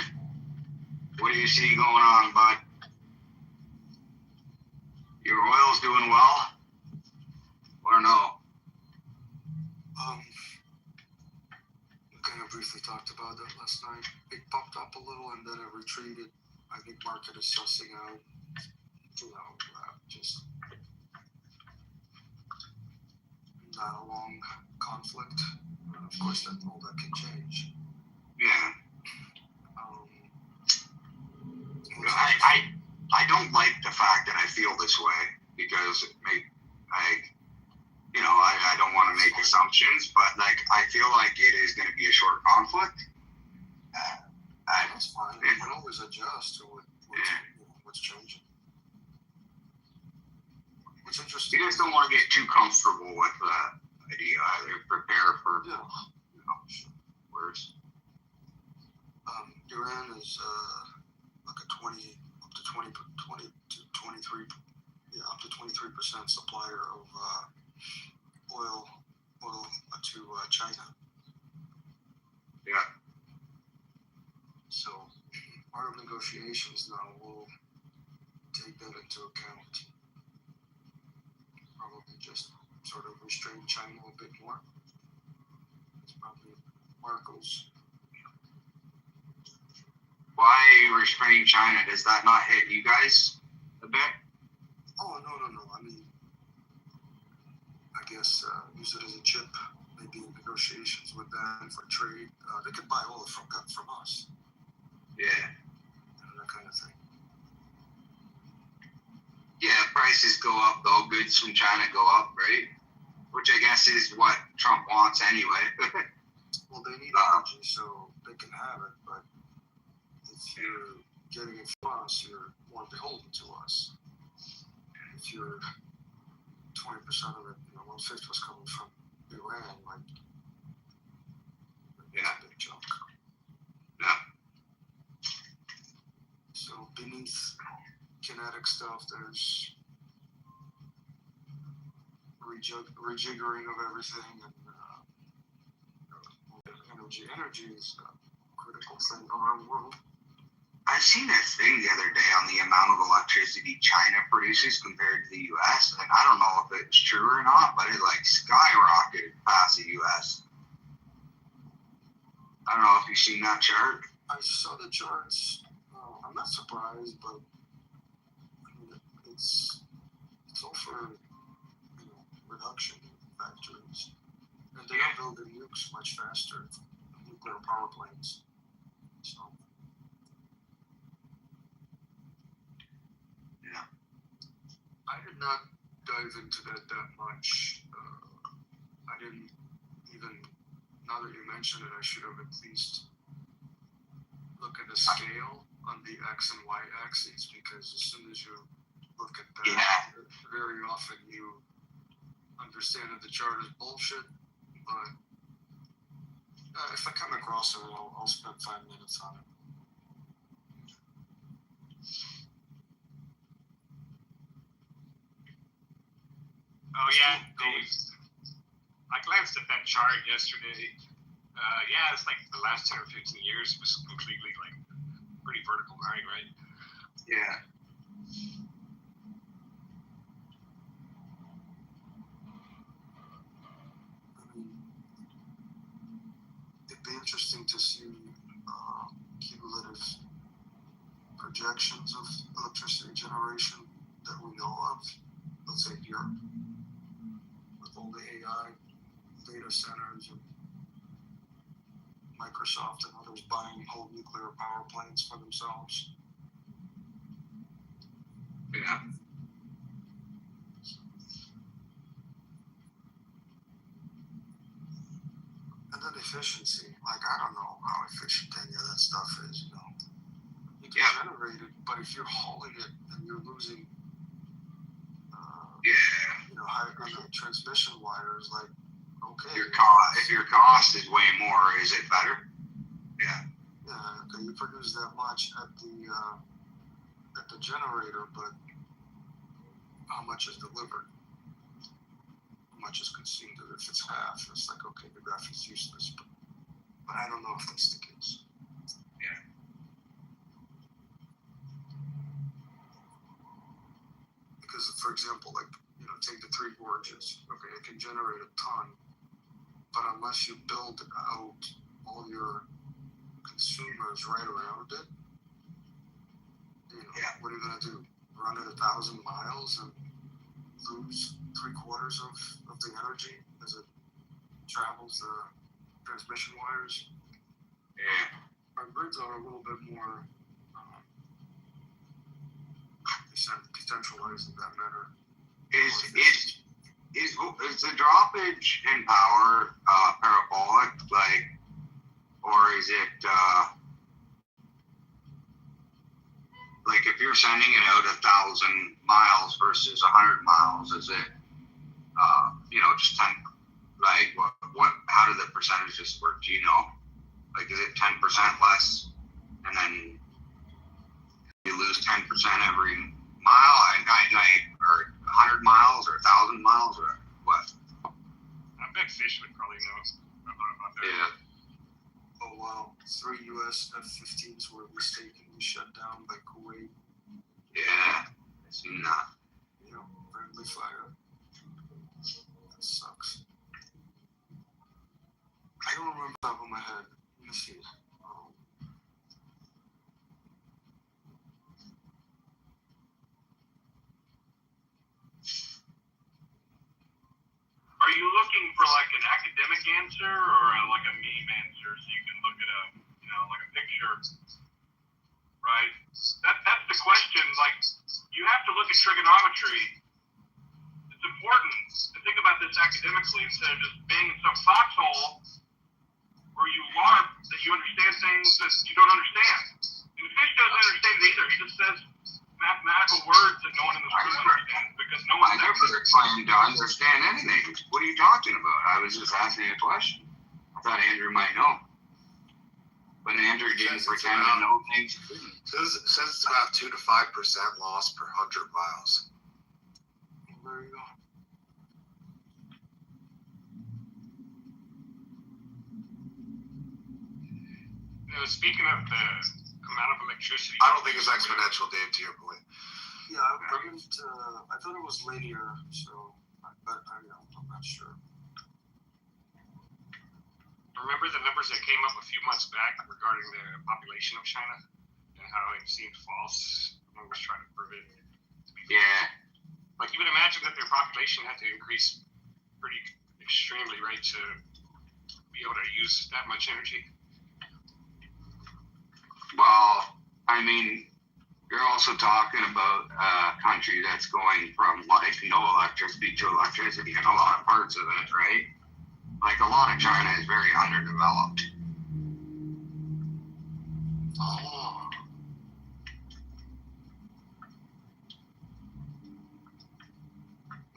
What do you see going on, bud? Your oil's doing well? Or no? We kind of briefly talked about that last night. It popped up a little and then it retreated. I think market is sussing out, just not a long conflict. And of course, all that can change. Yeah. I don't like the fact that I feel this way because I don't want to make assumptions, but like I feel like it is going to be a short conflict. That's fine. We can always adjust to what's changing. What's interesting? You guys don't want to get too comfortable with the idea either. Prepare for words. Iran is like a 20 to 23, up to 23% supplier of oil to China. Yeah. So part of negotiations now will take that into account. Probably just sort of restrain China a bit more. It's probably Merkel's. Why restrain China? Does that not hit you guys a bit? Oh, no. I mean, I guess use it as a chip, maybe in negotiations with them for trade. They could buy oil from us. Yeah. That kind of thing. Yeah, prices go up though. Goods from China go up, right? Which I guess is what Trump wants anyway. Well, they need energy, so they can have it, but if you're getting it from us, you're more beholden to us. If you're 20% of it, 1/5 was coming from Iran, it's a big chunk. Yeah. So beneath kinetic stuff, there's rejiggering of everything, and energy is a critical thing on our world. I seen a thing the other day on the amount of electricity China produces compared to the U.S. And I don't know if it's true or not, but it skyrocketed past the U.S. I don't know if you've seen that chart. I saw the charts. I'm not surprised, but it's all for reduction factories, and they are building nukes much faster, nuclear power plants. So. Yeah. I did not dive into that much. I didn't even, now that you mention it, I should have at least look at the scale on the X and Y axes, because as soon as you look at that, very often you understand that the chart is bullshit, but if I come across it, I'll spend 5 minutes on it. Oh yeah, Dave. I glanced at that chart yesterday. It's like the last 10 or 15 years was completely pretty vertical line, right? Yeah. It'd be interesting to see cumulative projections of electricity generation that we know of, let's say Europe, with all the AI data centers and Microsoft and others buying whole nuclear power plants for themselves. Yeah. And then efficiency, I don't know how efficient any of that stuff is, You can generate it, but if you're hauling it and you're losing, higher on the transmission wires, okay. If your cost is way more, is it better? Yeah. Yeah, okay, you produce that much at the generator, but how much is delivered? How much is consumed? If it's half, it's okay, the graph is useless. But I don't know if that's the case. Yeah. for example, like, take the Three Gorges. Okay, it can generate a ton, but unless you build out all your consumers right around it, what are you gonna do? Run it 1,000 miles and lose 3/4 of the energy as it travels the transmission wires? Yeah. Our grids are a little bit more decentralized in that matter. Is the droppage in power parabolic, like, or is it like if you're sending it out 1,000 miles versus 100 miles, is it just 10? Like what? How do the percentages work? Do you know? Like, is it 10% less, and then you lose 10% every mile, or 100 miles, or 1,000 miles, or what? I bet Fish would probably know about that. Yeah. Oh wow, 3 U.S. F-15s were mistakenly shut down by Kuwait. Yeah, I've seen that. Friendly fire. That sucks. I don't remember off the top of my head. Let me see. Are you looking for like an academic answer or like a meme answer so you can look at like a picture? Right? That's the question. Like, you have to look at trigonometry. It's important to think about this academically instead of just being in some foxhole where you LARP that you understand things that you don't understand. And Fish doesn't understand it either. He just says mathematical words that no one in the room understands because no one. I never claimed to understand anything. What are you talking about? I was just asking a question. I thought Andrew might know. But Andrew didn't pretend to know things. Says it's about 2 to 5% loss per 100 miles. There you go. Speaking of the amount of electricity, I don't think it's exponential, Dave, to your point. Yeah, I thought it was linear, but I'm not sure. Remember the numbers that came up a few months back regarding the population of China and how it seemed false? One was trying to prove it. Yeah. Like, you would imagine that their population had to increase pretty extremely, right, to be able to use that much energy. Well, I mean, you're also talking about a country that's going from like no electricity to electricity in a lot of parts of it, right? Like, a lot of China is very underdeveloped. Oh.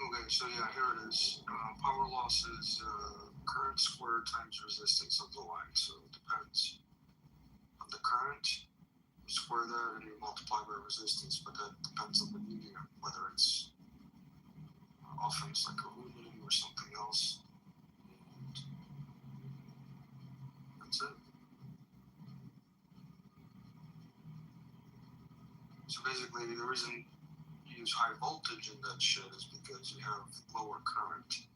Okay, so yeah, here it is. Power loss is current squared times resistance of the line. So it depends on the current. You square that and you multiply by resistance, but that depends on the medium, whether it's often it's like aluminum or something else. And that's it. So basically, the reason you use high voltage in that shit is because you have lower current.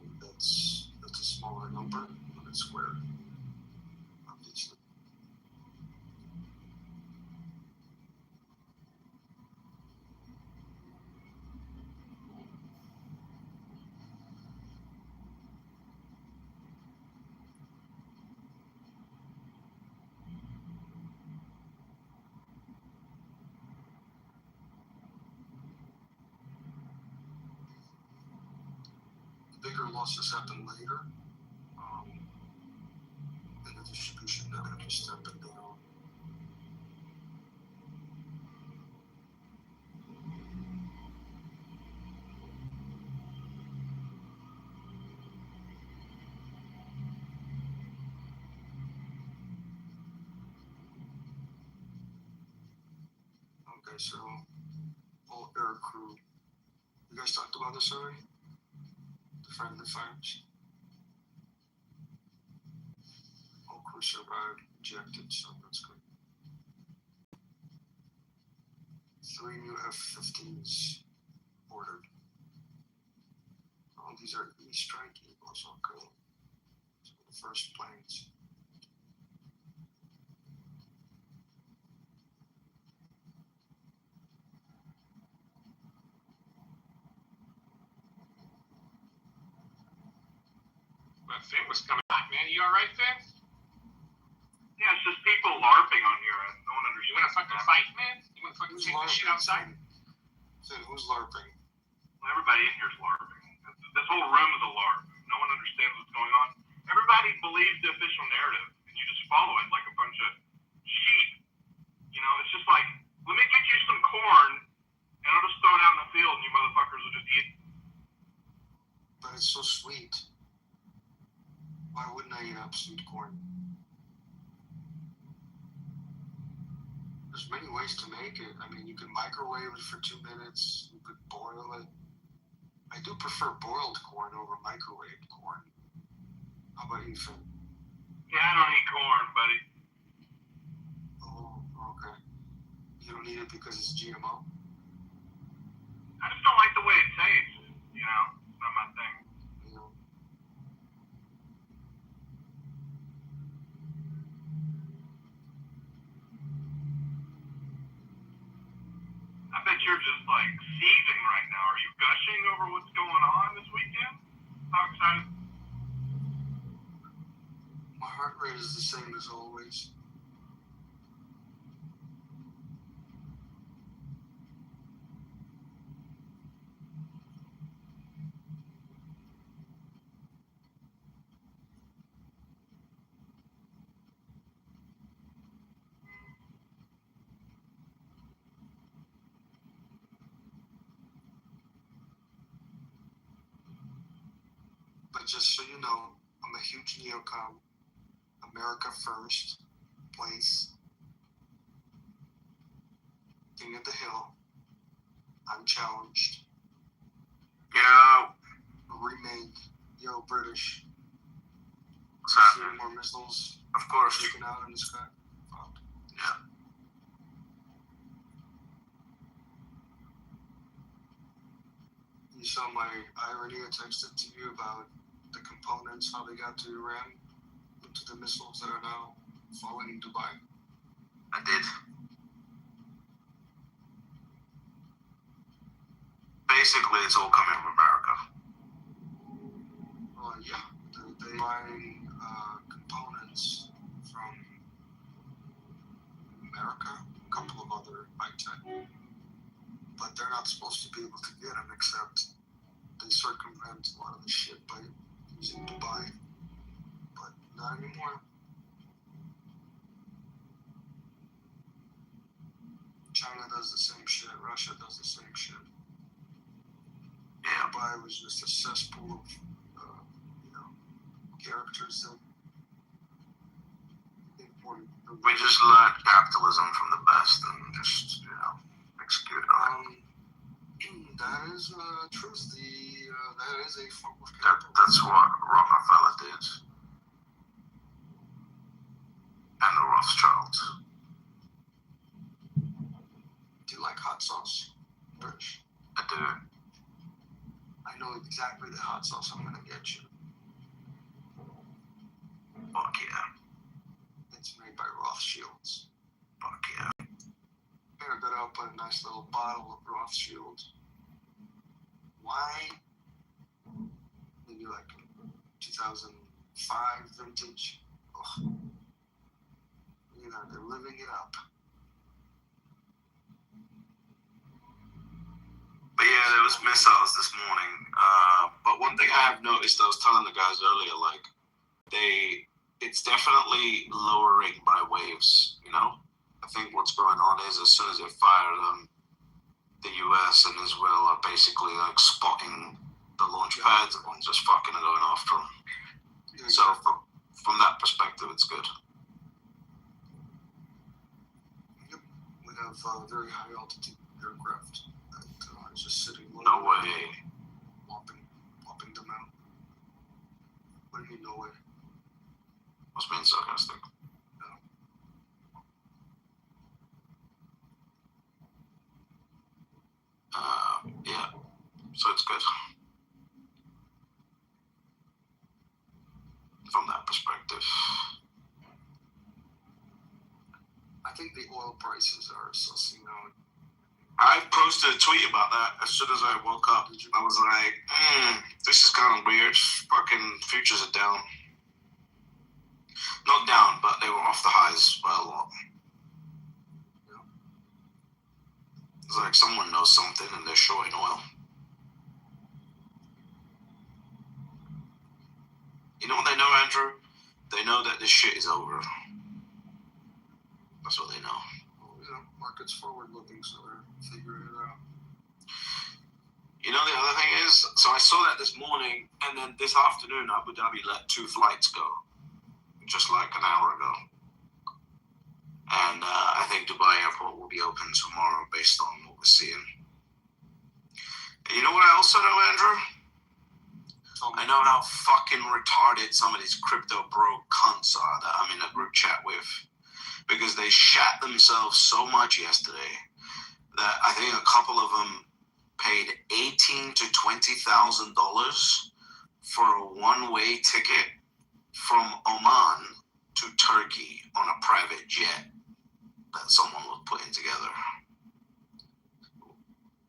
And that's a smaller number when it's squared, obviously. Bigger losses happen later in the distribution that have you step it down. Okay, so all air crew. You guys talked about this already? The friendly fires. All crew survived, ejected, so that's good. 3 new F-15s ordered. Oh, these are E-Strike Eagles. Okay. So the first planes. That Finn was coming back, man. You alright, Finn? Yeah, it's just people LARPing on here. No one understands. You wanna fucking fight, man? You wanna fucking take this shit outside? Finn, who's LARPing? Well, everybody in here is LARPing. This whole room is a LARP. No one understands what's going on. Everybody believes the official narrative, and you just follow it like a bunch of sheep. You know, it's just like, let me get you some corn, and I'll just throw it out in the field, and you motherfuckers will just eat it. But it's so sweet. Why wouldn't I eat up sweet corn? There's many ways to make it. I mean, you can microwave it for 2 minutes. You could boil it. I do prefer boiled corn over microwaved corn. How about you, Finn? Yeah, I don't eat corn, buddy. Oh, okay. You don't eat it because it's GMO? I just don't like the way it tastes. You know, it's not my thing. You know. I bet you're just like seething right now. Are you gushing over what's going on this weekend? How excited? My heart rate is the same as always. But just so you know, I'm a huge neocon. America first place. King of the Hill. Unchallenged. Yo. Remake. Yo, British. What's See happening? more missiles Of course. taken out in the sky. Yeah. You saw my irony I texted to you about the components, how they got to Iran, to the missiles that are now falling in Dubai. I did. Basically, it's all coming from America. Yeah, they buying components from America, a couple of other high-tech, but they're not supposed to be able to get them except they circumvent a lot of the shit by using Dubai, but not anymore. China does the same shit, Russia does the same shit. Yeah. Dubai was just a cesspool of, characters that important. We just learned capitalism from the best and just, execute on it. That is truth. That is a form of capitalism. That's what Rockefeller did. And the Rothschilds. Do you like hot sauce, British? I do. I know exactly the hot sauce I'm gonna get you. Fuck yeah. It's made by Rothschilds. Fuck yeah. Here, got out a nice little bottle of Rothschild wine. Maybe like 2005 vintage. Oh. They're living it up. But yeah, there was missiles this morning. But one thing I have noticed, I was telling the guys earlier, like, it's definitely lowering by waves, I think what's going on is as soon as they fire them, the US and Israel are basically like spotting the launch pads and just fucking going after them. Yeah, so from that perspective, it's good. Yep. We have very high altitude aircraft that are just sitting low. No way. Whopping them out. What do you mean, no way? I was being sarcastic. from that perspective. I think the oil prices are sussing out. I posted a tweet about that as soon as I woke up. I was like, this is kind of weird. Fucking futures are down. Not down, but they were off the highs by a lot. It's like someone knows something and they're shorting oil. You know what they know, Andrew? They know that this shit is over. That's what they know. Well, market's forward looking, so they're figuring it out. You know, the other thing is, so I saw that this morning, and then this afternoon, Abu Dhabi let 2 flights go, just like an hour ago. And I think Dubai Airport will be open tomorrow based on what we're seeing. And you know what I also know, Andrew? I know how fucking retarded some of these crypto bro cunts are that I'm in a group chat with. Because they shat themselves so much yesterday that I think a couple of them paid $18,000 to $20,000 for a one-way ticket from Oman to Turkey on a private jet that someone was putting together.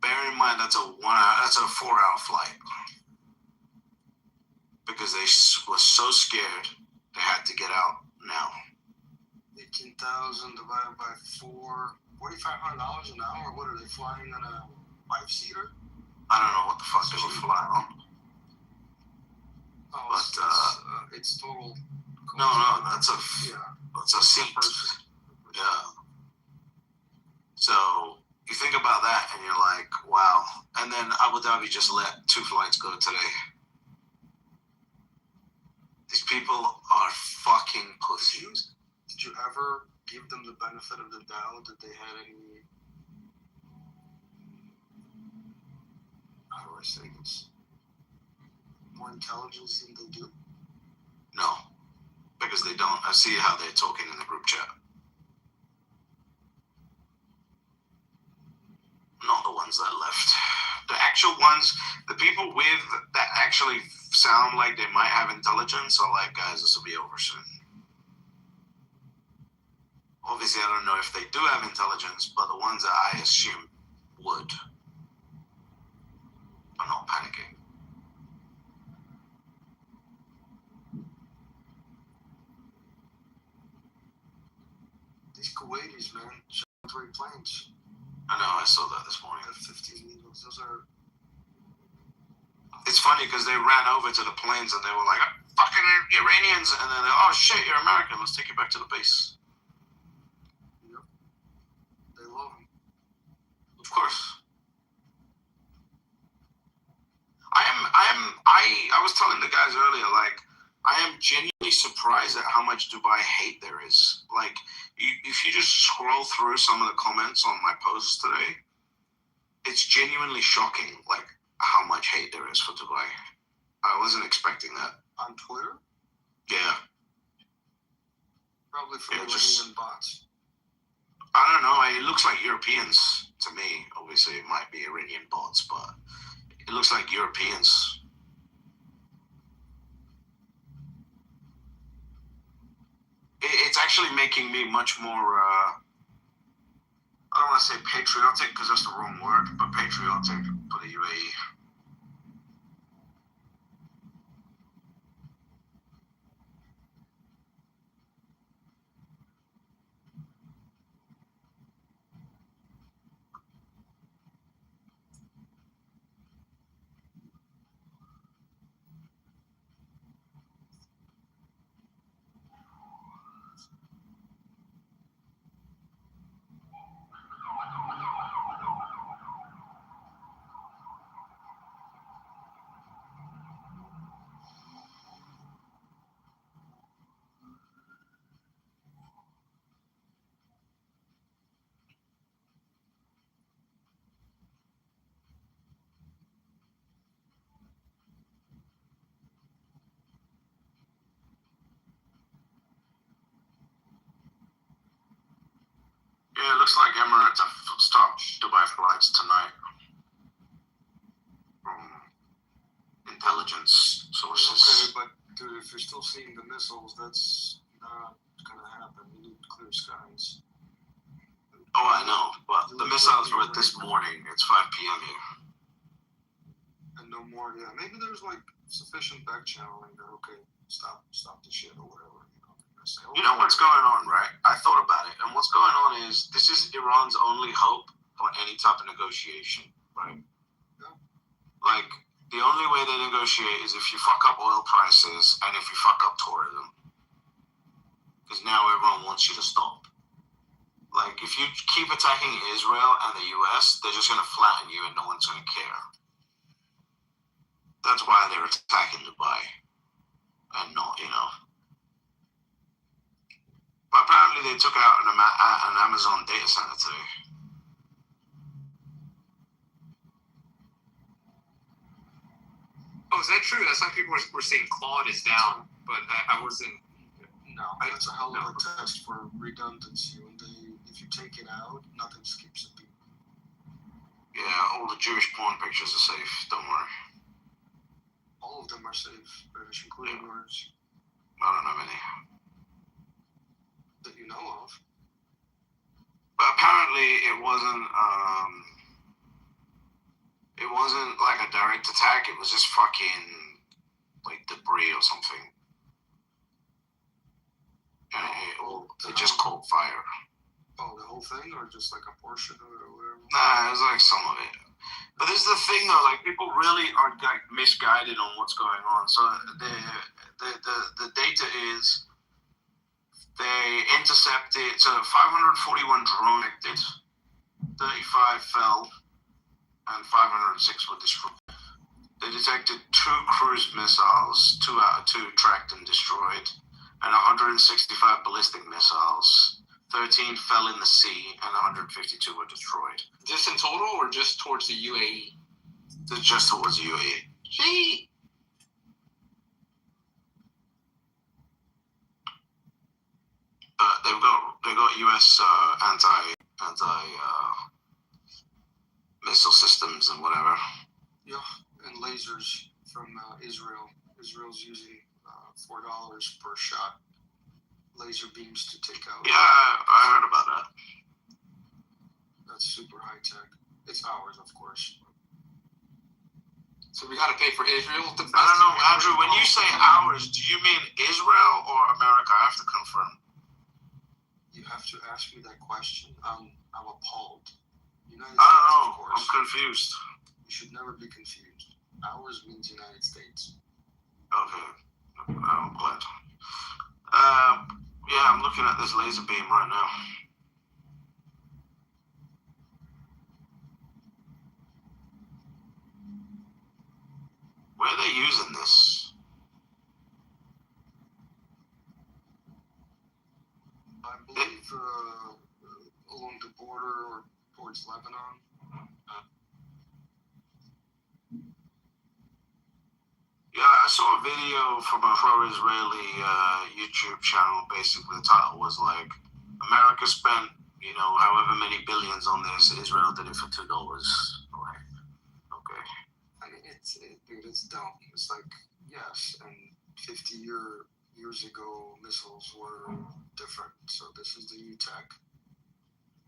Bear in mind that's a 4-hour flight. Because they were so scared they had to get out now. 18,000 divided by 4, $4,500 an hour. What are they flying on a 5-seater? I don't know what the fuck they were flying on. Oh, But it's total. No, that's a seat. Yeah. So you think about that and you're like, wow. And then Abu Dhabi just let 2 flights go today. These people are fucking pussies. Did you ever give them the benefit of the doubt that they had any, how do I say this, more intelligence than they do? No, because they don't. I see how they're talking in the group chat. Not the ones that left. The actual ones, the people with that actually sound like they might have intelligence are like, guys, this will be over soon. Obviously, I don't know if they do have intelligence, but the ones that I assume would are not panicking. These Kuwaitis, man, 3 planes. I know, I saw that this morning. F-15 Eagles, those are... It's funny because they ran over to the planes and they were like, fucking Iranians, and then oh shit, you're American, let's take you back to the base. Yep. They love them. Of course. I was telling the guys earlier, like, I am genuinely surprised at how much Dubai hate there is. Like, if you just scroll through some of the comments on my posts today, it's genuinely shocking, like, how much hate there is for Dubai. I wasn't expecting that. On Twitter? Yeah. Probably from Yeah, Iranian bots. I don't know. It looks like Europeans to me. Obviously, it might be Iranian bots, but it looks like Europeans. It's actually making me much more, I don't want to say patriotic because that's the wrong word, but patriotic for the UAE. Yeah, it looks like Emirates have stopped Dubai flights tonight from intelligence Okay, sources. but dude, if you're still seeing the missiles, that's not gonna happen. You need clear skies. Oh, I know, but the missiles were this morning. It's 5 p.m. here. And no more. Yeah, maybe there's like sufficient back channeling that okay, stop the shit or whatever. Say, You know what's going on, right? I thought about it, and what's going on is this is Iran's only hope for any type of negotiation, right? Yeah. Like, the only way they negotiate is if you fuck up oil prices and if you fuck up tourism. Because now everyone wants you to stop. Like, if you keep attacking Israel and the US, they're just going to flatten you and no one's going to care. That's why they're attacking Dubai and not, But apparently they took out an Amazon data center today. Oh, is that true? That's why people were saying Claude is down, but I wasn't. No, that's a hell of a test for redundancy. If you take it out, nothing skips a beat. Yeah, all the Jewish porn pictures are safe. Don't worry. All of them are safe, British, including yours. I don't have any. That you know of. But apparently it wasn't like a direct attack. It was just fucking like debris or something. And it just caught fire. Oh, the whole thing, or just like a portion of it, or whatever? Nah, it was like some of it. But this is the thing, though. Like, people really are like misguided on what's going on. So the data is they intercepted. So 541 drone detected, 35 fell, and 506 were destroyed. They detected 2 cruise missiles, 2 out of 2 tracked and destroyed, and 165 ballistic missiles. 13 fell in the sea, and 152 were destroyed. Just in total, or just towards the UAE? Just towards the UAE. Gee. They got U.S. anti missile systems and whatever. Yeah, and lasers from Israel. Israel's using $4 per shot laser beams to take out. Yeah, I heard about that. That's super high tech. It's ours, of course. So we got to pay for Israel. I don't know, Andrew. When you say ours, do you mean Israel or America? I have to confirm. You have to ask me that question. I'm appalled. United I don't States, know. of course. I'm confused. You should never be confused. Ours means United States. Okay. I'm glad. Yeah, I'm looking at this laser beam right now. Where are they using this? I believe along the border or towards Lebanon. Yeah, I saw a video from a pro-Israeli YouTube channel. Basically, the title was like, America spent, however many billions on this. Israel did it for $2. Okay. I mean, it's dumb. It's like, yes, and 50 years ago, missiles were different. So this is the new tech.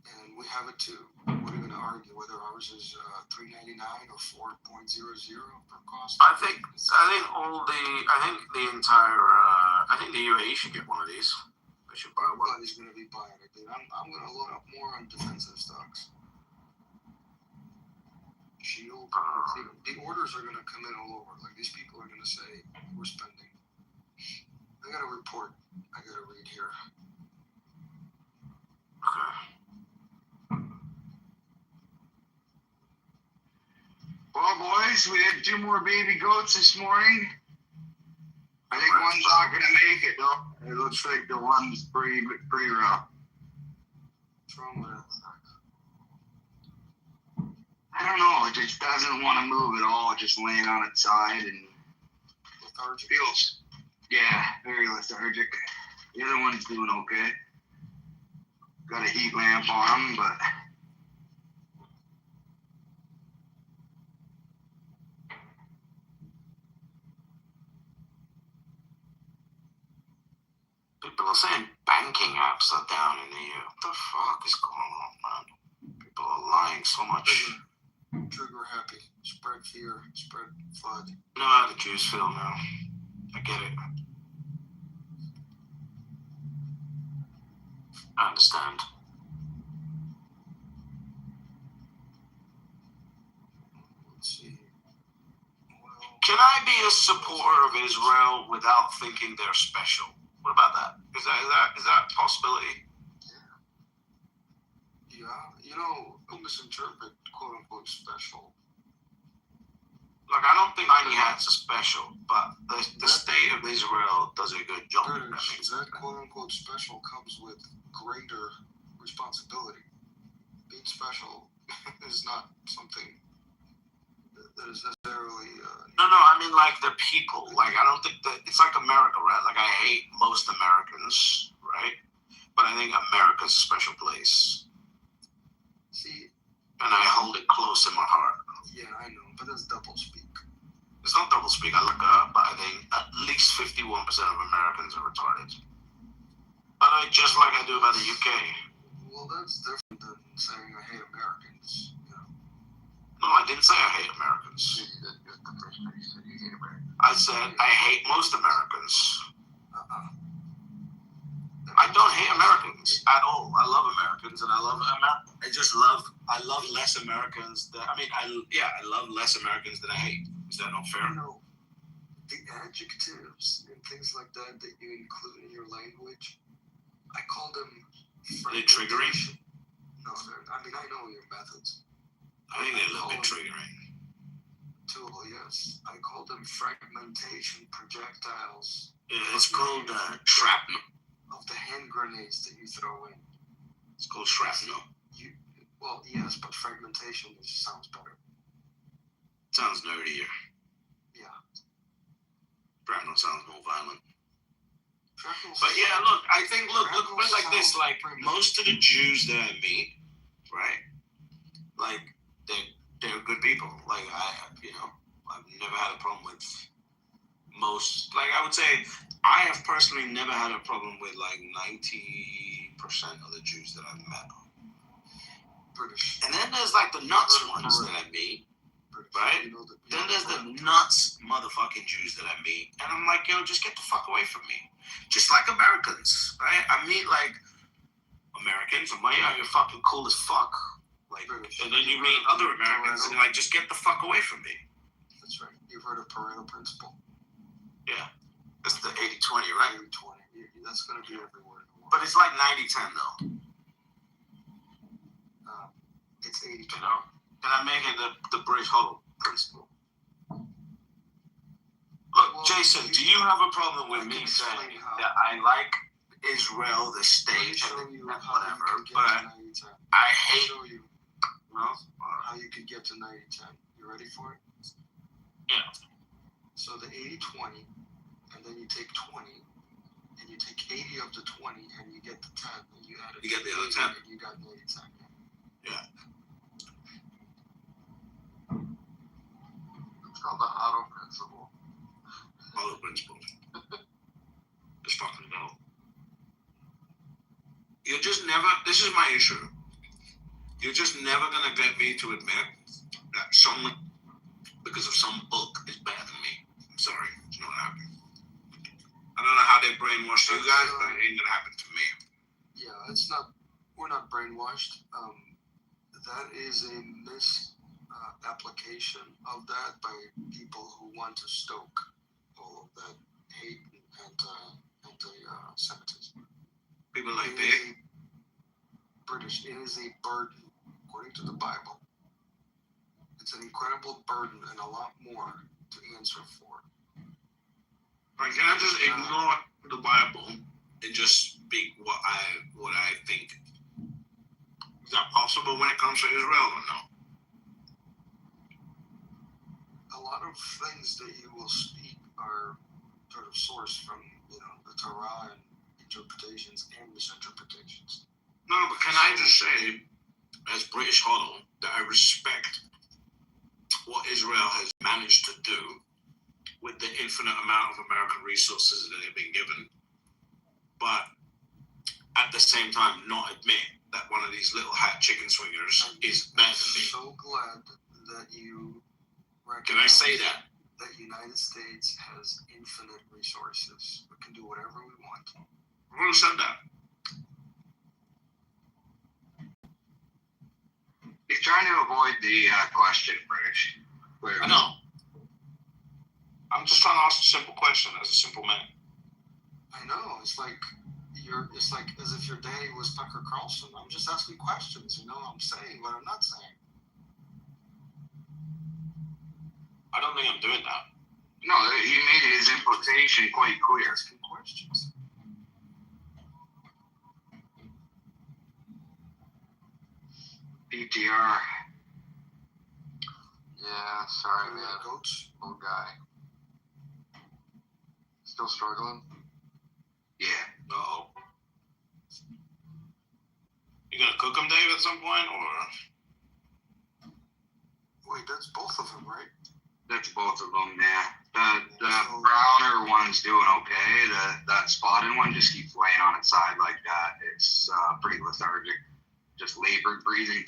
And we have it too. What are you going to argue? Whether ours is $3.99 or $4.00 per cost? I think the UAE should get one of these. They should buy one. Everybody's going to be buying it. Dude. I'm going to load up more on defensive stocks. Shield. The orders are going to come in all over. Like, these people are going to say, we're spending. I got a report I got to read here. Okay. Well, boys, we had 2 more baby goats this morning. I think one's not going to make it, though. It looks like the one's pretty rough. What's wrong with it? I don't know. It just doesn't want to move at all. Just laying on its side and Lethargic? feels, yeah, very lethargic. The other one's doing okay. Got a heat lamp on him, but People are saying banking apps are down in the EU. What the fuck is going on, man? People are lying so much. Trigger happy. Spread fear. Spread flood. You know how the Jews feel now. I get it. I understand. Let's see. Can I be a supporter of Israel without thinking they're special? What about that? Is that a possibility? Yeah, you know, don't misinterpret quote unquote special. Look, I don't think tiny hats are special, but the state of Israel does a good job. That quote unquote special comes with greater responsibility. Being special is not something that is necessarily. No, I mean like the people. Like I don't think that it's like America, right? Like I hate most Americans, right? But I think America's a special place. See, and I hold it close in my heart. Yeah, I know, but that's double speak. It's not double speak. I look up, but I think at least 51% of Americans are retarded. But just like I do about the UK. Well, that's different than saying I hate Americans. You know? No, I didn't say I hate Americans. I said I hate most Americans. I don't hate Americans at all. I love Americans, and I love I love less Americans than I love less Americans than I hate. Is that not fair? You know, the adjectives and things like that you include in your language, I call them. Are they triggering? No, I know your methods. I think they're a little bit triggering. Tool, yes. I call them fragmentation projectiles. Yeah, it's called shrapnel. Of the hand grenades that you throw in. It's called shrapnel. Well, yes, but fragmentation just sounds better. Sounds nerdier. Yeah. Shrapnel sounds more violent. Shrapnel. But yeah, look, I think put it like this, like most of the Jews that I meet, right? Like they're good people. Like I've never had a problem with most. Like I would say, I have personally never had a problem with like 90% of the Jews that I've met. British. And then there's like the nuts ones that I meet, right? Then there's the nuts motherfucking Jews that I meet, and I'm like, yo, just get the fuck away from me. Just like Americans, right? I meet like Americans, I'm like, yeah, you're fucking cool as fuck. Like, and then you meet other Americans, and like, just get the fuck away from me. That's right. You've heard of Pareto principle. Yeah. That's the 80-20, right? 80-20. That's going to be everywhere. But it's like 90-10, though. It's 80-20. You know? And I make it the British Hollow principle. Look, Jason, do you have a problem with me saying that I like Israel, the state, and whatever, but I hate... Show you how you could get to 90-10. You ready for it? Yeah. So the 80-20... and then you take 20, and you take 80 of the 20, and you get the 10, and you add it. You get the other 10. And you got 90-10. Yeah. It's called the Otto principle. Otto principle. It's fucking dope. You're just never, this is my issue. You're just never going to get me to admit that someone, because of some book, is better than me. I'm sorry. It's not happening. I don't know how they brainwashed you guys, but it ain't gonna happen to me. Yeah, we're not brainwashed. That is a misapplication of that by people who want to stoke all of that hate and anti-Semitism. People like that? British, it is a burden, according to the Bible. It's an incredible burden and a lot more to answer for. Like, can I just ignore the Bible and just speak what I think? Is that possible when it comes to Israel or no? A lot of things that you will speak are sort of sourced from, the Torah and interpretations and misinterpretations. No, but can I just say, as British Hollow, that I respect what Israel has managed to do with the infinite amount of American resources that they've been given but at the same time not admit that one of these little hat chicken swingers is better than me. So glad that you Can I say that? The United States has infinite resources. We can do whatever we want. Who said that? He's trying to avoid the question, British. I know. I'm just trying to ask a simple question as a simple man. I know. It's like as if your daddy was Tucker Carlson. I'm just asking questions. You know, I'm saying what I'm not saying. I don't think I'm doing that. No, he made his implication quite clear. Asking questions. PTR. Yeah, sorry, man. Coach. Old guy. Still struggling? Yeah. No. You gonna cook them, Dave, at some point, or? Wait, that's both of them, right? That's both of them, yeah. The browner one's doing okay. That spotted one just keeps laying on its side like that. It's pretty lethargic. Just labored breathing.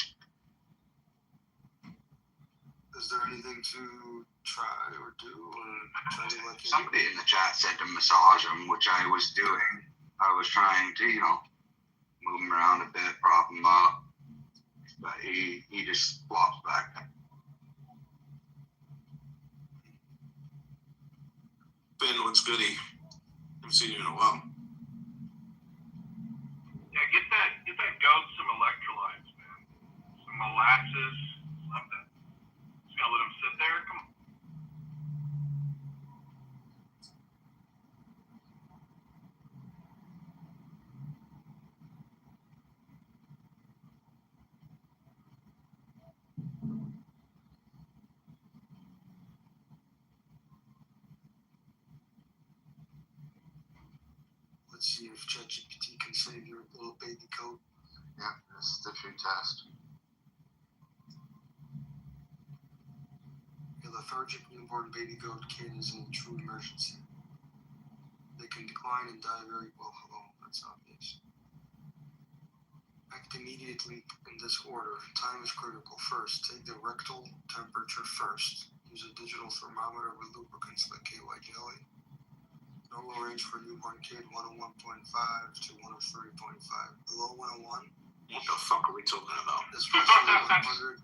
Is there anything to try or do, or try to like? Somebody in the chat said to massage him, which I was doing. I was trying to, move him around a bit, prop him up, but he just flops back. Ben, what's goody? Haven't seen you in a while. Yeah, get that goat some electrolytes, man. Some molasses, something. Just gonna let him sit there? Come on. Let's see if ChatGPT can save your little baby coat. Yeah, this is the true test. A lethargic newborn baby goat kid is in a true emergency. They can decline and die very well. Hello, that's obvious. Act immediately in this order. Time is critical. First, take the rectal temperature first. Use a digital thermometer with lubricants like KY jelly. Normal range for newborn kid 101.5 to 103.5. Below 101. What the fuck are we talking about? Especially 100.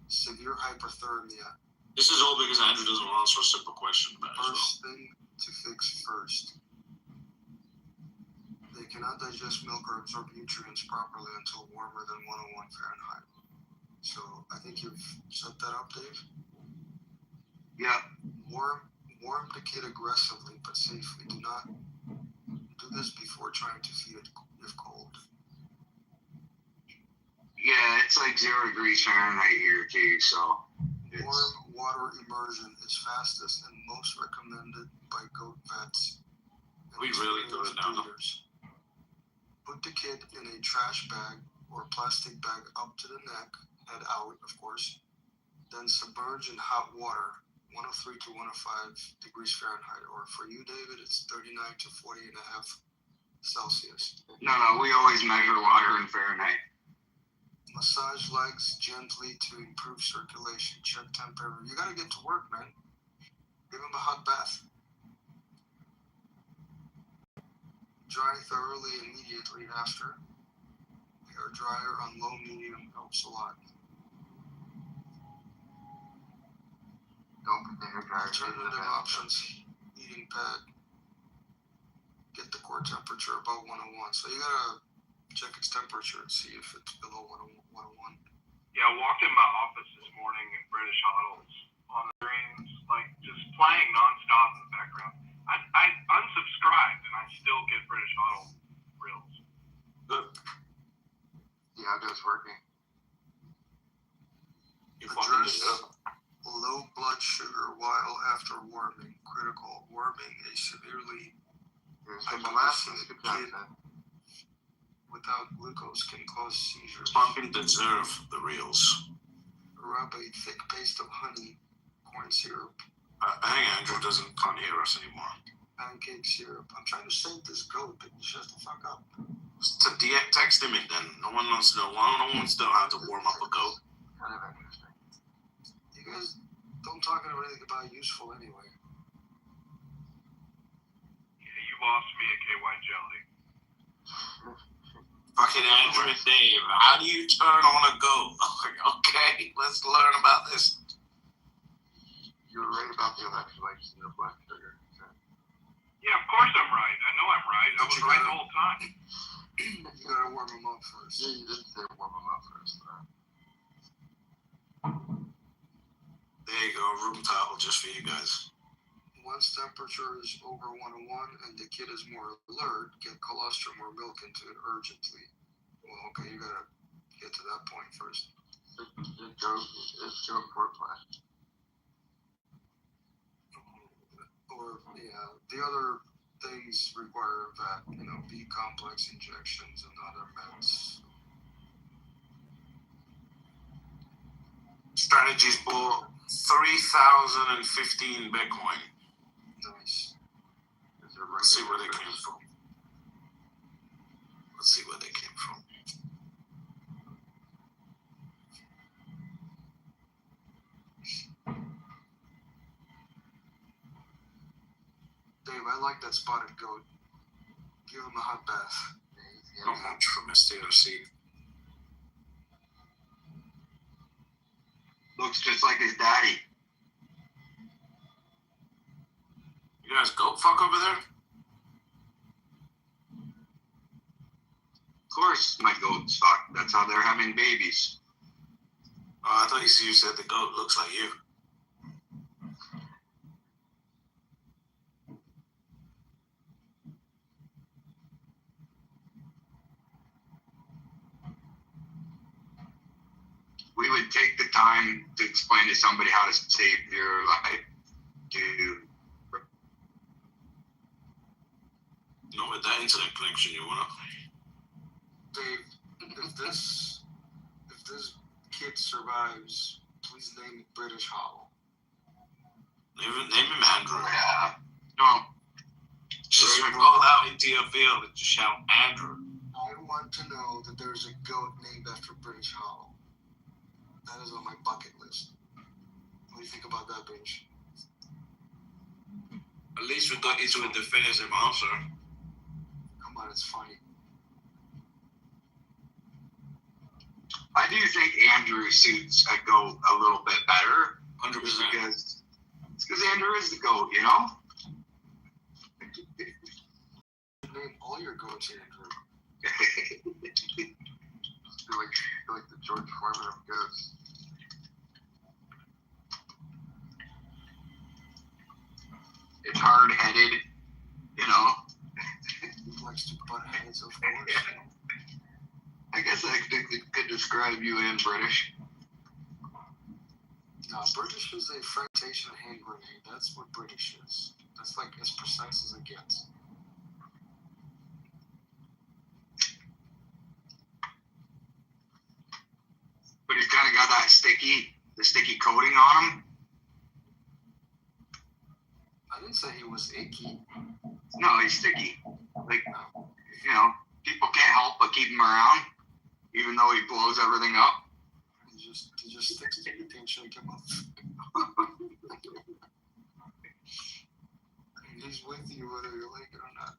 Severe hyperthermia. This is all because Andrew doesn't want to answer a simple question about it as well. First thing to fix first. They cannot digest milk or absorb nutrients properly until warmer than 101 Fahrenheit. So I think you've set that up, Dave? Yeah. Warm the kid aggressively but safely. Do not do this before trying to feed it if cold. Yeah, it's like 0 degrees Fahrenheit here too, so. Warm water immersion is fastest and most recommended by goat vets. We really do it now. Put the kid in a trash bag or plastic bag up to the neck, head out, of course. Then submerge in hot water, 103 to 105 degrees Fahrenheit, or for you, David, it's 39 to 40.5 Celsius. No, we always measure water in Fahrenheit. Massage legs gently to improve circulation. Check temperature. You gotta get to work, man. Give him a hot bath. Dry thoroughly immediately after. Hair dryer on low medium helps a lot. Don't put the hair dryer. Alternative options, heating pad. Get the core temperature above 101. So you gotta check its temperature and see if it's below 101. Yeah, I walked in my office this morning and British Huddles on the screens, like just playing nonstop in the background. I unsubscribed and I still get British Huddle reels. Good. Yeah, it's working. Address low blood sugar while after warming. Critical. Warming a severely hypoglycemic kid without glucose can cause seizures. Fucking deserve the reels. Rub a thick paste of honey, corn syrup. I think Andrew can't hear us anymore. pancake syrup. I'm trying to save this goat, but shut the fuck up. Text him it then. No one wants to know. No one wants to know how to warm up a goat. Kind of interesting. You guys don't talk about anything about useful anyway. Yeah, you lost me at KY Jelly. Fucking Andrew and Dave, how do you turn on a goat? Okay, let's learn about this. You were right about the electrolytes in the black sugar. Yeah, of course I'm right. I know I'm right. I was right the whole time. You gotta warm them up first. Yeah, you didn't say warm them up first. There you go, room towel just for you guys. Once temperature is over 101 and the kid is more alert, get colostrum or milk into it urgently. Well, okay, you gotta get to that point first. It's too important. Or, yeah, the other things require that, B complex injections and other meds. Strategies bought 3,015 Bitcoin. Nice. Let's see where they came from. Dave, I like that spotted goat. Give him a hot bath. Not much from STRC. Looks just like his daddy. You guys goat fuck over there? Of course, my goats fuck. That's how they're having babies. Oh, I thought you said the goat looks like you. We would take the time to explain to somebody how to save your life. Not with that internet connection you want. Dave, if this kid survives, please name it British Hollow. Name him Andrew. Yeah. No. Just roll out into your field and just shout Andrew. I want to know that there's a goat named after British Hollow. That is on my bucket list. What do you think about that, Binge? At least we got into a definitive answer. Come on, it's funny. I do think Andrew suits a goat a little bit better. 100%. Because Andrew is the goat, you know? Name all your goats Andrew. You're like the George Foreman of goats. It's hard-headed, you know? He likes to butt heads, of course. I guess I could describe you in British. No, British is a fragmentation hand grenade. That's what British is. That's like as precise as it gets. But he's kind of got that sticky coating on him. I didn't say he was icky. No, he's sticky. Like, you know, people can't help but keep him around, even though he blows everything up. He just sticks to you, can't shake him up. He's with you whether you like it or not.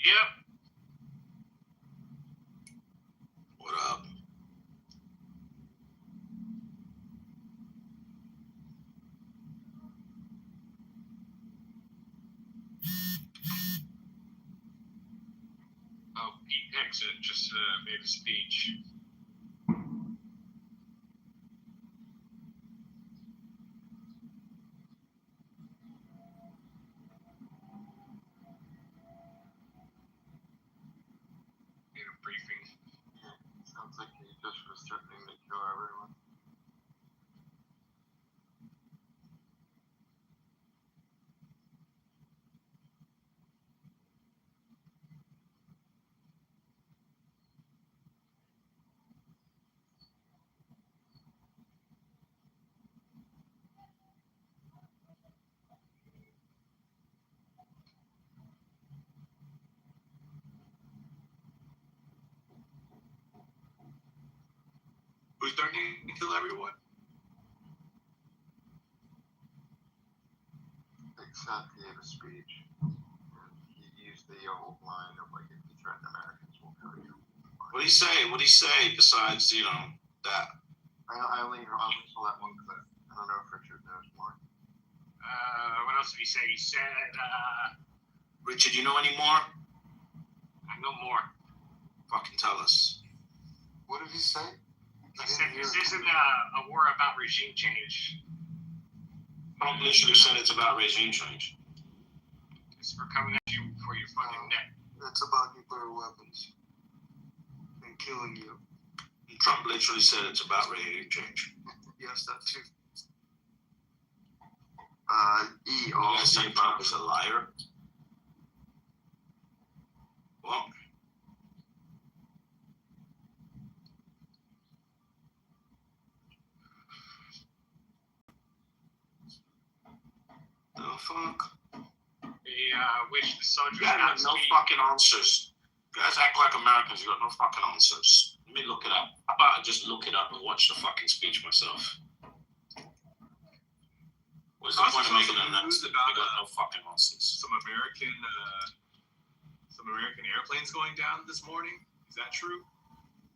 Yep. What up? Oh, Pete Exit just made a speech. Made a briefing. Yeah, sounds like he just was threatening to kill everyone. Who's threatening to kill everyone? Except he gave a speech. And he used the old line of like, if you threaten Americans, we'll kill you. What do you say? What do you say besides, that? I only saw that one clip. I don't know if Richard knows more. What else did he say? He said, Richard, you know any more? I know more. Fucking tell us. What did he say? He said this isn't a war about regime change. Trump literally said it's about regime change. It's for coming at you for your fucking neck. That's about nuclear weapons and killing you. Trump literally said it's about regime change. Yes, that too. You guys say Trump is a liar? Well, the fuck? He wished the soldiers You guys not have no speak. fucking answers. You guys act like Americans. You got no fucking answers. Let me look it up. How about I just look it up and watch the fucking speech myself? What's the point of making an announcement? You got no fucking answers. Some American airplanes going down this morning. Is that true?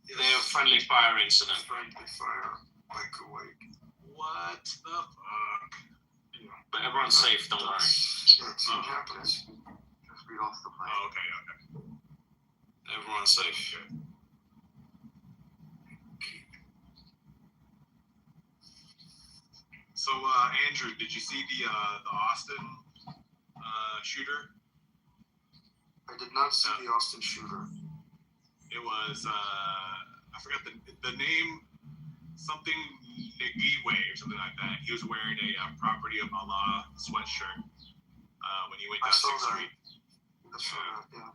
They're a friendly fire incident. Friendly fire, like Kuwait. What the fuck? But everyone's safe, don't worry. That's in Japanese. Just read off the plane. Oh, okay. Everyone's safe. So, Andrew, did you see the Austin shooter? I did not see the Austin shooter. It was I forgot the name, something Negiwe or something like that. He was wearing a Property of Allah sweatshirt when he you went I down saw 6th that. Street. I saw that, yeah.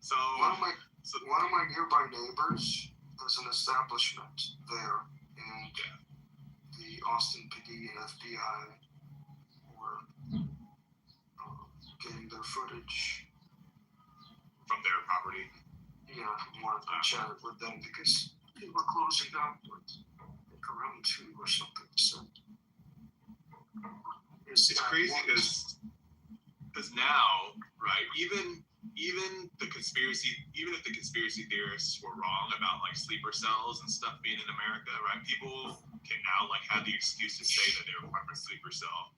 So One of my nearby neighbors has an establishment there, and the Austin PD and FBI were getting their footage from their property. Yeah, wanted to chat with them because they were closing down like around 2 or something. So It's crazy because now, right? Even if the conspiracy theorists were wrong about like sleeper cells and stuff being in America, right? People can now like have the excuse to say that they were part of a sleeper cell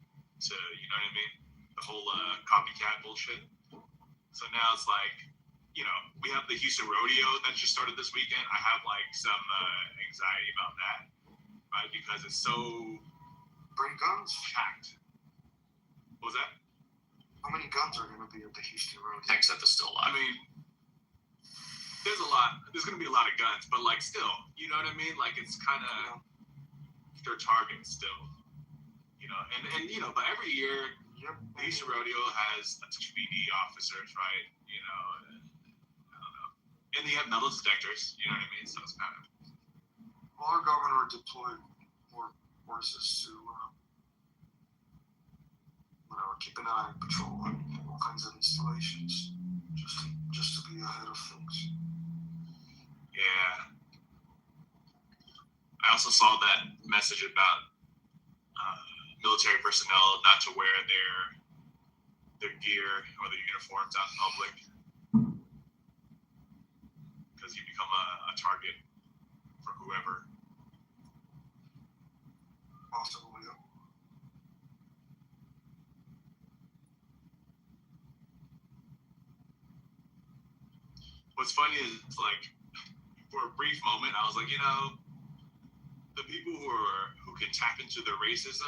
to, you know what I mean? The whole copycat bullshit. So now it's like, you know, we have the Houston rodeo that just started this weekend. I have like some anxiety about that, right? Because it's so bring guns. Packed. What was that? How many guns are going to be at the Houston rodeo? Except the still I alive. mean, there's a lot. There's going to be a lot of guns, but like still, you know what I mean? Like it's kind of their target still, you know. And you know, but every year, the Houston rodeo has a PD officers, right? You know, and, I don't know, and they have metal detectors. You know what I mean? So it's kind of. Well, our governor deployed more forces to, keep an eye on patrol on all kinds of installations, just to be ahead of things. Yeah. I also saw that message about military personnel not to wear their gear or their uniforms out in public because you become a target for whoever. Possibly. What's funny is like for a brief moment I was like, you know, the people who can tap into their racism,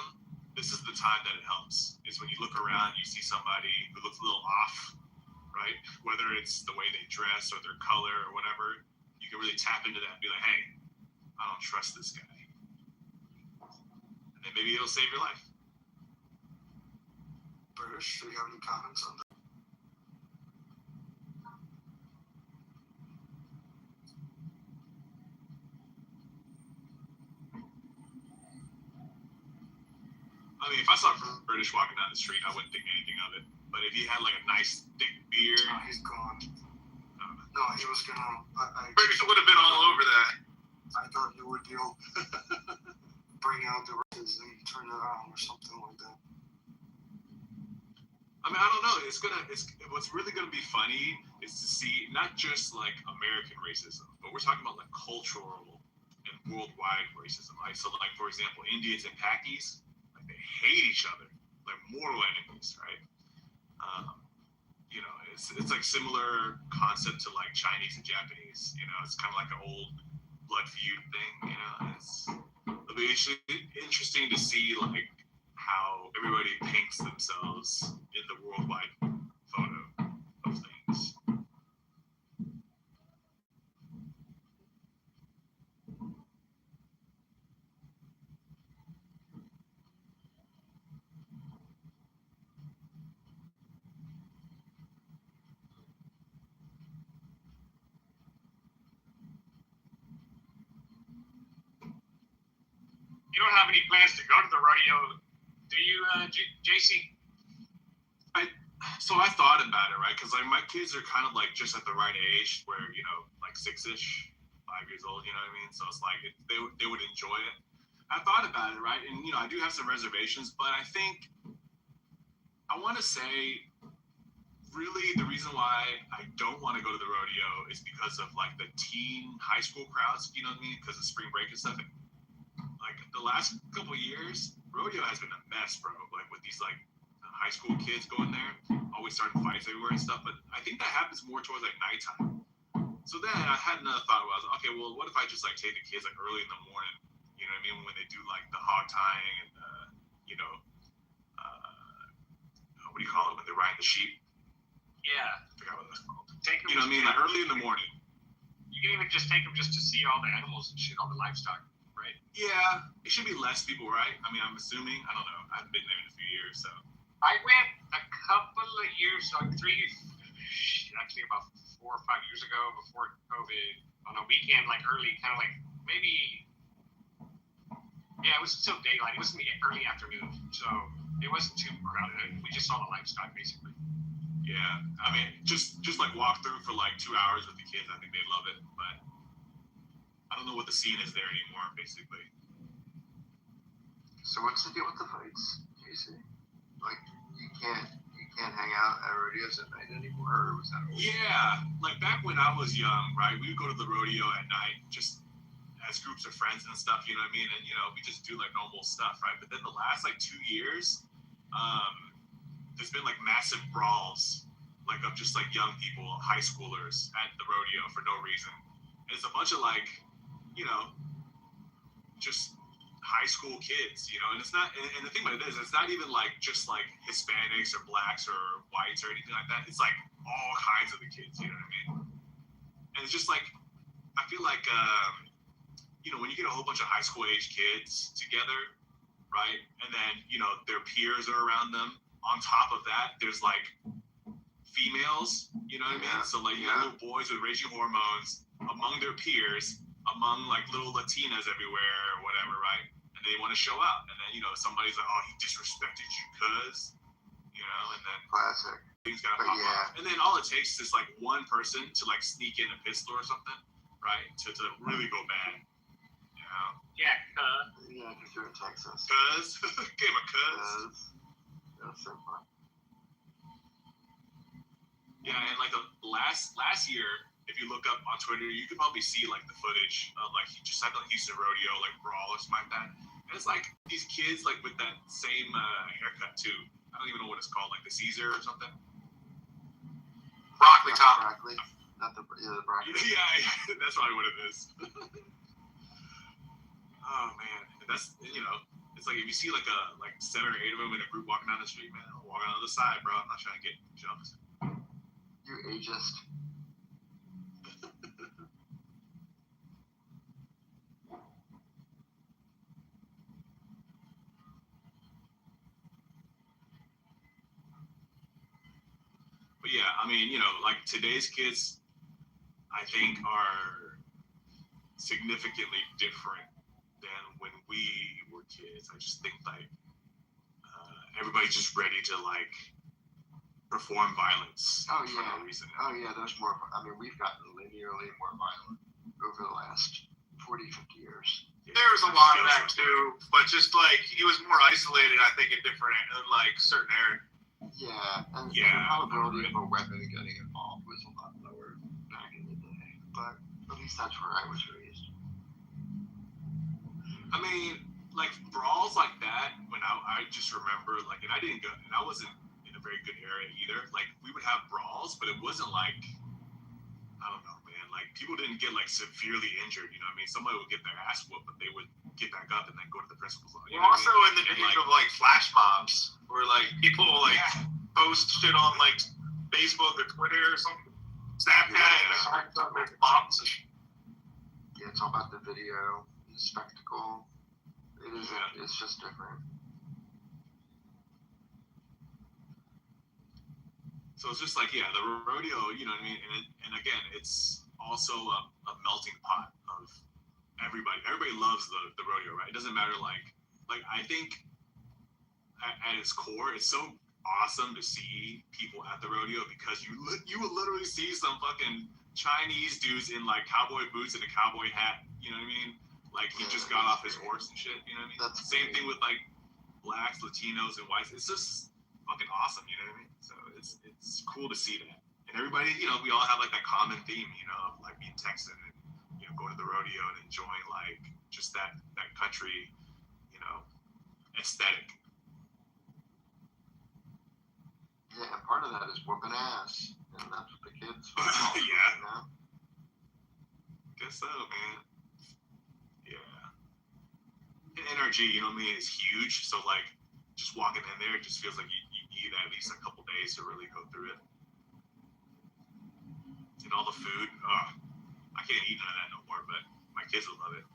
this is the time that it helps. Is when you look around, you see somebody who looks a little off, right? Whether it's the way they dress or their color or whatever, you can really tap into that and be like, hey, I don't trust this guy. And then maybe it'll save your life. British, do you have any comments on that? I mean, if I saw a British walking down the street, I wouldn't think anything of it. But if he had like a nice thick beard, no, he's gone. No, he was gonna. British would have been all over that. I thought he would bring out the races and turn it on or something like that. I mean, I don't know. It's what's really gonna be funny is to see not just like American racism, but we're talking about like cultural and worldwide racism. Like so, like for example, Indians and Pakis. They hate each other, like mortal enemies, right? You know, it's like similar concept to like Chinese and Japanese. You know, it's kind of like an old blood feud thing. You know, it'll be interesting to see like how everybody paints themselves in the worldwide photo of things. You don't have any plans to go to the rodeo, do you, JC? So I thought about it, right? Because like my kids are kind of like just at the right age where, you know, like 6-ish, 5 years old, you know what I mean? So it's like they would enjoy it. I thought about it, right? And, you know, I do have some reservations, but I think I want to say really the reason why I don't want to go to the rodeo is because of like the teen high school crowds, you know what I mean? Because of spring break and stuff. And, like the last couple of years, rodeo has been a mess, bro. Like with these like high school kids going there, always starting fights everywhere and stuff. But I think that happens more towards like nighttime. So then I had another thought where I was like, okay, well, what if I just like take the kids like early in the morning? You know what I mean? When they do like the hog tying and you know, what do you call it when they're riding the sheep? Yeah. I forgot what that's called. Take them. You know what I mean? Like early in the morning. You can even just take them just to see all the animals and shit, all the livestock, right? Yeah, it should be less people, right? I mean, I'm assuming. I don't know. I haven't been there in a few years, so. I went a couple of years, like actually about 4 or 5 years ago, before COVID, on a weekend, like early, kind of like maybe, yeah, it was still daylight. It was in the early afternoon, so it wasn't too crowded. We just saw the light sky, basically. Yeah, I mean, just like walk through for like 2 hours with the kids. I think they love it, but I don't know what the scene is there anymore, basically. So what's the deal with the fights, Casey? Like, you can't hang out at rodeos at night anymore, or was that? Yeah, like back when I was young, right? We would go to the rodeo at night, just as groups of friends and stuff. You know what I mean? And we just do like normal stuff, right? But then the last like 2 years, there's been like massive brawls, like of just like young people, high schoolers at the rodeo for no reason. And it's a bunch of like, just high school kids, and it's not, and the thing about it is, it's not even like just like Hispanics or blacks or whites or anything like that. It's like all kinds of the kids, you know what I mean? And it's just like, I feel like, when you get a whole bunch of high school age kids together, right? And then, their peers are around them. On top of that, there's like females, you know what I mean? So like, you got little boys with raging hormones among their peers, among like little Latinas everywhere or whatever, right? And they want to show out. And then, somebody's like, oh, he disrespected you cuz, and then classic. Things gotta pop up. And then all it takes is like one person to like sneak in a pistol or something, right? To really go bad. Yeah, yeah, because you're in Texas. Cuz, game of cuz. That's so fun. Yeah, and like the last year, if you look up on Twitter, you could probably see like the footage of like he just had the Houston rodeo like brawl or something like that. And it's like these kids like with that same haircut too. I don't even know what it's called, like the Caesar or something. Broccoli top. Broccoli. Not the broccoli. Yeah, that's probably what it is. Oh man, that's it's like if you see like 7 or 8 of them in a group walking down the street, man, I'll walk on the other side, bro. I'm not trying to get jumped. You ageist. But yeah, I mean, like today's kids, I think are significantly different than when we were kids. I just think like everybody's just ready to like perform violence for no reason. Oh yeah, there's more. I mean, we've gotten linearly more violent over the last 40, 50 years. There's a lot of that too, but just like he was more isolated, I think, in different like certain areas. Yeah, and the probability of a weapon getting involved was a lot lower back in the day. But at least that's where I was raised. I mean, like brawls like that. When I just remember like, and I didn't go, and I wasn't in a very good area either. Like we would have brawls, but it wasn't like, I don't know, man. Like people didn't get like severely injured. You know what I mean? Somebody would get their ass whooped, but they would get back up and then go to the principal's office. We're also in the days of like flash mobs, where like people like post shit on like Facebook or Twitter or something. Snapchat and mobs. Yeah, it's all about the video, the spectacle. It is. It's just different. So it's just like, the rodeo, you know what I mean? And again, it's also a melting pot of everybody. Everybody loves the rodeo, right? It doesn't matter, like I think at its core, it's so awesome to see people at the rodeo because you will literally see some fucking Chinese dudes in like cowboy boots and a cowboy hat, you know what I mean? Like he just got off his horse and shit, you know what I mean? That's same thing with like blacks, Latinos, and whites. It's just fucking awesome, you know what I mean? So it's cool to see that. And everybody, we all have like that common theme, of like being Texan and going to the rodeo and enjoying like just that country, aesthetic. Yeah, and part of that is whooping ass, and that's what the kids. Yeah. Guess so, man. Yeah. And NRG, you know what I mean, is huge. So like, just walking in there, it just feels like you need at least a couple days to really go through it. And all the food, I can't eat none of that no more, but my kids will love it.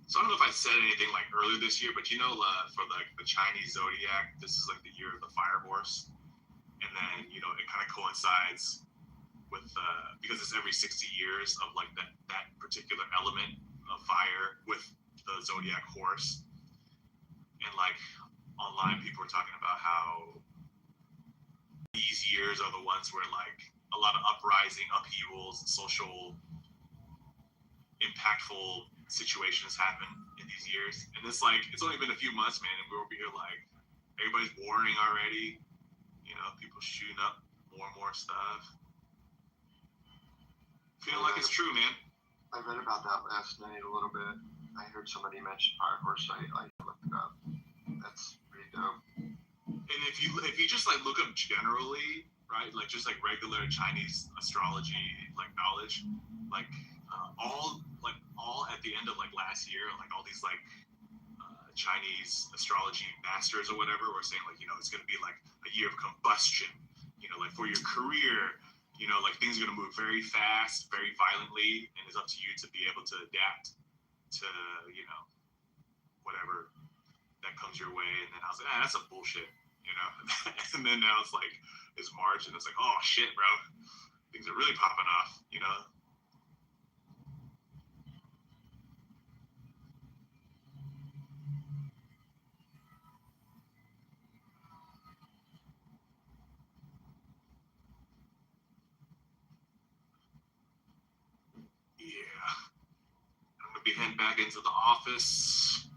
So I don't know if I said anything like earlier this year, but for like the Chinese zodiac, this is like the year of the fire horse, and then it kind of coincides with because it's every 60 years of like that particular element of fire with the zodiac horse, and like online people are talking about how these years are the ones where like a lot of upheavals, social impactful situations happen in these years. And it's like, it's only been a few months, man, and we're over here like, everybody's warring already. People shooting up more and more stuff. Feel like it's true, man. I read about that last night a little bit. I heard somebody mention fire horse. I looked it up. That's pretty dope. And if you just like look up generally, right, like just like regular Chinese astrology like knowledge, like all at the end of like last year, like all these like Chinese astrology masters or whatever were saying like it's going to be like a year of combustion, like for your career, like things are going to move very fast, very violently, and it's up to you to be able to adapt to whatever that comes your way. And then I was like, that's some bullshit. And then now it's like it's March and it's like, oh shit, bro, things are really popping off. Yeah, I'm gonna be heading back into the office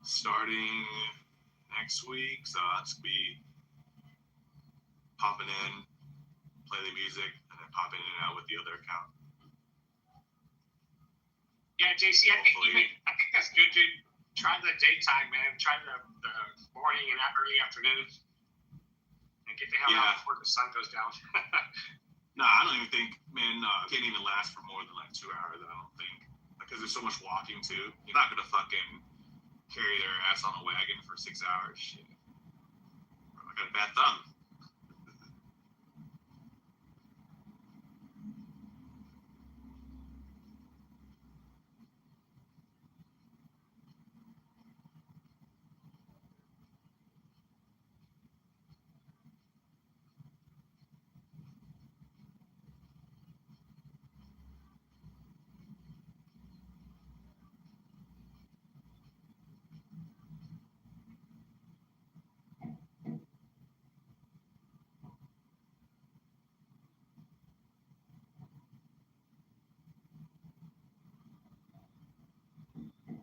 starting next week, so I'll just be popping in, play the music, and then popping in and out with the other account. Yeah, JC, I think that's good, dude. Try the daytime, man. Try the morning and early afternoon, and get the hell out before the sun goes down. Nah, I don't even think, man. I can't even last for more than like 2 hours. I don't think, because there's so much walking too. You're not gonna fucking carry their ass on a wagon for 6 hours. Shit. I got a bad thumb.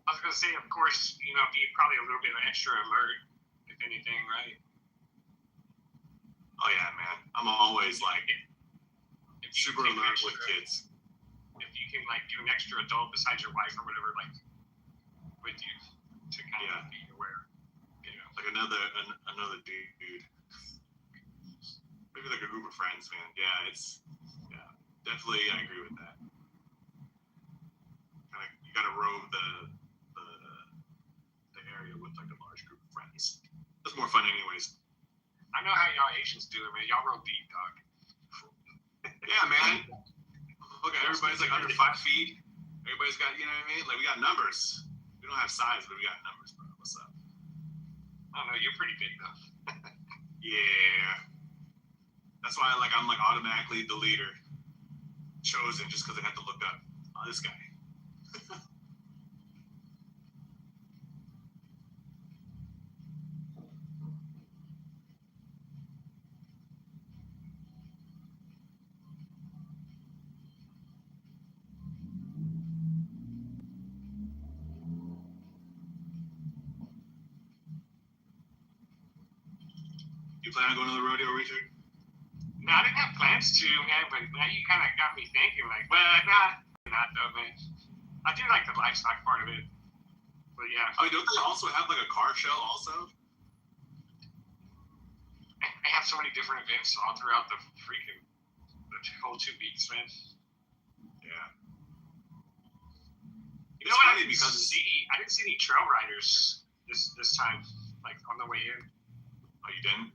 I was gonna say, of course, be probably a little bit extra alert, if anything, right? Oh yeah, man. I'm always like super alert with kids. If you can like do an extra adult besides your wife or whatever, like with you to kind of be aware. Like another dude. Maybe like a group of friends, man. Yeah, definitely. I agree with that. You gotta rove the area with like a large group of friends. That's more fun, anyways. I know how y'all Asians do it, man. Y'all roll deep, dog. Yeah, man. Look at everybody's like under 5 feet. Everybody's got, you know what I mean? Like we got numbers. We don't have size, but we got numbers, bro. What's up? I don't know. You're pretty big though. Yeah. That's why I'm like automatically the leader, chosen just because I had to look up. Oh, this guy. You plan on going to the rodeo, Richard? No, I didn't have plans to, man, but now you kind of got me thinking, like, well, not though, man. I do like the livestock part of it, but yeah. Oh, don't they also have like a car show also? They have so many different events all throughout the whole 2 weeks, man. Yeah. You know what? I didn't see any trail riders this time, like on the way in. Oh, you didn't?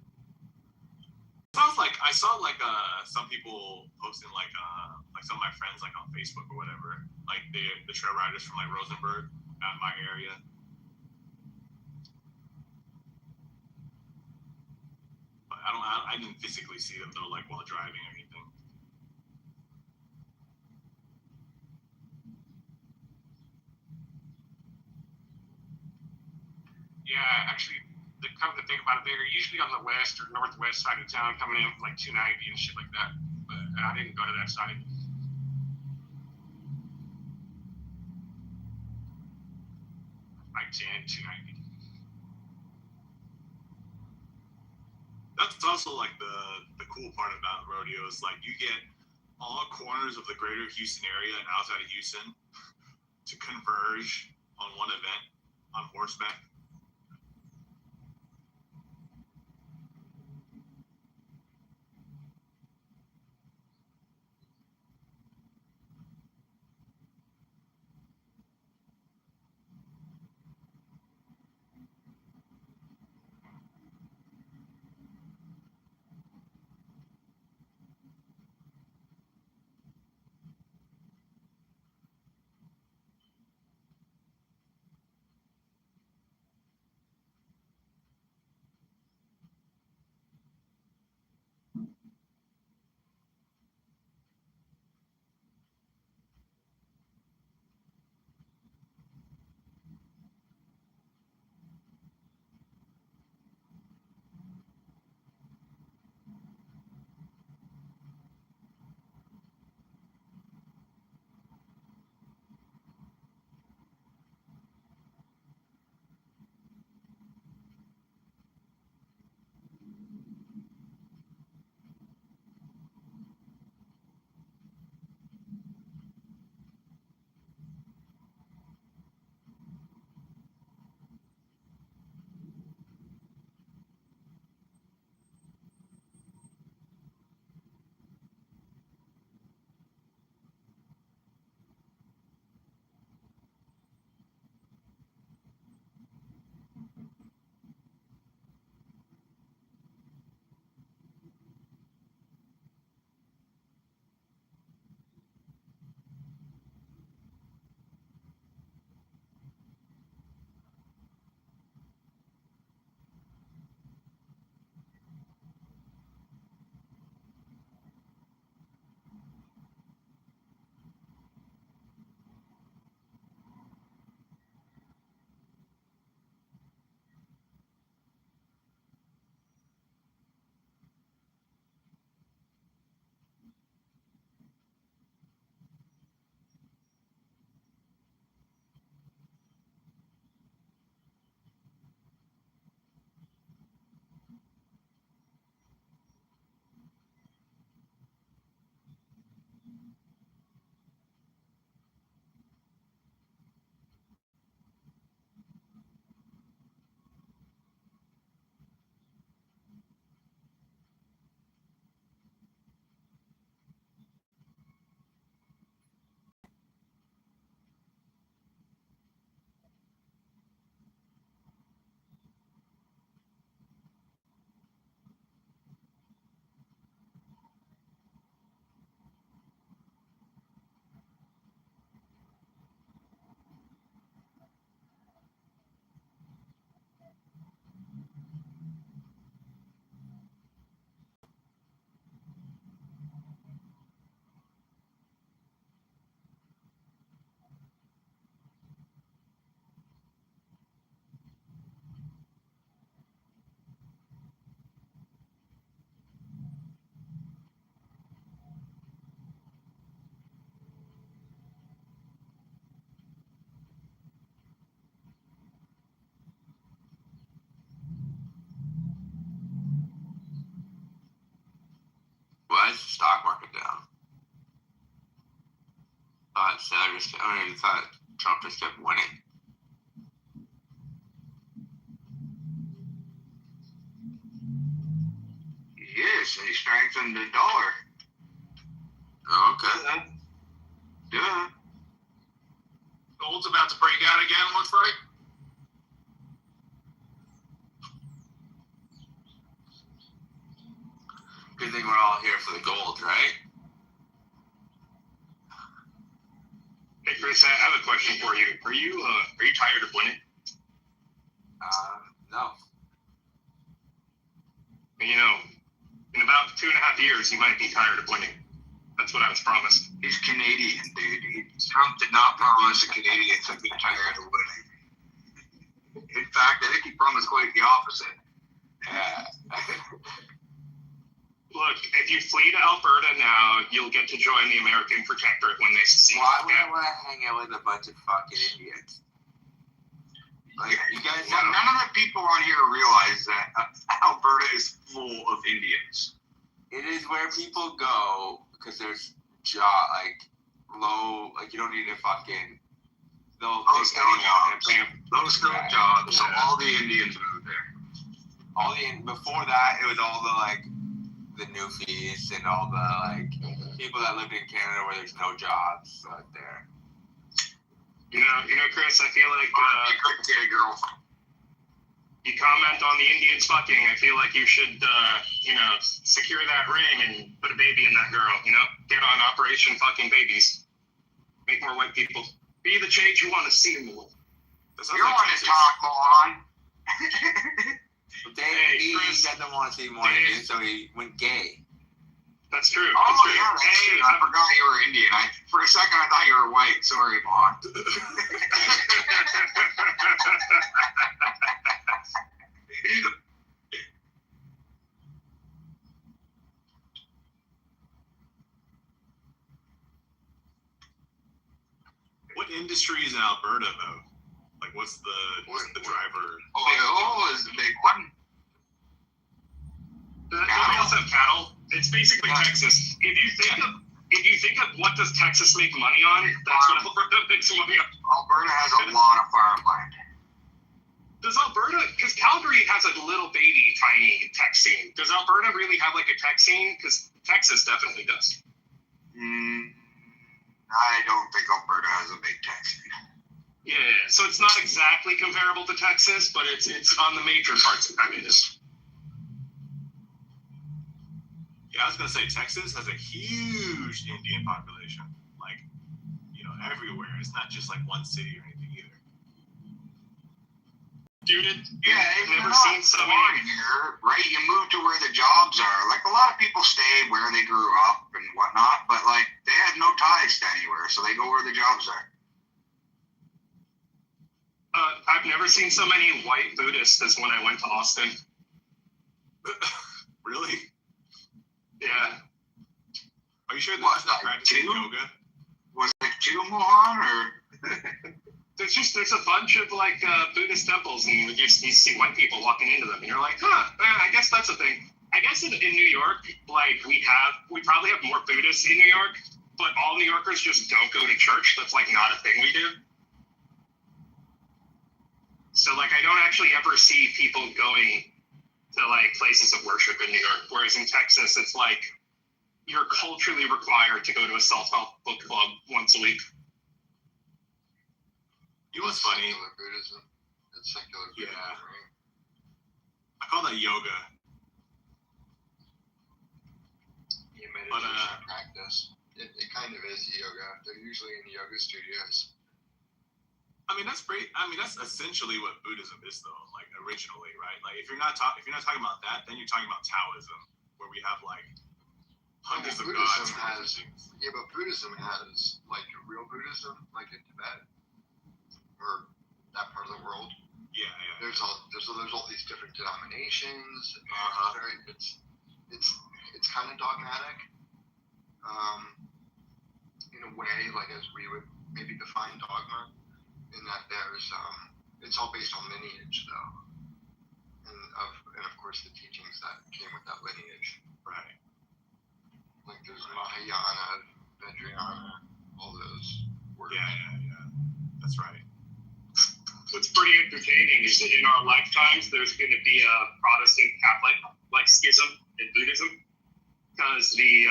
I saw some people posting like some of my friends like on Facebook or whatever, like the trail riders from like Rosenberg, out in my area. But I didn't physically see them though, like while driving or anything. Yeah, actually, come to think about it, they're usually on the west or northwest side of town, coming in from like 290 and shit like that. But I didn't go to that side. Like 10, 290. That's also like the cool part about rodeo is like you get all corners of the greater Houston area and outside of Houston to converge on one event on horseback. Why is the stock market down? I thought Trump just kept winning. Yes, he strengthened the dollar. Okay. Duh. Gold's about to break out again, looks like. Good thing we're all here for the gold, right? Hey Chris, I have a question for you. Are you tired of winning? No. And, you know, in about 2.5 years, you might be tired of winning. That's what I was promised. He's Canadian, dude. Trump did not promise the Canadians to be tired of winning. In fact, I think he promised quite the opposite. Look, if you flee to Alberta now, you'll get to join the American Protectorate when they secede. Why would I want to hang out with a bunch of fucking Indians? Like, you guys none of the people on here realize that Alberta is full of Indians. It is where people go because there's you don't need to fucking. Those jobs. So all the Indians moved there. Before that, it was all the newfies and all the people that lived in Canada where there's no jobs out there. You know, Chris, I feel like you comment on the Indians fucking. I feel like you should, secure that ring and put a baby in that girl. You know, get on Operation Fucking Babies. Make more white people be the change you want to see in the world. You want to talk, Mohan? He doesn't want to see more Indians, so he went gay. That's true. Oh, that's true. Yeah, I forgot you were Indian. For a second, I thought you were white. Sorry, Mohan. What industry is in Alberta, though? Like, what's the driver? Oil is the big one. Don't we also have cattle? It's basically Texas. If you think of what does Texas make money on, that's what Alberta makes money on. Alberta has a lot of farmland. Does Alberta, because Calgary has a little baby tiny tech scene. Does Alberta really have like a tech scene? Because Texas definitely does. I don't think Alberta has a big tech scene. Yeah, so it's not exactly comparable to Texas, but it's on the major parts of it is. Yeah, I was gonna say Texas has a huge Indian population, everywhere. It's not just like one city or anything either. Dude, I've never seen so many here, right? You move to where the jobs are. Like a lot of people stay where they grew up and whatnot, but they had no ties to anywhere, so they go where the jobs are. I've never seen so many white Buddhists as when I went to Austin. Really? Yeah. Are you sure that's not practicing yoga? Was it two, Mohan, or? There's a bunch of Buddhist temples, and you see white people walking into them, and you're like, I guess that's a thing. I guess in New York, we probably have more Buddhists in New York, but all New Yorkers just don't go to church. That's not a thing we do. So I don't actually ever see people going to places of worship in New York, whereas in Texas, it's you're culturally required to go to a self-help book club once a week. You know what's funny? Secular Buddhism. It's secular Buddhism, right? I call that yoga. Yeah, meditation practice. It kind of is yoga. They're usually in yoga studios. That's essentially what Buddhism is, though. Originally, right? If you're not talking about that, then you're talking about Taoism, where we have hundreds of gods. But Buddhism has real Buddhism, in Tibet or that part of the world. Yeah. There's all these different denominations. It's kind of dogmatic, in a way, as we would maybe define dogma. In that there's it's all based on lineage, though, and of course the teachings that came with that lineage. Right. There's Mahayana, Vajrayana, all those words. Yeah. That's right. What's pretty entertaining is that in our lifetimes, there's going to be a Protestant Catholic schism in Buddhism, because the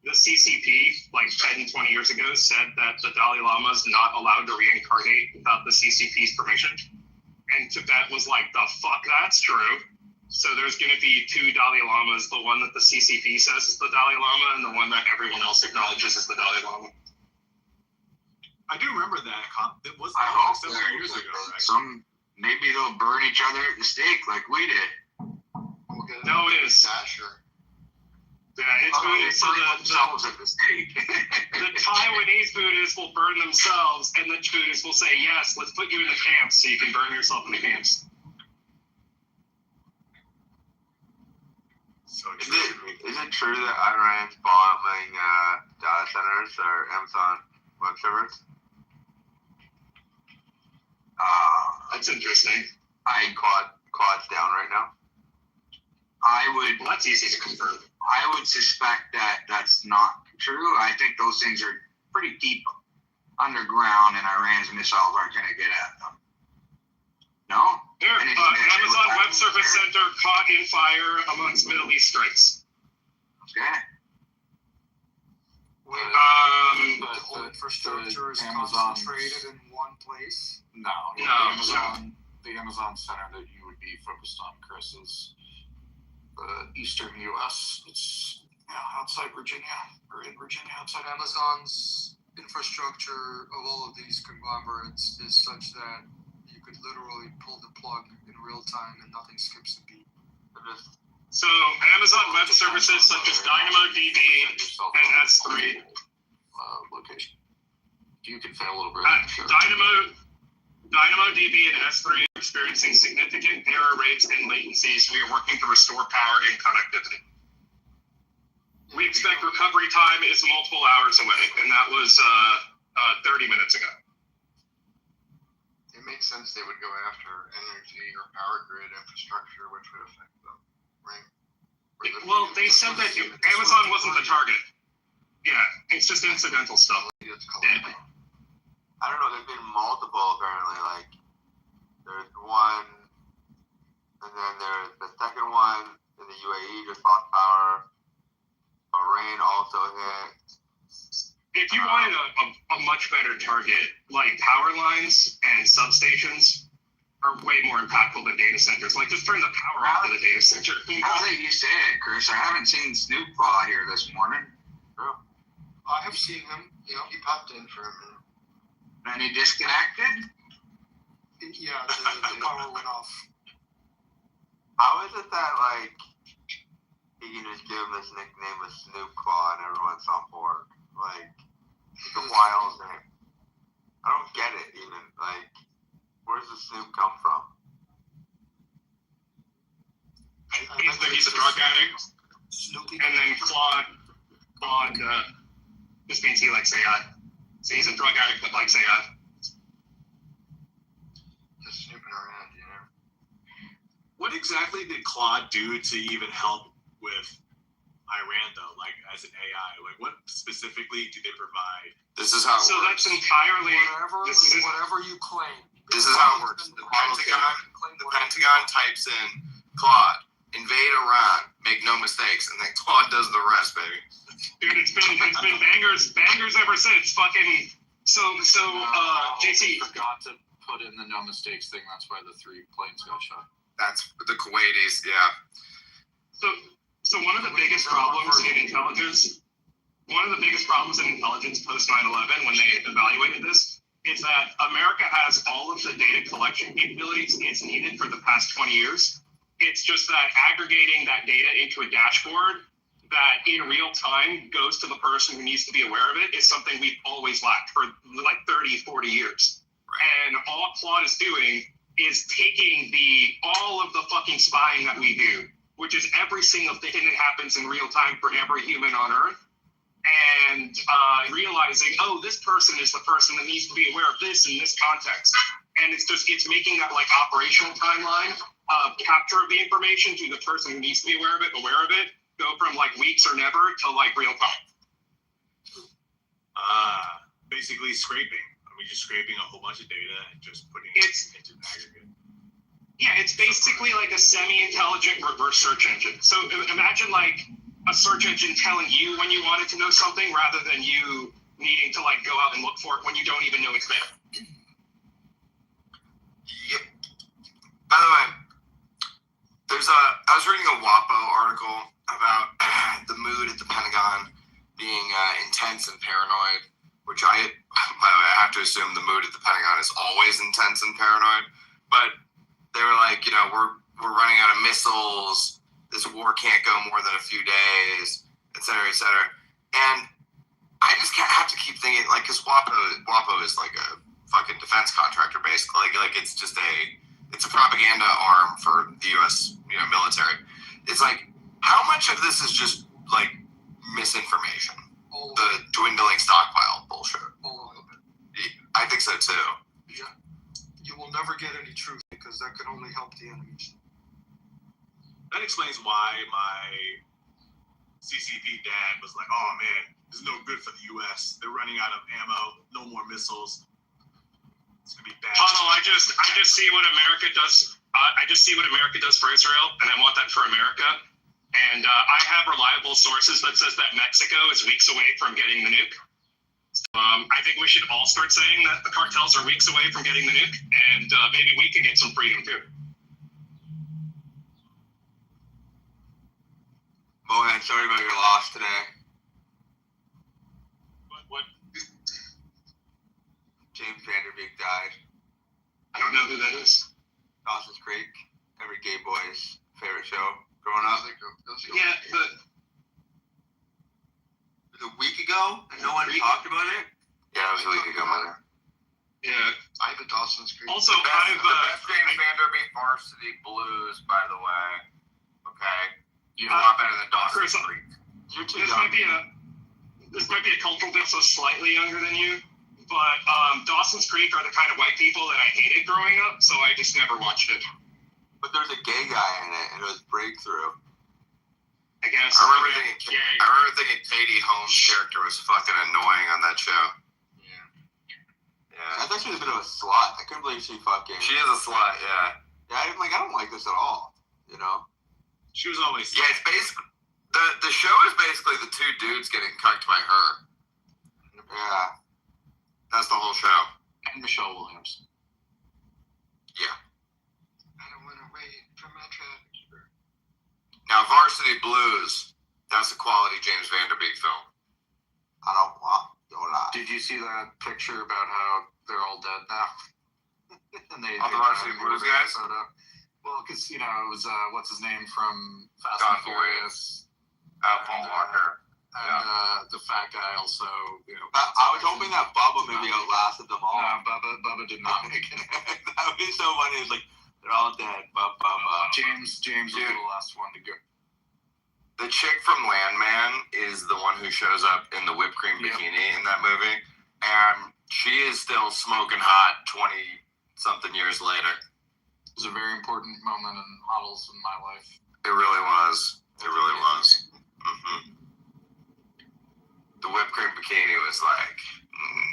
CCP 10, 20 years ago said that the Dalai Lama is not allowed to reincarnate without the CCP's permission. And Tibet was like, the fuck, that's true. So there's going to be two Dalai Lamas, the one that the CCP says is the Dalai Lama and the one that everyone else acknowledges is the Dalai Lama. I do remember that. It was I hope several years ago, right? Maybe they'll burn each other at the stake like we did. We'll get No, it is. Dasher. Yeah, it's Buddhist. So themselves at the stake. the Taiwanese Buddhists will burn themselves, and the Buddhists will say, yes, let's put you in the camps so you can burn yourself in the camps. So Is it true that Iran's bombing data centers or Amazon web servers? That's interesting. Quad's down right now. Well, that's easy to confirm. I would suspect that that's not true. I think those things are pretty deep underground, and Iran's missiles aren't going to get at them. No? Here, Amazon Web Service Center caught in fire amongst Middle East strikes. Okay. The whole infrastructure is concentrated in one place. No. No. The Amazon Center that you would be focused on, Chris, is the eastern U.S. It's outside Virginia, or in Virginia, outside Amazon's infrastructure of all of these conglomerates is such that you could literally pull the plug in real time and nothing skips a beat. So Amazon Web Services such as DynamoDB and S3. Location. You can fail a little bit. DynamoDB and S3 are experiencing significant error rates and latencies. We are working to restore power and connectivity. We expect recovery time is multiple hours away, and that was 30 minutes ago. It makes sense they would go after energy or power grid infrastructure, which would affect them, right? Well, they said that Amazon wasn't the target. Yeah, it's just incidental stuff. I don't know. There's been multiple apparently. Like there's one, and then there's the second one in the UAE just lost power. Rain also hit. If you wanted a much better target, like power lines and substations are way more impactful than data centers. Like just turn the power off to the data center. Now that you say it, Chris, I haven't seen Snoop Paw here this morning. I have seen him. He popped in for a minute. And he disconnected? Yeah, the power went off. How is it that like he can just give him this nickname of Snoop Claw and everyone's on board? Like it's a wild name. I don't get it even. Like where does the Snoop come from? He's a drug addict. Snoopy. And then Claude, this means he likes AI. So he's a drug addict that likes AI. Just snooping around, you know. What exactly did Claude do to even help with Iran, though? Like as an AI, like what specifically do they provide? This is how it So works. that's entirely Whatever you claim. This is how it works. The Pentagon types in Claude, invade Iran, make no mistakes, and then Claude does the rest, baby. Dude, it's been bangers ever since. Fucking JC forgot to put in the no mistakes thing. That's why the 3 planes got shot. That's the Kuwaitis, yeah. So one of the biggest problems in intelligence, post 9/11 when they evaluated this, is that America has all of the data collection capabilities it's needed for the past 20 years. It's just that aggregating that data into a dashboard that in real time goes to the person who needs to be aware of it is something we've always lacked for like 30, 40 years. And all Claude is doing is taking all of the fucking spying that we do, which is every single thing that happens in real time for every human on Earth, and realizing, oh, this person is the person that needs to be aware of this in this context. And it's making that like operational timeline capture of the information to the person who needs to be aware of it, go from like weeks or never to like real time. Basically scraping. We're just scraping a whole bunch of data and just putting it into an aggregate. Yeah, it's basically like a semi-intelligent reverse search engine. So imagine like a search engine telling you when you wanted to know something rather than you needing to like go out and look for it when you don't even know it's there. Yep. By the way, I was reading a WAPO article about the mood at the Pentagon being intense and paranoid, which by the way, I have to to assume the mood at the Pentagon is always intense and paranoid, but they were like, you know, we're running out of missiles. This war can't go more than a few days, et cetera, et cetera. And I just have to keep thinking, like, because WAPO is like a fucking defense contractor, basically. Like it's just it's a propaganda arm for the U.S. Military. It's like, how much of this is just like misinformation? The dwindling stockpile bullshit. All of it. I think so too. Yeah. You will never get any truth because that can only help the enemies. That explains why my CCP dad was like, "Oh man, this is no good for the U.S. They're running out of ammo. No more missiles. It's gonna be bad." I just see what America does. I just see what America does for Israel, and I want that for America. And I have reliable sources that says that Mexico is weeks away from getting the nuke. I think we should all start saying that the cartels are weeks away from getting the nuke, and maybe we can get some freedom too. Mohan, sorry about your loss today. What? James Vanderbeek died. I don't know who that is. Dawson's Creek, every gay boy's favorite show growing up. Yeah, but it was a week ago and no one talked about it? Yeah, it was a week ago, mother. Yeah. I have a Dawson's Creek. Also, the best James Vanderbeek Varsity Blues, by the way. Okay? You're a lot better than Dawson's Creek. You're too young. This might be a cultural difference, so slightly younger than you. But Dawson's Creek are the kind of white people that I hated growing up, so I just never watched it. But there's a gay guy in it, and it was Breakthrough. I guess. I remember thinking Katie Holmes' character was fucking annoying on that show. Yeah. I thought she was a bit of a slut. I couldn't believe she fucking... She is a slut, yeah. Yeah, I don't like this at all, you know? She was always... Yeah, it's basically... The show is basically the two dudes getting cucked by her. Yeah. That's the whole show. And Michelle Williams. Yeah. I don't want to wait for my tractor. Now, Varsity Blues, that's a quality James Vanderbeek film. I don't want your life. Did you see that picture about how they're all dead now? And the Varsity Blues guys? Well, because, it was, what's his name from Fast Don and Furious? Paul Walker. And the fat guy also, I was hoping that Bubba maybe outlasted them all. No, Bubba did not make it. That would be so funny. It's like, they're all dead. Bubba. James was the last one to go. The chick from Landman is the one who shows up in the whipped cream bikini in that movie. And she is still smoking hot 20-something years later. It was a very important moment in models in my life. It really was. It really was. Mm-hmm. The whipped cream bikini was like,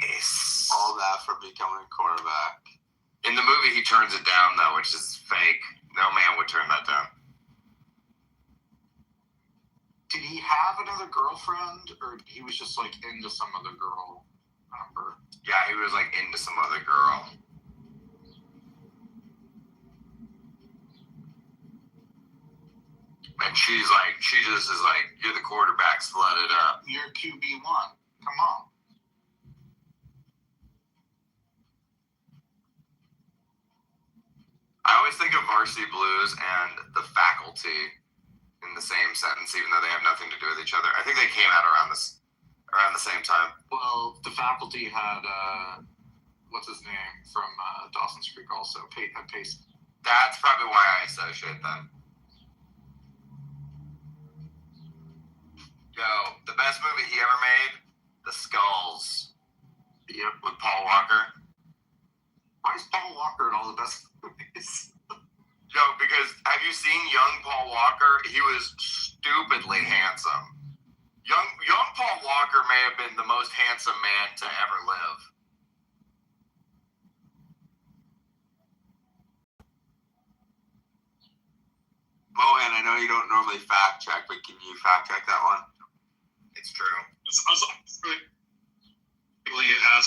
nice. All that for becoming a quarterback. In the movie, he turns it down, though, which is fake. No man would turn that down. Did he have another girlfriend, or he was just, into some other girl? I remember. Yeah, he was, into some other girl. And she just is like, you're the quarterback, slut it up. You're QB1. Come on. I always think of Varsity Blues and The Faculty in the same sentence, even though they have nothing to do with each other. I think they came out around the same time. Well, The Faculty had, what's his name from Dawson's Creek also, Pace. That's probably why I associate them. Yo, the best movie he ever made, The Skulls. Yep. With Paul Walker. Why is Paul Walker in all the best movies? Yo, because have you seen young Paul Walker? He was stupidly handsome. Young Paul Walker may have been the most handsome man to ever live. Mohan, I know you don't normally fact check, but can you fact check that one? It's true. As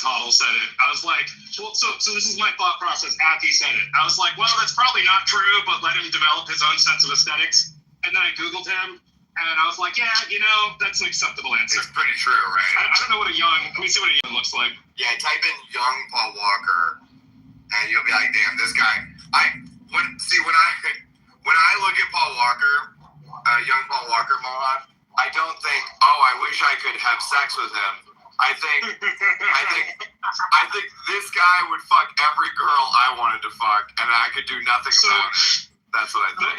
Hoddle said it, I was like, well, so this is my thought process after he said it. I was like, well, that's probably not true, but let him develop his own sense of aesthetics. And then I Googled him, And I was like, yeah, that's an acceptable answer. It's pretty true, right? I don't know what let me see what a young looks like. Yeah, type in young Paul Walker, and you'll be like, damn, this guy. When I look at Paul Walker, young Paul Walker, Mohawk, I don't think, oh, I wish I could have sex with him. I think this guy would fuck every girl I wanted to fuck, and I could do nothing about it. That's what I think.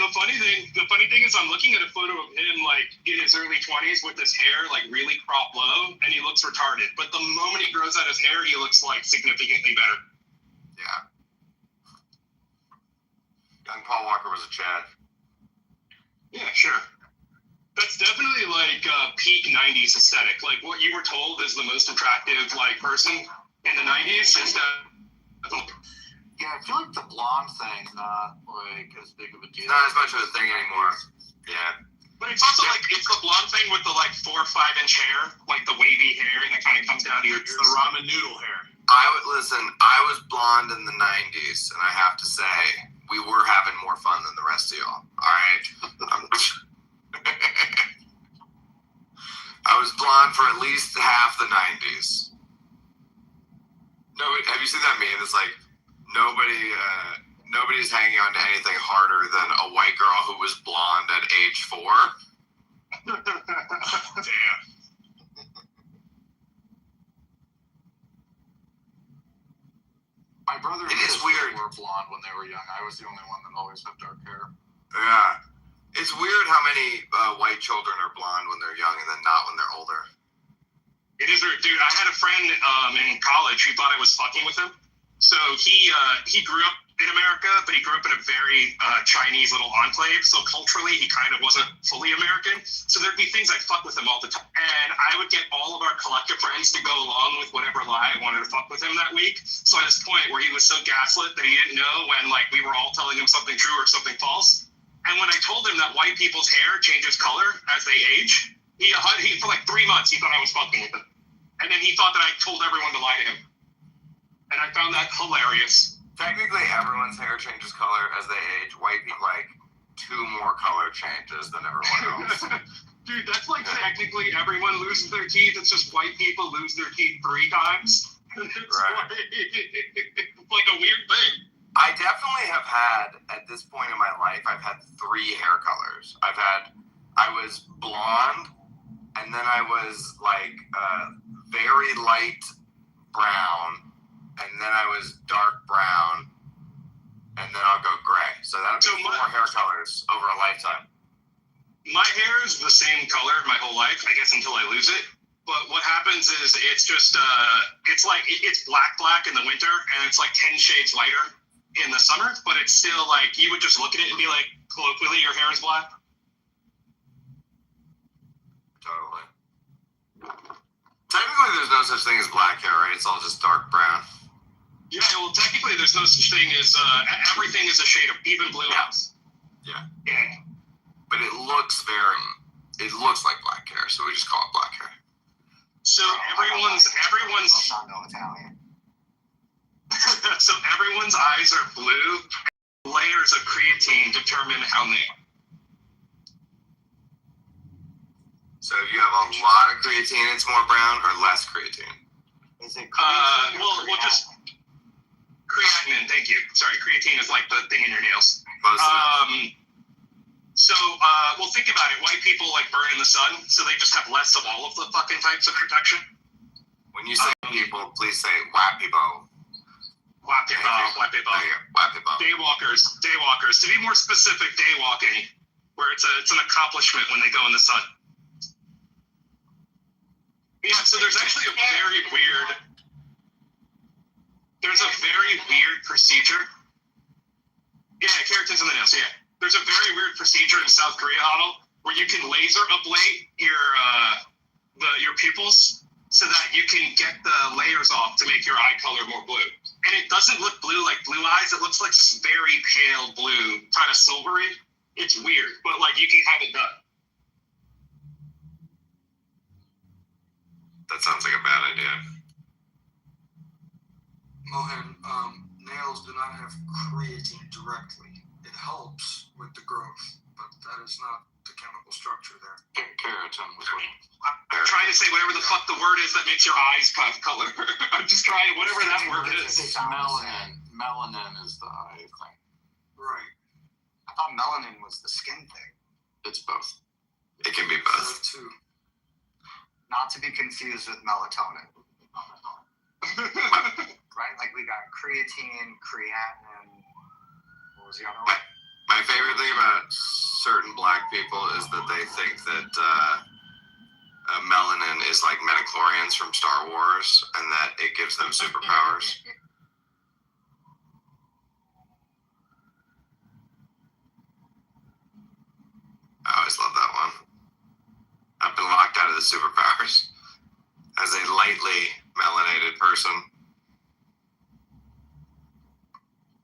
The funny thing is, I'm looking at a photo of him like in his early 20s with his hair like really cropped low, and he looks retarded. But the moment he grows out his hair, he looks like significantly better. Yeah. Young Paul Walker was a Chad. Yeah, sure. That's definitely like peak 90s aesthetic. Like what you were told is the most attractive like person in the 90s is Yeah, I feel like the blonde thing not like as big of a deal. Not as much of a thing anymore. Yeah. But it's also like it's the blonde thing with the like 4 or 5 inch hair, like the wavy hair, and it kind of comes down to your ears. The ramen noodle hair. I was blonde in the 90s, and I have to say, we were having more fun than the rest of y'all. All right? I was blonde for at least half the 90s. No, have you seen that meme? It's like, nobody's hanging on to anything harder than a white girl who was blonde at age 4. Damn. My brother and sister were blonde when they were young. I was the only one that always had dark hair. Yeah. It's weird how many white children are blonde when they're young and then not when they're older. It is weird, dude. I had a friend in college who thought I was fucking with him. So he grew up in America, but he grew up in a very Chinese little enclave. So culturally, he kind of wasn't fully American. So there'd be things I'd fuck with him all the time. And I would get all of our collective friends to go along with whatever lie I wanted to fuck with him that week. So at this point where he was so gaslit that he didn't know when like we were all telling him something true or something false. And when I told him that white people's hair changes color as they age, he for like 3 months, he thought I was fucking with him. And then he thought that I told everyone to lie to him. And I found that hilarious. Technically, everyone's hair changes color as they age. White people, like, 2 more color changes than everyone else. Dude, that's like technically everyone loses their teeth. It's just white people lose their teeth 3 times. It's like a weird thing. I definitely have had, at this point in my life, I've had 3 hair colors. I was blonde, and then I was, like, very light brown, and then I was dark brown, and then I'll go gray. So that'll be 4 hair colors over a lifetime. My hair is the same color my whole life, I guess, until I lose it. But what happens is it's just, it's black in the winter, and it's like 10 shades lighter in the summer, but it's still like, you would just look at it and be like, colloquially, your hair is black. Totally. Technically, there's no such thing as black hair, right? It's all just dark brown. Yeah, well, technically, there's no such thing as everything is a shade of even blue eyes. Yeah. Yeah. But it looks like black hair, so we just call it black hair. So everyone's Italian. So everyone's eyes are blue. Layers of creatine determine how they are. So if you have a lot of creatine, it's more brown, or less creatine? Is it creatine? Well, just creatinine. Thank you. Sorry, creatine is like the thing in your nails. So, well, think about it. White people like burn in the sun, so they just have less of all of the fucking types of protection. When you say people, please say white people. White people. Daywalkers. To be more specific, daywalking, where it's an accomplishment when they go in the sun. Yeah, so there's actually a very weird procedure. Yeah, keratins in the nails, yeah. There's a very weird procedure in South Korea, Huddle, where you can laser ablate your pupils so that you can get the layers off to make your eye color more blue. And it doesn't look blue like blue eyes. It looks like this very pale blue, kind of silvery. It's weird, but like you can have it done. That sounds like a bad idea. Mohan, nails do not have creatine directly. It helps with the growth. but that is not the chemical structure there. Keratin was what. I'm trying to say whatever the fuck the word is that makes your eyes color. I'm just trying whatever that word is. It's melanin. Melanin is the eye thing. Right. I thought melanin was the skin thing. It's both. It can be both. Too. Not to be confused with melatonin. Right? Like we got creatine, creatinine. What was the other one? My favorite thing about certain black people is that they think that melanin is like midichlorians from Star Wars and that it gives them superpowers. I always love that one. I've been locked out of the superpowers as a lightly melanated person.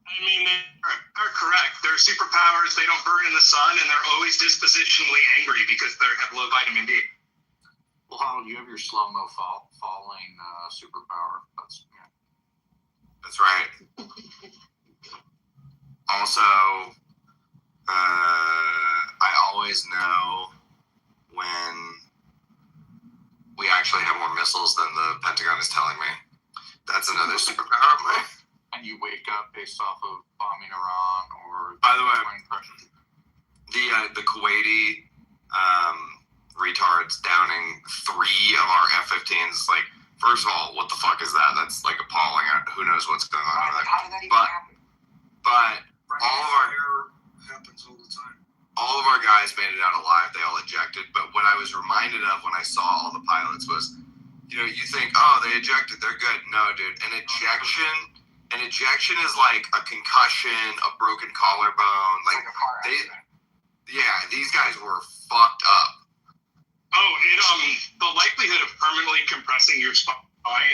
I mean, they're correct. They're superpowers. They don't burn in the sun, and they're always dispositionally angry because they have low vitamin D. Well, how you have your slow-mo falling superpower. That's right. Also, I always know when we actually have more missiles than the Pentagon is telling me. That's another superpower of mine. And you wake up based off of bombing Iran or... By the way, the Kuwaiti retards downing 3 of our F-15s, like, first of all, what the fuck is that? That's, like, appalling. Who knows what's going on with that? How did that even happen? But all of our... happens all the time. All of our guys made it out alive. They all ejected. But what I was reminded of when I saw all the pilots was, you know, you think, oh, they ejected, they're good. No, dude. An ejection is like a concussion, a broken collarbone. Like a car accident. These guys were fucked up. Oh, the likelihood of permanently compressing your spine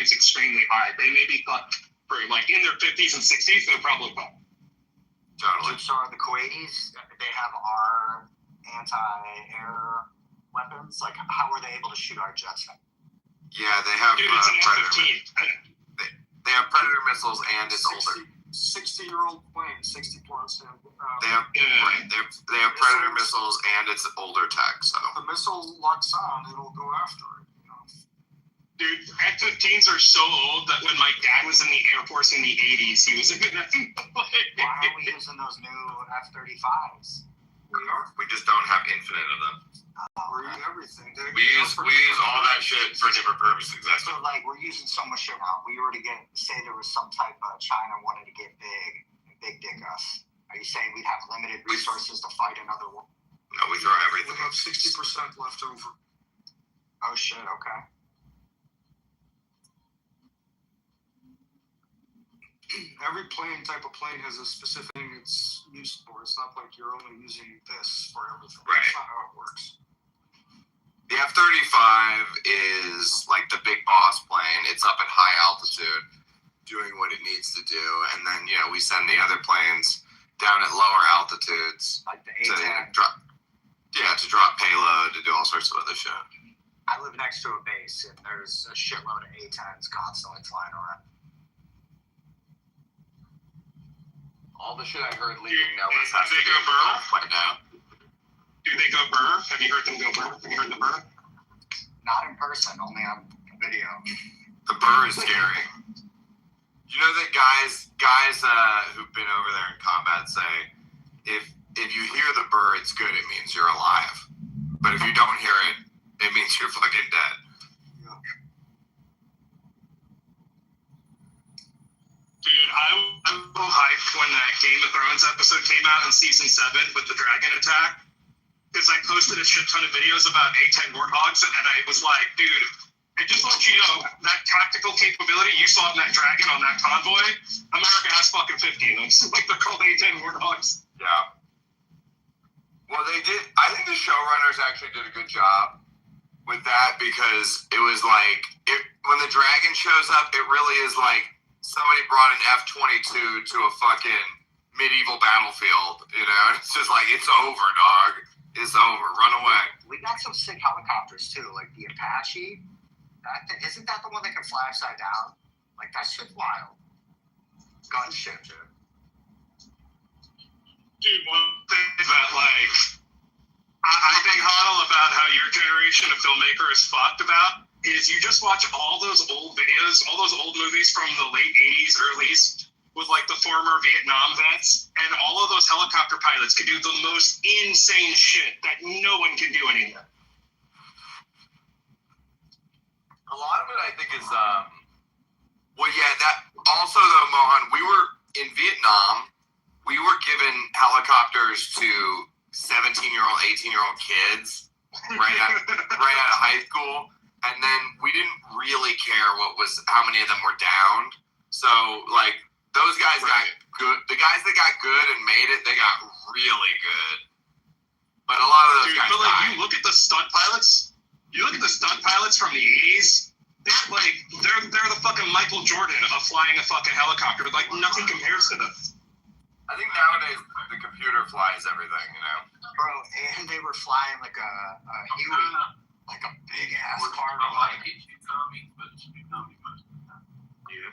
is extremely high. They may be fucked for like in their 50s and 60s. They're probably fucked. Totally. So are the Kuwaitis, they have our anti-air weapons? Like, how were they able to shoot our jets? Yeah, they have Dude, it's an Predator. They have Predator missiles and it's older. 60-year-old plane, 60 plus. They have Predator missiles and it's older tech. So the missile locks on, it'll go after it. Dude, F-15s are so old that when my dad was in the Air Force in the 80s, he was in them. Why are we using those new F-35s? We just don't have infinite of them. We're using everything. We use all that shit for different purposes. That's So, like, we're using so much shit now. We were to say there was some type of China wanted to get big dick us. Are you saying we'd have limited resources to fight another war? No, we throw everything. We have 60% left over. Oh, shit, okay. Every type of plane has a specific thing it's used for. It's not like you're only using this for everything. Right. That's not how it works. The F-35 is like the big boss plane. It's up at high altitude doing what it needs to do. And then, you know, we send the other planes down at lower altitudes. Like the to A-10. to drop payload, to do all sorts of other shit. I live next to a base, and there's a shitload of A-10s constantly flying around. All the shit I heard leaving Nellis Do they go burr? Right now. Do they go burr? Have you heard them go burr? Have you heard the burr? Not in person, only on video. The burr is scary. You know that guys who've been over there in combat say, if you hear the burr, it's good. It means you're alive. But if you don't hear it, it means you're fucking dead. Dude, I'm so hyped when that Game of Thrones episode came out in season 7 with the dragon attack. Because I posted a shit ton of videos about A-10 Warthogs, and I was like, dude, and just to let you know, that tactical capability you saw in that dragon on that convoy, America has fucking 50 of them. So, like, they're called A-10 Warthogs. Yeah. Well, they did. I think the showrunners actually did a good job with that because it was like, when the dragon shows up, it really is like somebody brought an F-22 to a fucking medieval battlefield, you know? It's just like, it's over, dog. It's over. Run away. We got some sick helicopters, too, like the Apache. Isn't that the one that can fly upside down? Like, that shit's wild. Gunship, dude. Dude, one thing that, like, your generation of filmmaker is fucked about is you just watch all those old videos, all those old movies from the late 80s, early with like the former Vietnam vets, and all of those helicopter pilots could do the most insane shit that no one can do anymore. A lot of it, I think, is well, yeah. That also, though, Mohan, we were in Vietnam. We were given helicopters to 17-year-old, 18-year-old kids right out of high school, and then we didn't really care how many of them were downed. So, like, those guys got good. The guys that got good and made it, they got really good. But a lot of those guys died. You look at the stunt pilots. You look at the stunt pilots from the 80s. They're the fucking Michael Jordan of flying a fucking helicopter. Like, nothing compares to them. I think nowadays the computer flies everything, you know? Bro, and they were flying like a Huey, like a big ass cargo. Yeah.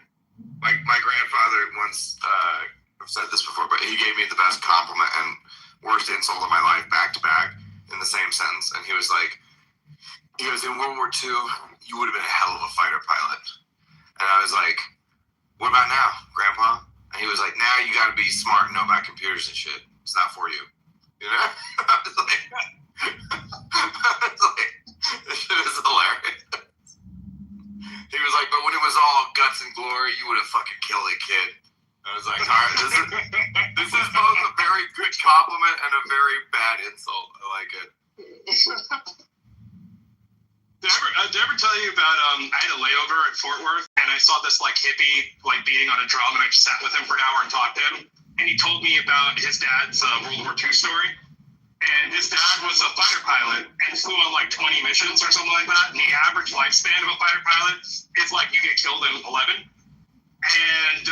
My grandfather once, I've said this before, but he gave me the best compliment and worst insult of my life back to back in the same sentence. And he was like, in World War II, you would have been a hell of a fighter pilot. And I was like, what about now, Grandpa? And he was like, now you got to be smart and know about computers and shit. It's not for you. You know? I was like, this shit is hilarious. He was like, but when it was all guts and glory, you would have fucking killed a kid. I was like, all right, this is both a very good compliment and a very bad insult. I like it. Did I ever tell you about, I had a layover at Fort Worth, and I saw this, like, hippie, like, beating on a drum, and I just sat with him for an hour and talked to him, and he told me about his dad's World War II story, and his dad was a fighter pilot and flew on, like, 20 missions or something like that, and the average lifespan of a fighter pilot is, like, you get killed in 11, and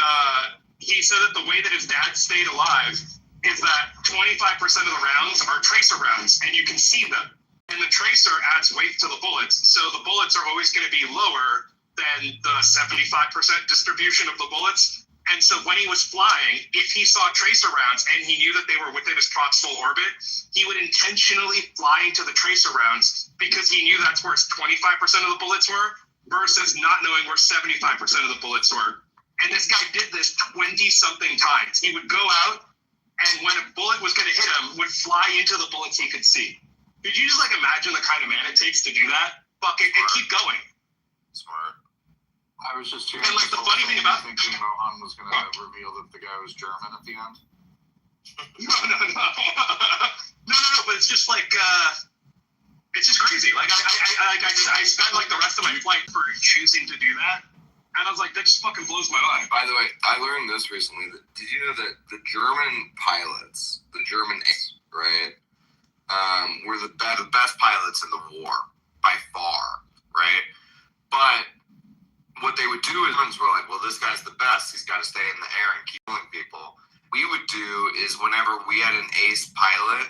he said that the way that his dad stayed alive is that 25% of the rounds are tracer rounds, and you can see them. And the tracer adds weight to the bullets, so the bullets are always going to be lower than the 75% distribution of the bullets. And so when he was flying, if he saw tracer rounds and he knew that they were within his proximal orbit, he would intentionally fly into the tracer rounds because he knew that's where 25% of the bullets were versus not knowing where 75% of the bullets were. And this guy did this 20-something times. He would go out, and when a bullet was going to hit him, would fly into the bullets he could see. Could you just, like, imagine the kind of man it takes to do that? Fuck it, and keep going. Smart. I was just hearing. And, like, the funny thing about thinking Mohan was going to reveal that the guy was German at the end. No, but it's just like, it's just crazy. Like, I spent, like, the rest of my flight for choosing to do that. And I was like, that just fucking blows my mind. By the way, I learned this recently. Did you know that the German pilots, the German, right, were the best pilots in the war by far, right? But what they would do is were like, well, this guy's the best. He's got to stay in the air and keep killing people. We would do is whenever we had an ace pilot,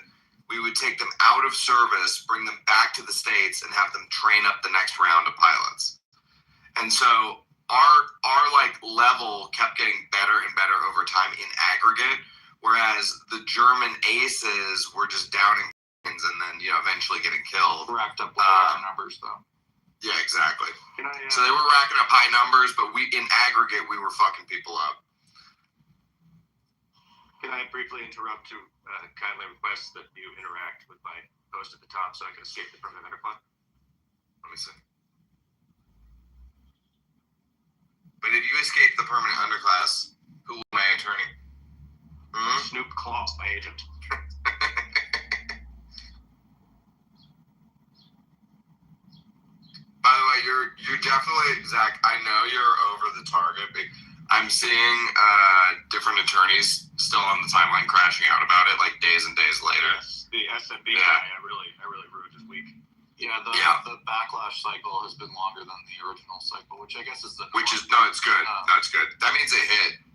we would take them out of service, bring them back to the States, and have them train up the next round of pilots. And so our like level kept getting better and better over time in aggregate, whereas the German aces were just downing and then, you know, eventually getting killed. Racked up large numbers, though. Yeah, exactly. So they were racking up high numbers, but in aggregate, we were fucking people up. Can I briefly interrupt to kindly request that you interact with my post at the top so I can escape the permanent underclass? Let me see. But if you escape the permanent underclass, who will be my attorney? Snoop Claw, my agent. By the way, you're definitely, Zach, I know you're over the target. I'm seeing different attorneys still on the timeline crashing out about it, like days and days later. The SMB guy, I really ruined his week. Yeah, the backlash cycle has been longer than the original cycle, which I guess is the. It's good. That's good. That means it hit.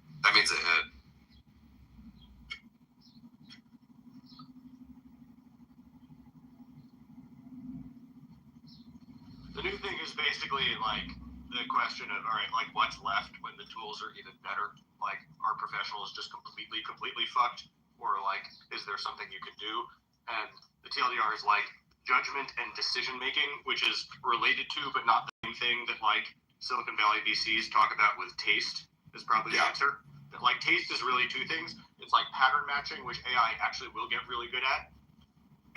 The new thing is basically like the question of, all right, like what's left when the tools are even better? Like, are professionals just completely fucked? Or like, is there something you can do? And the TLDR is like, judgment and decision making, which is related to but not the same thing that like Silicon Valley VCs talk about with taste is probably the answer. That like taste is really two things. It's like pattern matching, which AI actually will get really good at,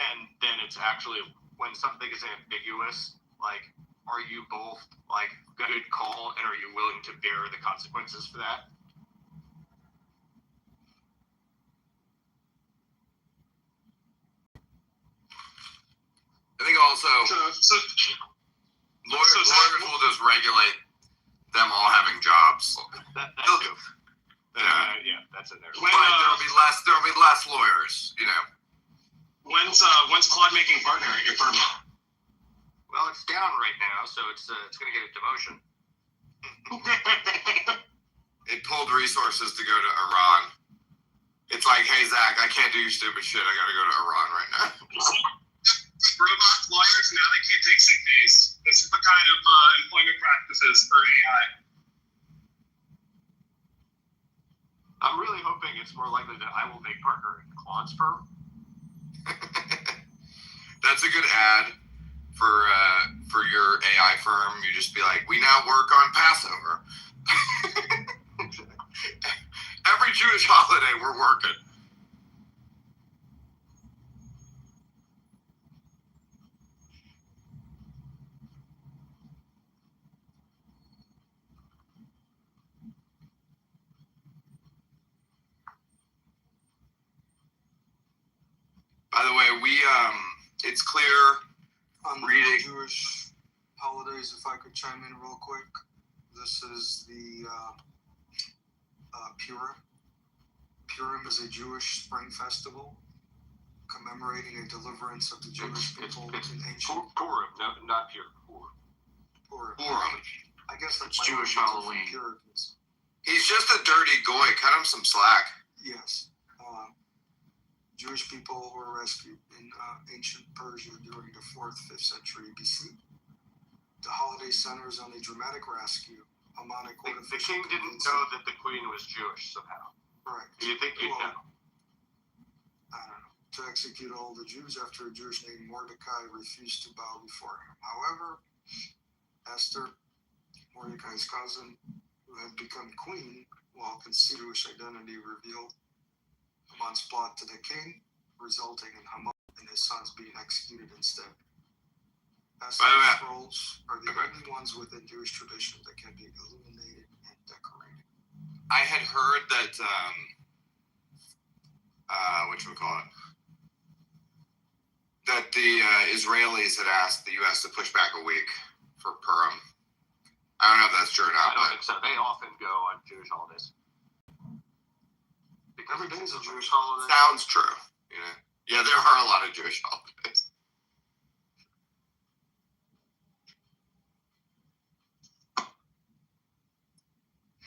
and then it's actually when something is ambiguous, like are you both like good call and are you willing to bear the consequences for that? I think also lawyers will just regulate them all having jobs. That too. Yeah, that's in there. But there'll be less lawyers, you know. When's Claude making partner at your firm? Well, it's down right now, so it's going to get a demotion. It pulled resources to go to Iran. It's like, hey Zach, I can't do your stupid shit. I got to go to Iran right now. Robot lawyers, now they can't take sick days. This is the kind of employment practices for AI. I'm really hoping it's more likely that I will make partner in Claude's firm. That's a good ad for your AI firm. You just be like, we now work on Passover. Every Jewish holiday we're working. By the way, it's clear on the reading Jewish holidays, if I could chime in real quick. This is the Purim. Purim is a Jewish spring festival commemorating a deliverance of the Jewish people in ancient Purim, not Purim. Purim. I guess that's Jewish Halloween. Puritans. He's just a dirty goy. Cut him some slack. Yes. Jewish people were rescued in ancient Persia during the 4th, 5th century BC. The holiday centers on a dramatic rescue. The king didn't know that the queen was Jewish somehow. Right. Do you think you'd know? I don't know. To execute all the Jews after a Jewish named Mordecai refused to bow before him. However, Esther, Mordecai's cousin, who had become queen while concealed Jewish identity, revealed Haman's plot to the king, resulting in Haman and his sons being executed instead. Esther's scrolls are the only ones within Jewish tradition that can be illuminated and decorated. I had heard that, whatchamacallit, that the Israelis had asked the U.S. to push back a week for Purim. I don't know if that's true or not. I don't think so. They often go on Jewish holidays. Every day is a Jewish holiday. Sounds true. Yeah, there are a lot of Jewish holidays.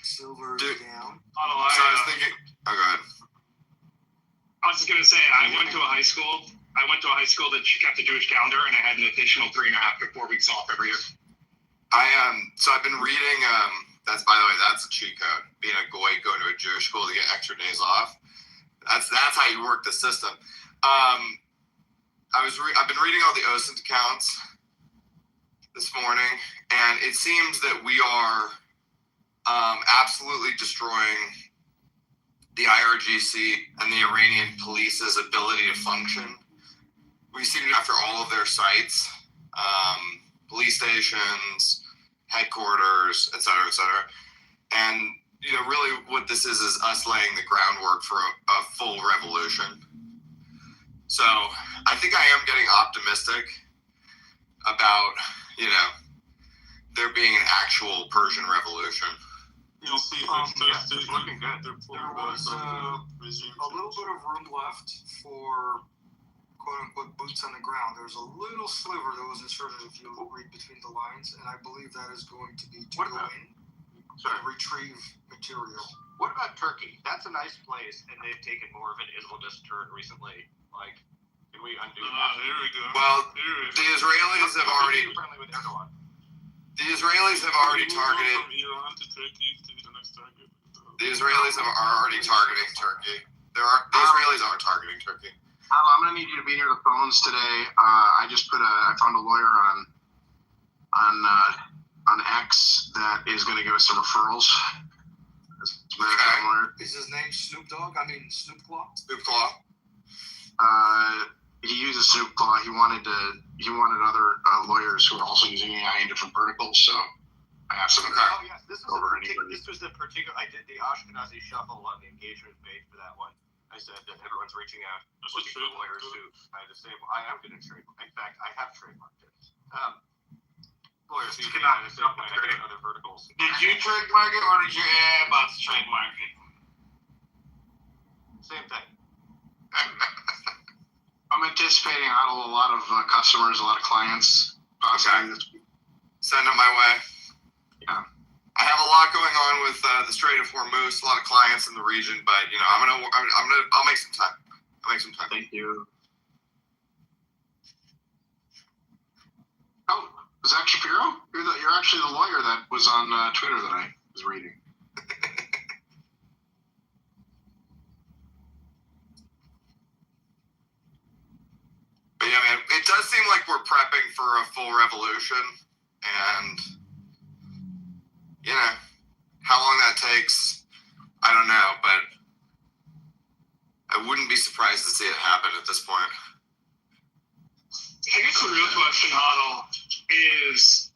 Silver is down. So I was thinking. Oh, go ahead. I was just gonna say I went to a high school that kept the Jewish calendar, and I had an additional 3.5 to 4 weeks off every year. So I've been reading. That's, by the way, that's a cheat code. Being a goy, going to a Jewish school to get extra days off. That's how you work the system. I've been reading all the OSINT accounts this morning, and it seems that we are absolutely destroying the IRGC and the Iranian police's ability to function. We seem to go after all of their sites, police stations, headquarters, et cetera, and really what this is us laying the groundwork for a full revolution. So I think I am getting optimistic about there being an actual Persian revolution. You'll see. It's looking good. There was a little bit of room left for quote-unquote boots on the ground. There's a little sliver that was inserted if you read between the lines, and I believe that is going to be to go in and retrieve material. What about Turkey? That's a nice place, and they've taken more of an Islamist turn recently. Like, can we undo that? Here we go. Well, the Israelis have already. Friendly with Erdogan. The Israelis have already targeted. From Iran to Turkey to the next target. The Israelis are already targeting Turkey. The Israelis are targeting Turkey. I'm gonna need you to be near the phones today. I found a lawyer on X that is gonna give us some referrals. Is his name Snoop Dogg? I mean Snoop Claw? Snoop Claw. He uses Snoop Claw. He wanted other lawyers who are also using AI in different verticals. So I asked him Oh yes, this was the particular. I did the Ashkenazi shuffle on the engagement page for that one. I said that everyone's reaching out, looking for lawyers who I have to say, well, I am going to trademark. In fact, I have trademarked it. Lawyers who can understand other verticals. Did you trademark it or did your AI bots trademark it? Same thing. I'm anticipating a lot of customers, a lot of clients. Okay. Send them my way. Yeah. I have a lot going on with the Strait of Hormuz, a lot of clients in the region, but I'll make some time. Thank you. Oh, Zach Shapiro? You're actually the lawyer that was on Twitter that I was reading. But yeah, man, it does seem like we're prepping for a full revolution, and how long that takes, I don't know, but I wouldn't be surprised to see it happen at this point. I guess the real question, Huddle, is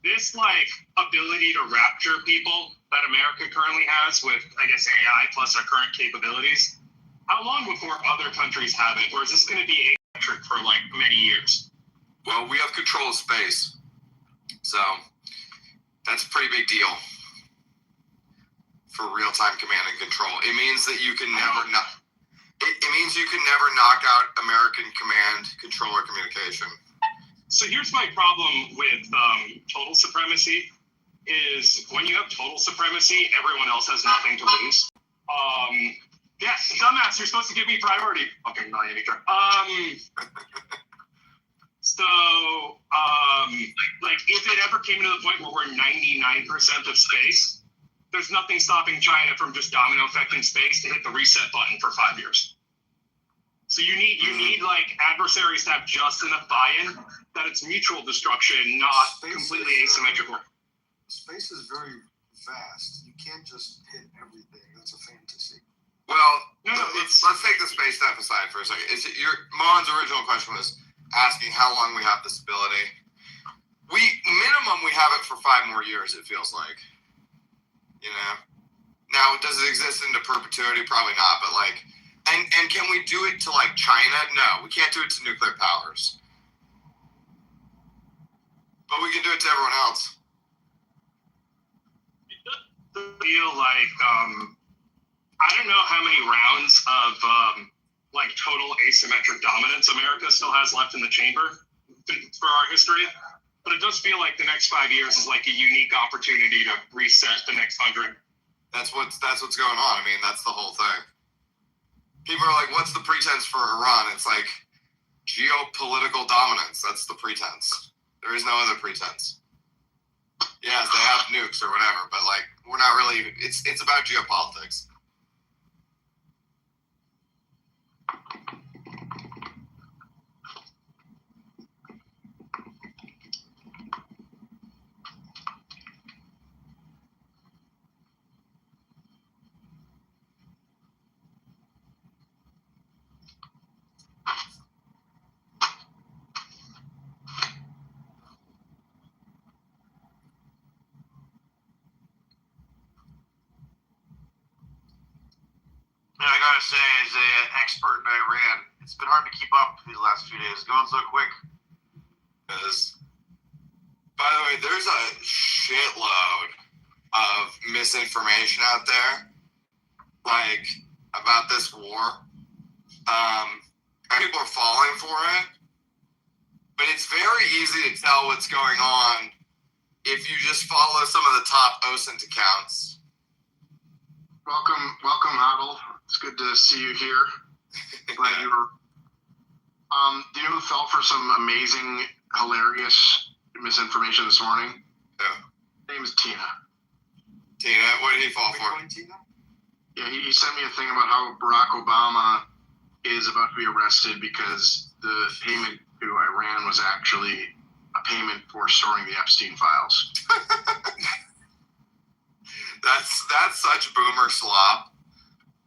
this ability to rapture people that America currently has with, I guess, AI plus our current capabilities. How long before other countries have it, or is this going to be asymmetric for many years? Well, we have control of space, so that's a pretty big deal for real-time command and control. It means that you can never It means you can never knock out American command, control, or communication. So here's my problem with total supremacy is when you have total supremacy, everyone else has nothing to lose. Yes, dumbass, you're supposed to give me priority. Fucking not any turn. If it ever came to the point where we're 99% of space, there's nothing stopping China from just domino effecting space to hit the reset button for 5 years. So you need adversaries to have just enough buy-in that it's mutual destruction, not completely asymmetrical. Space is very vast. You can't just hit everything. That's a fantasy. Well, let's take the space stuff aside for a second. Mohan's original question was asking how long we have this ability. Minimum we have it for 5 more years, it feels like. Now, does it exist into perpetuity? Probably not, but and can we do it to China? No, we can't do it to nuclear powers. But we can do it to everyone else. It does feel I don't know how many rounds of total asymmetric dominance America still has left in the chamber for our history. But it does feel like the next 5 years is a unique opportunity to reset the next 100. That's what's going on. I mean, that's the whole thing. People are like, what's the pretense for Iran? It's geopolitical dominance. That's the pretense. There is no other pretense. Yes, they have nukes or whatever, but we're not really. It's about geopolitics. And I gotta say, as an expert in Iran, it's been hard to keep up these last few days. It's going so quick. By the way, there's a shitload of misinformation out there, about this war. People are falling for it, but it's very easy to tell what's going on if you just follow some of the top OSINT accounts. Welcome, Huddle. It's good to see you here. Glad you were. Do you know who fell for some amazing, hilarious misinformation this morning? Yeah. His name is Tina. Tina? What did he fall for? Yeah, he sent me a thing about how Barack Obama is about to be arrested because the payment to Iran was actually a payment for storing the Epstein files. That's such boomer slop.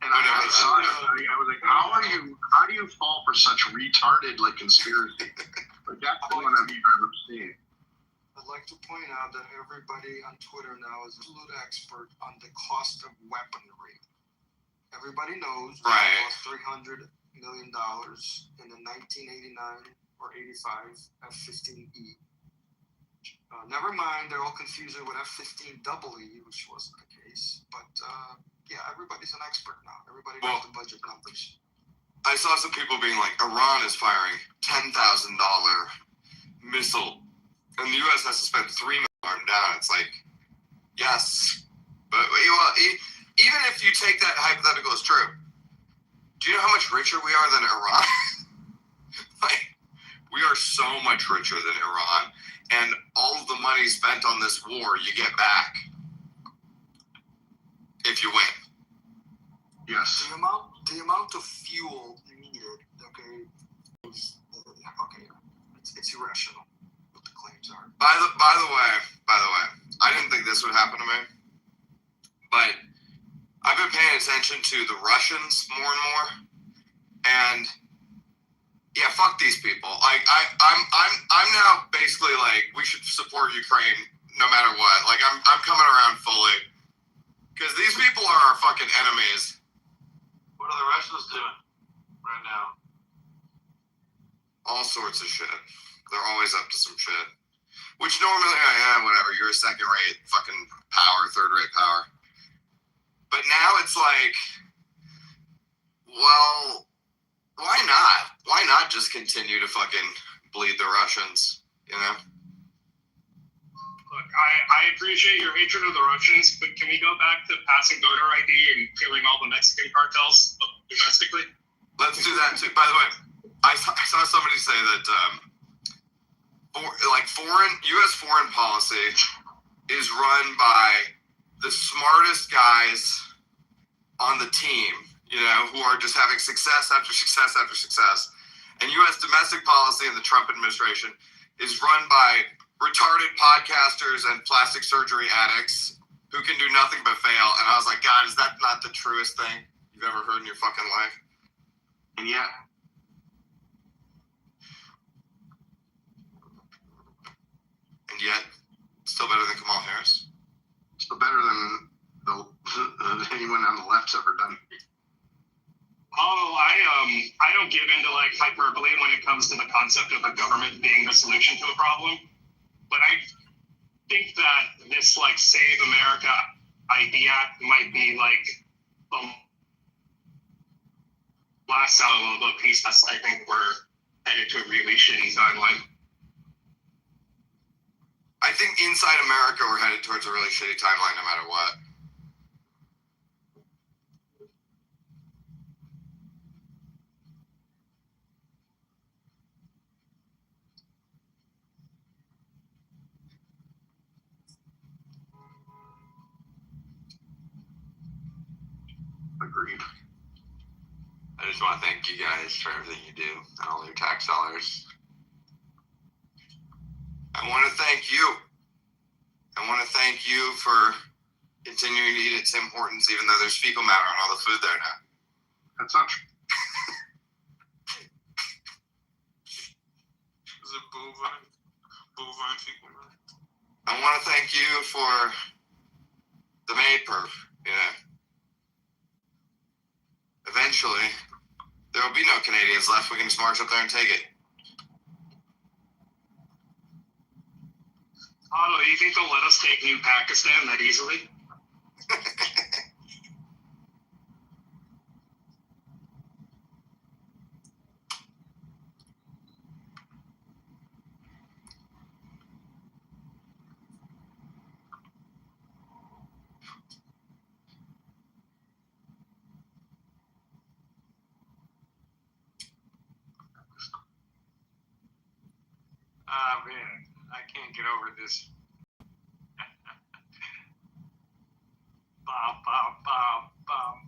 And I saw it. I was like, how do you fall for such retarded like conspiracy? Like that's the one I've ever seen. I'd like to point out that everybody on Twitter now is an absolute expert on the cost of weaponry. Everybody knows we lost $300 million in the 1989 or 85 F-15E. Never mind, they're all confusing with F-15EE, which wasn't the case. But yeah, everybody's an expert now. Everybody knows the budget numbers. I saw some people being like, Iran is firing $10,000 missile, and the U.S. has to spend $3 million down. It's like, yes, but even if you take that hypothetical as true, do you know how much richer we are than Iran? Like, we are so much richer than Iran, and all of the money spent on this war, you get back if you win. Yes. The amount of fuel needed, okay, is it's irrational. What the claims are. By the way, I didn't think this would happen to me, but I've been paying attention to the Russians more and more, and yeah, fuck these people. I'm now basically like, we should support Ukraine no matter what. Like I'm coming around fully because these people are our fucking enemies. What are the Russians doing right now? All sorts of shit. They're always up to some shit. Which normally, whatever, you're a second-rate fucking power, third-rate power. But now it's like, well, why not? Why not just continue to fucking bleed the Russians, you know? Look, I appreciate your hatred of the Russians, but can we go back to passing voter ID and killing all the Mexican cartels domestically? Let's do that too. By the way, I saw somebody say that U.S. foreign policy is run by the smartest guys on the team, you know, who are just having success after success after success. And U.S. domestic policy in the Trump administration is run by retarded podcasters and plastic surgery addicts who can do nothing but fail. And I was like, God, is that not the truest thing you've ever heard in your fucking life? And yet, still better than Kamala Harris. Still better than anyone on the left's ever done. Oh, I don't give into like hyperbole when it comes to the concept of the government being the solution to a problem. But I think that this like Save America idea might be like the last out of the piece. That's, I think we're headed to a really shitty timeline. I think inside America we're headed towards a really shitty timeline no matter what. Agreed. I just want to thank you guys for everything you do and all your tax dollars. I want to thank you. I want to thank you for continuing to eat at Tim Hortons even though there's fecal matter on all the food there now. That's not true. Is it bovine fecal matter? I want to thank you for the maid perf, you know. Eventually, there will be no Canadians left. We can just march up there and take it. Otto, you think they'll let us take New Pakistan that easily? Ah, man, I can't get over this.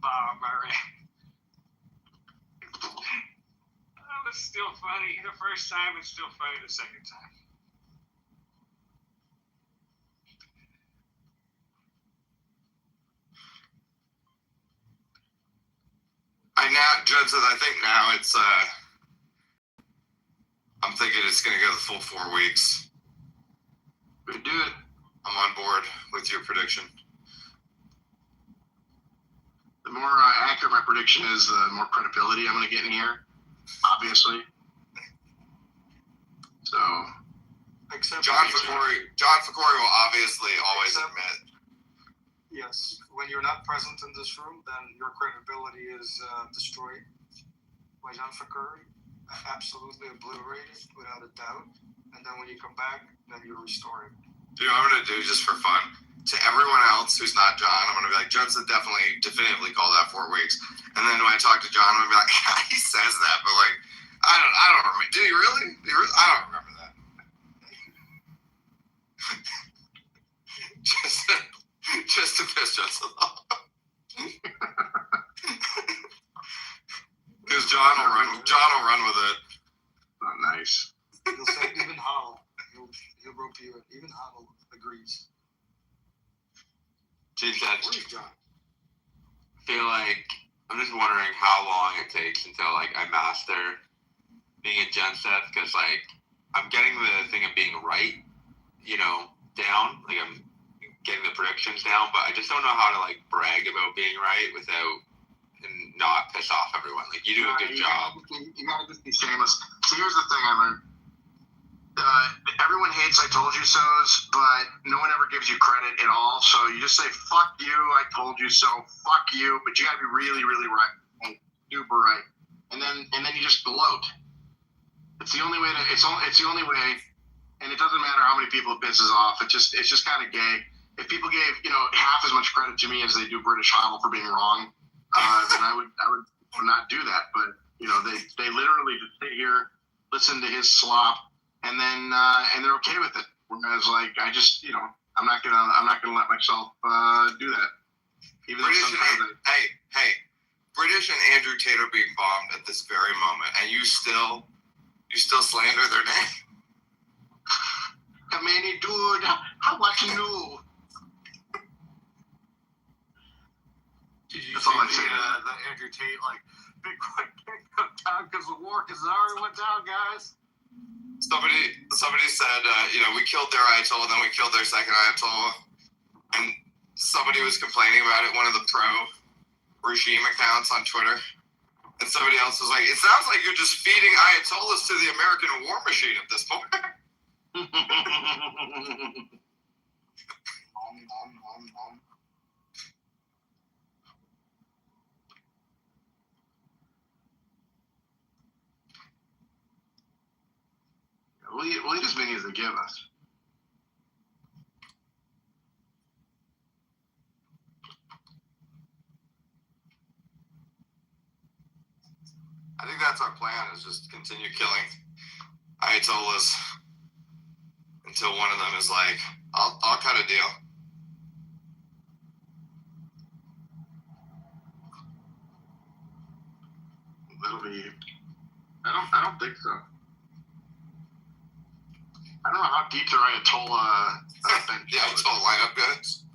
Bob, Murray. was still funny the first time. It's still funny the second time. Judson, I think now it's I'm thinking it's gonna go the full 4 weeks. We do it. I'm on board with your prediction. The more accurate my prediction is, the more credibility I'm gonna get in here, obviously. So, John Ficori will obviously always admit. Yes, when you're not present in this room, then your credibility is destroyed by John Ficori, absolutely obliterated without a doubt. And then when you come back, then you're restored. You know what I'm gonna do just for fun? To everyone else who's not John, I'm gonna be like, Judson definitively called that 4 weeks. And then when I talk to John, I'm gonna be like, yeah, he says that, but like, I don't remember. Did he really? I don't remember that. just to piss Judson off. Because John will run with it. Not nice. He'll say even Huddle. He'll rope you in. Even Huddle agrees. Where's John? I feel like I'm just wondering how long it takes until like I master being a gen set, because like I'm getting the thing of being right, down. Like I'm getting the predictions down, but I just don't know how to like brag about being right without and not piss off everyone. Like you do a good job. You gotta just be shameless. So here's the thing I learned. Everyone hates I told you so's, but no one ever gives you credit at all. So you just say, fuck you, I told you so, fuck you, but you gotta be really, really right. Like, super right. And then you just gloat. It's the only way it's the only way, and it doesn't matter how many people it pisses off. It's just kind of gay. If people gave, half as much credit to me as they do British Idol for being wrong, then I would not do that. But they literally just sit here, listen to his slop, and then and they're okay with it. Whereas like I just I'm not gonna let myself do that. Even though sometimes hey, British and Andrew Tate are being bombed at this very moment, and you still slander their name. Kamani, dude, how much you know? Did you see the Andrew Tate Bitcoin can't go down because the war already went down, guys? Somebody said, we killed their Ayatollah, then we killed their second Ayatollah, and somebody was complaining about it. One of the pro-regime accounts on Twitter, and somebody else was like, "It sounds like you're just feeding Ayatollahs to the American war machine at this point." We'll eat as many as they give us. I think that's our plan, is just continue killing Ayatollahs until one of them is like, I'll cut a deal. That'll be. I don't think so. I don't know how deep their Ayatollah the Ayatollah lineup goes.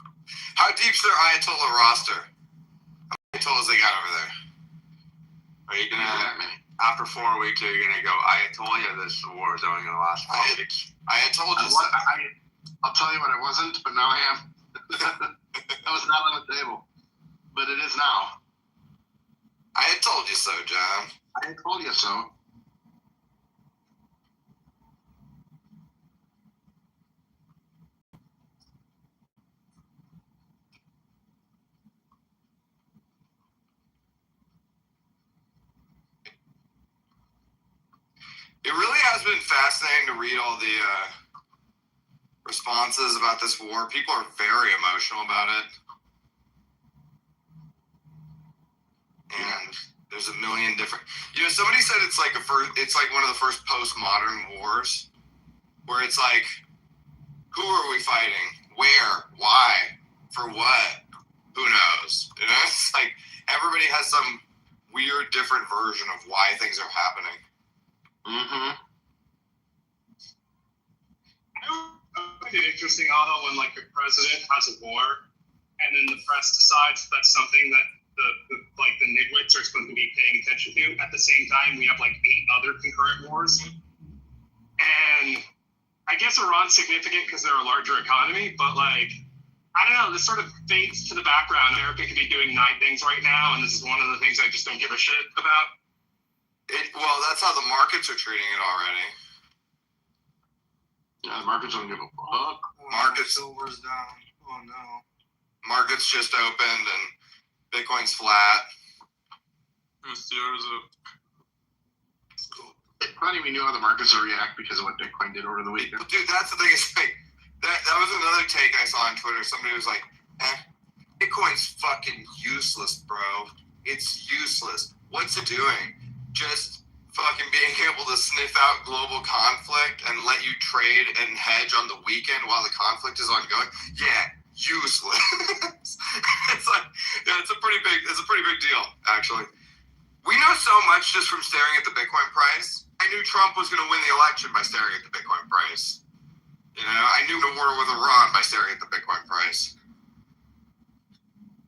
How deep's their Ayatollah roster? How many Ayatollahs they got over there? Are you gonna, after 4 weeks, are you gonna go, I told you this war is only gonna last 4 weeks? I told you. I'll tell you what I wasn't, but now I am. That was not on the table, but it is now. I had told you so, John. I told you so. It really has been fascinating to read all the responses about this war. People are very emotional about it. And there's a million different... somebody said it's like one of the first postmodern wars, where it's like, who are we fighting? Where? Why? For what? Who knows? It's like everybody has some weird different version of why things are happening. Mm-hmm. I find it interesting, Otto, when like the president has a war, and then the press decides that's something that the nitwits are supposed to be paying attention to. At the same time, we have like 8 other concurrent wars, and I guess Iran's significant because they're a larger economy, but like I don't know, this sort of fades to the background. America could be doing 9 things right now, and this is one of the things I just don't give a shit about. Well, that's how the markets are treating it already. Yeah, the markets don't give a fuck. Markets. Silver's down. Oh no. Markets just opened and Bitcoin's flat. I don't even know how the markets will react because of what Bitcoin did over the weekend. Dude, that's the thing. Is like that was another take I saw on Twitter. Somebody was like, Bitcoin's fucking useless, bro. It's useless. What's it doing? Just fucking being able to sniff out global conflict and let you trade and hedge on the weekend while the conflict is ongoing. Yeah, useless. It's like, yeah, it's a pretty big deal, actually. We know so much just from staring at the Bitcoin price. I knew Trump was going to win the election by staring at the Bitcoin price. You know, I knew the war with Iran by staring at the Bitcoin price.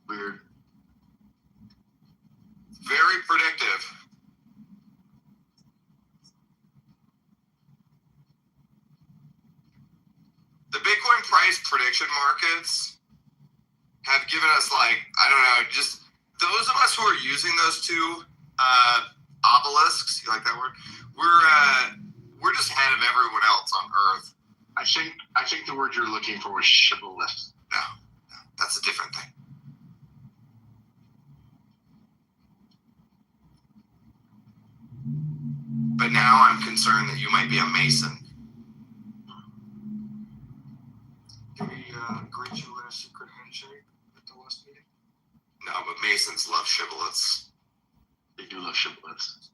Weird. Very predictive. The Bitcoin price prediction markets have given us, like, I don't know, just those of us who are using those two obelisks, you like that word? We're just ahead of everyone else on Earth. I think the word you're looking for was shibboleth. No, that's a different thing. But now I'm concerned that you might be a Mason. Did we greet you with a secret handshake at the last meeting? No, but Masons love shibboleths. They do love shibboleths.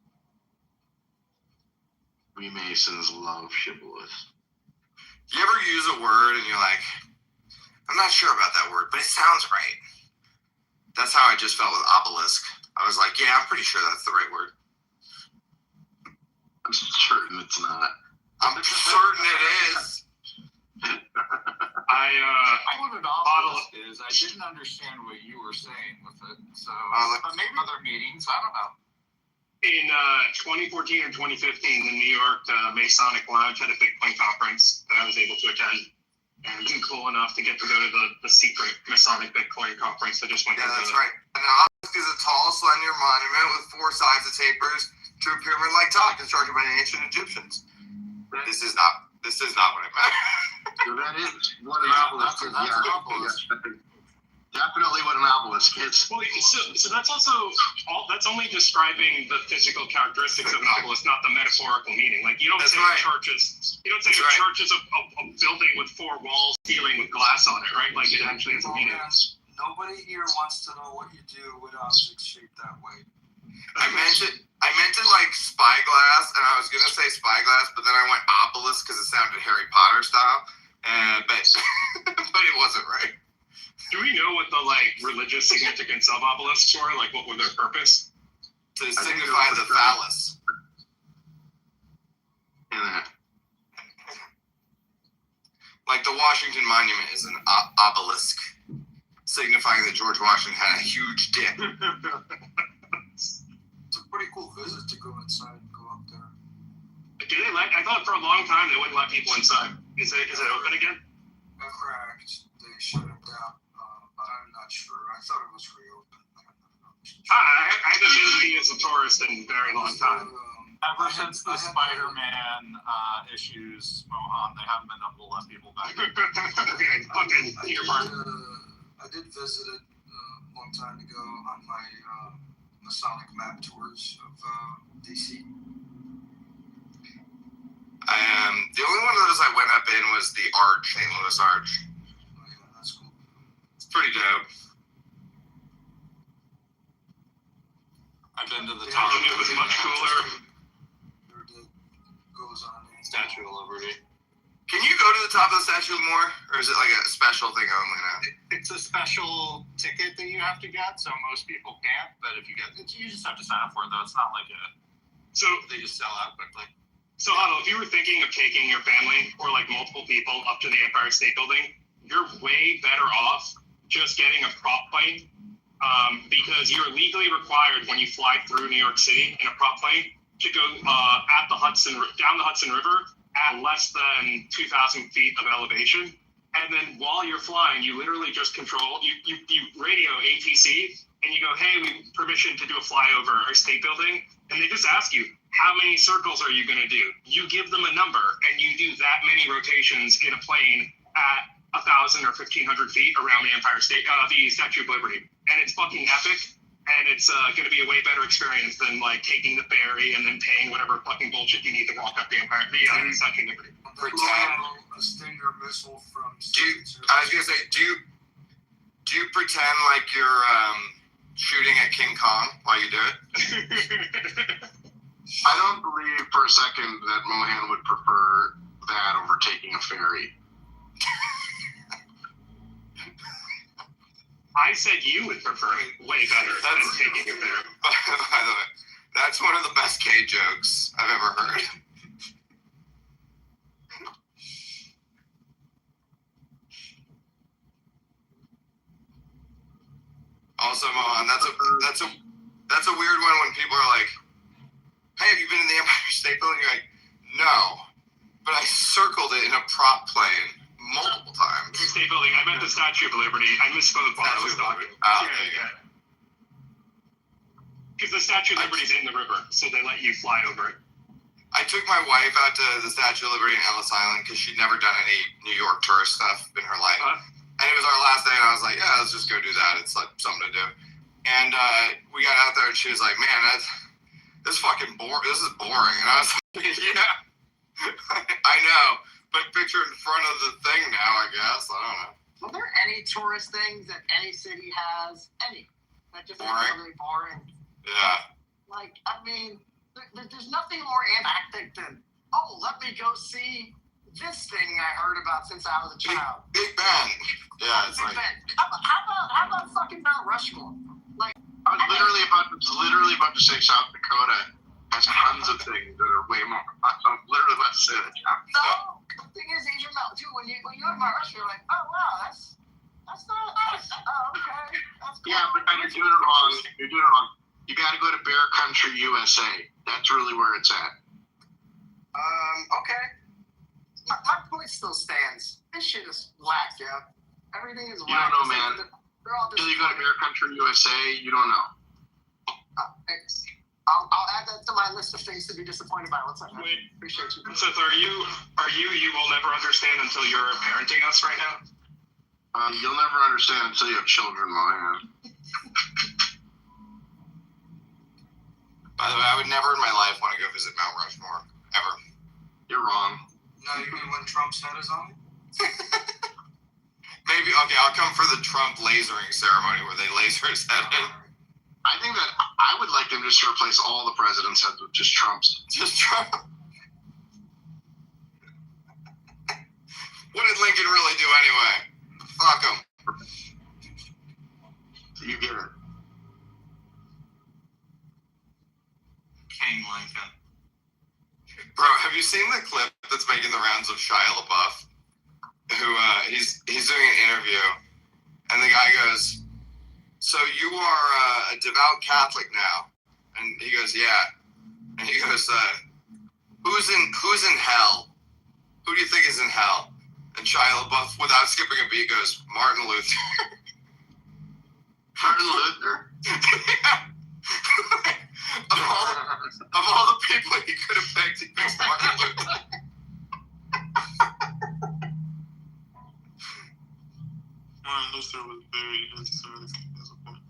We Masons love shibboleths. You ever use a word and you're like, I'm not sure about that word, but it sounds right. That's how I just felt with obelisk. I was like, yeah, I'm pretty sure that's the right word. I'm certain it's not. I'm certain it is. What an obelisk is, I didn't understand what you were saying with it. So, but maybe other meetings, I don't know. In 2014 or 2015, the New York Masonic Lounge had a Bitcoin conference that I was able to attend. And I was cool enough to get to go to the secret Masonic Bitcoin conference that just went Yeah, that's right. An obelisk is a tall, slender monument with 4 sides of tapers to a pyramid-like top constructed by the ancient Egyptians. This is not what I meant. So that is what an obelisk is. Definitely what an obelisk is. Well, so that's also that's only describing the physical characteristics of an obelisk, not the metaphorical meaning. Like you don't say a church is a building with 4 walls, ceiling with glass on it, right? Like it actually has a meaning. Nobody here wants to know what you do with objects shaped that way. I meant it like spyglass, and I was gonna say spyglass, but then I went obelisk because it sounded Harry Potter style, but it wasn't right. Do we know what the religious significance of obelisks were? Like, what were their purpose? To signify the phallus. Like the Washington Monument is an obelisk, signifying that George Washington had a huge dick. It's a pretty cool visit to go inside and go up there. Do they I thought for a long time they wouldn't let people inside. Is it open again? Correct. They shut it down. But I'm not sure. I thought it was reopened. I haven't been as a tourist in a very long time. Ever since the Spider-Man issues, Mohan, they haven't been able to let people back. I did visit it a long time ago on my Masonic map tours of DC. The only one of those I went up in was the Arch, St. Louis Arch. Oh, yeah, that's cool. It's pretty dope. I've been to the top. It was much cooler. Statue of Liberty. Can you go to the top of the statue more, or is it like a special thing only now? It's a special ticket that you have to get, so most people can't. But if you get it, you just have to sign up for it, though. It's not like so they just sell out quickly. So, Otto, if you were thinking of taking your family or like multiple people up to the Empire State Building, you're way better off just getting a prop plane, because you're legally required when you fly through New York City in a prop plane to go down the Hudson River at less than 2,000 feet of elevation. And then while you're flying, you literally just control, you radio ATC and you go, hey, we have permission to do a flyover our state building. And they just ask you, how many circles are you going to do? You give them a number and you do that many rotations in a plane at 1,000 or 1,500 feet around the the Statue of Liberty. And it's fucking epic. And it's going to be a way better experience than like taking the ferry and then paying whatever fucking bullshit you need to walk up the Statue of Liberty. A Stinger missile from. I was gonna say, do you pretend like you're shooting at King Kong while you do it? I don't believe for a second that Mohan would prefer that over taking a ferry. I said you would prefer it way better than taking a ferry. By the way, that's one of the best K jokes I've ever heard. Also, Mohan, that's a weird one when people are like, hey, have you been in the Empire State Building? You're like, no, but I circled it in a prop plane multiple times. State Building, I meant the Statue of Liberty. I misspoke while I was talking. Yeah. Because the Statue of Liberty is in the river, so they let you fly over it. I took my wife out to the Statue of Liberty in Ellis Island because she'd never done any New York tourist stuff in her life. And it was our last day, and I was like, yeah, let's just go do that. It's like something to do. And we got out there, and she was like, man, this is fucking boring. This is boring. And I was like, yeah, I know. But picture in front of the thing now, I guess. I don't know. Are there any tourist things that any city has? Any? That just really boring? Yeah. Like, I mean, there's nothing more anticlimactic than, oh, let me go see this thing I heard about since I was a child. Big Ben. Yeah, it's Big like. Ben. How about fucking Mount Rushmore? Like, I was literally about to say South Dakota has tons of things that are way more. I'm literally about to say that. No, the thing is, even though too, when you go to Mount Rushmore, you're like, oh wow, that's not. Oh, okay. That's cool. Yeah, but you're doing it wrong. You're doing it wrong. You got to go to Bear Country, USA. That's really where it's at. Okay. My point still stands. This shit is whack, yeah. Everything is whack. You don't know, man. Until you go to Bear Country, USA, you don't know. I'll add that to my list of things to be disappointed by. What's up, man? Wait, appreciate you. Seth, you will never understand until you're parenting us right now? You'll never understand until you have children, Mohan. By the way, I would never in my life want to go visit Mount Rushmore. Ever. You're wrong. Not even when Trump's head is on it? Maybe, okay, I'll come for the Trump lasering ceremony where they laser his head in. I think that I would like them just to replace all the presidents' heads with just Trump's. Just Trump. What did Lincoln really do anyway? Fuck him. You get it. King Lincoln. Bro, have you seen the clip that's making the rounds of Shia LaBeouf? Who, he's doing an interview, and the guy goes, so you are a devout Catholic now? And he goes, yeah. And he goes, who's in hell? Who do you think is in hell? And Shia LaBeouf, without skipping a beat, goes, Martin Luther. Martin Luther? Yeah. Of all the people he could have picked, he picks Martin Luther. Martin Luther was buried in his point.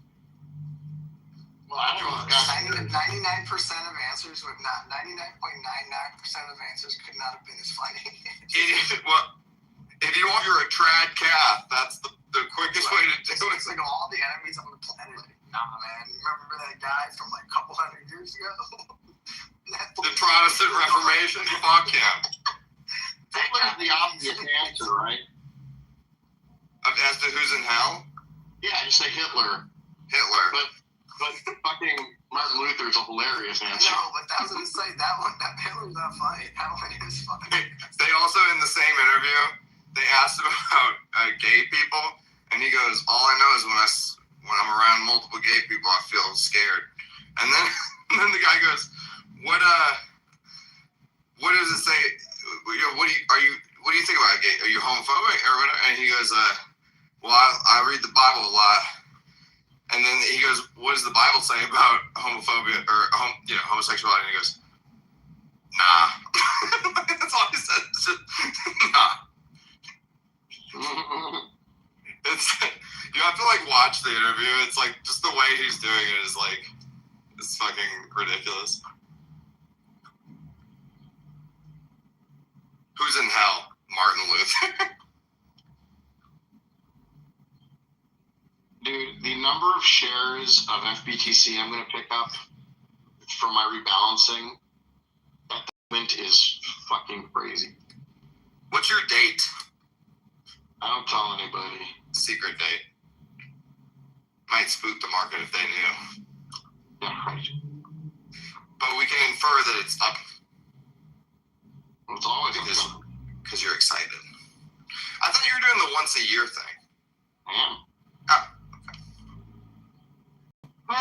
Well, I don't know. 99% of answers would not. 99.99% of answers could not have been as funny. Well, if you want your a trad calf, that's the quickest way to do it. It's like all the enemies on the planet. Nah, man. Remember that guy from like a couple hundred years ago? The Protestant Reformation? Fuck him. That was the obvious answer, right? As to who's in hell? Yeah, you say Hitler. Hitler. But But fucking Martin Luther's a hilarious answer. No, but that was gonna say that Hitler's not funny. That one is funny. They also, in the same interview, they asked him about gay people, and he goes, "All I know is when I'm around multiple gay people, I feel scared." And then the guy goes, "What does it say? What do you think about gay? Are you homophobic or whatever?" And he goes, "Well, I read the Bible a lot." And then he goes, "What does the Bible say about homophobia or homosexuality?" And he goes, "Nah." That's all he said. It's just, nah. You have to like watch the interview. It's like just the way he's doing it is like, it's fucking ridiculous. Who's in hell? Martin Luther. Dude, the number of shares of FBTC I'm going to pick up for my rebalancing at the moment is fucking crazy. What's your date? I don't tell anybody. Secret date. Might spook the market if they knew. Yeah, right. But we can infer that it's up. It's always because you're excited. I thought you were doing the once a year thing. I am. The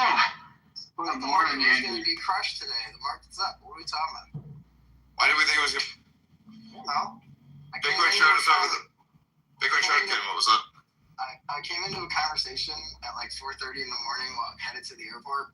market was going to be crushed today. The market's up. What are we talking about? Why did we think it was going to? I don't know. Bitcoin showed us over the. Bitcoin showed again. What was up? I came into a conversation at like 4:30 in the morning while headed to the airport.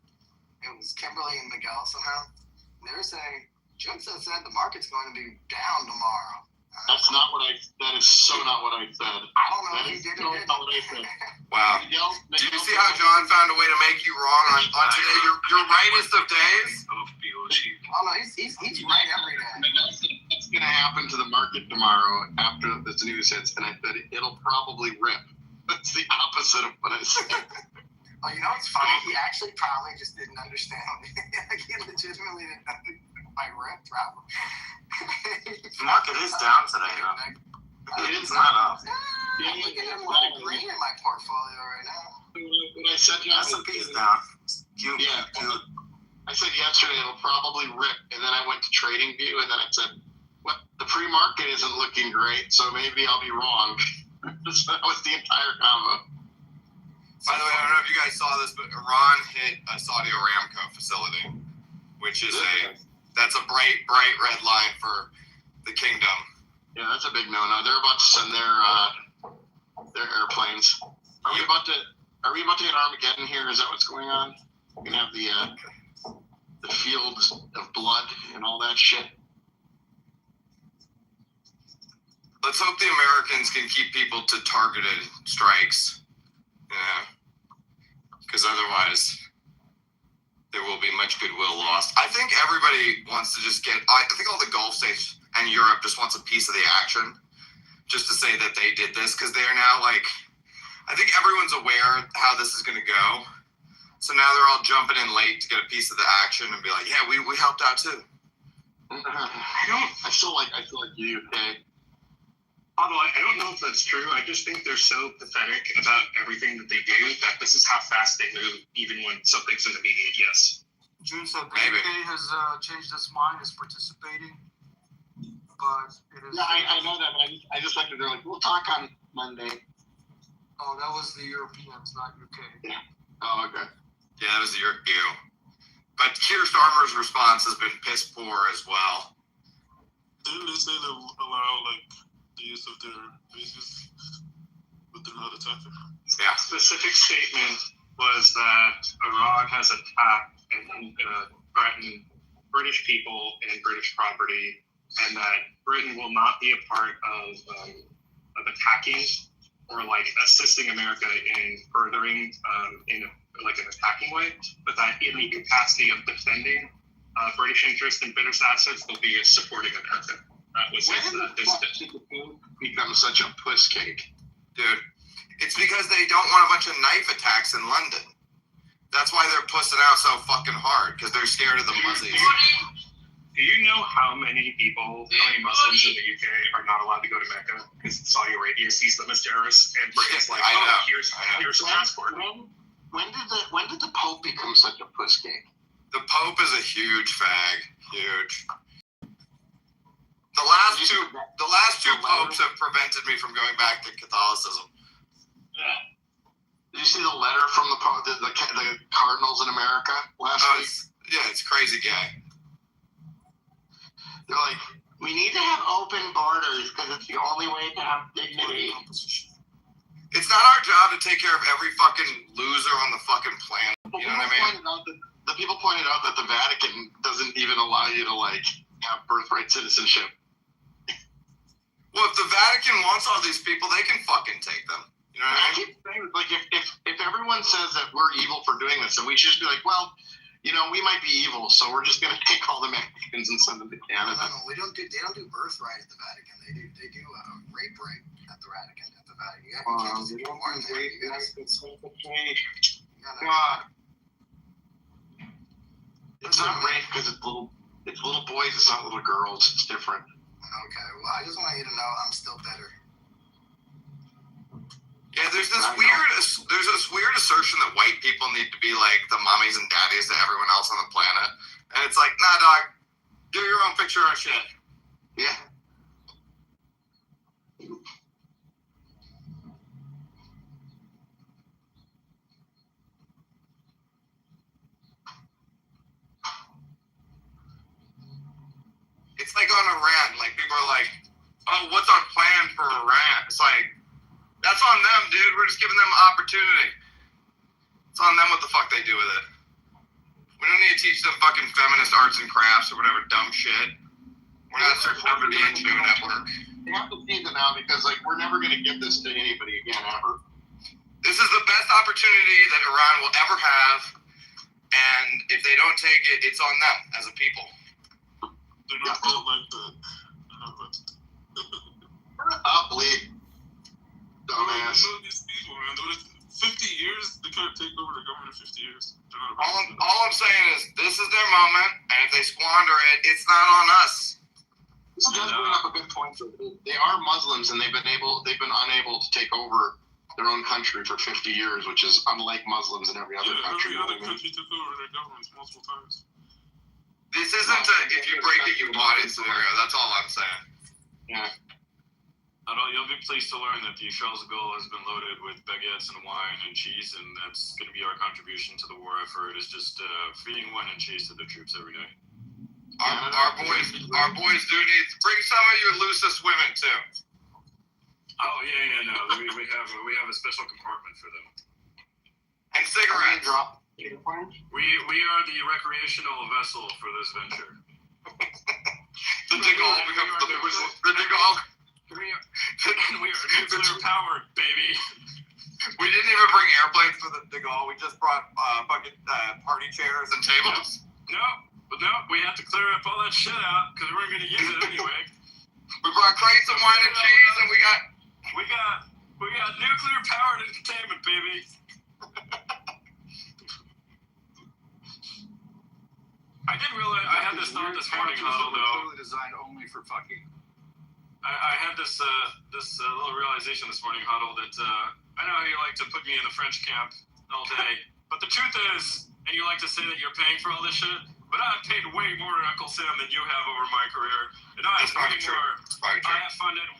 It was Kimberly and Miguel somehow. And they were saying, Judson said the market's going to be down tomorrow. That's not what that is so not what I said. I don't know if you did or not what I said. Wow. Do you see how John found a way to make you wrong on today? Your rightest of days? Oh no, he's right every day. What's going to happen to the market tomorrow after this news hits? And I said it'll probably rip. That's the opposite of what I said. Oh, you know what's funny? He actually probably just didn't understand. Like, he legitimately didn't understand my rip, probably. The market is down today, though. It's not up. I'm looking at a lot of green in my portfolio right now. What I said yesterday. S&P's down. I said yesterday it'll probably rip, and then I went to TradingView, and then I said, "What? The pre-market isn't looking great, so maybe I'll be wrong." So that was the entire combo. By the way, I don't know if you guys saw this, but Iran hit a Saudi Aramco facility, which is that's a bright red line for the kingdom. Yeah, that's a big no-no. They're about to send their airplanes. Are we about to hit Armageddon here? Is that what's going on? We're gonna have the fields of blood and all that shit. Let's hope the Americans can keep people to targeted strikes. Yeah. Because otherwise, there will be much goodwill lost. I think everybody wants to just I think all the Gulf states and Europe just wants a piece of the action, just to say that they did this, because they are now like, I think everyone's aware how this is going to go. So now they're all jumping in late to get a piece of the action and be like, yeah, we helped out too. I feel like you, okay? Although I don't know if that's true. I just think they're so pathetic about everything that they do that this is how fast they move, even when something's in the media. Yes. June said BK has changed its mind, is participating, but it is. Yeah, I know that, but I just like they're like, we'll talk on Monday. Oh, that was the Europeans, not UK. Yeah. Oh, okay. Yeah, that was the EU. But Keir Starmer's response has been piss poor as well. Didn't they say they'll allow the use of their bases, but they're not attacking? Yeah. Specific statement was that Iran has attacked and threatened British people and British property, and that Britain will not be a part of attacking or assisting America in furthering in an attacking way, but that in the capacity of defending British interests and British assets, they'll be supporting America. That was become such a puss cake, dude. It's because they don't want a bunch of knife attacks in London. That's why they're pussing out so fucking hard, because they're scared of the Muzzies. Do you know how many Muslims in the UK are not allowed to go to Mecca because Saudi Arabia sees them as terrorists and Britain's here's a passport. When did the Pope become such a puss cake? The Pope is a huge fag. Huge. The last two popes have prevented me from going back to Catholicism. Yeah. Did you see the letter from the cardinals in America last week? Yeah, it's crazy gay. They're like, we need to have open borders because it's the only way to have dignity. It's not our job to take care of every fucking loser on the fucking planet. You know what I mean? The people pointed out that the Vatican doesn't even allow you to have birthright citizenship. Well, if the Vatican wants all these people, they can fucking take them. You know what I mean? I keep saying, if everyone says that we're evil for doing this, then we should just be like, well, we might be evil, so we're just gonna take all the Mexicans and send them to Canada. No, they don't do birthright at the Vatican. They do rape right at the Vatican. Yeah, you can't just be born there. It's not rape because it's little boys. It's not little girls. It's different. Okay, well, I just want you to know I'm still better. Yeah, there's this weird assertion that white people need to be like the mommies and daddies to everyone else on the planet, and it's like, nah, dog, do your own picture on shit. Yeah. It's like on Iran, like people are like, oh, what's our plan for Iran? It's like, that's on them, dude. We're just giving them opportunity. It's on them what the fuck they do with it. We don't need to teach them fucking feminist arts and crafts or whatever dumb shit. We're not searching for the NGO network. They have to see them now because we're never gonna give this to anybody again ever. This is the best opportunity that Iran will ever have, and if they don't take it, it's on them as a people. They're not built like that. Up, Lee. Dumbass. I know these people, man. 50 years, they can't take over the government in 50 years. All I'm saying is, this is their moment, and if they squander it, it's not on us. This does bring up a good point. They are Muslims, and they've been unable to take over their own country for 50 years, which is unlike Muslims in every other country. Every other country took over their governments multiple times. This isn't a if you break it, you bought it scenario. That's all I'm saying. Yeah. You'll be pleased to learn that the Charles de Gaulle has been loaded with baguettes and wine and cheese, and that's going to be our contribution to the war effort. Is just feeding wine and cheese to the troops every day. Our boys do need to bring some of your loosest women too. Oh yeah, no, we have a special compartment for them. And cigarettes. We are the recreational vessel for this venture. The de Gaulle becomes the de Gaulle. We are nuclear powered, baby. We didn't even bring airplanes for the de Gaulle. We just brought fucking party chairs and tables. No, we had to clear up all that shit out because we weren't going to use it anyway. We brought crates of wine and cheese, and we got nuclear powered entertainment, baby. I didn't realize I had this thought this morning, Huddle, though. Designed only for fucking. I had this little realization this morning, Huddle, that I know how you like to put me in the French camp all day, but the truth is, and you like to say that you're paying for all this shit, but I've paid way more to Uncle Sam than you have over my career, and I have funded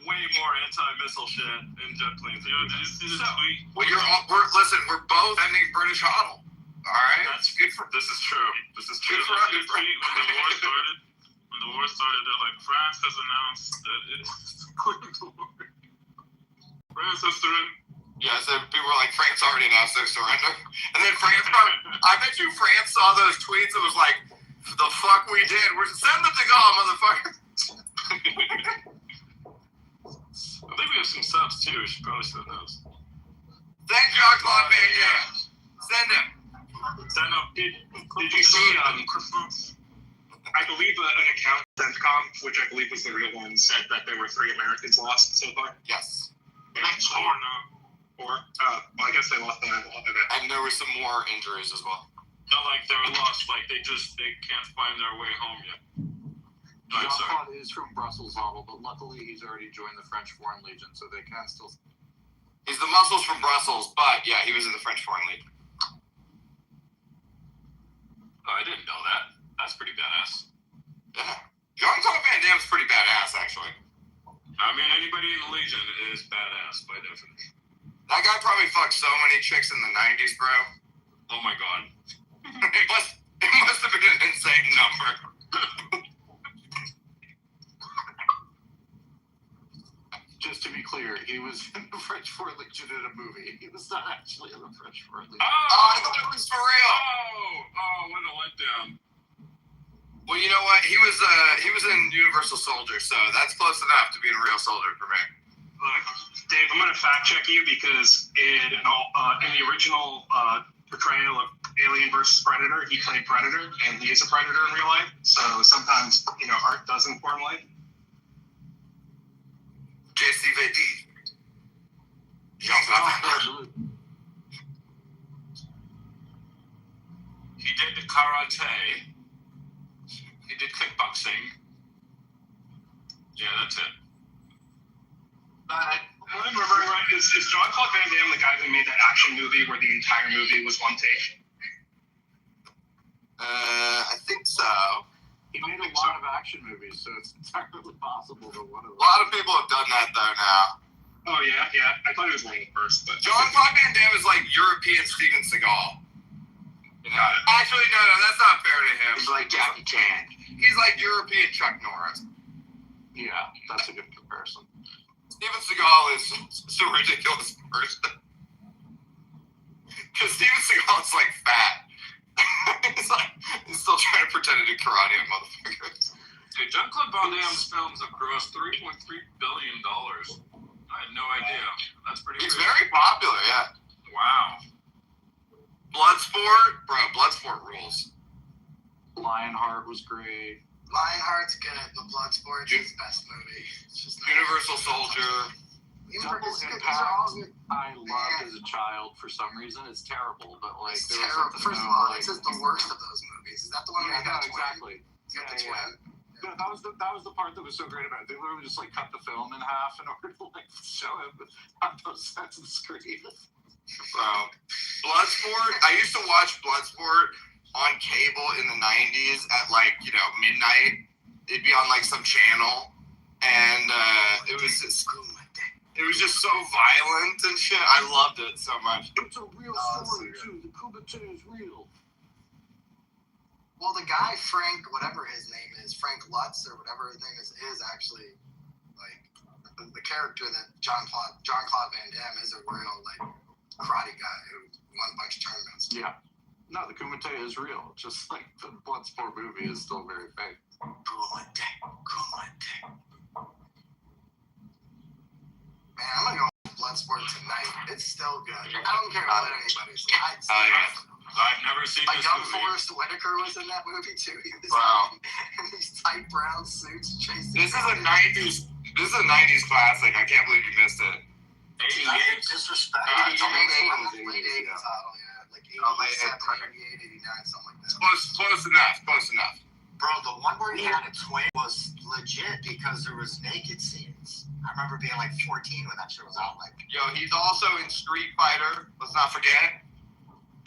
way more anti-missile shit in jet planes. Yo, did you see the tweet? Well, we're both ending British Huddle. All right, that's good for. This is true. This is true. When the war started, they're like, France has announced that it's quitting the war. France has surrendered. Yeah, so people were like, France already announced their surrender. And then France, I bet you France saw those tweets and was like, the fuck we did. We're send them to Gaulle, motherfucker. I think we have some subs too. We should probably send those. Send Jean-Claude Van Damme. Send him. Send him. Did you see, I believe an account, CENTCOM, which I believe was the real one, said that there were 3 Americans lost so far? Yes. Well, I guess they lost them. And there were some more injuries as well. Not like they were lost, like they can't find their way home yet. Jean-Claude is from Brussels, Huddle, but luckily he's already joined the French Foreign Legion, so they can still. He's the muscles from Brussels, but yeah, he was in the French Foreign Legion. Oh, I didn't know that. That's pretty badass. Yeah. Jean-Claude Van Damme's pretty badass, actually. I mean, anybody in the Legion is badass by definition. That guy probably fucked so many chicks in the 90s, bro. Oh my god. it must have been an insane number. Just to be clear, he was in the French Foreign Legion in a movie. He was not actually in the French Foreign Legion. Oh, I thought it was for real. What a letdown. Well, you know what? He was in Universal Soldier, so that's close enough to being a real soldier for me. Look, Dave, I'm going to fact check you because in the original portrayal of Alien versus Predator, he played Predator, and he is a predator in real life. So sometimes, art does inform life. JCVD. Jean-Claude. He did karate. He did kickboxing. Yeah, that's it. Am I remembering right? Is Jean-Claude Van Damme the guy who made that action movie where the entire movie was one take? I think so. He made a lot of action movies, so it's entirely possible that one of them. A lot of people have done that, though, now. Oh, yeah. I thought he was one of the first. But Jean-Claude Van Damme is like European Steven Seagal. Actually, no, that's not fair to him. He's like Jackie Chan. He's like European Chuck Norris. Yeah, that's a good comparison. Steven Seagal is a ridiculous person. Because Steven Seagal is like fat. he's still trying to pretend to do karate with motherfuckers. Dude, Jean-Claude Van Damme's films have grossed $3.3 billion. I had no idea. That's pretty He's good. very popular, yeah. Wow. Bloodsport? Bro, Bloodsport rules. Lionheart was great. Lionheart's good, but Bloodsport is his best movie. It's just Universal Soldier. Double Impact, I loved as a child for some reason. It's terrible, but like it's terrible. First of all, it's just the worst of those movies. Is that the one where you got exactly? He's got the twin. Yeah, that was the part that was so great about it. They literally just like cut the film in half in order to like show him on both sides of the screen. Bloodsport. I used to watch Bloodsport on cable in the 90s at like midnight. It'd be on like some channel, and it was just so violent and shit. I loved it so much. It's a real story too. The Kumite is real. Well, the guy Frank, whatever his name is, Frank Lutz or whatever his name is actually like the character that Jean-Claude Van Damme is a real like karate guy who won a bunch of tournaments. Yeah. No, the Kumite is real. Just like the Bloodsport movie is still very fake. Kumite. Man, I'm gonna go with Bloodsport tonight. It's still good. I don't care what anybody says. I've never seen like this young movie. Forrest Whitaker was in that movie too. He was in these tight brown suits chasing. This is a 90s classic. I can't believe you missed it. 88, disrespect. Late 80s title, yeah. Like 87, 88, 89, something like that. Close enough. Bro, the one where he had a twin was legit because there was naked scenes. I remember being like 14 when that shit was out. Like, Yo, he's also in Street Fighter. Let's not forget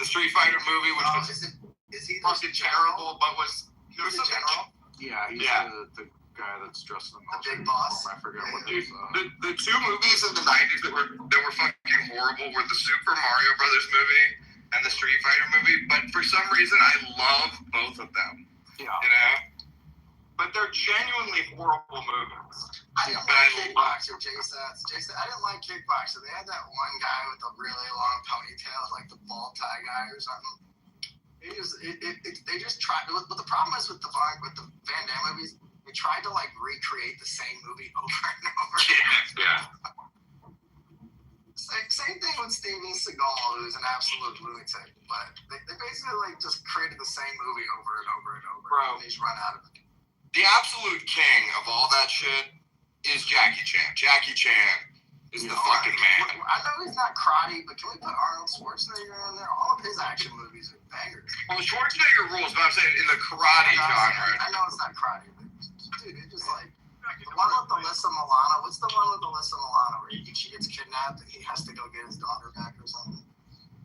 the Street Fighter movie, which was is he fucking terrible, but was the general? Yeah, he's the guy that's dressed in the big boss. I forget what Dude, the two movies in the 90s that were fucking horrible were the Super Mario Brothers movie and the Street Fighter movie, but for some reason I love both of them. Yeah. You know? But they're genuinely horrible movies. I didn't like Kickboxer, Jason. I didn't like Kickboxer. They had that one guy with a really long ponytail, like the bald tie guy or something. They just tried. But the problem is with the Van Damme movies, they tried to like recreate the same movie over and over. Yeah. Same thing with Steven Seagal, who's an absolute lunatic. But they basically like just created the same movie over and over and over. Bro, and they just run out of it. The absolute king of all that shit is Jackie Chan. Jackie Chan is the fucking man. I know he's not karate, but can we put Arnold Schwarzenegger in there? All of his action movies are bangers. Well, Schwarzenegger rules, but I'm saying in the karate genre. I know it's not karate, but dude, it's just like the one with Alyssa Milano. What's the one with Alyssa Milano where she gets kidnapped and he has to go get his daughter back or something?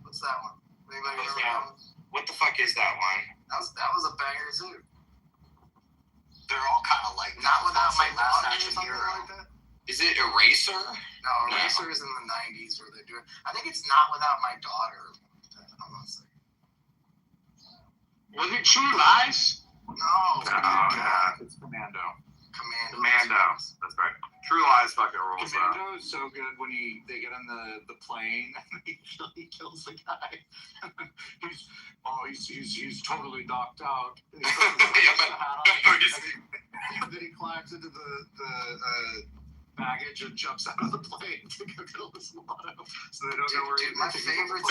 What's that one? Anybody remember that one? What the fuck is that one? That Zoo. They're all kind of like Not without my daughter or Fashion something hero. like that. Is it Eraser? No, Eraser is in the 90s where they do it. I think it's Not Without My Daughter. I'm not saying. Was it True Lies? No. It's Commando. Commando. That's right. True Lies fucking rules. Commando is so good when they get on the plane and he kills the guy. he's totally knocked out. And then he climbs into the baggage and jumps out of the plane to go kill his motto. So they don't know where he's my favorite.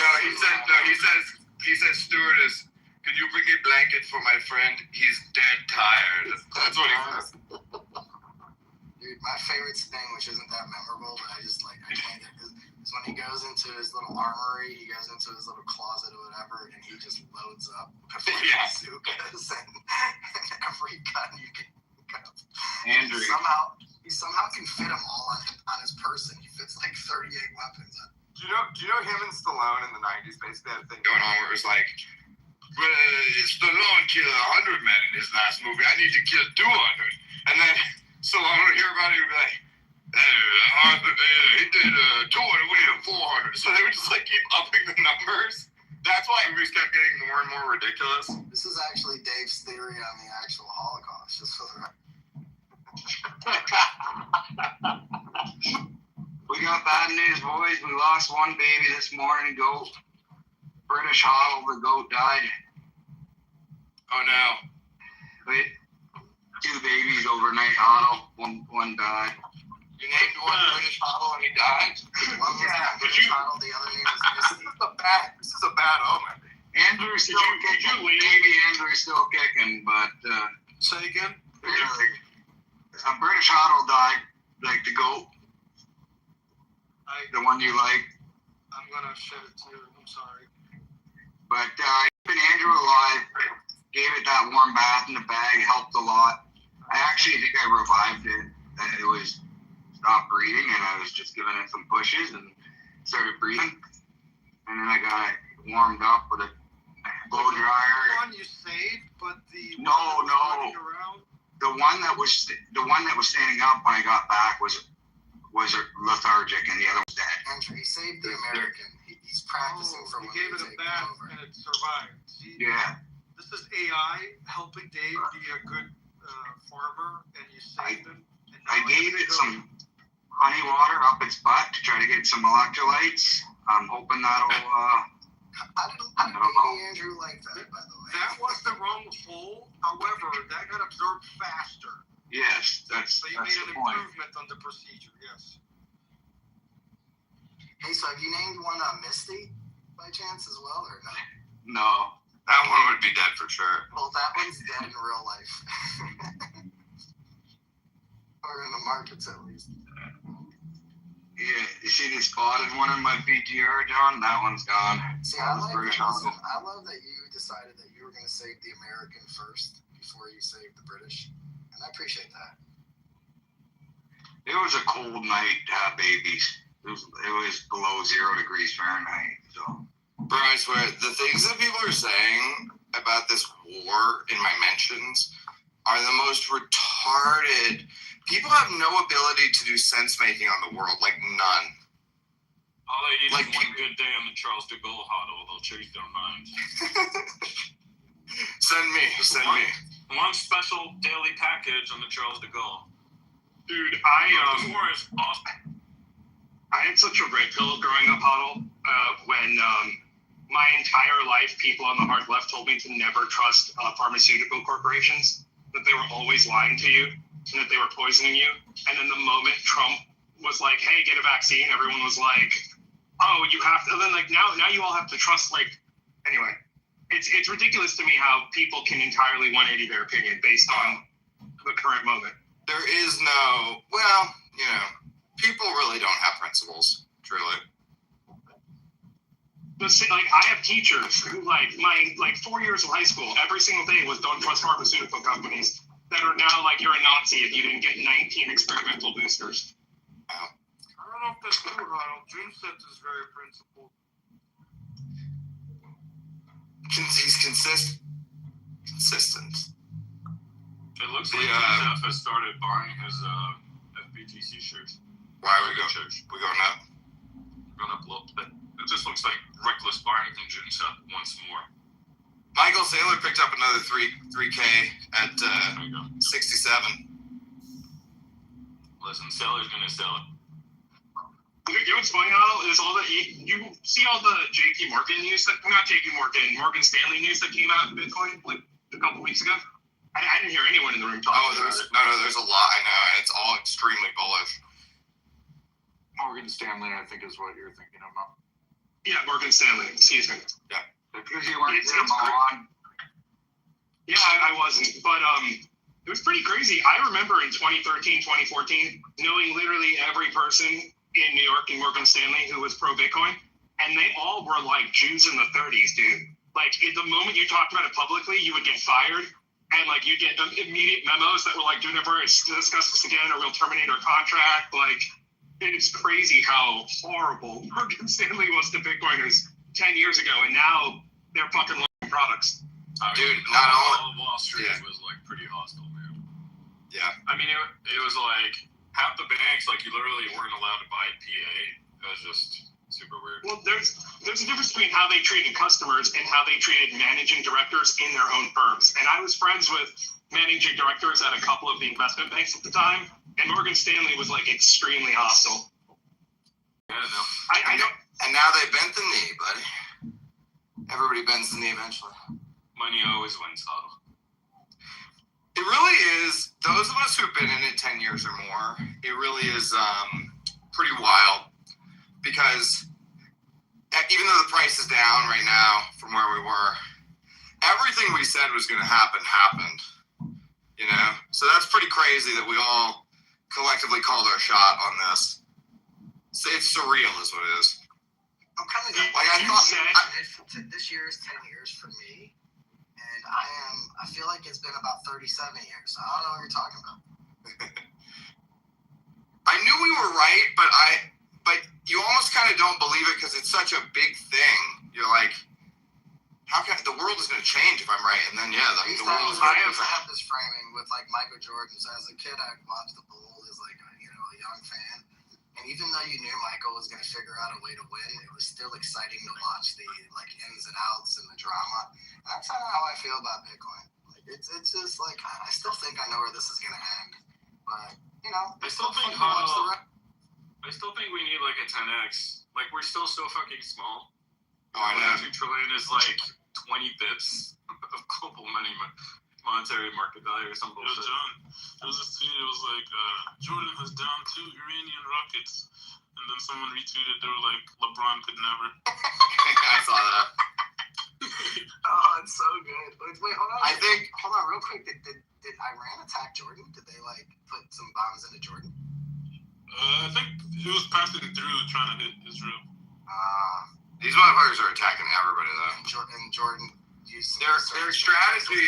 He says, stewardess, can you bring a blanket for my friend? He's dead tired. That's what he says. Dude, my favorite thing, which isn't that memorable, but I can't get it, is when he goes into his little armory, he goes into his little closet or whatever, and he just loads up bazookas and every gun you can think of. Andrew. He somehow can fit them all on his person. He fits like 38 weapons. Do you know him and Stallone in the 90s basically had a thing going on where it was like, Stallone killed 100 men in his last movie. I need to kill 200. And then Stallone would hear about it and be like, he did 200, we did 400. So they would just like keep upping the numbers. That's why movies kept getting more and more ridiculous. This is actually Dave's theory on the actual Holocaust, just for the record. We got bad news, boys. We lost one baby this morning. Goat. British Hoddle, the goat died. Oh no. Wait. 2 babies overnight Hoddle. One died. You named one British Hoddle and he died? One was British Hoddle, the other name was Misty. This is a bad omen. Andrew's still kicking. Baby Andrew's still kicking, but say again? A British Hoddle died, like the goat. The one you like. I'm gonna shed a tear. I'm sorry. But keeping Andrew alive, gave it that warm bath in the bag, helped a lot. I actually think I revived it. It was stopped breathing, and I was just giving it some pushes and started breathing. And then I got it warmed up with a blow dryer. The one you saved, but the no. The one that was standing up when I got back was lethargic, and the other was dead. Andrew, he saved the American. He's practicing for when he gave it a bath over. and it survived. See, yeah. This is AI helping Dave be a good farmer, and you saved him. I gave it some honey water up its butt to try to get some electrolytes. I'm hoping that'll. I didn't baby Andrew like that, by the way. That was the wrong hole. However, that got absorbed faster. Yes, that's. So you that's made an the point. improvement on the procedure. Yes. Hey, so have you named one Misty by chance as well, or no? No. That one would be dead for sure. Well, that one's dead in real life. Or in the markets, at least. Yeah, you see the spotted one in my PTR, John? That one's gone. See, that I was like British that. Hospital. I love that you decided that you were going to save the American first before you saved the British, and I appreciate that. It was a cold night to have babies. It was below 0 degrees Fahrenheit. So, bro, I swear the things that people are saying about this war in my mentions are the most retarded. People have no ability to do sense making on the world, like none. All they need is one good day on the Charles de Gaulle huddle. They'll change their minds. Send me. One special daily package on the Charles de Gaulle. Dude, This war is awesome. I had such a red pill growing up, Huddle, when my entire life people on the hard left told me to never trust pharmaceutical corporations, that they were always lying to you, and that they were poisoning you. And then the moment Trump was like, hey, get a vaccine, everyone was like, oh, you have to. And then like now you all have to trust, like, anyway. It's ridiculous to me how people can entirely 180 their opinion based on the current moment. There is no, well, people really don't have principles, truly. But like, I have teachers who, like, my 4 years of high school, every single day was don't trust pharmaceutical companies that are now like, you're a Nazi if you didn't get 19 experimental boosters. I don't know if that's true, Ronald. June Sets is very principled. He's consistent. consistent. It looks like GSF has started buying his FBTC shirts. Why are we going up? Going up a little bit. It just looks like reckless buying from GSF once more. Michael Saylor picked up another 3K at 67. Listen, Saylor's gonna sell it. You know what's funny, Al, is all that you see all the JP Morgan news Morgan Stanley news that came out in Bitcoin like a couple weeks ago. I didn't hear anyone in the room talking about it. There's a lot. I know, and it's all extremely bullish. Morgan Stanley, I think, is what you're thinking about. Yeah, Morgan Stanley. Excuse me. Yeah. Because you weren't there, Milan. Yeah, I wasn't, but it was pretty crazy. I remember in 2013, 2014, knowing literally every person in New York and Morgan Stanley who was pro Bitcoin, and they all were like Jews in the 30s, dude. Like, the moment you talked about it publicly, you would get fired, and like you get immediate memos that were like, "Do never discuss this again, or we'll terminate our contract." Like, it's crazy how horrible Morgan Stanley was to Bitcoiners 10 years ago, and now they're fucking loving products. Dude, not all of Wall Street was like pretty hostile, man. Yeah. I mean, it was like half the banks, like you literally weren't allowed to buy PA. It was just super weird. Well, there's a difference between how they treated customers and how they treated managing directors in their own firms. And I was friends with managing directors at a couple of the investment banks at the time, and Morgan Stanley was like extremely hostile. Yeah, no. I know. And now they bent the knee, buddy. Everybody bends the knee eventually. Money always wins, Huddle. It really is. Those of us who've been in it 10 years or more, it really is pretty wild, because even though the price is down right now from where we were, everything we said was going to happen happened. You know, so that's pretty crazy that we all collectively called our shot on this. It's surreal, is what it is. I'm kind of like I thought. This year is 10 years for me, and I feel like it's been about 37 years. So I don't know what you're talking about. I knew we were right, but you almost kind of don't believe it because it's such a big thing. You're like, how can the world is going to change if I'm right? And then the world is going to. I have this framing with like Michael Jordan. So as a kid, I watched the Bulls as like a young fan. And even though you knew Michael was going to figure out a way to win, it was still exciting to watch the like ins and outs and the drama. That's kind of how I feel about Bitcoin. Like it's just like I still think I know where this is going to end, but I still think we need like a 10x. Like we're still so fucking small. Oh, I know. 2 trillion is like 20 bips of global monetary market value or some bullshit. Yo, John, there was this tweet. It was like Jordan has downed 2 Iranian rockets, and then someone retweeted. They were like, LeBron could never. I saw that. Oh, it's so good. Wait, hold on. Hold on, real quick. Did Iran attack Jordan? Did they like put some bombs into Jordan? I think it was passing through, trying to hit Israel. These motherfuckers are attacking everybody though. And Jordan used their strategy.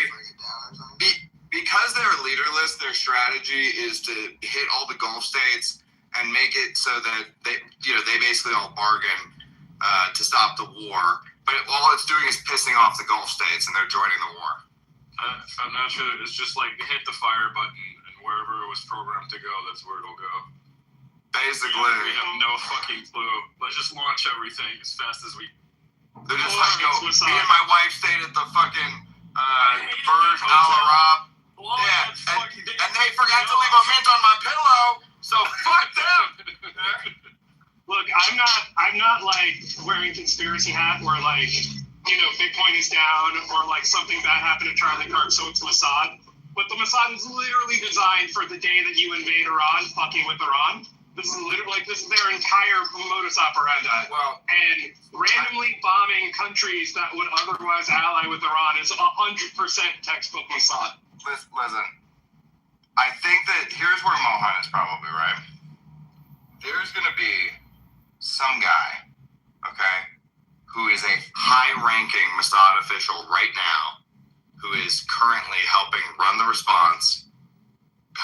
Because they're leaderless, their strategy is to hit all the Gulf states and make it so that they basically all bargain to stop the war. But all it's doing is pissing off the Gulf states, and they're joining the war. I'm not sure. It's just like hit the fire button, and wherever it was programmed to go, that's where it'll go. Basically, we have no fucking clue. Let's just launch everything as fast as we. They're just like, me and my wife stayed at the fucking Burj Al Arab. Yeah, and they forgot to leave a mint on my pillow, so fuck them. Look, I'm not like wearing conspiracy hat where like, Bitcoin is down or like something bad happened to Charlie Kirk, so it's Mossad. But the Mossad is literally designed for the day that you invade Iran, fucking with Iran. This is literally this is their entire modus operandi. Well, and randomly bombing countries that would otherwise ally with Iran is 100% textbook Mossad. Listen, I think that here's where Mohan is probably right. There's going to be some guy, okay, who is a high-ranking Mossad official right now, who is currently helping run the response,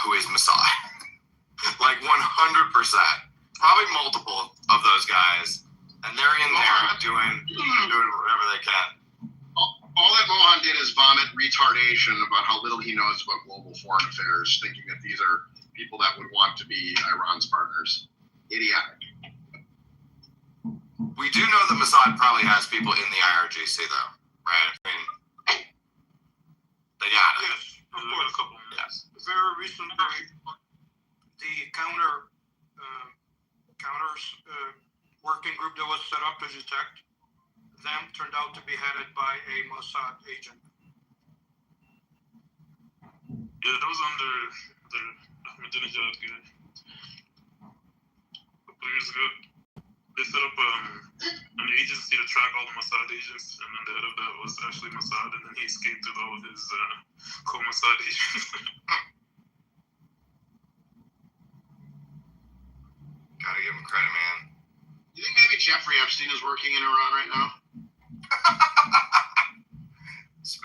who is Mossad. Like 100%. Probably multiple of those guys. And they're in there doing whatever they can. All all that Mohan did is vomit retardation about how little he knows about global foreign affairs, thinking that these are people that would want to be Iran's partners. Idiotic. We do know that Mossad probably has people in the IRGC, though, right? I mean, they got it. Yes, of course. Yes. Very recently, the counters working group that was set up to detect them turned out to be headed by a Mossad agent. Yeah, that was under the Ahmadinejad guy. A couple years ago, they set up an agency to track all the Mossad agents, and then the head of that was actually Mossad, and then he escaped with all of his co-Mossad agents. Gotta give him credit, man. You think maybe Jeffrey Epstein is working in Iran right now?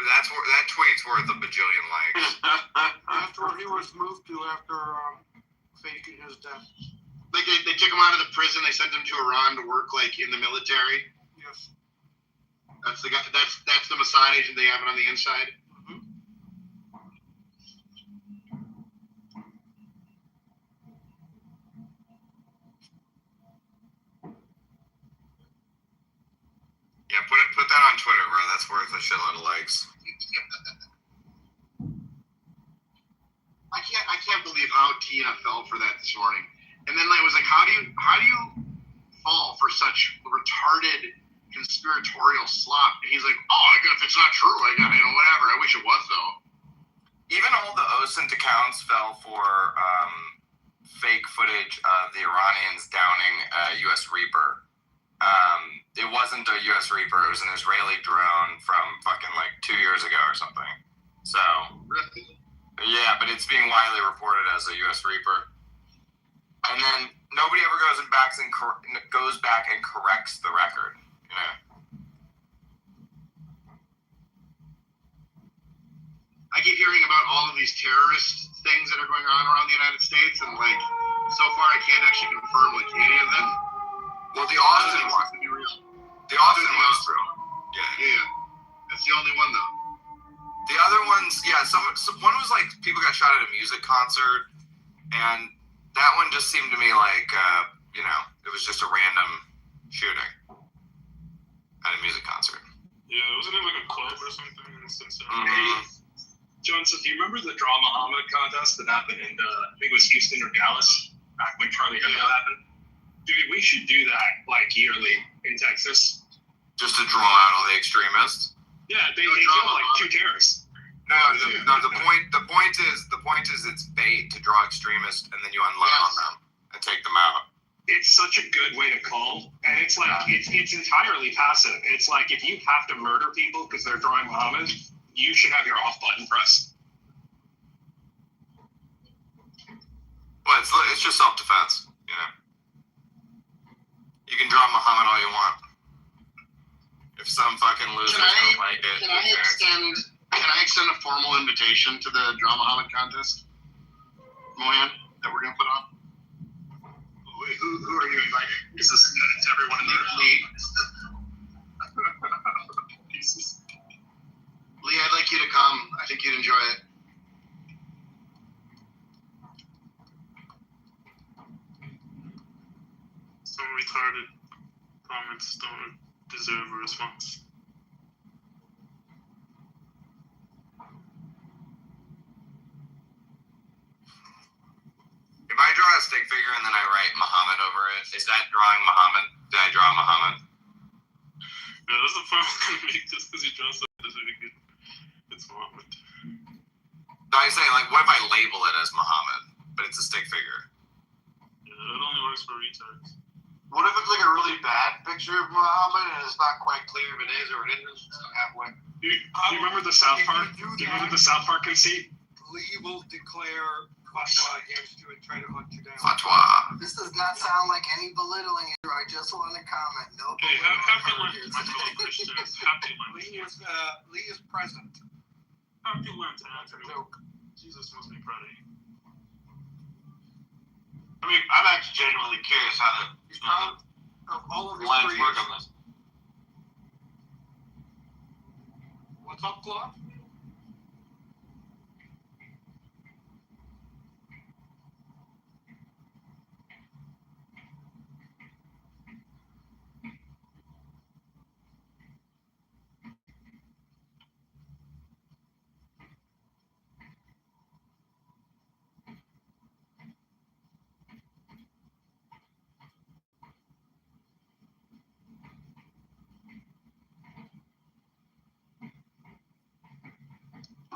That tweet's worth a bajillion likes. That's where he was moved to after faking his death. Like they took him out of the prison, they sent him to Iran to work like in the military. Yes. That's the guy. That's the Mossad agent they have it on the inside. Yeah, put that on Twitter, bro. That's worth a shitload of likes. I can't believe how Tina fell for that this morning. And then I was like, how do you fall for such retarded conspiratorial slop? And he's like, oh, I guess it's not true. I got whatever. I wish it was though. Even all the OSINT accounts fell for fake footage of the Iranians downing a U.S. Reaper. It wasn't a U.S. Reaper. It was an Israeli drone from fucking like 2 years ago or something. So, yeah, but it's being widely reported as a U.S. Reaper. And then nobody ever goes back and corrects the record. You know. I keep hearing about all of these terrorist things that are going on around the United States, and like so far I can't actually confirm like any of them. Well, the Austin one. The Austin one's true. Yeah. That's the only one though. The other ones, yeah, one was like people got shot at a music concert, and that one just seemed to me like, it was just a random shooting at a music concert. Yeah, wasn't it like a club or something in Cincinnati? Mm-hmm. Johnson, do you remember the Draw Muhammad contest that happened in, I think it was Houston or Dallas, back when Charlie Hebdo happened? Dude, we should do that like yearly in Texas. Just to draw out all the extremists. Yeah, they killed like 2 terrorists. The point is it's bait to draw extremists, and then you unload on them and take them out. It's such a good way to call, and it's like it's entirely passive. It's like if you have to murder people because they're drawing Muhammad, you should have your off button pressed. Well, it's just self-defense, you know. You can draw Muhammad all you want. If some fucking losers don't like it, Can I extend a formal invitation to the Draw Muhammad contest, Mohan, that we're gonna put on? Who are you inviting? Is this to everyone in the Lee? Lee, I'd like you to come. I think you'd enjoy it. Some retarded comments don't deserve a response. If I draw a stick figure and then I write Muhammad over it, is that drawing Muhammad? Did I draw Muhammad? Yeah, that's the point I'm gonna make just because you draw something that's really good. It's Muhammad. No, I'm saying, like, what if I label it as Muhammad, but it's a stick figure? Yeah, that only works for retards. What if it's like a really bad picture of Muhammad and it's not quite clear if it is or it isn't? It's halfway. Do you remember the South Park? Do you remember the South Park conceit? Lee will declare fatwa against you and try to hunt you down. Fatwa. This does not sound like any belittling. I just want to comment. No. Hey, happy Lent, my fellow Christians. Happy Lent. Lee is present. Happy Lent, Andrew. Jesus must be proud of you. I mean, I'm actually genuinely curious how Of all of the his lines work creation. on this. What's up, Claude?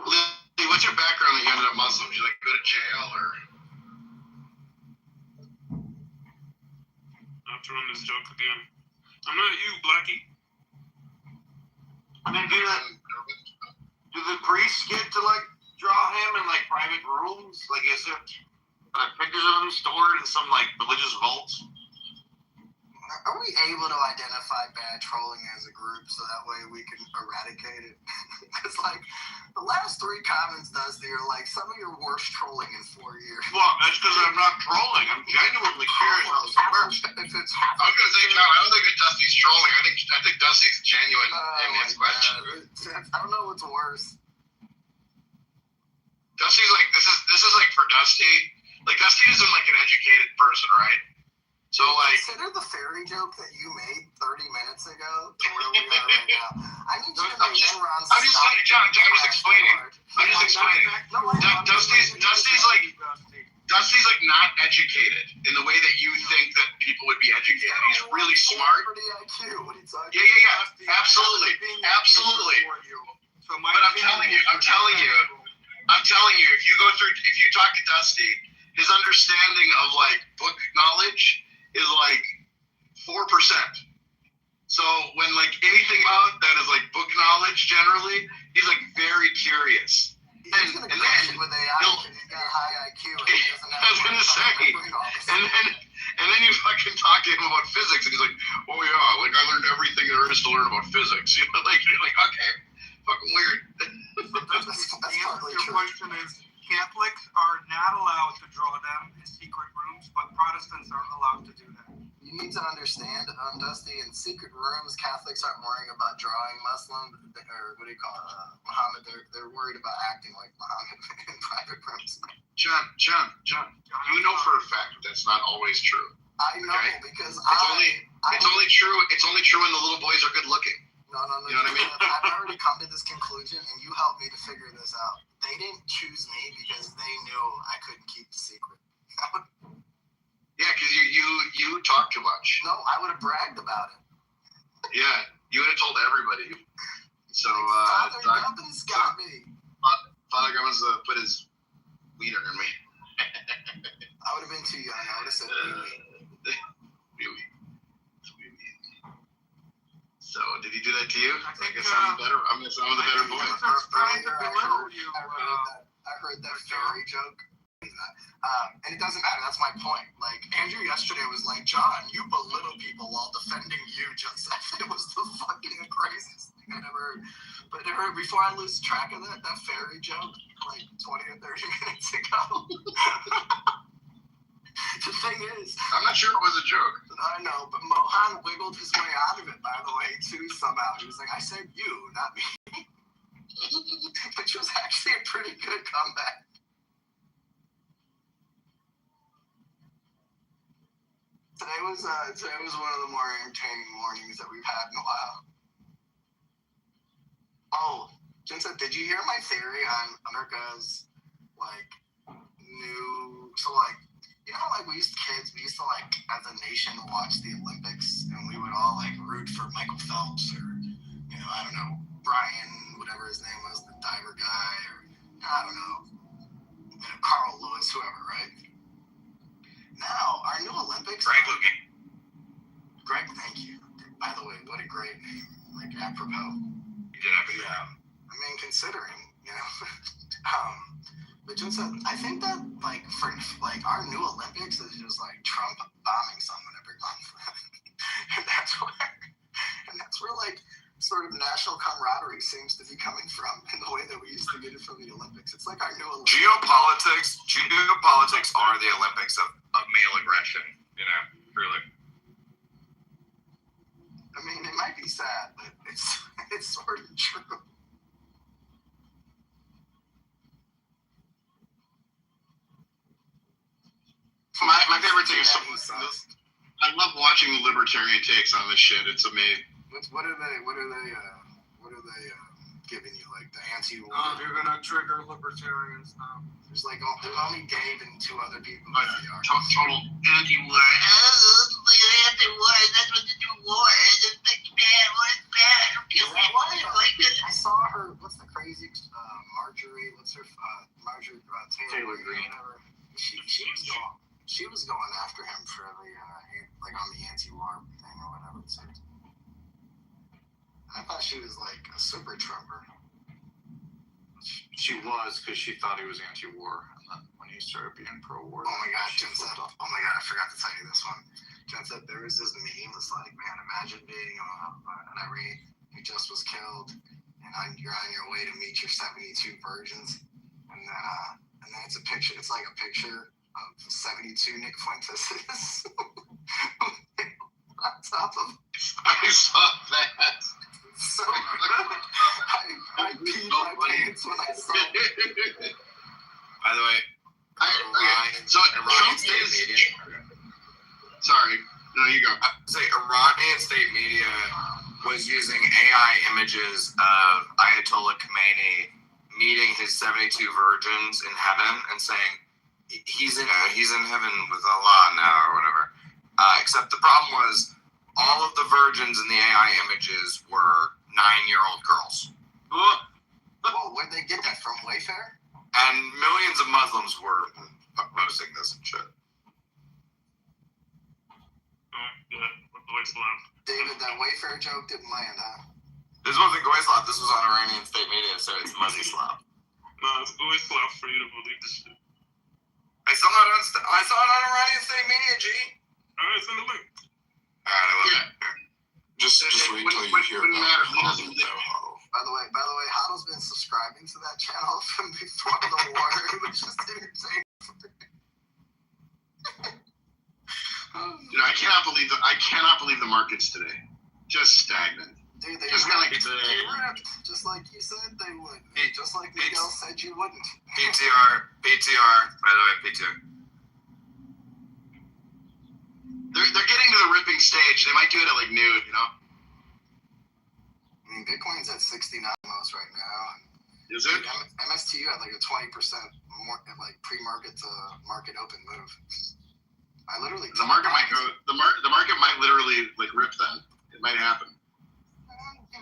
Lily, what's your background that you ended up Muslim? Did you like go to jail or? I have to run this joke again. I'm not you, Blackie. I mean, do the priests get to like draw him in like private rooms? Like, is there pictures of him stored in some like religious vaults? Are we able to identify bad trolling as a group so that way we can eradicate it? Because like the last 3 comments, Dusty, are like some of your worst trolling in 4 years. Well, that's because I'm not trolling. I'm genuinely curious how this works. I was gonna say, John, I don't think that Dusty's trolling. I think Dusty's genuine in his question. I don't know what's worse. Dusty's like this is like for Dusty. Like Dusty isn't like an educated person, right? So like, consider the fairy joke that you made 30 minutes ago to where we are right now. I need you to make everyone I'm just saying, John, I'm just explaining. Dusty's like not educated in the way that you think that people would be educated. He's really smart. Yeah. Absolutely. But I'm telling you, if you talk to Dusty, his understanding of like book knowledge is like 4%. So when like anything about that is like book knowledge generally, he's like very curious. And then with AI because he's got high IQ and he doesn't have I was gonna say, and then you fucking talk to him about physics, and he's like, "Oh yeah, like I learned everything there is to learn about physics." You know, like you're like, okay, fucking weird. The answer to your question is Catholics are not allowed to draw them in secret rooms, but Protestants are allowed to do that. You need to understand, Dusty, in secret rooms, Catholics aren't worrying about drawing Muslim, or what do you call it, Muhammad. They're worried about acting like Muhammad in private rooms. John, you know for a fact that's not always true. I know, okay? Because it's only true when the little boys are good looking. No. You know what I mean? I've already come to this conclusion, and you helped me to figure this out. They didn't choose me because they knew I couldn't keep the secret. Yeah, because you talk too much. No, I would have bragged about it. Yeah, you would have told everybody. So, Father Gubbins got me. Father Gubbins put his wiener in me. I would have been too young. I would have said wee. So, did he do that to you? I guess I'm the better boy. I heard that fairy joke. And it doesn't matter. That's my point. Like, Andrew yesterday was like, John, you belittle people while defending you, Joseph. It was the fucking craziest thing I'd ever heard. But before I lose track of that fairy joke, like 20 or 30 minutes ago. The thing is, I'm not sure it was a joke. I know, but Mohan wiggled his way out of it, by the way, too, somehow. He was like, I said you, not me. Which was actually a pretty good comeback. Today was one of the more entertaining mornings that we've had in a while. Oh, Jensen, did you hear my theory on America's like new? So like, you know, like we used to like as a nation watch the Olympics, and we would all like root for Michael Phelps or I don't know, Brian, whatever his name was, the diver guy, or I don't know, Carl Lewis, whoever, right? Now, our new Olympics... Greg, thank you. By the way, what a great name. Like, apropos. You did have a I mean, considering, but just, I think that, like, for our new Olympics is just, like, Trump bombing someone every month. and that's where, like, sort of national camaraderie seems to be coming from in the way that we used to get it from the Olympics. It's like our new Olympics. Geopolitics are the Olympics of male aggression, really. I mean, it might be sad, but it's sort of true. everything is so. I love watching the libertarian takes on this shit. It's amazing. What are they giving you, like the anti-war? You're gonna trigger libertarians now. There's like only Dave and two other people. Total anti-war. Like an anti-war, that's what the new war is. It's like bad, what is bad? I don't feel like what? Like this. I saw her. What's the crazy Marjorie? What's her Marjorie Taylor Greene? She was going after him for the like on the anti-war thing or whatever it said. I thought she was like a super Trumper. She was, because she thought he was anti-war, and then when he started being pro-war. Oh my God, Jen said, oh my God, I forgot to tell you this one. Jen said there was this meme that's like, man, imagine being an Irene who just was killed, and you're on your way to meet your 72 virgins, and then it's a picture. It's like a picture of 72 Nick Fuentes on top of. I saw that. So I peed my pants when I saw it. By the way, Iranian state media. Sorry, no, you go. Iranian state media was using AI images of Ayatollah Khomeini meeting his 72 virgins in heaven and saying he's in heaven with Allah now or whatever. Except the problem was all of the virgins in the AI images were 9-year-old girls. Well, where'd they get that from? Wayfair? And millions of Muslims were posting this and shit. David, that Wayfair joke didn't land, huh? This wasn't Goy Slap, this was on Iranian state media, so it's Muzzy Slap. No, it's Goy Slap for you to believe this shit. I saw it on Iranian state media, G. Alright, send the link. Alright, I love it. Just wait till you hear about it. By the way, Hoddle's been subscribing to that channel from before the war. It was just entertaining. Dude, I cannot believe the markets today. Just stagnant. Dude, they just ripped, just like you said they would. Just like Miguel said you wouldn't. PTR, by the way, PTR. They're getting to the ripping stage. They might do it at like noon, you know? I mean, Bitcoin's at 69 most right now. Is it? MSTU had like a 20% more like pre-market to market open move. I literally the market might go. The market might literally like rip then. It might happen.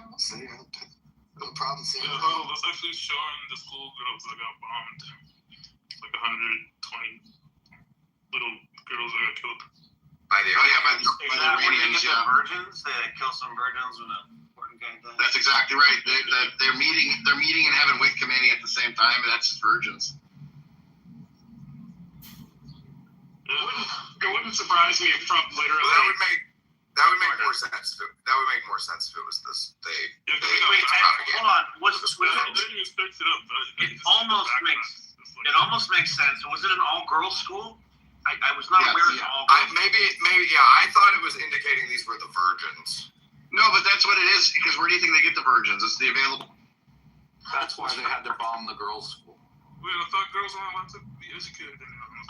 We'll see. No problem seeing it. Oh, that's actually showing the schoolgirls that got bombed. Like 120 little girls that got killed. By the Iranians, yeah. The virgins, they kill some virgins when an important guy dies. That's exactly right. They're meeting in heaven with Khomeini at the same time, and that's virgins. It wouldn't surprise me if Trump literally. That would make more sense. That would make more sense if it was this. Wait, hold on. It almost makes sense. Was it an all-girls school? I was not aware of all. Maybe. Yeah, I thought it was indicating these were the virgins. No, but that's what it is. Because where do you think they get the virgins? It's the available. That's why they had to bomb the girls' school. Wait, I thought girls weren't allowed to be educated anymore.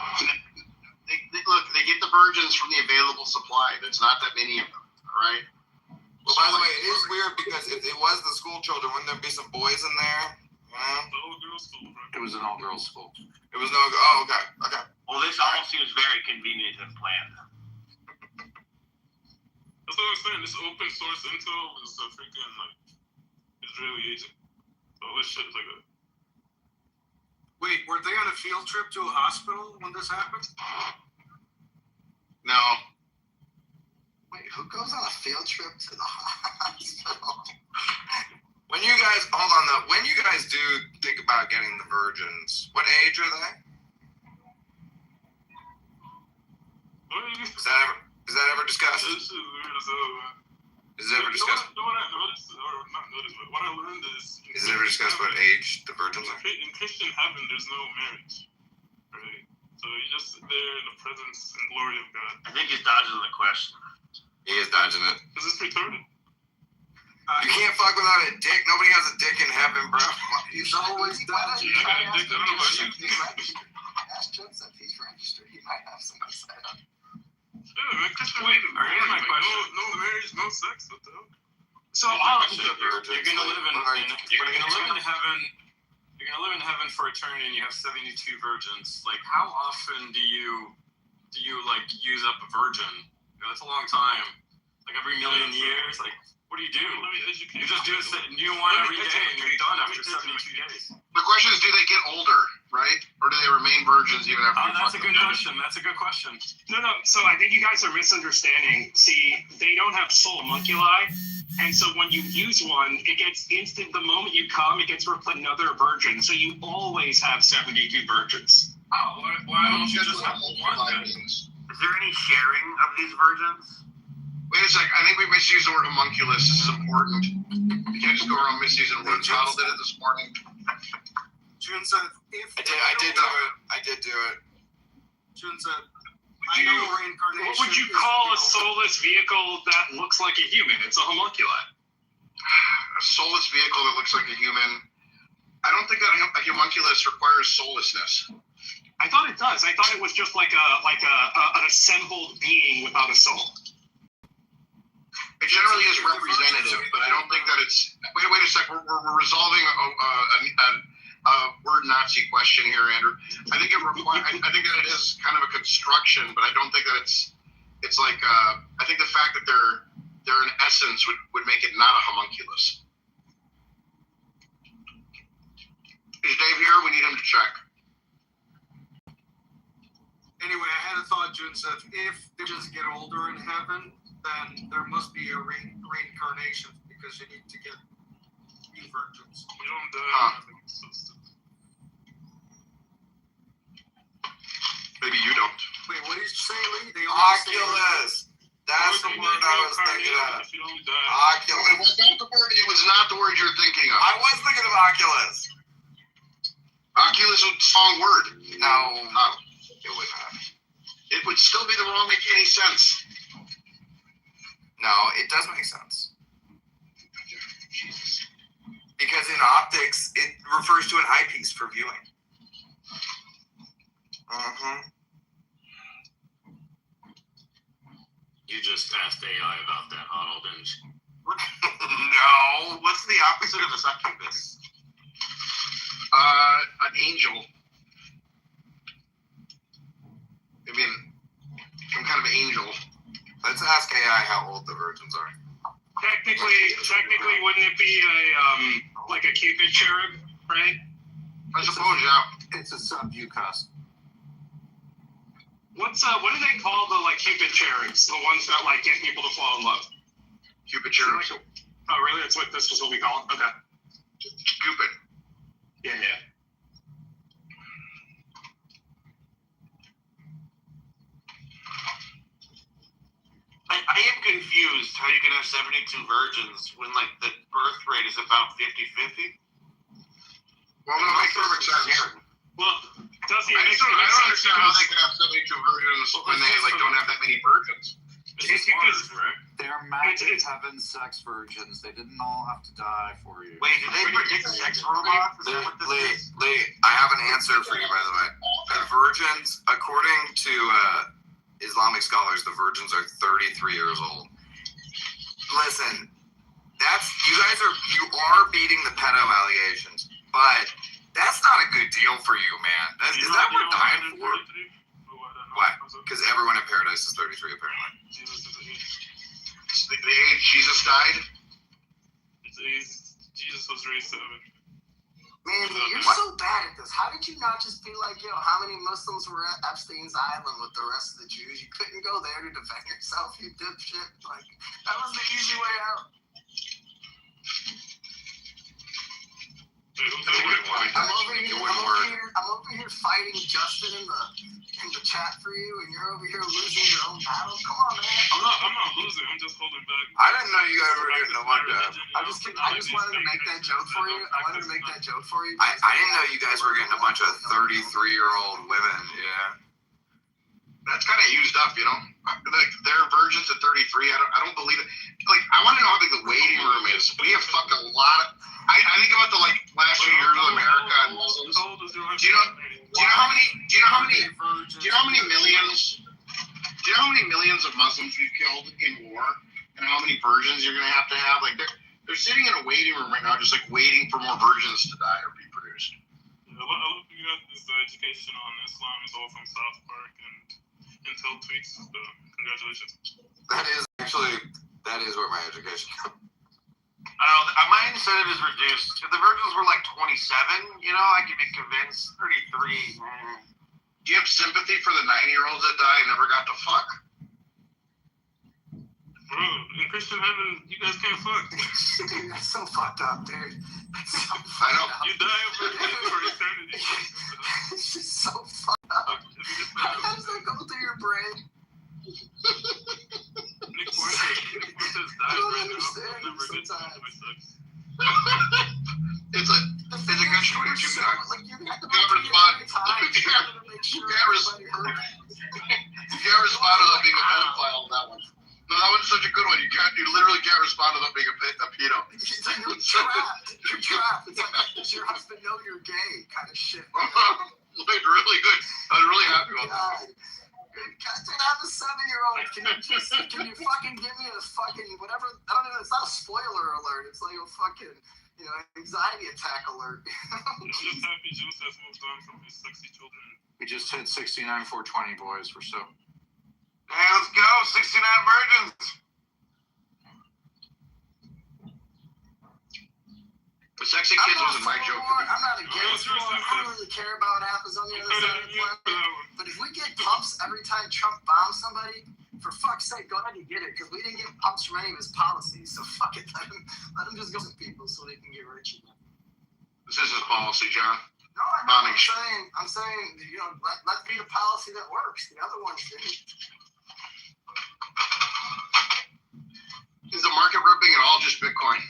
They get the virgins from the available supply. There's not that many of them. All right. Well, by the way, it is weird because if it was the school children, wouldn't there be some boys in there? It was an all-girls school. It was no. Oh, okay. Well, this almost seems very convenient and planned. That's what I'm saying. This open source intel is a freaking like Israeli agent. So this shit is like a. Wait, were they on a field trip to a hospital when this happened? No. Wait, who goes on a field trip to the hospital? When you guys do think about getting the virgins, what age are they? Is that ever discussed? This is weird as hell, man. Is it ever discussed? What I noticed, or not noticed, but what I learned is. Is it ever discussed what age the virgins are? In Christian heaven, there's no marriage, right? So you just sit there in the presence and glory of God. I think he's dodging the question. He is dodging it. Is this retarded? You can't fuck without a dick. Nobody has a dick in heaven, bro. He's always dodging. I got a dick. I don't know about you. Ask Joseph. He's registered. He might have something set up. there's no sex. What the hell? So you're gonna live in heaven. You're gonna live in heaven for eternity, and you have 72 virgins. Like, how often do you like use up a virgin? That's a long time. Like every million years. Like, what do? You just do a new one every day, and you're done after 72 days. The question is, do they get older, right? Or do they remain virgins even after? That's a good question. That's a good question. No. So I think you guys are misunderstanding. See, they don't have soul homunculi, and so when you use one, it gets instant. The moment you come, it gets replaced with another virgin. So you always have 72 virgins. Oh, why don't you just have one then? Is there any sharing of these virgins? Wait a sec. I think we misused the word homunculus. This is important. You can't just go around misusing words. Model did it this morning. June said, if I did do it. June said, I know reincarnation. What would you call a soulless vehicle that looks like a human? It's a homunculi. A soulless vehicle that looks like a human. I don't think that a homunculus requires soullessness. I thought it does. I thought it was just like an assembled being without a soul. It generally is representative, but I don't think that it's. Wait a sec. We're resolving a word Nazi question here, Andrew. I think it requires. I think that it is kind of a construction, but I don't think that it's. It's like. I think the fact that they're in essence would make it not a homunculus. Is Dave here? We need him to check. Anyway, I had a thought, June said, if they just get older in heaven, then there must be a reincarnation because you need to get new virgins. You don't die. Maybe you don't. Wait, what did you say, Lee? Oculus. That's the word I was thinking of. Oculus. It was not the word you're thinking of. I was thinking of Oculus. Oculus is a strong word. No. It would not. It would still be the wrong make any sense. No, it does make sense. Because in optics, it refers to an eyepiece for viewing. You just asked AI about that, Otto, didn't you? No. What's the opposite of a succubus? An angel. I mean, some kind of angel. Let's ask AI how old the virgins are. Technically, wouldn't it be a like a Cupid cherub, right? I suppose, yeah. It's a sub-Ucas. What do they call the like Cupid cherubs? The ones that like get people to fall in love. Cupid cherubs. Oh, really? That's what this is what we call it. Okay. Cupid. Yeah. I am confused how you can have 72 virgins when like the birth rate is about 50-50. Well, that makes perfect sense. Well, does he? I don't understand how they can have 72 virgins when they like don't have that many virgins. It's because they're magic heaven sex virgins. They didn't all have to die for you. Wait, did they predict sex robots? Is that what this is? Lee, I have an answer for you, by the way. The virgins, according to Islamic scholars, the virgins are 33 years old. Listen, you are beating the pedo allegations, but that's not a good deal for you, man. Is that what we're dying for? Why? Because everyone in paradise is 33, apparently. The age Jesus died? Jesus was raised 7. Man, you're so bad at this. How did you not just be like, how many Muslims were at Epstein's Island with the rest of the Jews? You couldn't go there to defend yourself, you dipshit. Like, that was the easy way out. I'm over here fighting Justin in the chat for you, and you're over here losing your own battle. Come on, man. I'm not losing. I'm just holding back. I didn't know you guys were getting a bunch of. I just wanted to make that joke for you. I didn't know you guys were getting a bunch of 33-year-old women. Yeah. That's kind of used up, Like they're virgins at 33. I don't believe it. Like I want to know how big the waiting room is. We have fucked a lot of. I think about the last few years of America and Muslims. Do you know how many millions of Muslims we've killed in war? and how many versions you're going to have. Like they're sitting in a waiting room right now, just like waiting for more versions to die or be produced. Yeah, I love you got this education on Islam is all from South Park and Intel tweets. So congratulations. That is where my education comes. I don't know. My incentive is reduced. If the virgins were like 27, I could be convinced. 33. Do you have sympathy for the 9-year-olds that die and never got to fuck? Bro, in Christian heaven, you guys can't fuck. Dude, that's so fucked up, dude. I know. You die for eternity. It's just so fucked up. How does that go through your brain? Nick Fuentes died I don't right understand now. Never get sometimes. It's a good choice. You got like you have to respond. You gotta make sure everybody heard. You can't respond without being a pedophile on that one. No, that one's such a good one. You literally can't respond without being a pedo. You're trapped. You're trapped. It's like, does your husband know you're gay? Kind of shit. Like, really good. I was really happy about that. Dude, I'm a 7-year-old. Can you fucking give me a fucking whatever? I don't know. It's not a spoiler alert. It's like a fucking, anxiety attack alert. I'm just happy Joseph moved on from his sexy children. We just hit 69 420, boys. We're so. Hey, let's go. 69 virgins. The sexy kids wasn't my joke. I'm not against war. I don't really care about what happens on the other side of the planet. But if we get pumps every time Trump bombs somebody, for fuck's sake, go ahead and get it. Because we didn't get pumps from any of his policies. So fuck it. Let him just go to people so they can get rich again. This is his policy, John. No, I'm saying, let's be the policy that works. The other ones didn't. Is the market ripping at all just Bitcoin?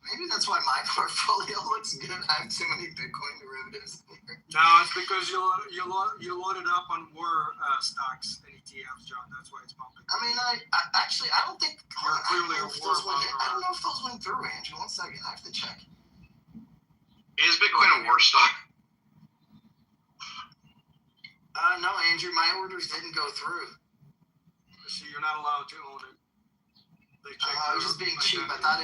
Maybe that's why my portfolio looks good. I have too many Bitcoin derivatives. No, it's because you loaded up on war stocks and ETFs, John. That's why it's pumping. I mean, I don't think. Clearly I don't know if those went through, Andrew. 1 second, I have to check. Is Bitcoin a war stock? No, Andrew. My orders didn't go through. So you're not allowed to own it. I was just being cheap. I thought I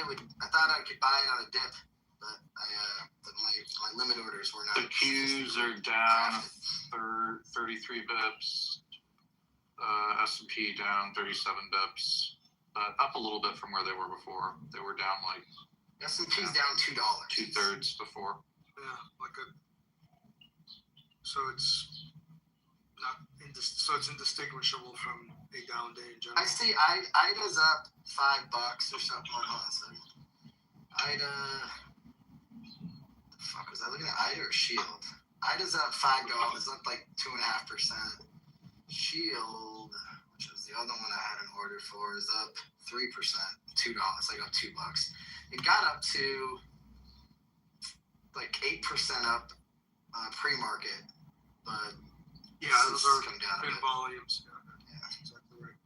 could buy it on a dip, but my limit orders were not. The Qs are down 33 bips. S&P down 37 bips, but up a little bit from where they were before. They were down like S&P's down $2. 2/3 before. Yeah, so it's not so it's indistinguishable from a down day in general. I see IDA's up $5 or something. Hold on a second. IDA. The fuck was I looking at? IDA or Shield? IDA's up $5, up like 2.5%. Shield, which is the other one I had an order for, is up 3%, $2. Like up $2. It got up to like 8% up pre-market, but those are come down in volumes. Yeah, exactly right.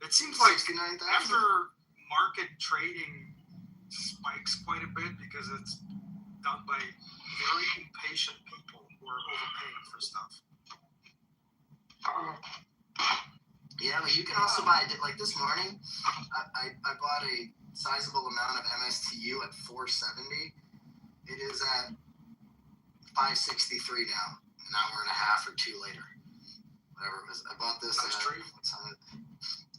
It seems like after market trading spikes quite a bit because it's done by very impatient people who are overpaying for stuff. Yeah, but you can also buy it. Like this morning, I bought a sizable amount of MSTU at 470. It is at 563 now, an hour and a half or two later. Whatever it was. I bought this at what's on it?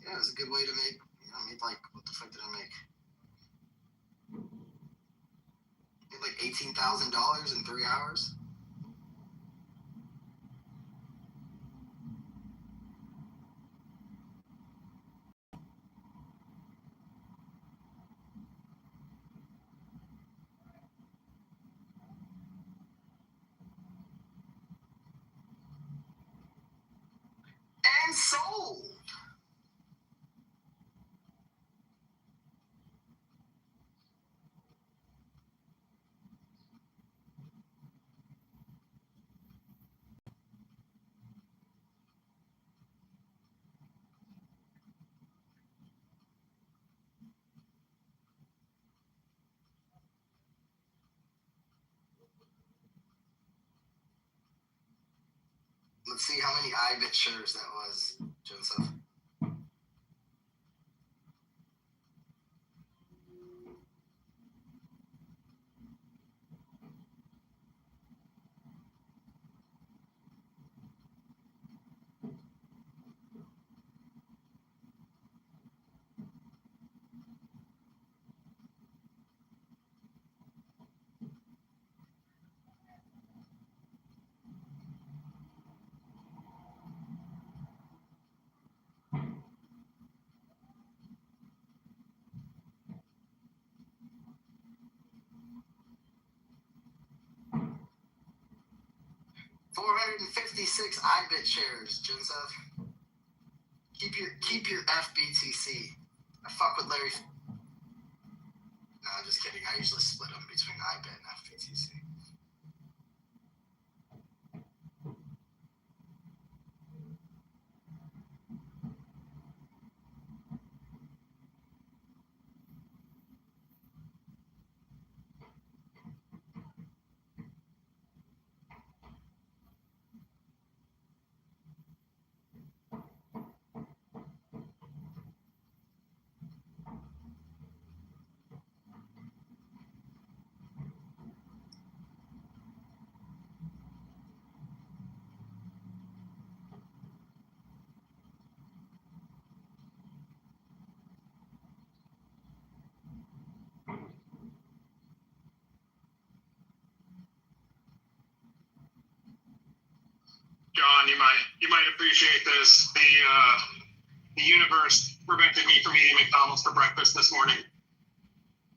Yeah, it was a good way to make. I made like what the fuck did I make? Made like $18,000 in 3 hours. And sold. Let's see how many IBIT shares that was, Joseph. $456 IBIT shares, Joseph. Keep your FBTC. I fuck with Larry. No, I'm just kidding. I usually split them between IBIT and FBTC. John, you might appreciate this. The universe prevented me from eating McDonald's for breakfast this morning.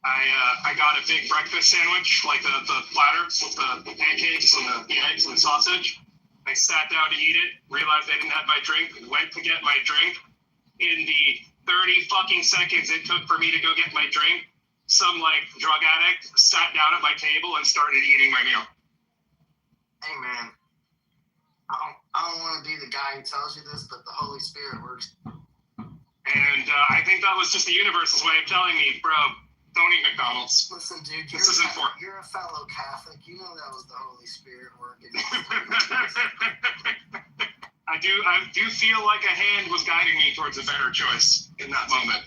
I got a big breakfast sandwich, like the platter with the pancakes and the eggs and the sausage. I sat down to eat it, realized I didn't have my drink, went to get my drink. In the 30 fucking seconds it took for me to go get my drink, some like drug addict sat down at my table and started eating my meal. Hey man, I don't want to be the guy who tells you this, but the Holy Spirit works. And I think that was just the universe's way of telling me, bro, don't eat McDonald's. Listen, dude, you're a fellow Catholic. You know that was the Holy Spirit working. I do feel like a hand was guiding me towards a better choice in that moment.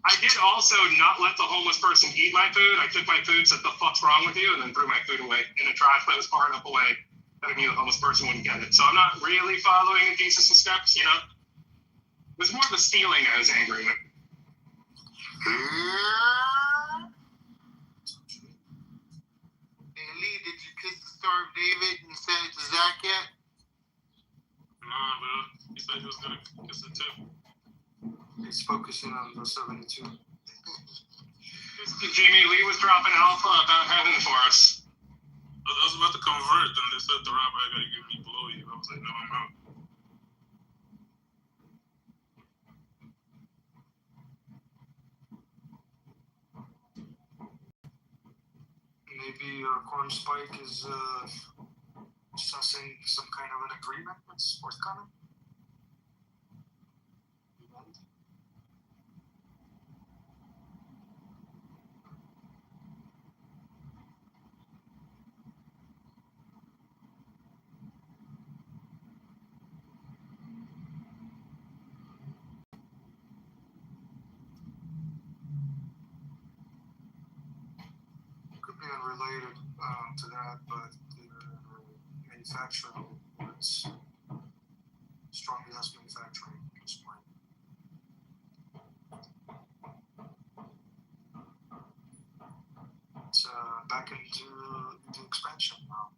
I did also not let the homeless person eat my food. I took my food, said, "The fuck's wrong with you?" and then threw my food away in a trash that was far enough away that I knew the homeless person wouldn't get it. So I'm not really following Jesus' steps, you know? It was more the stealing I was angry with. Hey, Lee, did you kiss the Star of David and send it to Zach yet? Nah, bro. He said he was gonna kiss it too. He's focusing on the 72. Jimmy, Lee was dropping alpha about heaven for us. I was about to convert, then they said the rabbi gotta give me below you. I was like, no, I'm out. Maybe Corn Spike is assessing some kind of an agreement that's forthcoming. Could be unrelated to that, but the manufacturing, it's strong U.S. manufacturing at this point. It's back into the expansion now.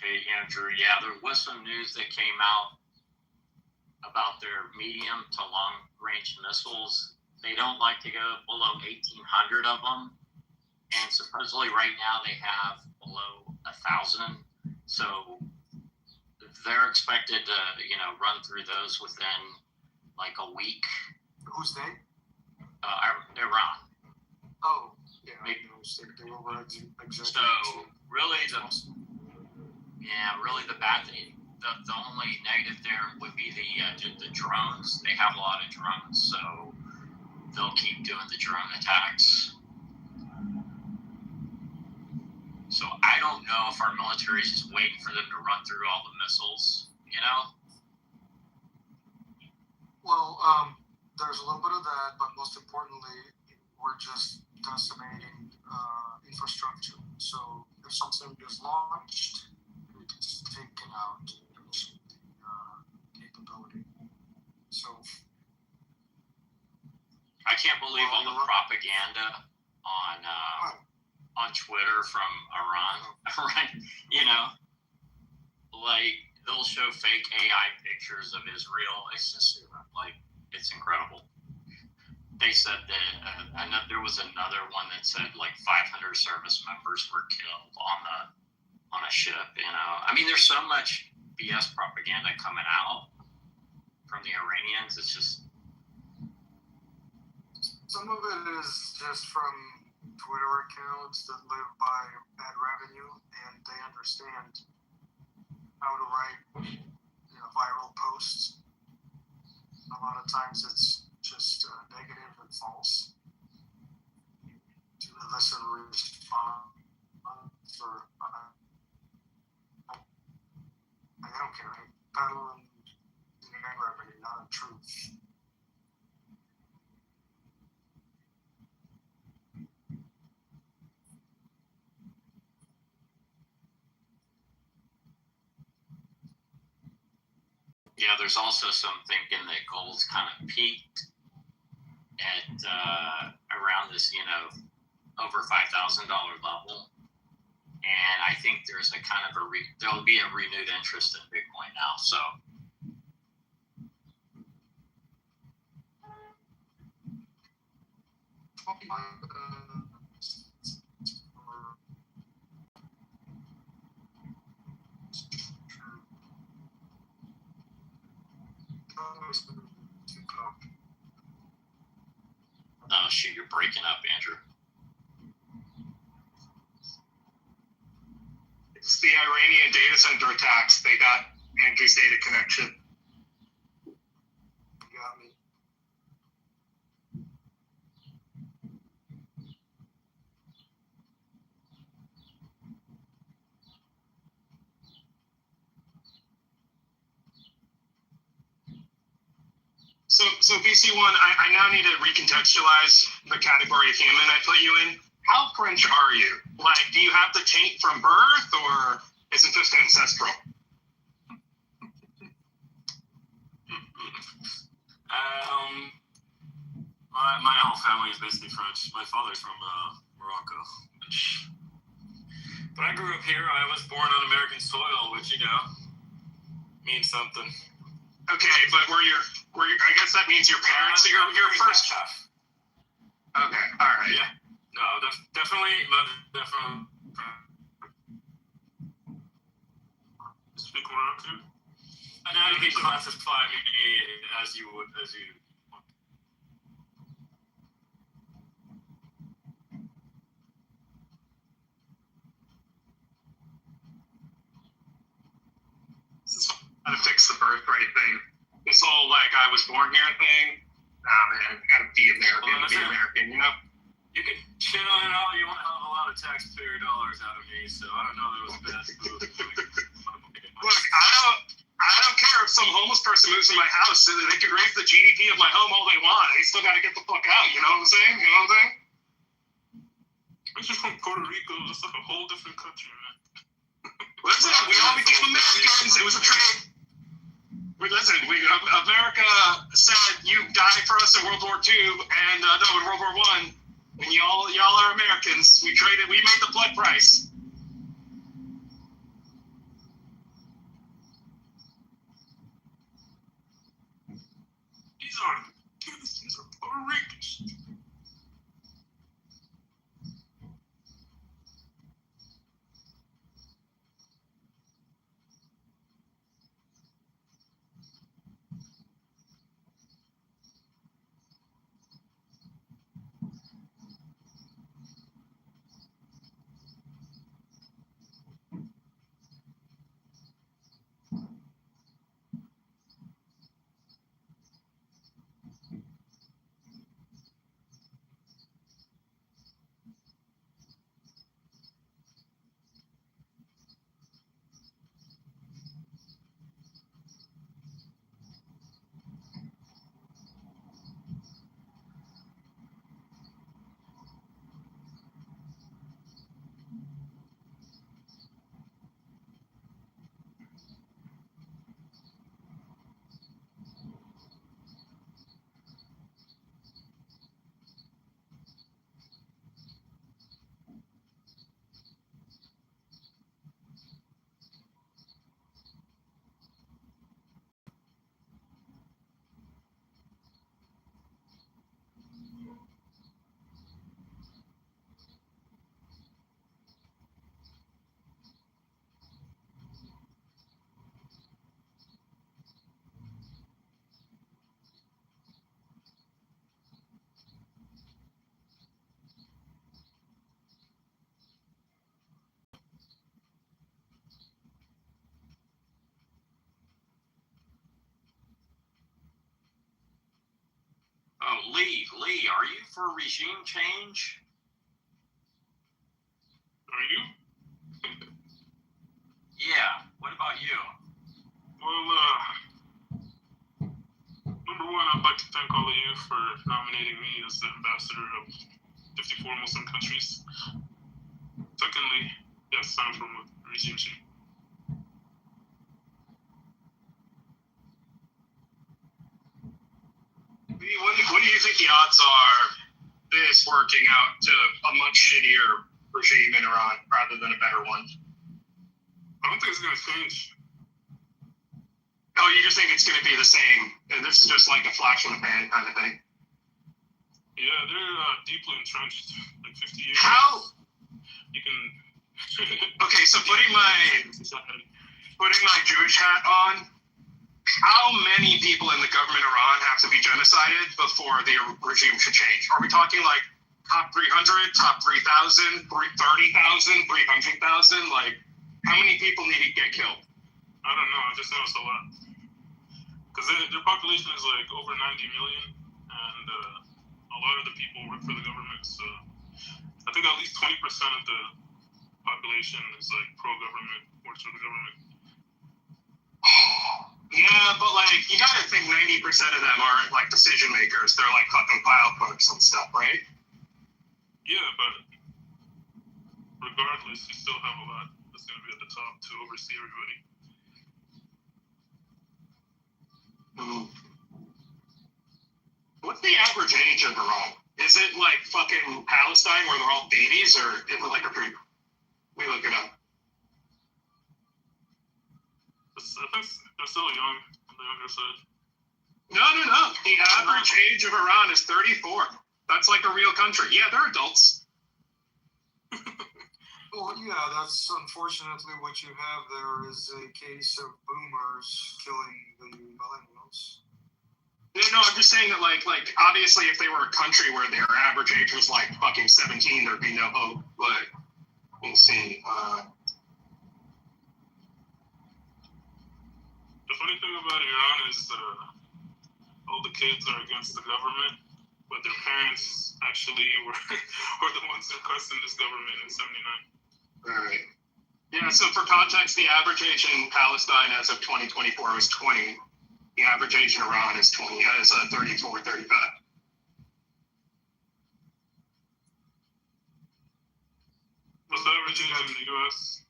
Hey, Andrew. Yeah, there was some news that came out about their medium to long range missiles. They don't like to go below 1,800 of them. And supposedly right now they have below 1,000. So they're expected to, run through those within like a week. Who's they? Iran. Oh, yeah. They were So really the bad thing, the only negative there would be the drones. They have a lot of drones, so they'll keep doing the drone attacks. So I don't know if our military is just waiting for them to run through all the missiles, Well, there's a little bit of that, but most importantly, we're just decimating infrastructure. So if something is launched, it's taken out the capability. So I can't believe all the propaganda on Twitter from Iran. Like they'll show fake AI pictures of Israel. It's just it's incredible. They said that there was another one that said like 500 service members were killed on a ship. I mean, there's so much BS propaganda coming out from the Iranians. It's just some of it is just from Twitter accounts that live by ad revenue, and they understand how to write viral posts. A lot of times it's just negative and false to elicit a response for I don't care. I paddle in ad revenue, not in truth. Yeah, there's also some thinking that gold's kind of peaked at around this, over $5,000 level. And I think there's a kind of there'll be a renewed interest in Bitcoin now. So oh shoot, you're breaking up, Andrew. It's the Iranian data center attacks. They got Andrew's data connection. You got me. So BC1, I now need to recontextualize the category of human I put you in. How French are you? Like, do you have the taint from birth, or is it just ancestral? My whole family is basically French. My father's from Morocco. But I grew up here. I was born on American soil, which, means something. Okay, but were your I guess that means your parents are your first. Okay, all right. Yeah. No, definitely. Speak Moroccan. And now you can classify me as you would. How to fix the birthright thing. This whole I was born here thing. Nah, man, gotta be American to be American, You can shit on it all. You won't have a lot of taxpayer dollars out of me, so I don't know that it was a bad move. Look, I don't care if some homeless person moves in my house. So they could raise the GDP of my home all they want. They still gotta get the fuck out. You know what I'm saying? I'm just from Puerto Rico. It's like a whole different country, man. Listen, we all became Americans. It was a trade. America said you died for us in World War II and in World War I, and y'all are Americans. We made the blood price. These are Puerto Ricans. Oh, Lee, are you for regime change? Are you? Yeah. What about you? Well, number one, I'd like to thank all of you for nominating me as the ambassador of 54 Muslim countries. Secondly, yes, I'm from a regime change. What do you think the odds are this working out to a much shittier regime in Iran rather than a better one? I don't think it's going to change. Oh, you just think it's going to be the same, and this is just like a flash in the pan kind of thing? Yeah, they're deeply entrenched, like 50 years. How? You can... Okay, so putting my Jewish hat on, how many people in the government of Iran have to be genocided before the regime should change? Are we talking like top 300, top 3,000, 30,000, 300,000? Like, how many people need to get killed? I don't know. I just know it's a lot. Because their population is like over 90 million, and a lot of the people work for the government. So I think at least 20% of the population is like pro-government, works for the government. Yeah, but like, you gotta think 90% of them aren't like decision makers. They're like fucking file clerks and stuff, right? Yeah, but regardless, you still have a lot that's gonna be at the top to oversee everybody. What's the average age of Iran? Is it like fucking Palestine where they're all babies, or is it like a pretty... We look it up. I think they're still young, on the younger side. No. The average age of Iran is 34. That's like a real country. Yeah, they're adults. Well, yeah, that's unfortunately what you have there is a case of boomers killing the millennials. Yeah, no, I'm just saying that, like, obviously, if they were a country where their average age was like fucking 17, there'd be no hope. But we'll see. The funny thing about Iran is all the kids are against the government, but their parents actually were the ones who questioned this government in '79. Right. Yeah, so for context, the average age in Palestine as of 2024 was 20. The average age in Iran is 34, 35. What's the average age in the U.S.?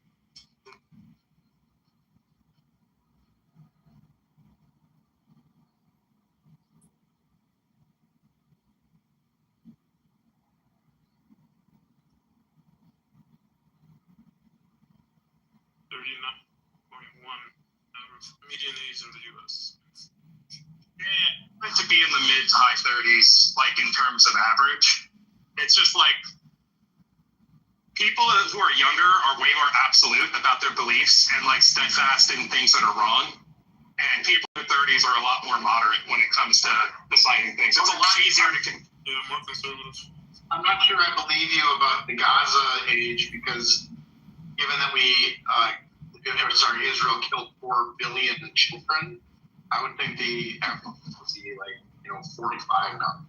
Median age in the U.S. Yeah. like to be in the mid to high 30s, like in terms of average. It's just like people who are younger are way more absolute about their beliefs and like steadfast in things that are wrong. And people in their 30s are a lot more moderate when it comes to deciding things. It's a lot easier to. More conservative. I'm not sure I believe you about the Gaza age because given that Israel killed 4 billion children, I would think the would be like 45 now.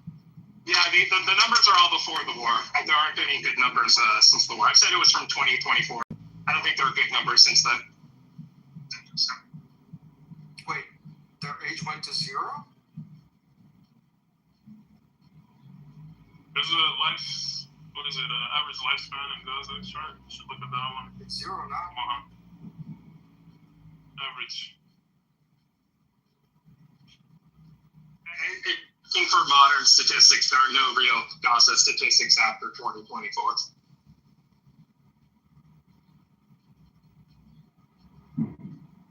Yeah, the numbers are all before the war. There aren't any good numbers since the war. I said it was from 2024. I don't think there are good numbers since then. Wait, their age went to 0? There's a average lifespan in Gaza chart. You should look at that one. It's 0 now. Average. I think for modern statistics, there are no real Gaza statistics after 2024.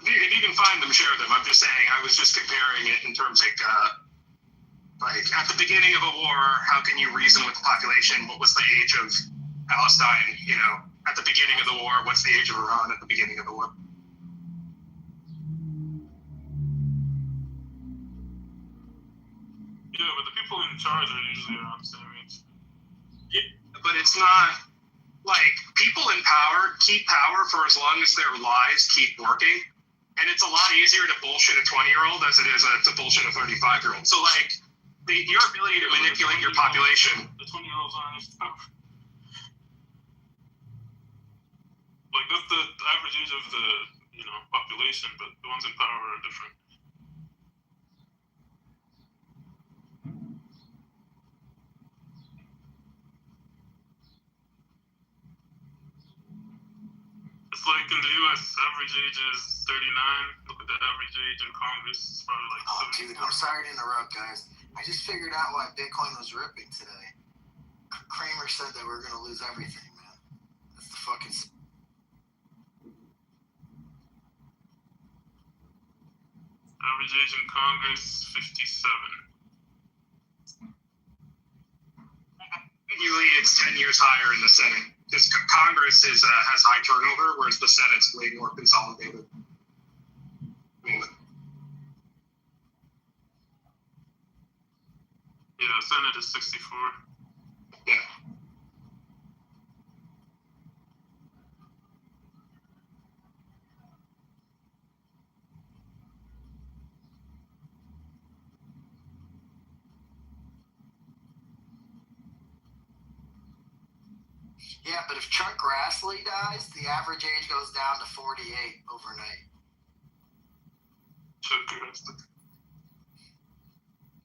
If you can find them, share them. I'm just saying, I was just comparing it in terms of like at the beginning of a war, how can you reason with the population? What was the age of Palestine? At the beginning of the war, what's the age of Iran at the beginning of the war? Yeah, but the people in charge are usually around the same age. Yeah, but it's not like people in power keep power for as long as their lives keep working. And it's a lot easier to bullshit a 20-year-old as it is to bullshit a 35-year-old. So like your ability to manipulate your population. The 20-year-olds aren't in power. Like that's the average age of the population, but the ones in power are different. It's like in the U.S., average age is 39. Look at the average age in Congress. It's probably like 70. Dude, I'm sorry to interrupt, guys. I just figured out why Bitcoin was ripping today. Kramer said that we're going to lose everything, man. That's the fucking... Average age in Congress, 57. Usually it's 10 years higher in the Senate. Because Congress has high turnover, whereas the Senate's way more consolidated. Yeah, Senate is 64. Yeah. Yeah, but if Chuck Grassley dies, the average age goes down to 48 overnight. Chuck Grassley.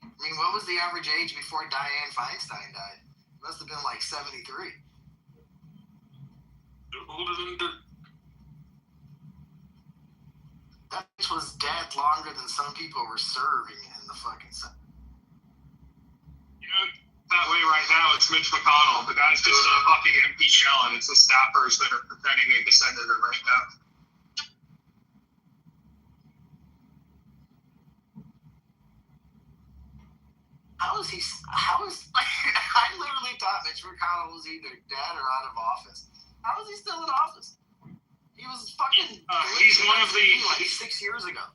I mean, what was the average age before Dianne Feinstein died? It must have been like 73. They're older than dirt. That bitch was dead longer than some people were serving in the fucking Senate. That way right now, it's Mitch McConnell. The guy's just a fucking empty shell, and it's the staffers that are pretending to be the senator right now. I literally thought Mitch McConnell was either dead or out of office. How is he still in office? He was fucking... he's one of the... like 6 years ago.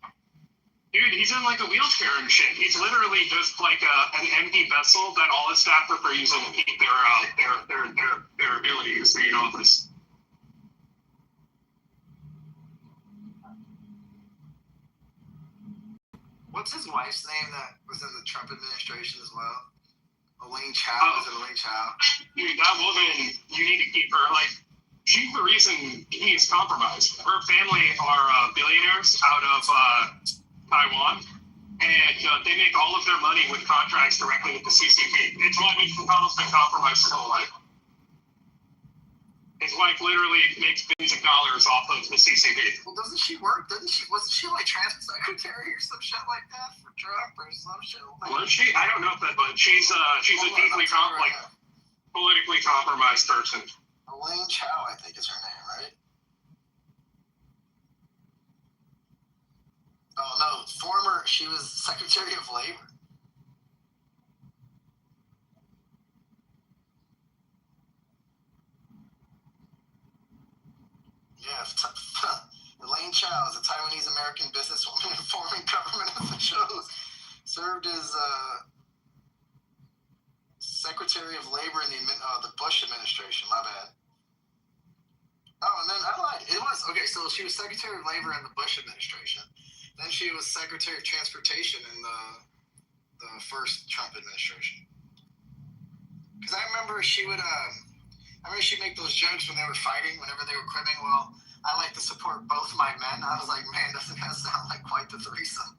Dude, he's in like a wheelchair and shit. He's literally just like an empty vessel that all his staff are using to keep their ability to stay in office. What's his wife's name that was in the Trump administration as well? Elaine Chao. Is it Elaine Chao? Dude, that woman, you need to keep her. Like, she's the reason he's compromised. Her family are billionaires out of Taiwan, and they make all of their money with contracts directly with the CCP. It's why Mitch McConnell's been compromised his whole life. His wife literally makes billions of dollars off of the CCP. Well, doesn't she work? Wasn't she like transport secretary or some shit like that for Trump or some shit? Like Was she? I don't know if that, but she's a deeply politically compromised person. Elaine Chao, I think is her name, right? Oh no, she was Secretary of Labor. she was Secretary of Labor in the Bush administration. Then she was Secretary of Transportation in the first Trump administration. Because I remember she'd make those jokes when they were fighting, whenever they were cribbing. Well, I like to support both my men. I was like, man, doesn't that sound like quite the threesome?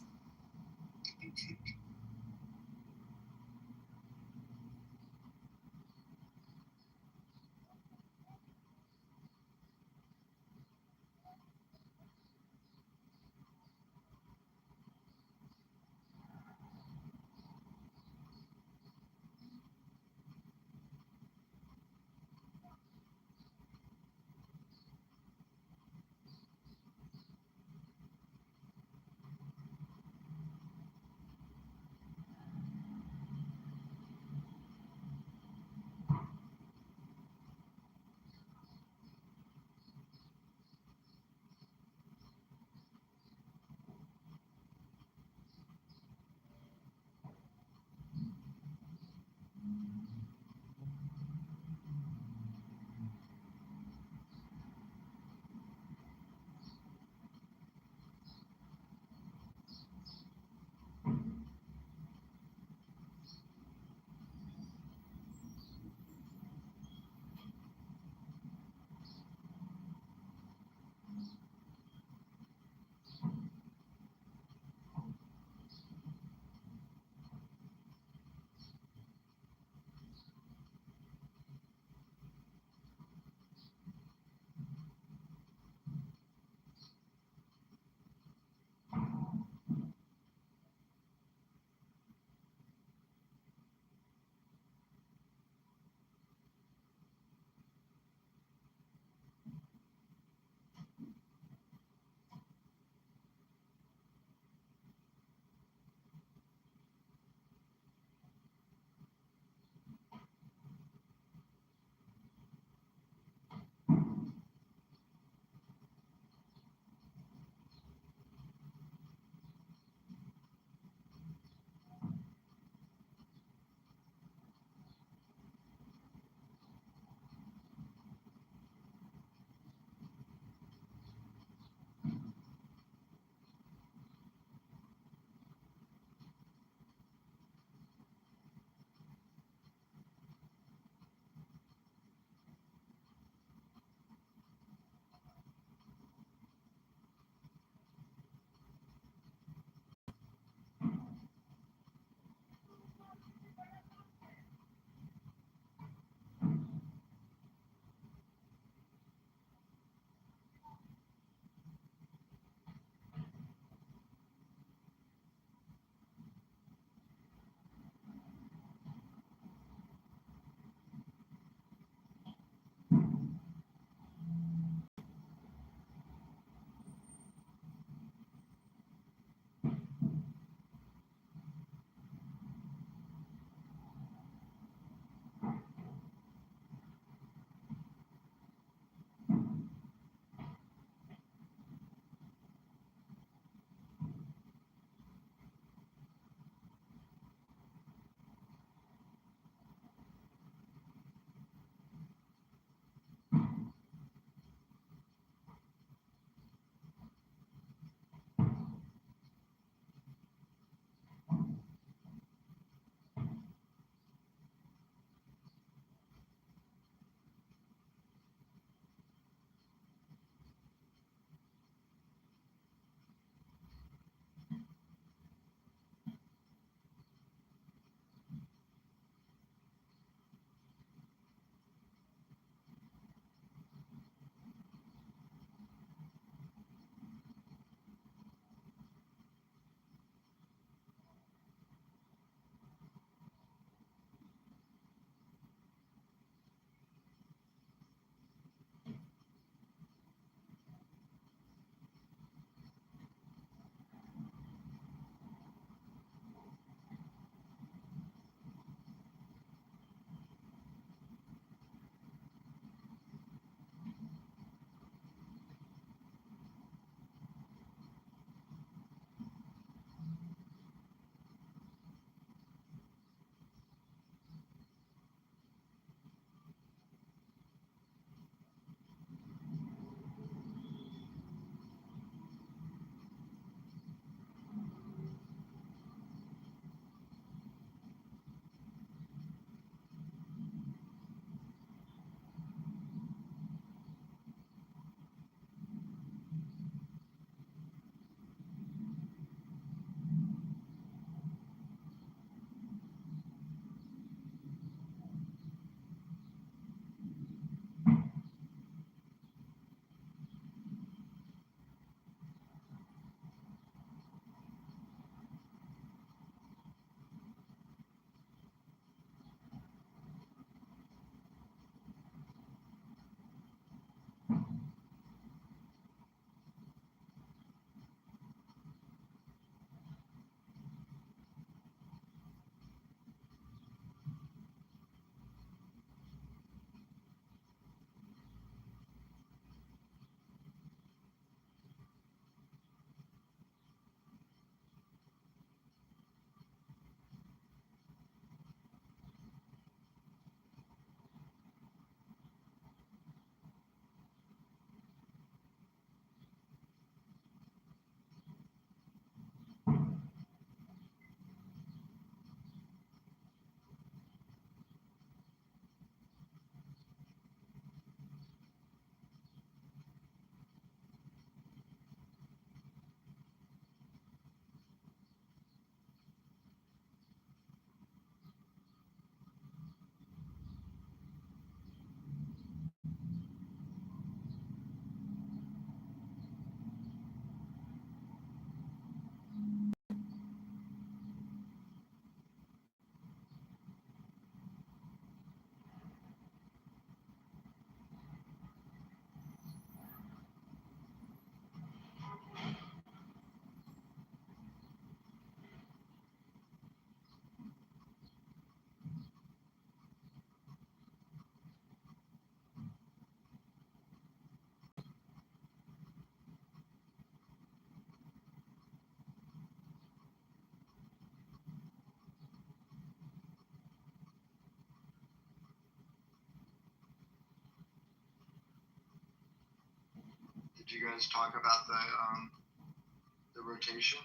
Did you guys talk about the rotation?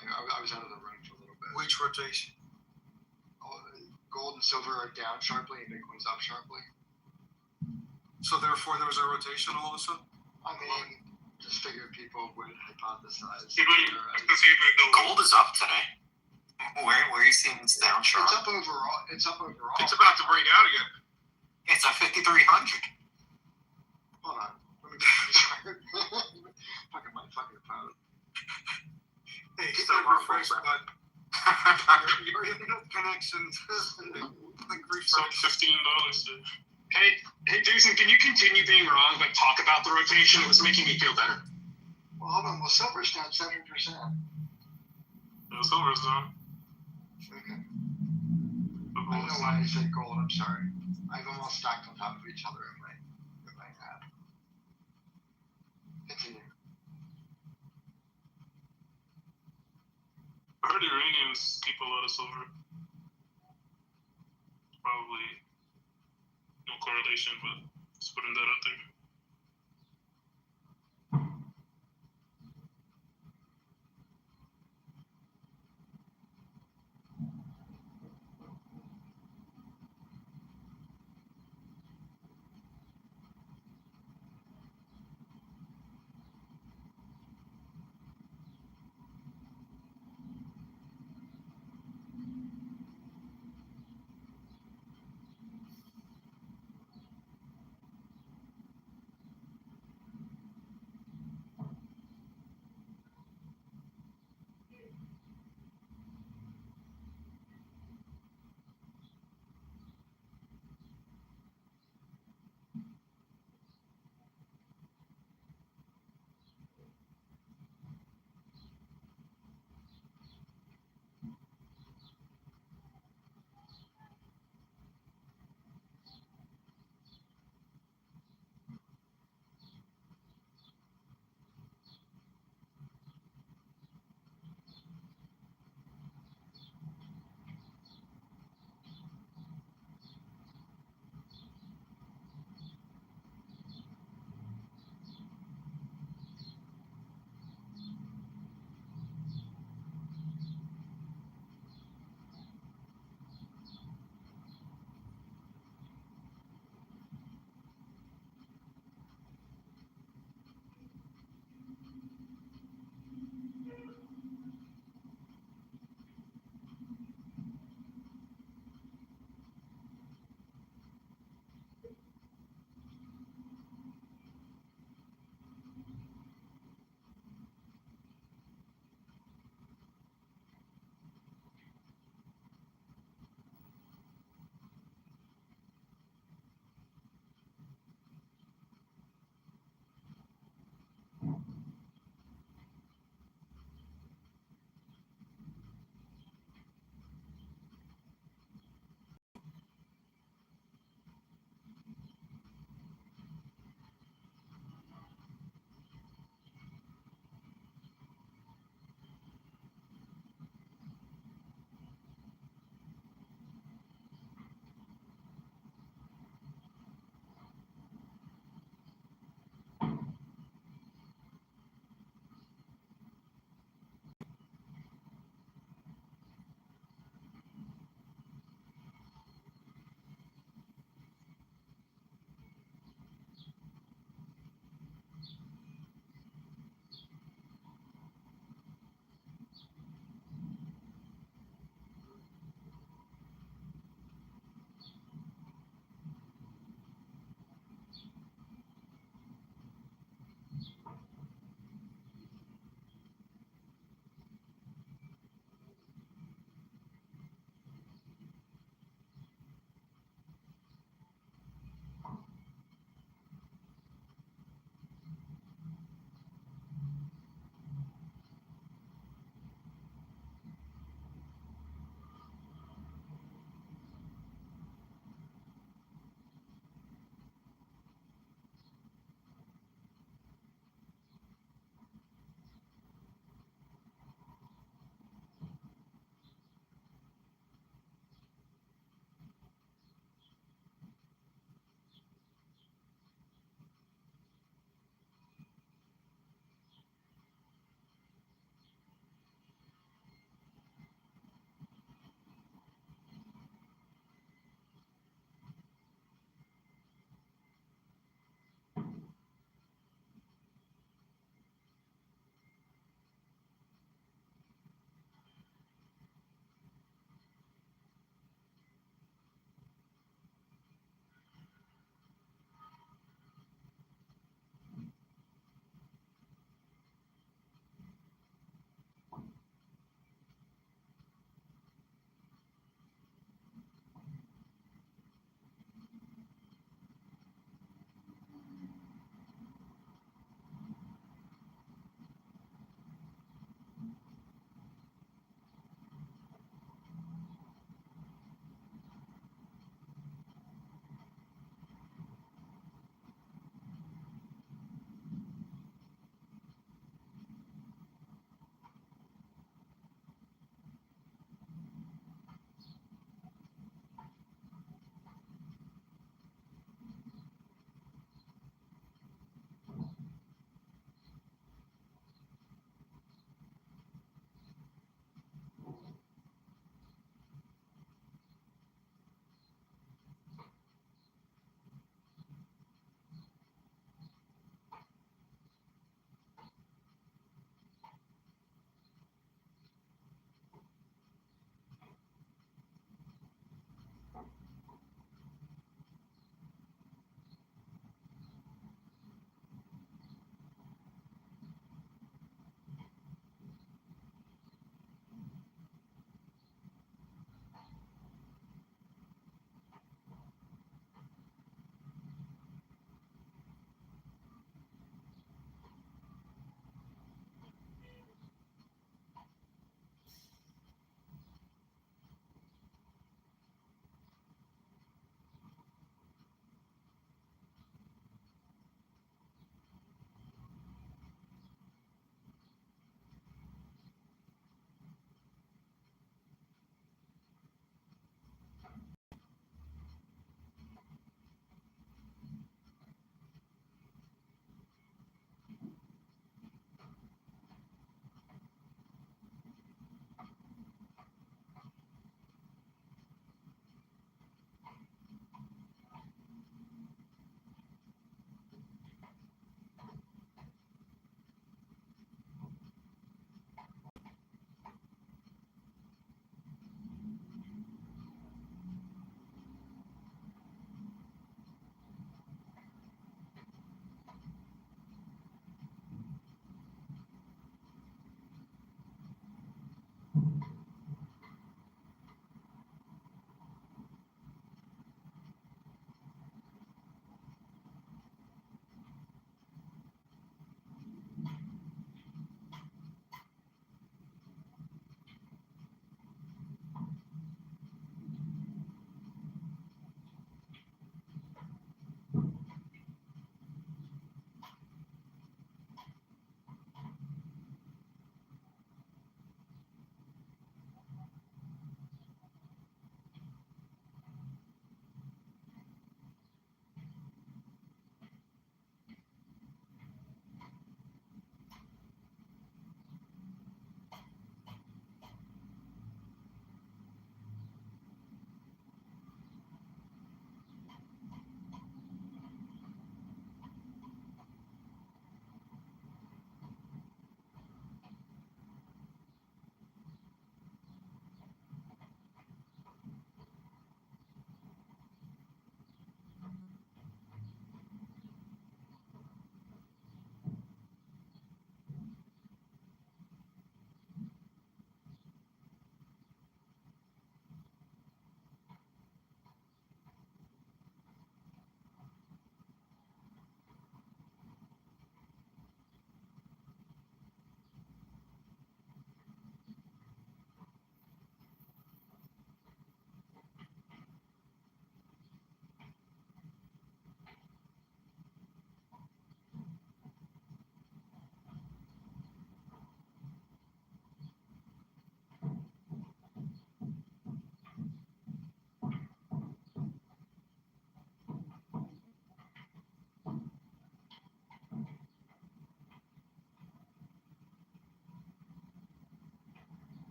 I was out of the room for a little bit. Which rotation? Gold and silver are down sharply and Bitcoin's up sharply. So therefore, there was a rotation all of a sudden. I mean, just figured people would hypothesize. Gold is up today. Where are you seeing it's down sharp? It's up overall. It's up overall. It's about to break out again. It's at 5,300. Hold on. Let me fucking my fucking phone. Hey, hit So that refresh horrible, button. Your internet connection. Like So refresh. $15. Hey, Jason, can you continue being wrong but talk about the rotation? It was making me feel better. Well, hold on. Well, silver's down 7%. Yeah, silver's down. Okay. I don't know why I said gold. I'm sorry. I've almost stacked on top of each other in my app. Continue. I heard Iranians keep a lot of silver. Probably no correlation, but just putting that out there.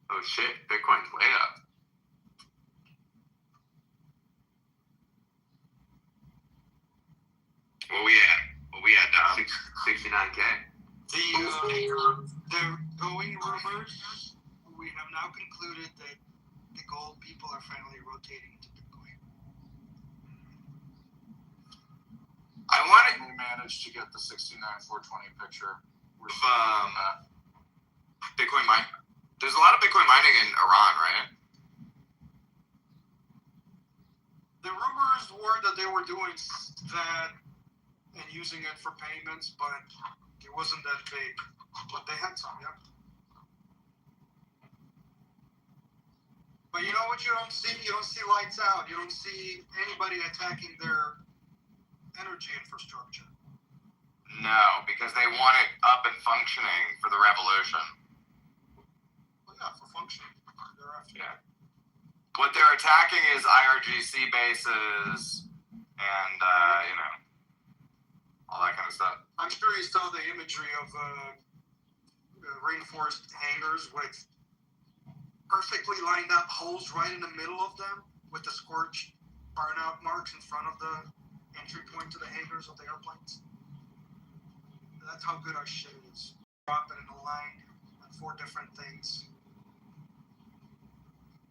Oh shit, Bitcoin's way up. What we at, Dom? 69K. The going rumors, we have now concluded that the gold people are finally rotating into Bitcoin. I want We managed to get the 69,420 picture. We're Bitcoin mine. There's a lot of Bitcoin mining in Iran, right? The rumors were that they were doing that and using it for payments, but it wasn't that big. But they had some, yeah. But you know what you don't see? You don't see lights out. You don't see anybody attacking their energy infrastructure. No, because they want it up and functioning for the revolution. Well, yeah, for functioning. Yeah. What they're attacking is IRGC bases and, all that kind of stuff. I'm sure you saw the imagery of rainforest hangars with perfectly lined up holes right in the middle of them with the scorched burnout marks in front of the entry point to the hangars of the airplanes. That's how good our shit is. Drop it in a line on 4 different things.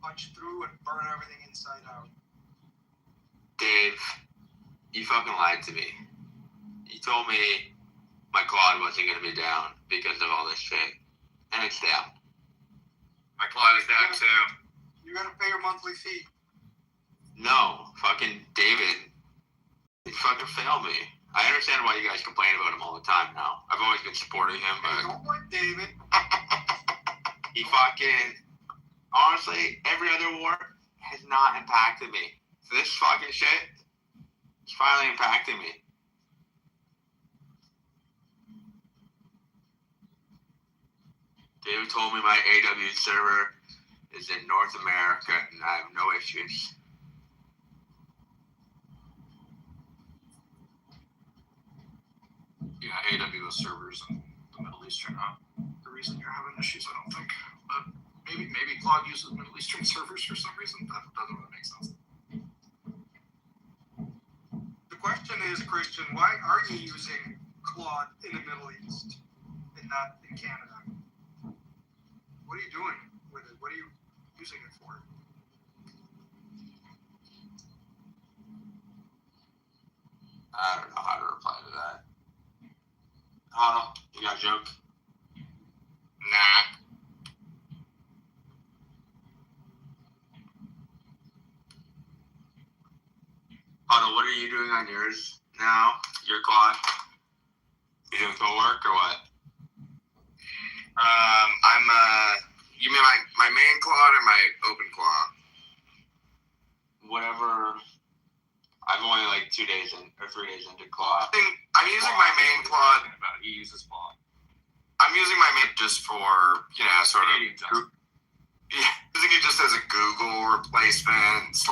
Punch through and burn everything inside out. Dave, you fucking lied to me. You told me my quad wasn't going to be down because of all this shit. And it's down. My quad is down too. You gotta pay your monthly fee. No, fucking David. He fucking failed me. I understand why you guys complain about him all the time now. I've always been supporting him, but Don't like David. he fucking... Honestly, every other war has not impacted me. So this fucking shit is finally impacting me. David told me my AW server is in North America and I have no issues. Yeah, AWS servers in the Middle East are not the reason you're having issues, I don't think. But maybe Claude uses Middle Eastern servers for some reason. That doesn't really make sense. The question is, Christian, why are you using Claude in the Middle East and not in Canada? What are you doing with it? What are you using it for? I don't know how to reply to that. Hold on, you got a joke? Nah. Otto, what are you doing on yours now? Your quad? You doing co-work or what? You mean my main claw or my open claw? Whatever. I've only like 2 days in or 3 days into claw. I'm using my main claw. He uses claw. I'm using my main just for, sort of. Yeah, using it just as a Google replacement /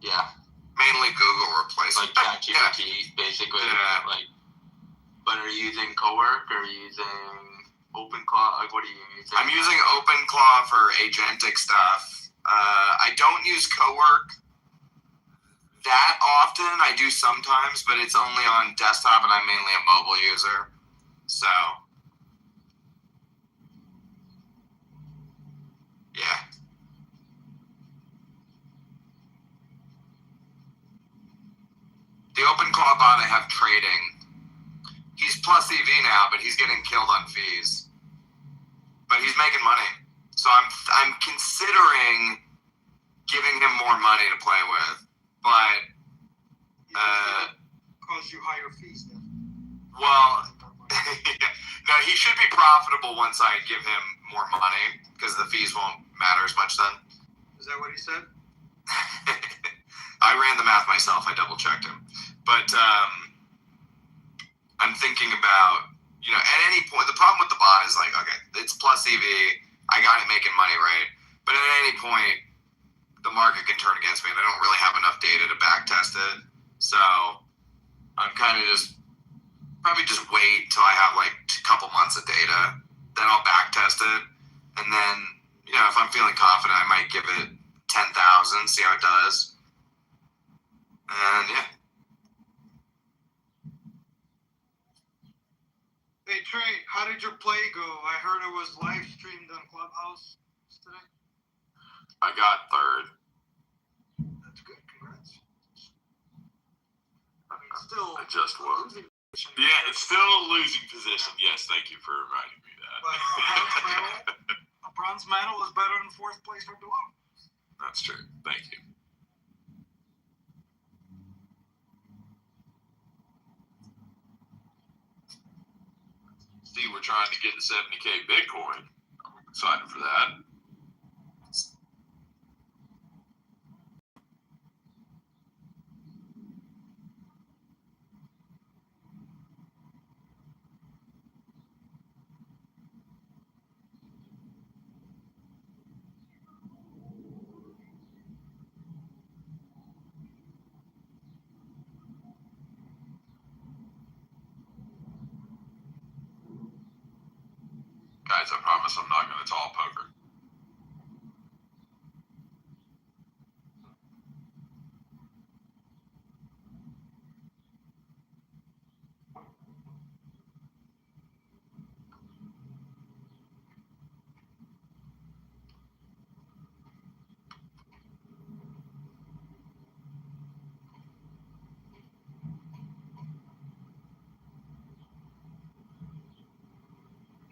yeah. Mainly Google replacement. Like ChatGPT, basically. Yeah. But are you using Cowork or are you using OpenClaw? Like, what are you using? I'm using OpenClaw for agentic stuff. I don't use Cowork that often. I do sometimes, but it's only on desktop, and I'm mainly a mobile user. So, yeah. The OpenClaw bot I have trading. He's plus EV now, but he's getting killed on fees. But he's making money. So I'm considering giving him more money to play with. But cause you higher fees then. Well, no, he should be profitable once I give him more money because the fees won't matter as much then. Is that what he said? I ran the math myself. I double checked him. But I'm thinking about, at any point, the problem with the bot is okay, it's plus EV. I got it making money, right? But at any point, the market can turn against me, and I don't really have enough data to back test it. So I'm kind of probably just wait till I have a couple months of data then I'll back test it, and then if I'm feeling confident, I might give it 10,000, see how it does, and yeah. Hey Trey, how did your play go? I heard it was live streamed on Clubhouse today. I got third. That's good. Congrats. I mean, still. I just was. Yeah, it's still a losing position. Yes, thank you for reminding me that. But a bronze medal is better than fourth place or below. That's true. Thank you. Steve, we're trying to get to 70K Bitcoin. I'm excited for that. Guys, I promise I'm not going to talk poker.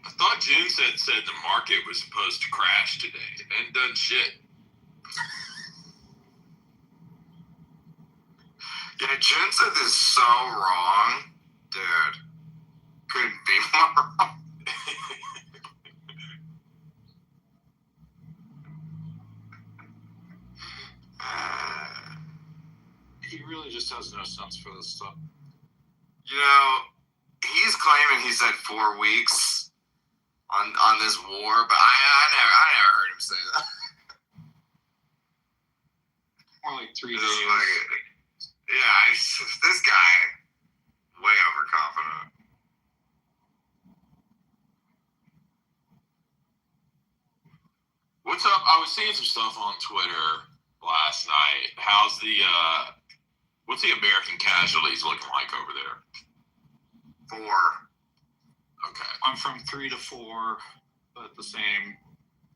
I thought Jen said the market was supposed to crash today. It ain't done shit. Yeah, Jen said this is so wrong. Dude, couldn't be more wrong. He really just has no sense for this stuff. He's claiming he said 4 weeks on this war, but I never heard him say that. More like 3 days. This guy, way overconfident. What's up? I was seeing some stuff on Twitter last night. How's what's the American casualties looking like over there? 4. Okay. I'm from 3 to 4, but the same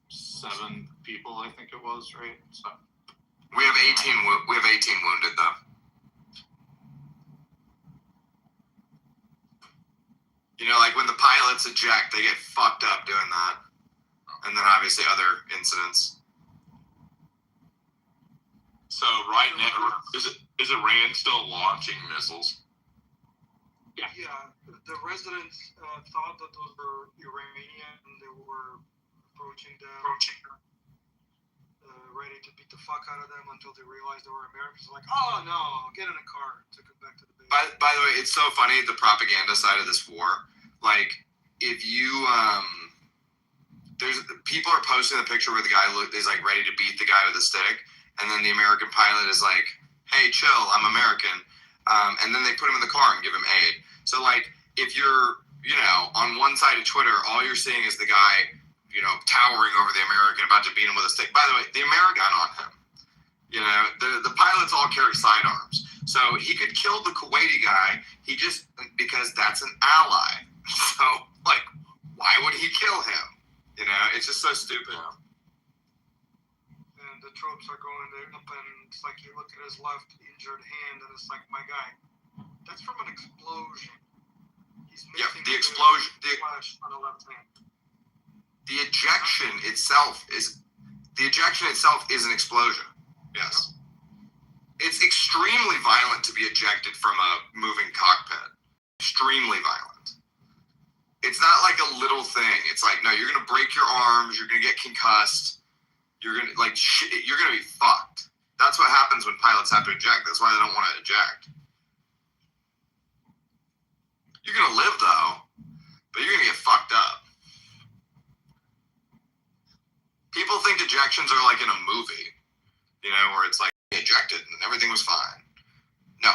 7 people, I think it was, right? So we have 18 wounded though. Like when the pilots eject, they get fucked up doing that. And then obviously other incidents. So right now, is Iran still launching missiles? Yeah. The residents thought that those were Iranian and they were approaching them, ready to beat the fuck out of them until they realized they were Americans. Like, oh no, get in a car. Took it back to the base. By the way, it's so funny, the propaganda side of this war. Like, if you, people are posting the picture where the guy is like ready to beat the guy with a stick, and then the American pilot is like, hey, chill, I'm American. And then they put him in the car and give him aid. So, like, if you're, on one side of Twitter, all you're seeing is the guy, towering over the American, about to beat him with a stick. By the way, the American on him. The pilots all carry sidearms. So he could kill the Kuwaiti guy, because that's an ally. So, like, why would he kill him? It's just so stupid. And the troops are going there up, and it's like you look at his left injured hand, and it's like, my guy, that's from an explosion. He's missing the explosion. The flash on the left hand. The ejection itself is an explosion. Yes. It's extremely violent to be ejected from a moving cockpit. Extremely violent. It's not like a little thing. It's like, no, you're going to break your arms. You're going to get concussed. You're going to, you're going to be fucked. That's what happens when pilots have to eject. That's why they don't want to eject. You're going to live, though, but you're going to get fucked up. People think ejections are like in a movie, where it's like ejected and everything was fine. No.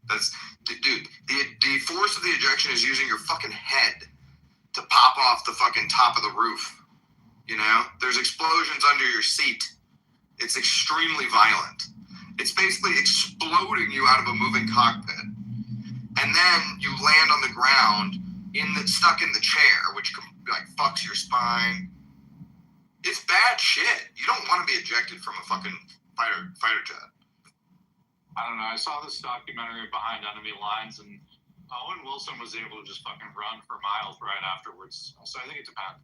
The force of the ejection is using your fucking head to pop off the fucking top of the roof. You know, there's explosions under your seat. It's extremely violent. It's basically exploding you out of a moving cockpit. And then you land on the ground stuck in the chair, which like fucks your spine. It's bad shit. You don't want to be ejected from a fucking fighter jet. I don't know. I saw this documentary Behind Enemy Lines, and Owen Wilson was able to just fucking run for miles right afterwards. So I think it depends.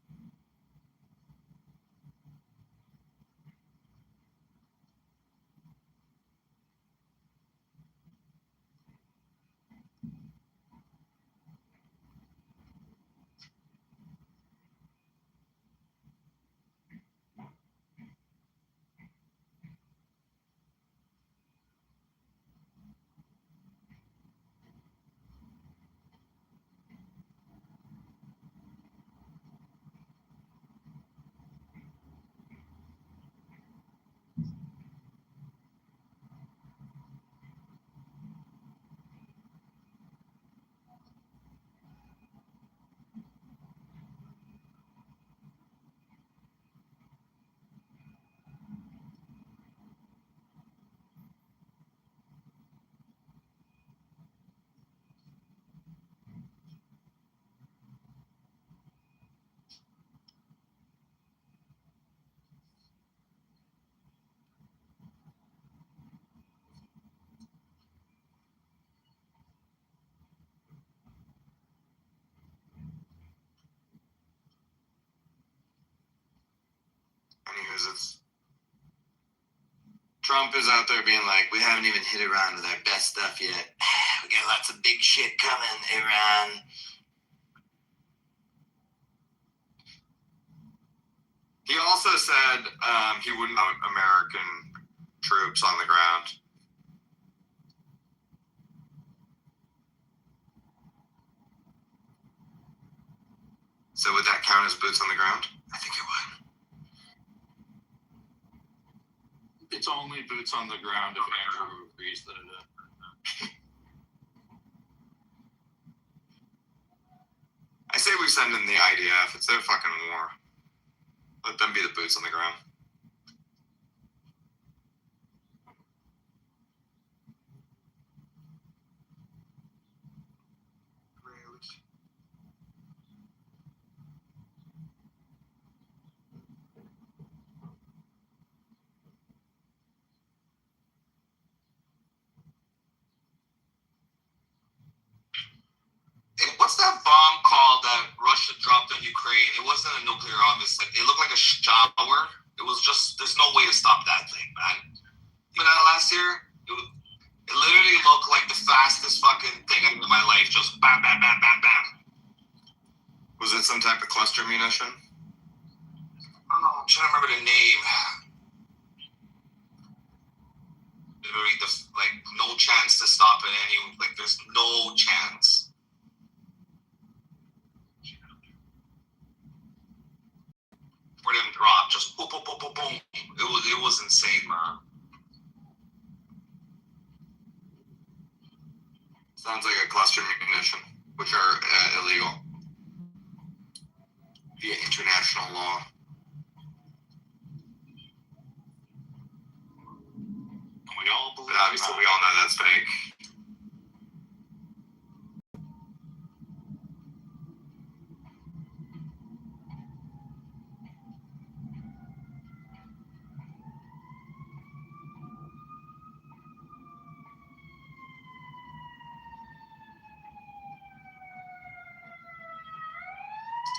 Anywho's, Trump is out there being like, we haven't even hit Iran with our best stuff yet. We got lots of big shit coming, Iran. He also said he wouldn't want American troops on the ground. So would that count as boots on the ground? I think it would. It's only boots on the ground if Andrew agrees that it is. I say we send in the IDF. It's their fucking war. Let them be the boots on the ground. What's that bomb called that Russia dropped on Ukraine? It wasn't a nuclear, obviously. It looked like a shower. It was just, there's no way to stop that thing, man. You know, last year, it literally looked like the fastest fucking thing in my life. Just bam, bam, bam, bam, bam. Was it some type of cluster munition? Oh, I'm trying to remember the name. Literally, like, no chance to stop it there's no chance. For them drop, just boom, boom, boom, boom, boom. It was insane, man. Sounds like a cluster munition, which are illegal via international law. We all believe but obviously, we all know that's fake.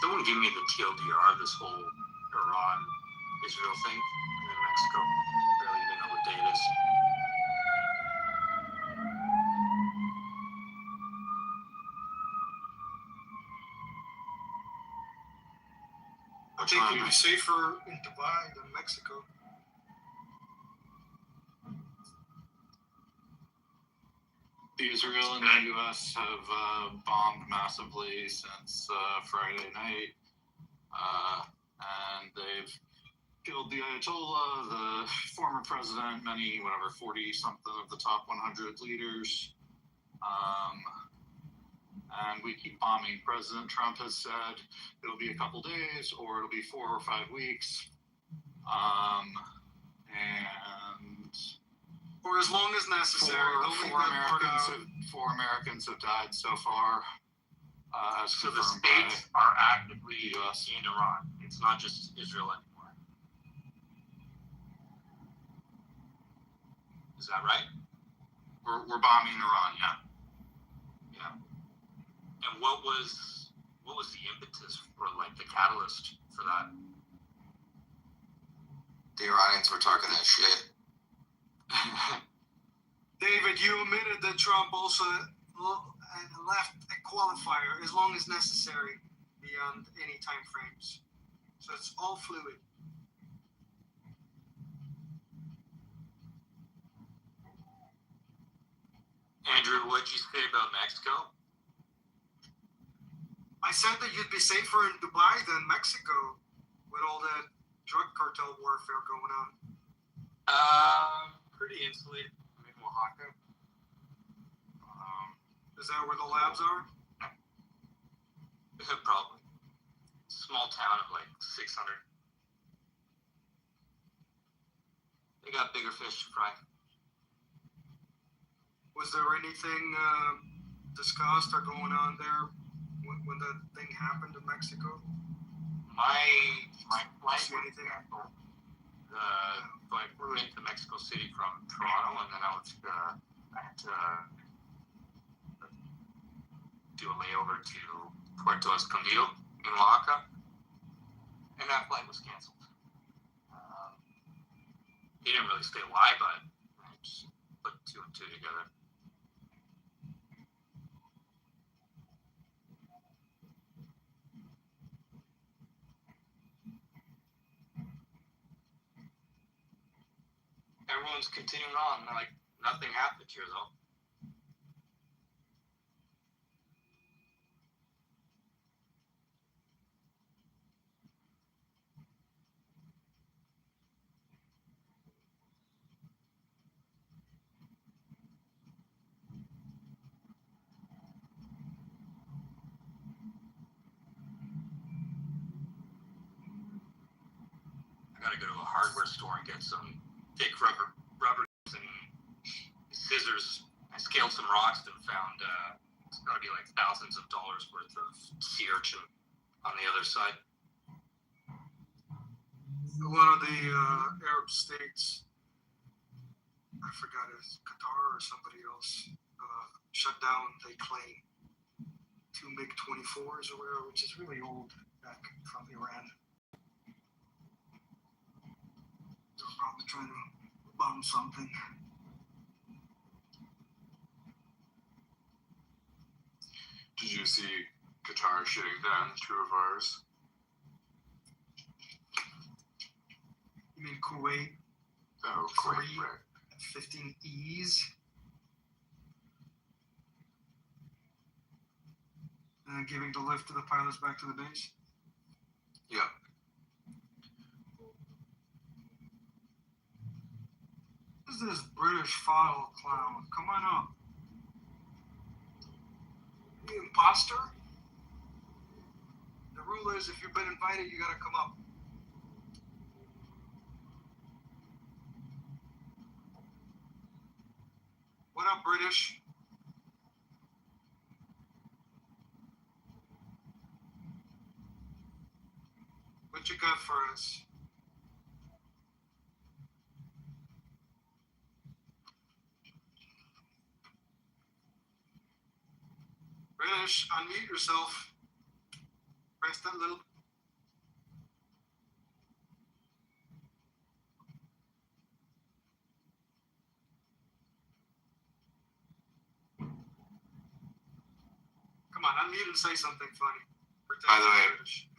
Someone give me the TLDR, this whole Iran-Israel thing, and then Mexico. Barely even know what day it is. I think it'd be safer in Dubai than Mexico. Israel and the U.S. have bombed massively since Friday night, and they've killed the Ayatollah, the former president, 40-something of the top 100 leaders, and we keep bombing. President Trump has said it'll be a couple days or it'll be 4 or 5 weeks. And or as long as necessary. Four Americans have died so far. So the states are actively in Iran. It's not just Israel anymore. Is that right? We're bombing Iran, yeah. And what was the impetus for, like, the catalyst for that? The Iranians were talking that shit. David, you admitted that Trump also left a qualifier as long as necessary beyond any time frames. So it's all fluid. Andrew, what'd you say about Mexico? I said that you'd be safer in Dubai than Mexico with all that drug cartel warfare going on. Pretty insulated. I'm in Oaxaca. Is that where the labs are? Probably. Small town of like 600. They got bigger fish to fry. Was there anything discussed or going on there when that thing happened in Mexico? My flight was canceled. I flew into Mexico City from Toronto, and then I had to do a layover to Puerto Escondido in Oaxaca, and that flight was canceled. He didn't really say why, but I just put two and two together. Everyone's continuing on like nothing happened here, though. I gotta go to a hardware store and get some thick rubbers and scissors. I scaled some rocks and found it's gotta be like thousands of dollars worth of sea urchin on the other side. One of the Arab states, I forgot if it's Qatar or somebody else, shut down, they claim, 2 MiG-24s or whatever, which is really old back from Iran. They're probably trying to bomb something. Did you see Qatar shooting down 2 of ours? You mean Kuwait? Oh, Kuwait, right. 15 E's. And giving the lift to the pilots back to the base? Yeah. Who's this British file clown? Come on up. You imposter? The rule is if you've been invited, you gotta come up. What up, British? What you got for us? British, unmute yourself. Press that little. Come on, unmute and say something funny. By the way,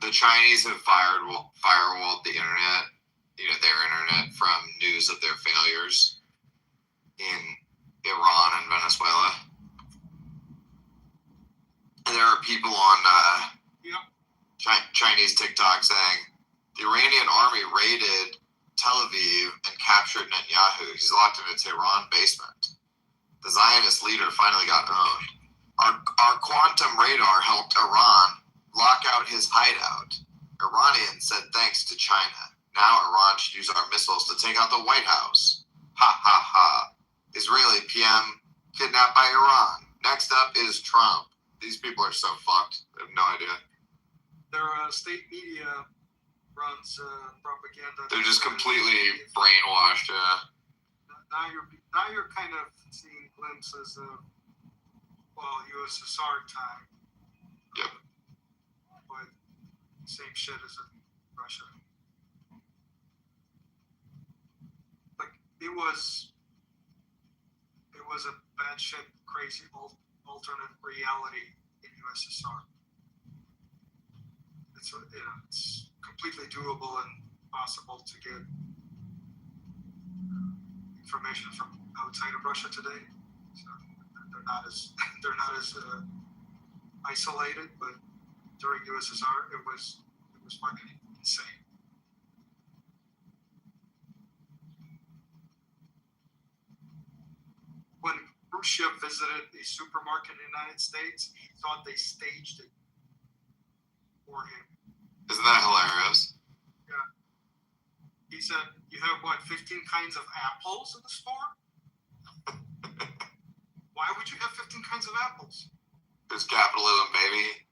the Chinese have firewalled the internet, their internet, from news of their failures in Iran and Venezuela. And there are people on Chinese TikTok saying the Iranian army raided Tel Aviv and captured Netanyahu. He's locked in a Tehran basement. The Zionist leader finally got owned. Our quantum radar helped Iran lock out his hideout. Iranians said thanks to China. Now Iran should use our missiles to take out the White House. Ha ha ha. Israeli PM kidnapped by Iran. Next up is Trump. These people are so fucked. I have no idea. Their state media runs propaganda. They're just completely brainwashed. Now you're kind of seeing glimpses of USSR time. Yep. But same shit as in Russia. Like it was a bad shit, crazy alternate reality in USSR. It's completely doable and possible to get information from outside of Russia today. So they're not as isolated, but during USSR it was fucking insane. When Khrushchev visited a supermarket in the United States, he thought they staged it for him. Isn't that hilarious? Yeah. He said, "You have what, 15 kinds of apples in the store? Why would you have 15 kinds of apples?" It's capitalism, baby.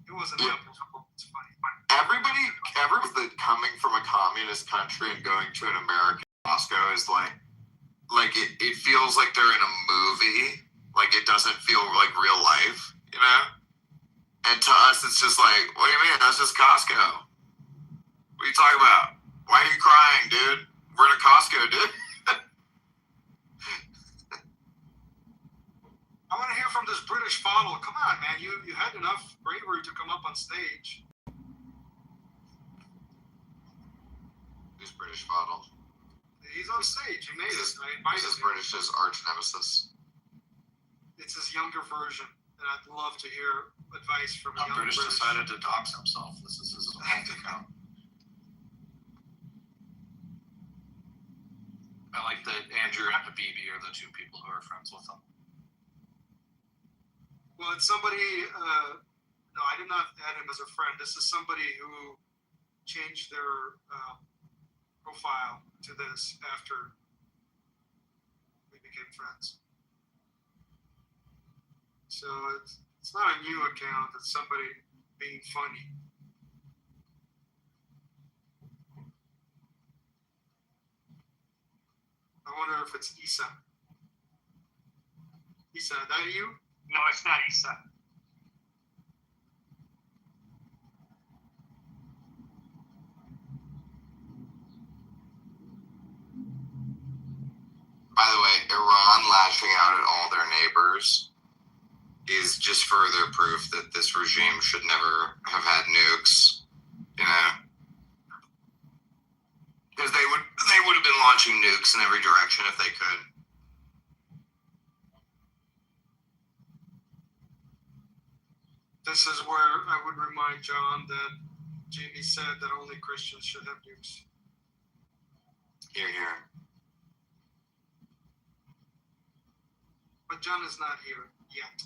It wasn't apples. It's funny. Everybody that coming from a communist country and going to an American Costco is like it feels like they're in a movie. Like it doesn't feel like real life, you know? And to us, it's just like, what do you mean? That's just Costco. What are you talking about? Why are you crying, dude? We're in a Costco, dude. I want to hear from this British bottle. Come on, man. You had enough bravery to come up on stage. Who's British bottle? He's on stage. He made it. I invited This is him. British's arch nemesis. It's his younger version, and I'd love to hear advice from a young British decided to dox himself. This is his alt account. I like that Andrew and Habibi are the two people who are friends with him. Well, it's somebody. No, I did not add him as a friend. This is somebody who changed their profile to this after we became friends. So it's not a new account. It's somebody being funny. I wonder if it's Isa. Isa, that you? No, it's not Isa. By the way, Iran lashing out at all their neighbors is just further proof that this regime should never have had nukes, you know? Because they would have been launching nukes in every direction if they could. This is where I would remind John that Jamie said that only Christians should have nukes. Here, here. But John is not here yet.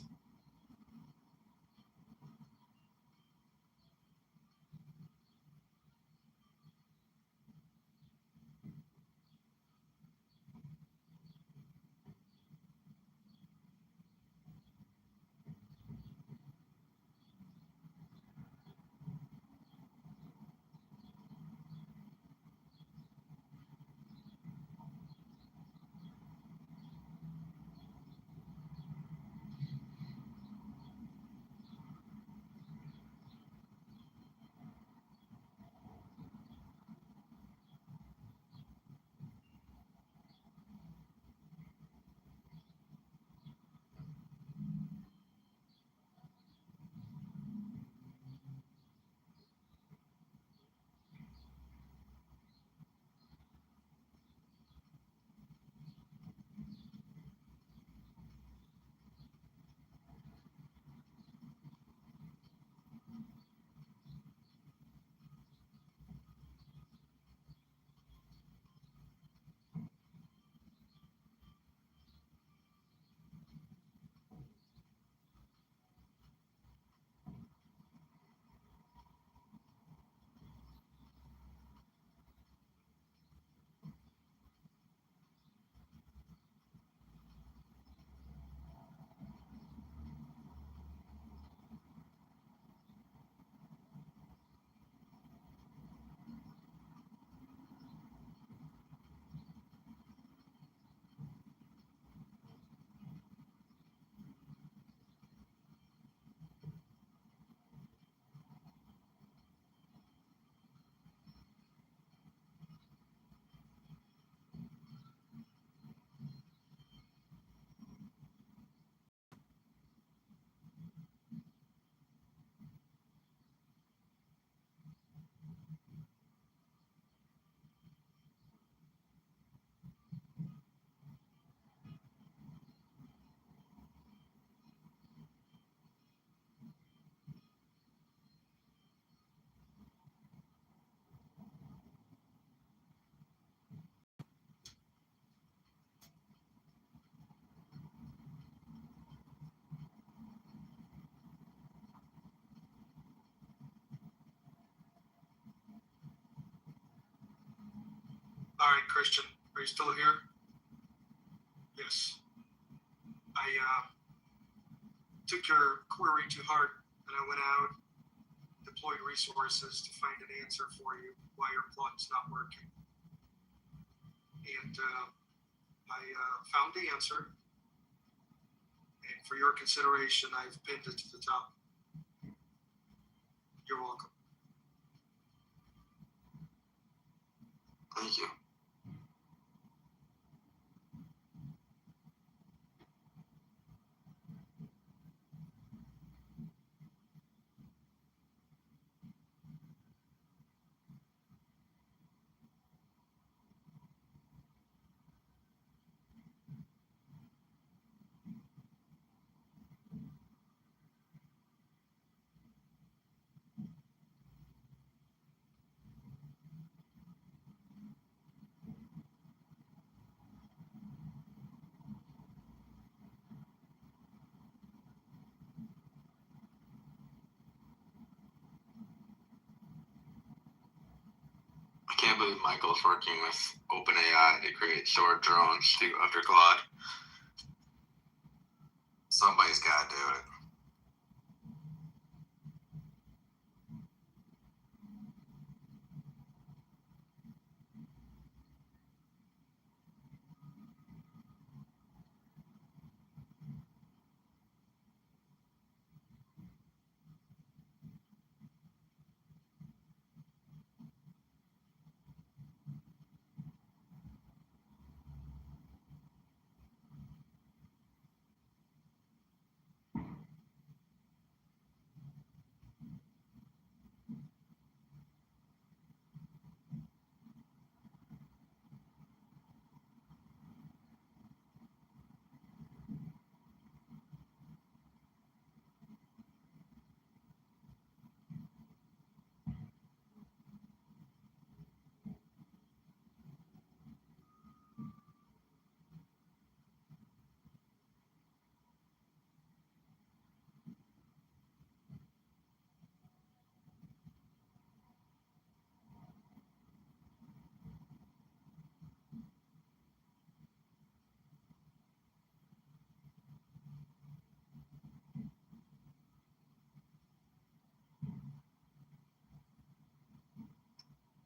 All right, Christian, are you still here? Yes. I took your query to heart, and I went out, deployed resources to find an answer for you why your plot's not working. And I found the answer, and for your consideration, I've pinned it to the top. You're welcome. Thank you. I can't believe Michael's working with OpenAI to create short drones to under Claude. Somebody's got to do it.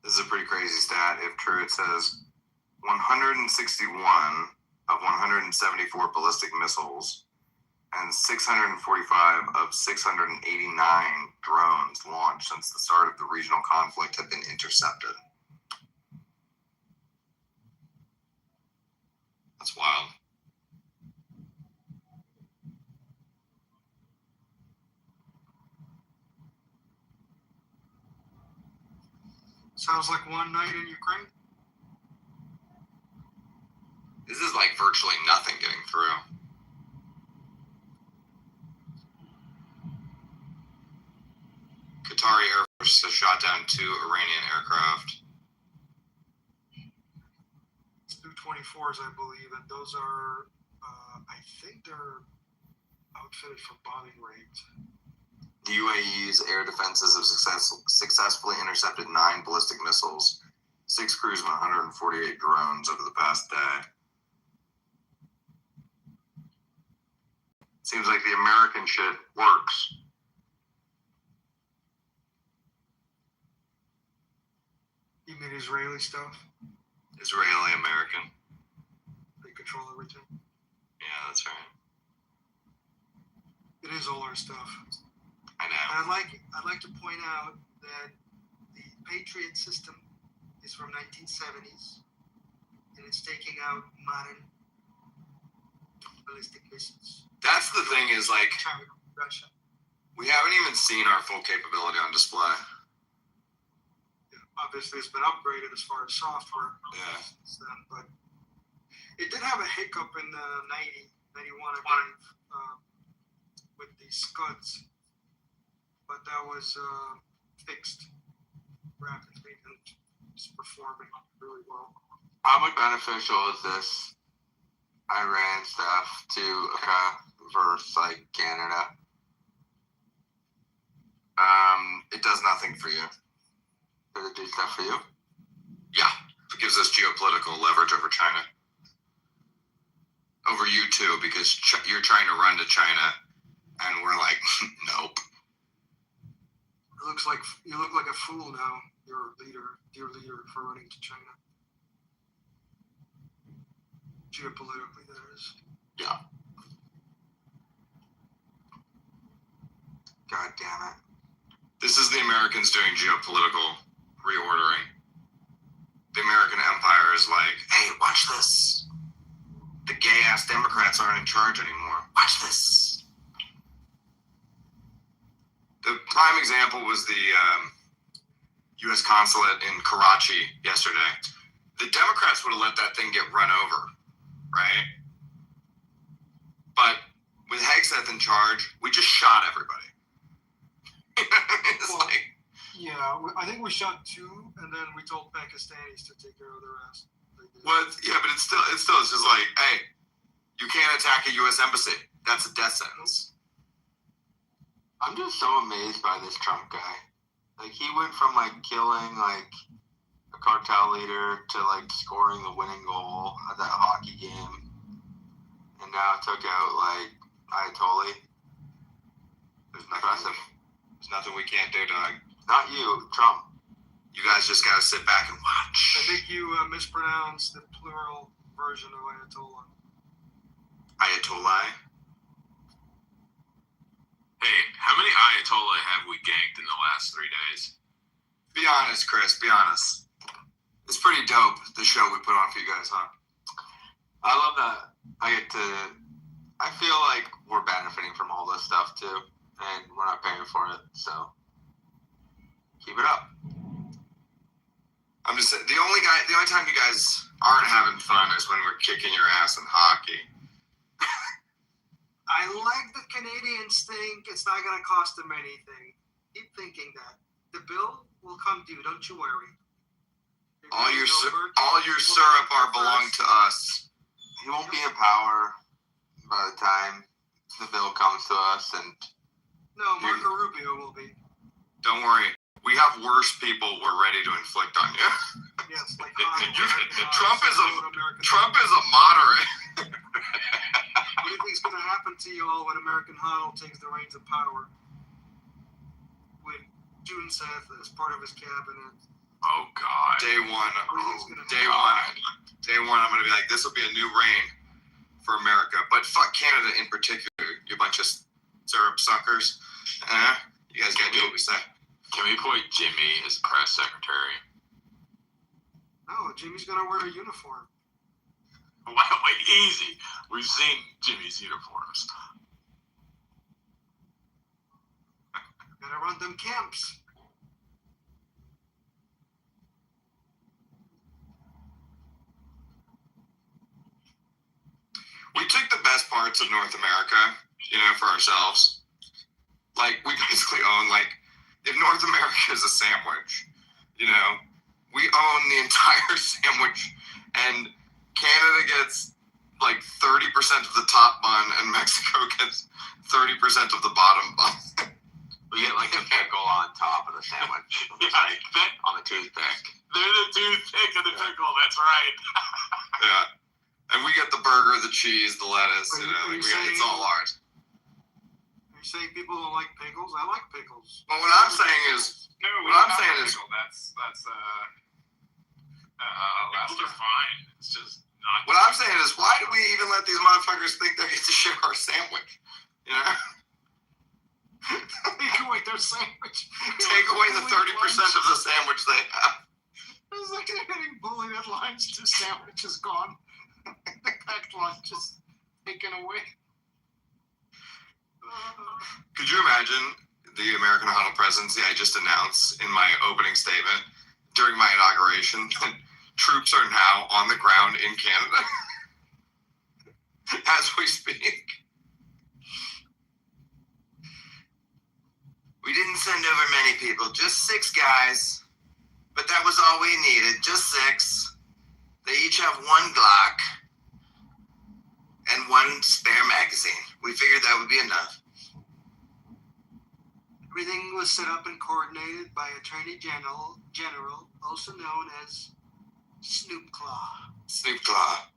This is a pretty crazy stat. If true, it says 161 of 174 ballistic missiles and 645 of 689 drones launched since the start of the regional conflict have been intercepted. That's wild. Sounds like one night in Ukraine. This is like virtually nothing getting through. Qatari Air Force has shot down 2 Iranian aircraft. Su-24s, I believe, and those are, I think they're outfitted for bombing raids. The UAE's air defenses have successfully intercepted 9 ballistic missiles, 6 cruise and 148 drones over the past day. Seems like the American shit works. You mean Israeli stuff? Israeli American. They control everything. Yeah, that's right. It is all our stuff. I know. And I'd like to point out that the Patriot system is from 1970s, and it's taking out modern ballistic missiles. That's the thing is like, China, Russia. we haven't even seen our full capability on display. Yeah, obviously, it's been upgraded as far as software. Yeah. Since then, but it did have a hiccup in 91, I believe, with the Scuds. But that was fixed rapidly and it's performing really well. How beneficial is this Iran stuff to versus like Canada? It does nothing for you. Does it do stuff for you? Yeah, for gives us geopolitical leverage over China. Over you too, because you're trying to run to China, and we're like, nope. You look like a fool now, your leader for running to China. Geopolitically, that is. Yeah. God damn it. This is the Americans doing geopolitical reordering. The American empire is like, hey, watch this. The gay-ass Democrats aren't in charge anymore. Watch this. The prime example was the U.S. consulate in Karachi yesterday. The Democrats would have let that thing get run over, right? But with Hegseth in charge, we just shot everybody. Yeah, I think we shot 2, and then we told Pakistanis to take care of the rest. Well, yeah, but it's just like, hey, you can't attack a U.S. embassy. That's a death sentence. I'm just so amazed by this Trump guy. Like, he went from, like, killing, like, a cartel leader to, like, scoring the winning goal at that hockey game. And now took out, like, Ayatollah. There's nothing we can't do, dog. Not you, Trump. You guys just gotta sit back and watch. I think you mispronounced the plural version of Ayatollah. Ayatollah? Hey, how many Ayatollah have we ganked in the last 3 days? Be honest, Chris. Be honest. It's pretty dope, the show we put on for you guys, huh? I love that. I feel like we're benefiting from all this stuff, too. And we're not paying for it, so keep it up. I'm just saying, the only time you guys aren't having fun is when we're kicking your ass in hockey. I like the Canadians think it's not going to cost them anything. Keep thinking that. The bill will come due, don't you worry. All your syrup belong to us. He won't be in power by the time the bill comes to us, and no, Marco Rubio will be. Don't worry. We have worse people we're ready to inflict on you. Yes, like Trump is a moderate. What do you think is going to happen to you all when American Huddle takes the reins of power? With June Seth as part of his cabinet. Oh God. Day one, I'm going to be like, this will be a new reign for America. But fuck Canada in particular, you bunch of syrup suckers. You guys got to do what we say. Can we put Jimmy as press secretary? No, Jimmy's going to wear a uniform. Wait, easy. We've seen Jimmy's uniforms. Gotta run them camps. We took the best parts of North America, for ourselves. Like, we basically own, if North America is a sandwich, we own the entire sandwich, and Canada gets 30% of the top bun, and Mexico gets 30% of the bottom bun. We get a pickle on top of the sandwich. On the toothpick. They're the toothpick and the pickle, that's right. Yeah. And we get the burger, the cheese, the lettuce, it's all ours. Are you saying people don't like pickles? I like pickles. But what I'm saying is, Pickles are fine. It's just not. What I'm saying is, why do we even let these motherfuckers think they get to share our sandwich? Take away their sandwich. Take away the 30% of the sandwich they have. It's like they're getting bullied at lunch. The sandwich is gone. The packed lunch is taken away. Could you imagine the American Huddle presidency I just announced in my opening statement during my inauguration? Troops are now on the ground in Canada as we speak. We didn't send over many people, just 6 guys. But that was all we needed, just 6. They each have 1 Glock and 1 spare magazine. We figured that would be enough. Everything was set up and coordinated by Attorney General, also known as Snoop Claw. Snoop Claw.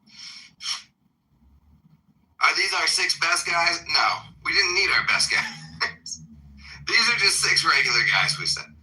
Are these our 6 best guys? No, we didn't need our best guys. These are just 6 regular guys we said.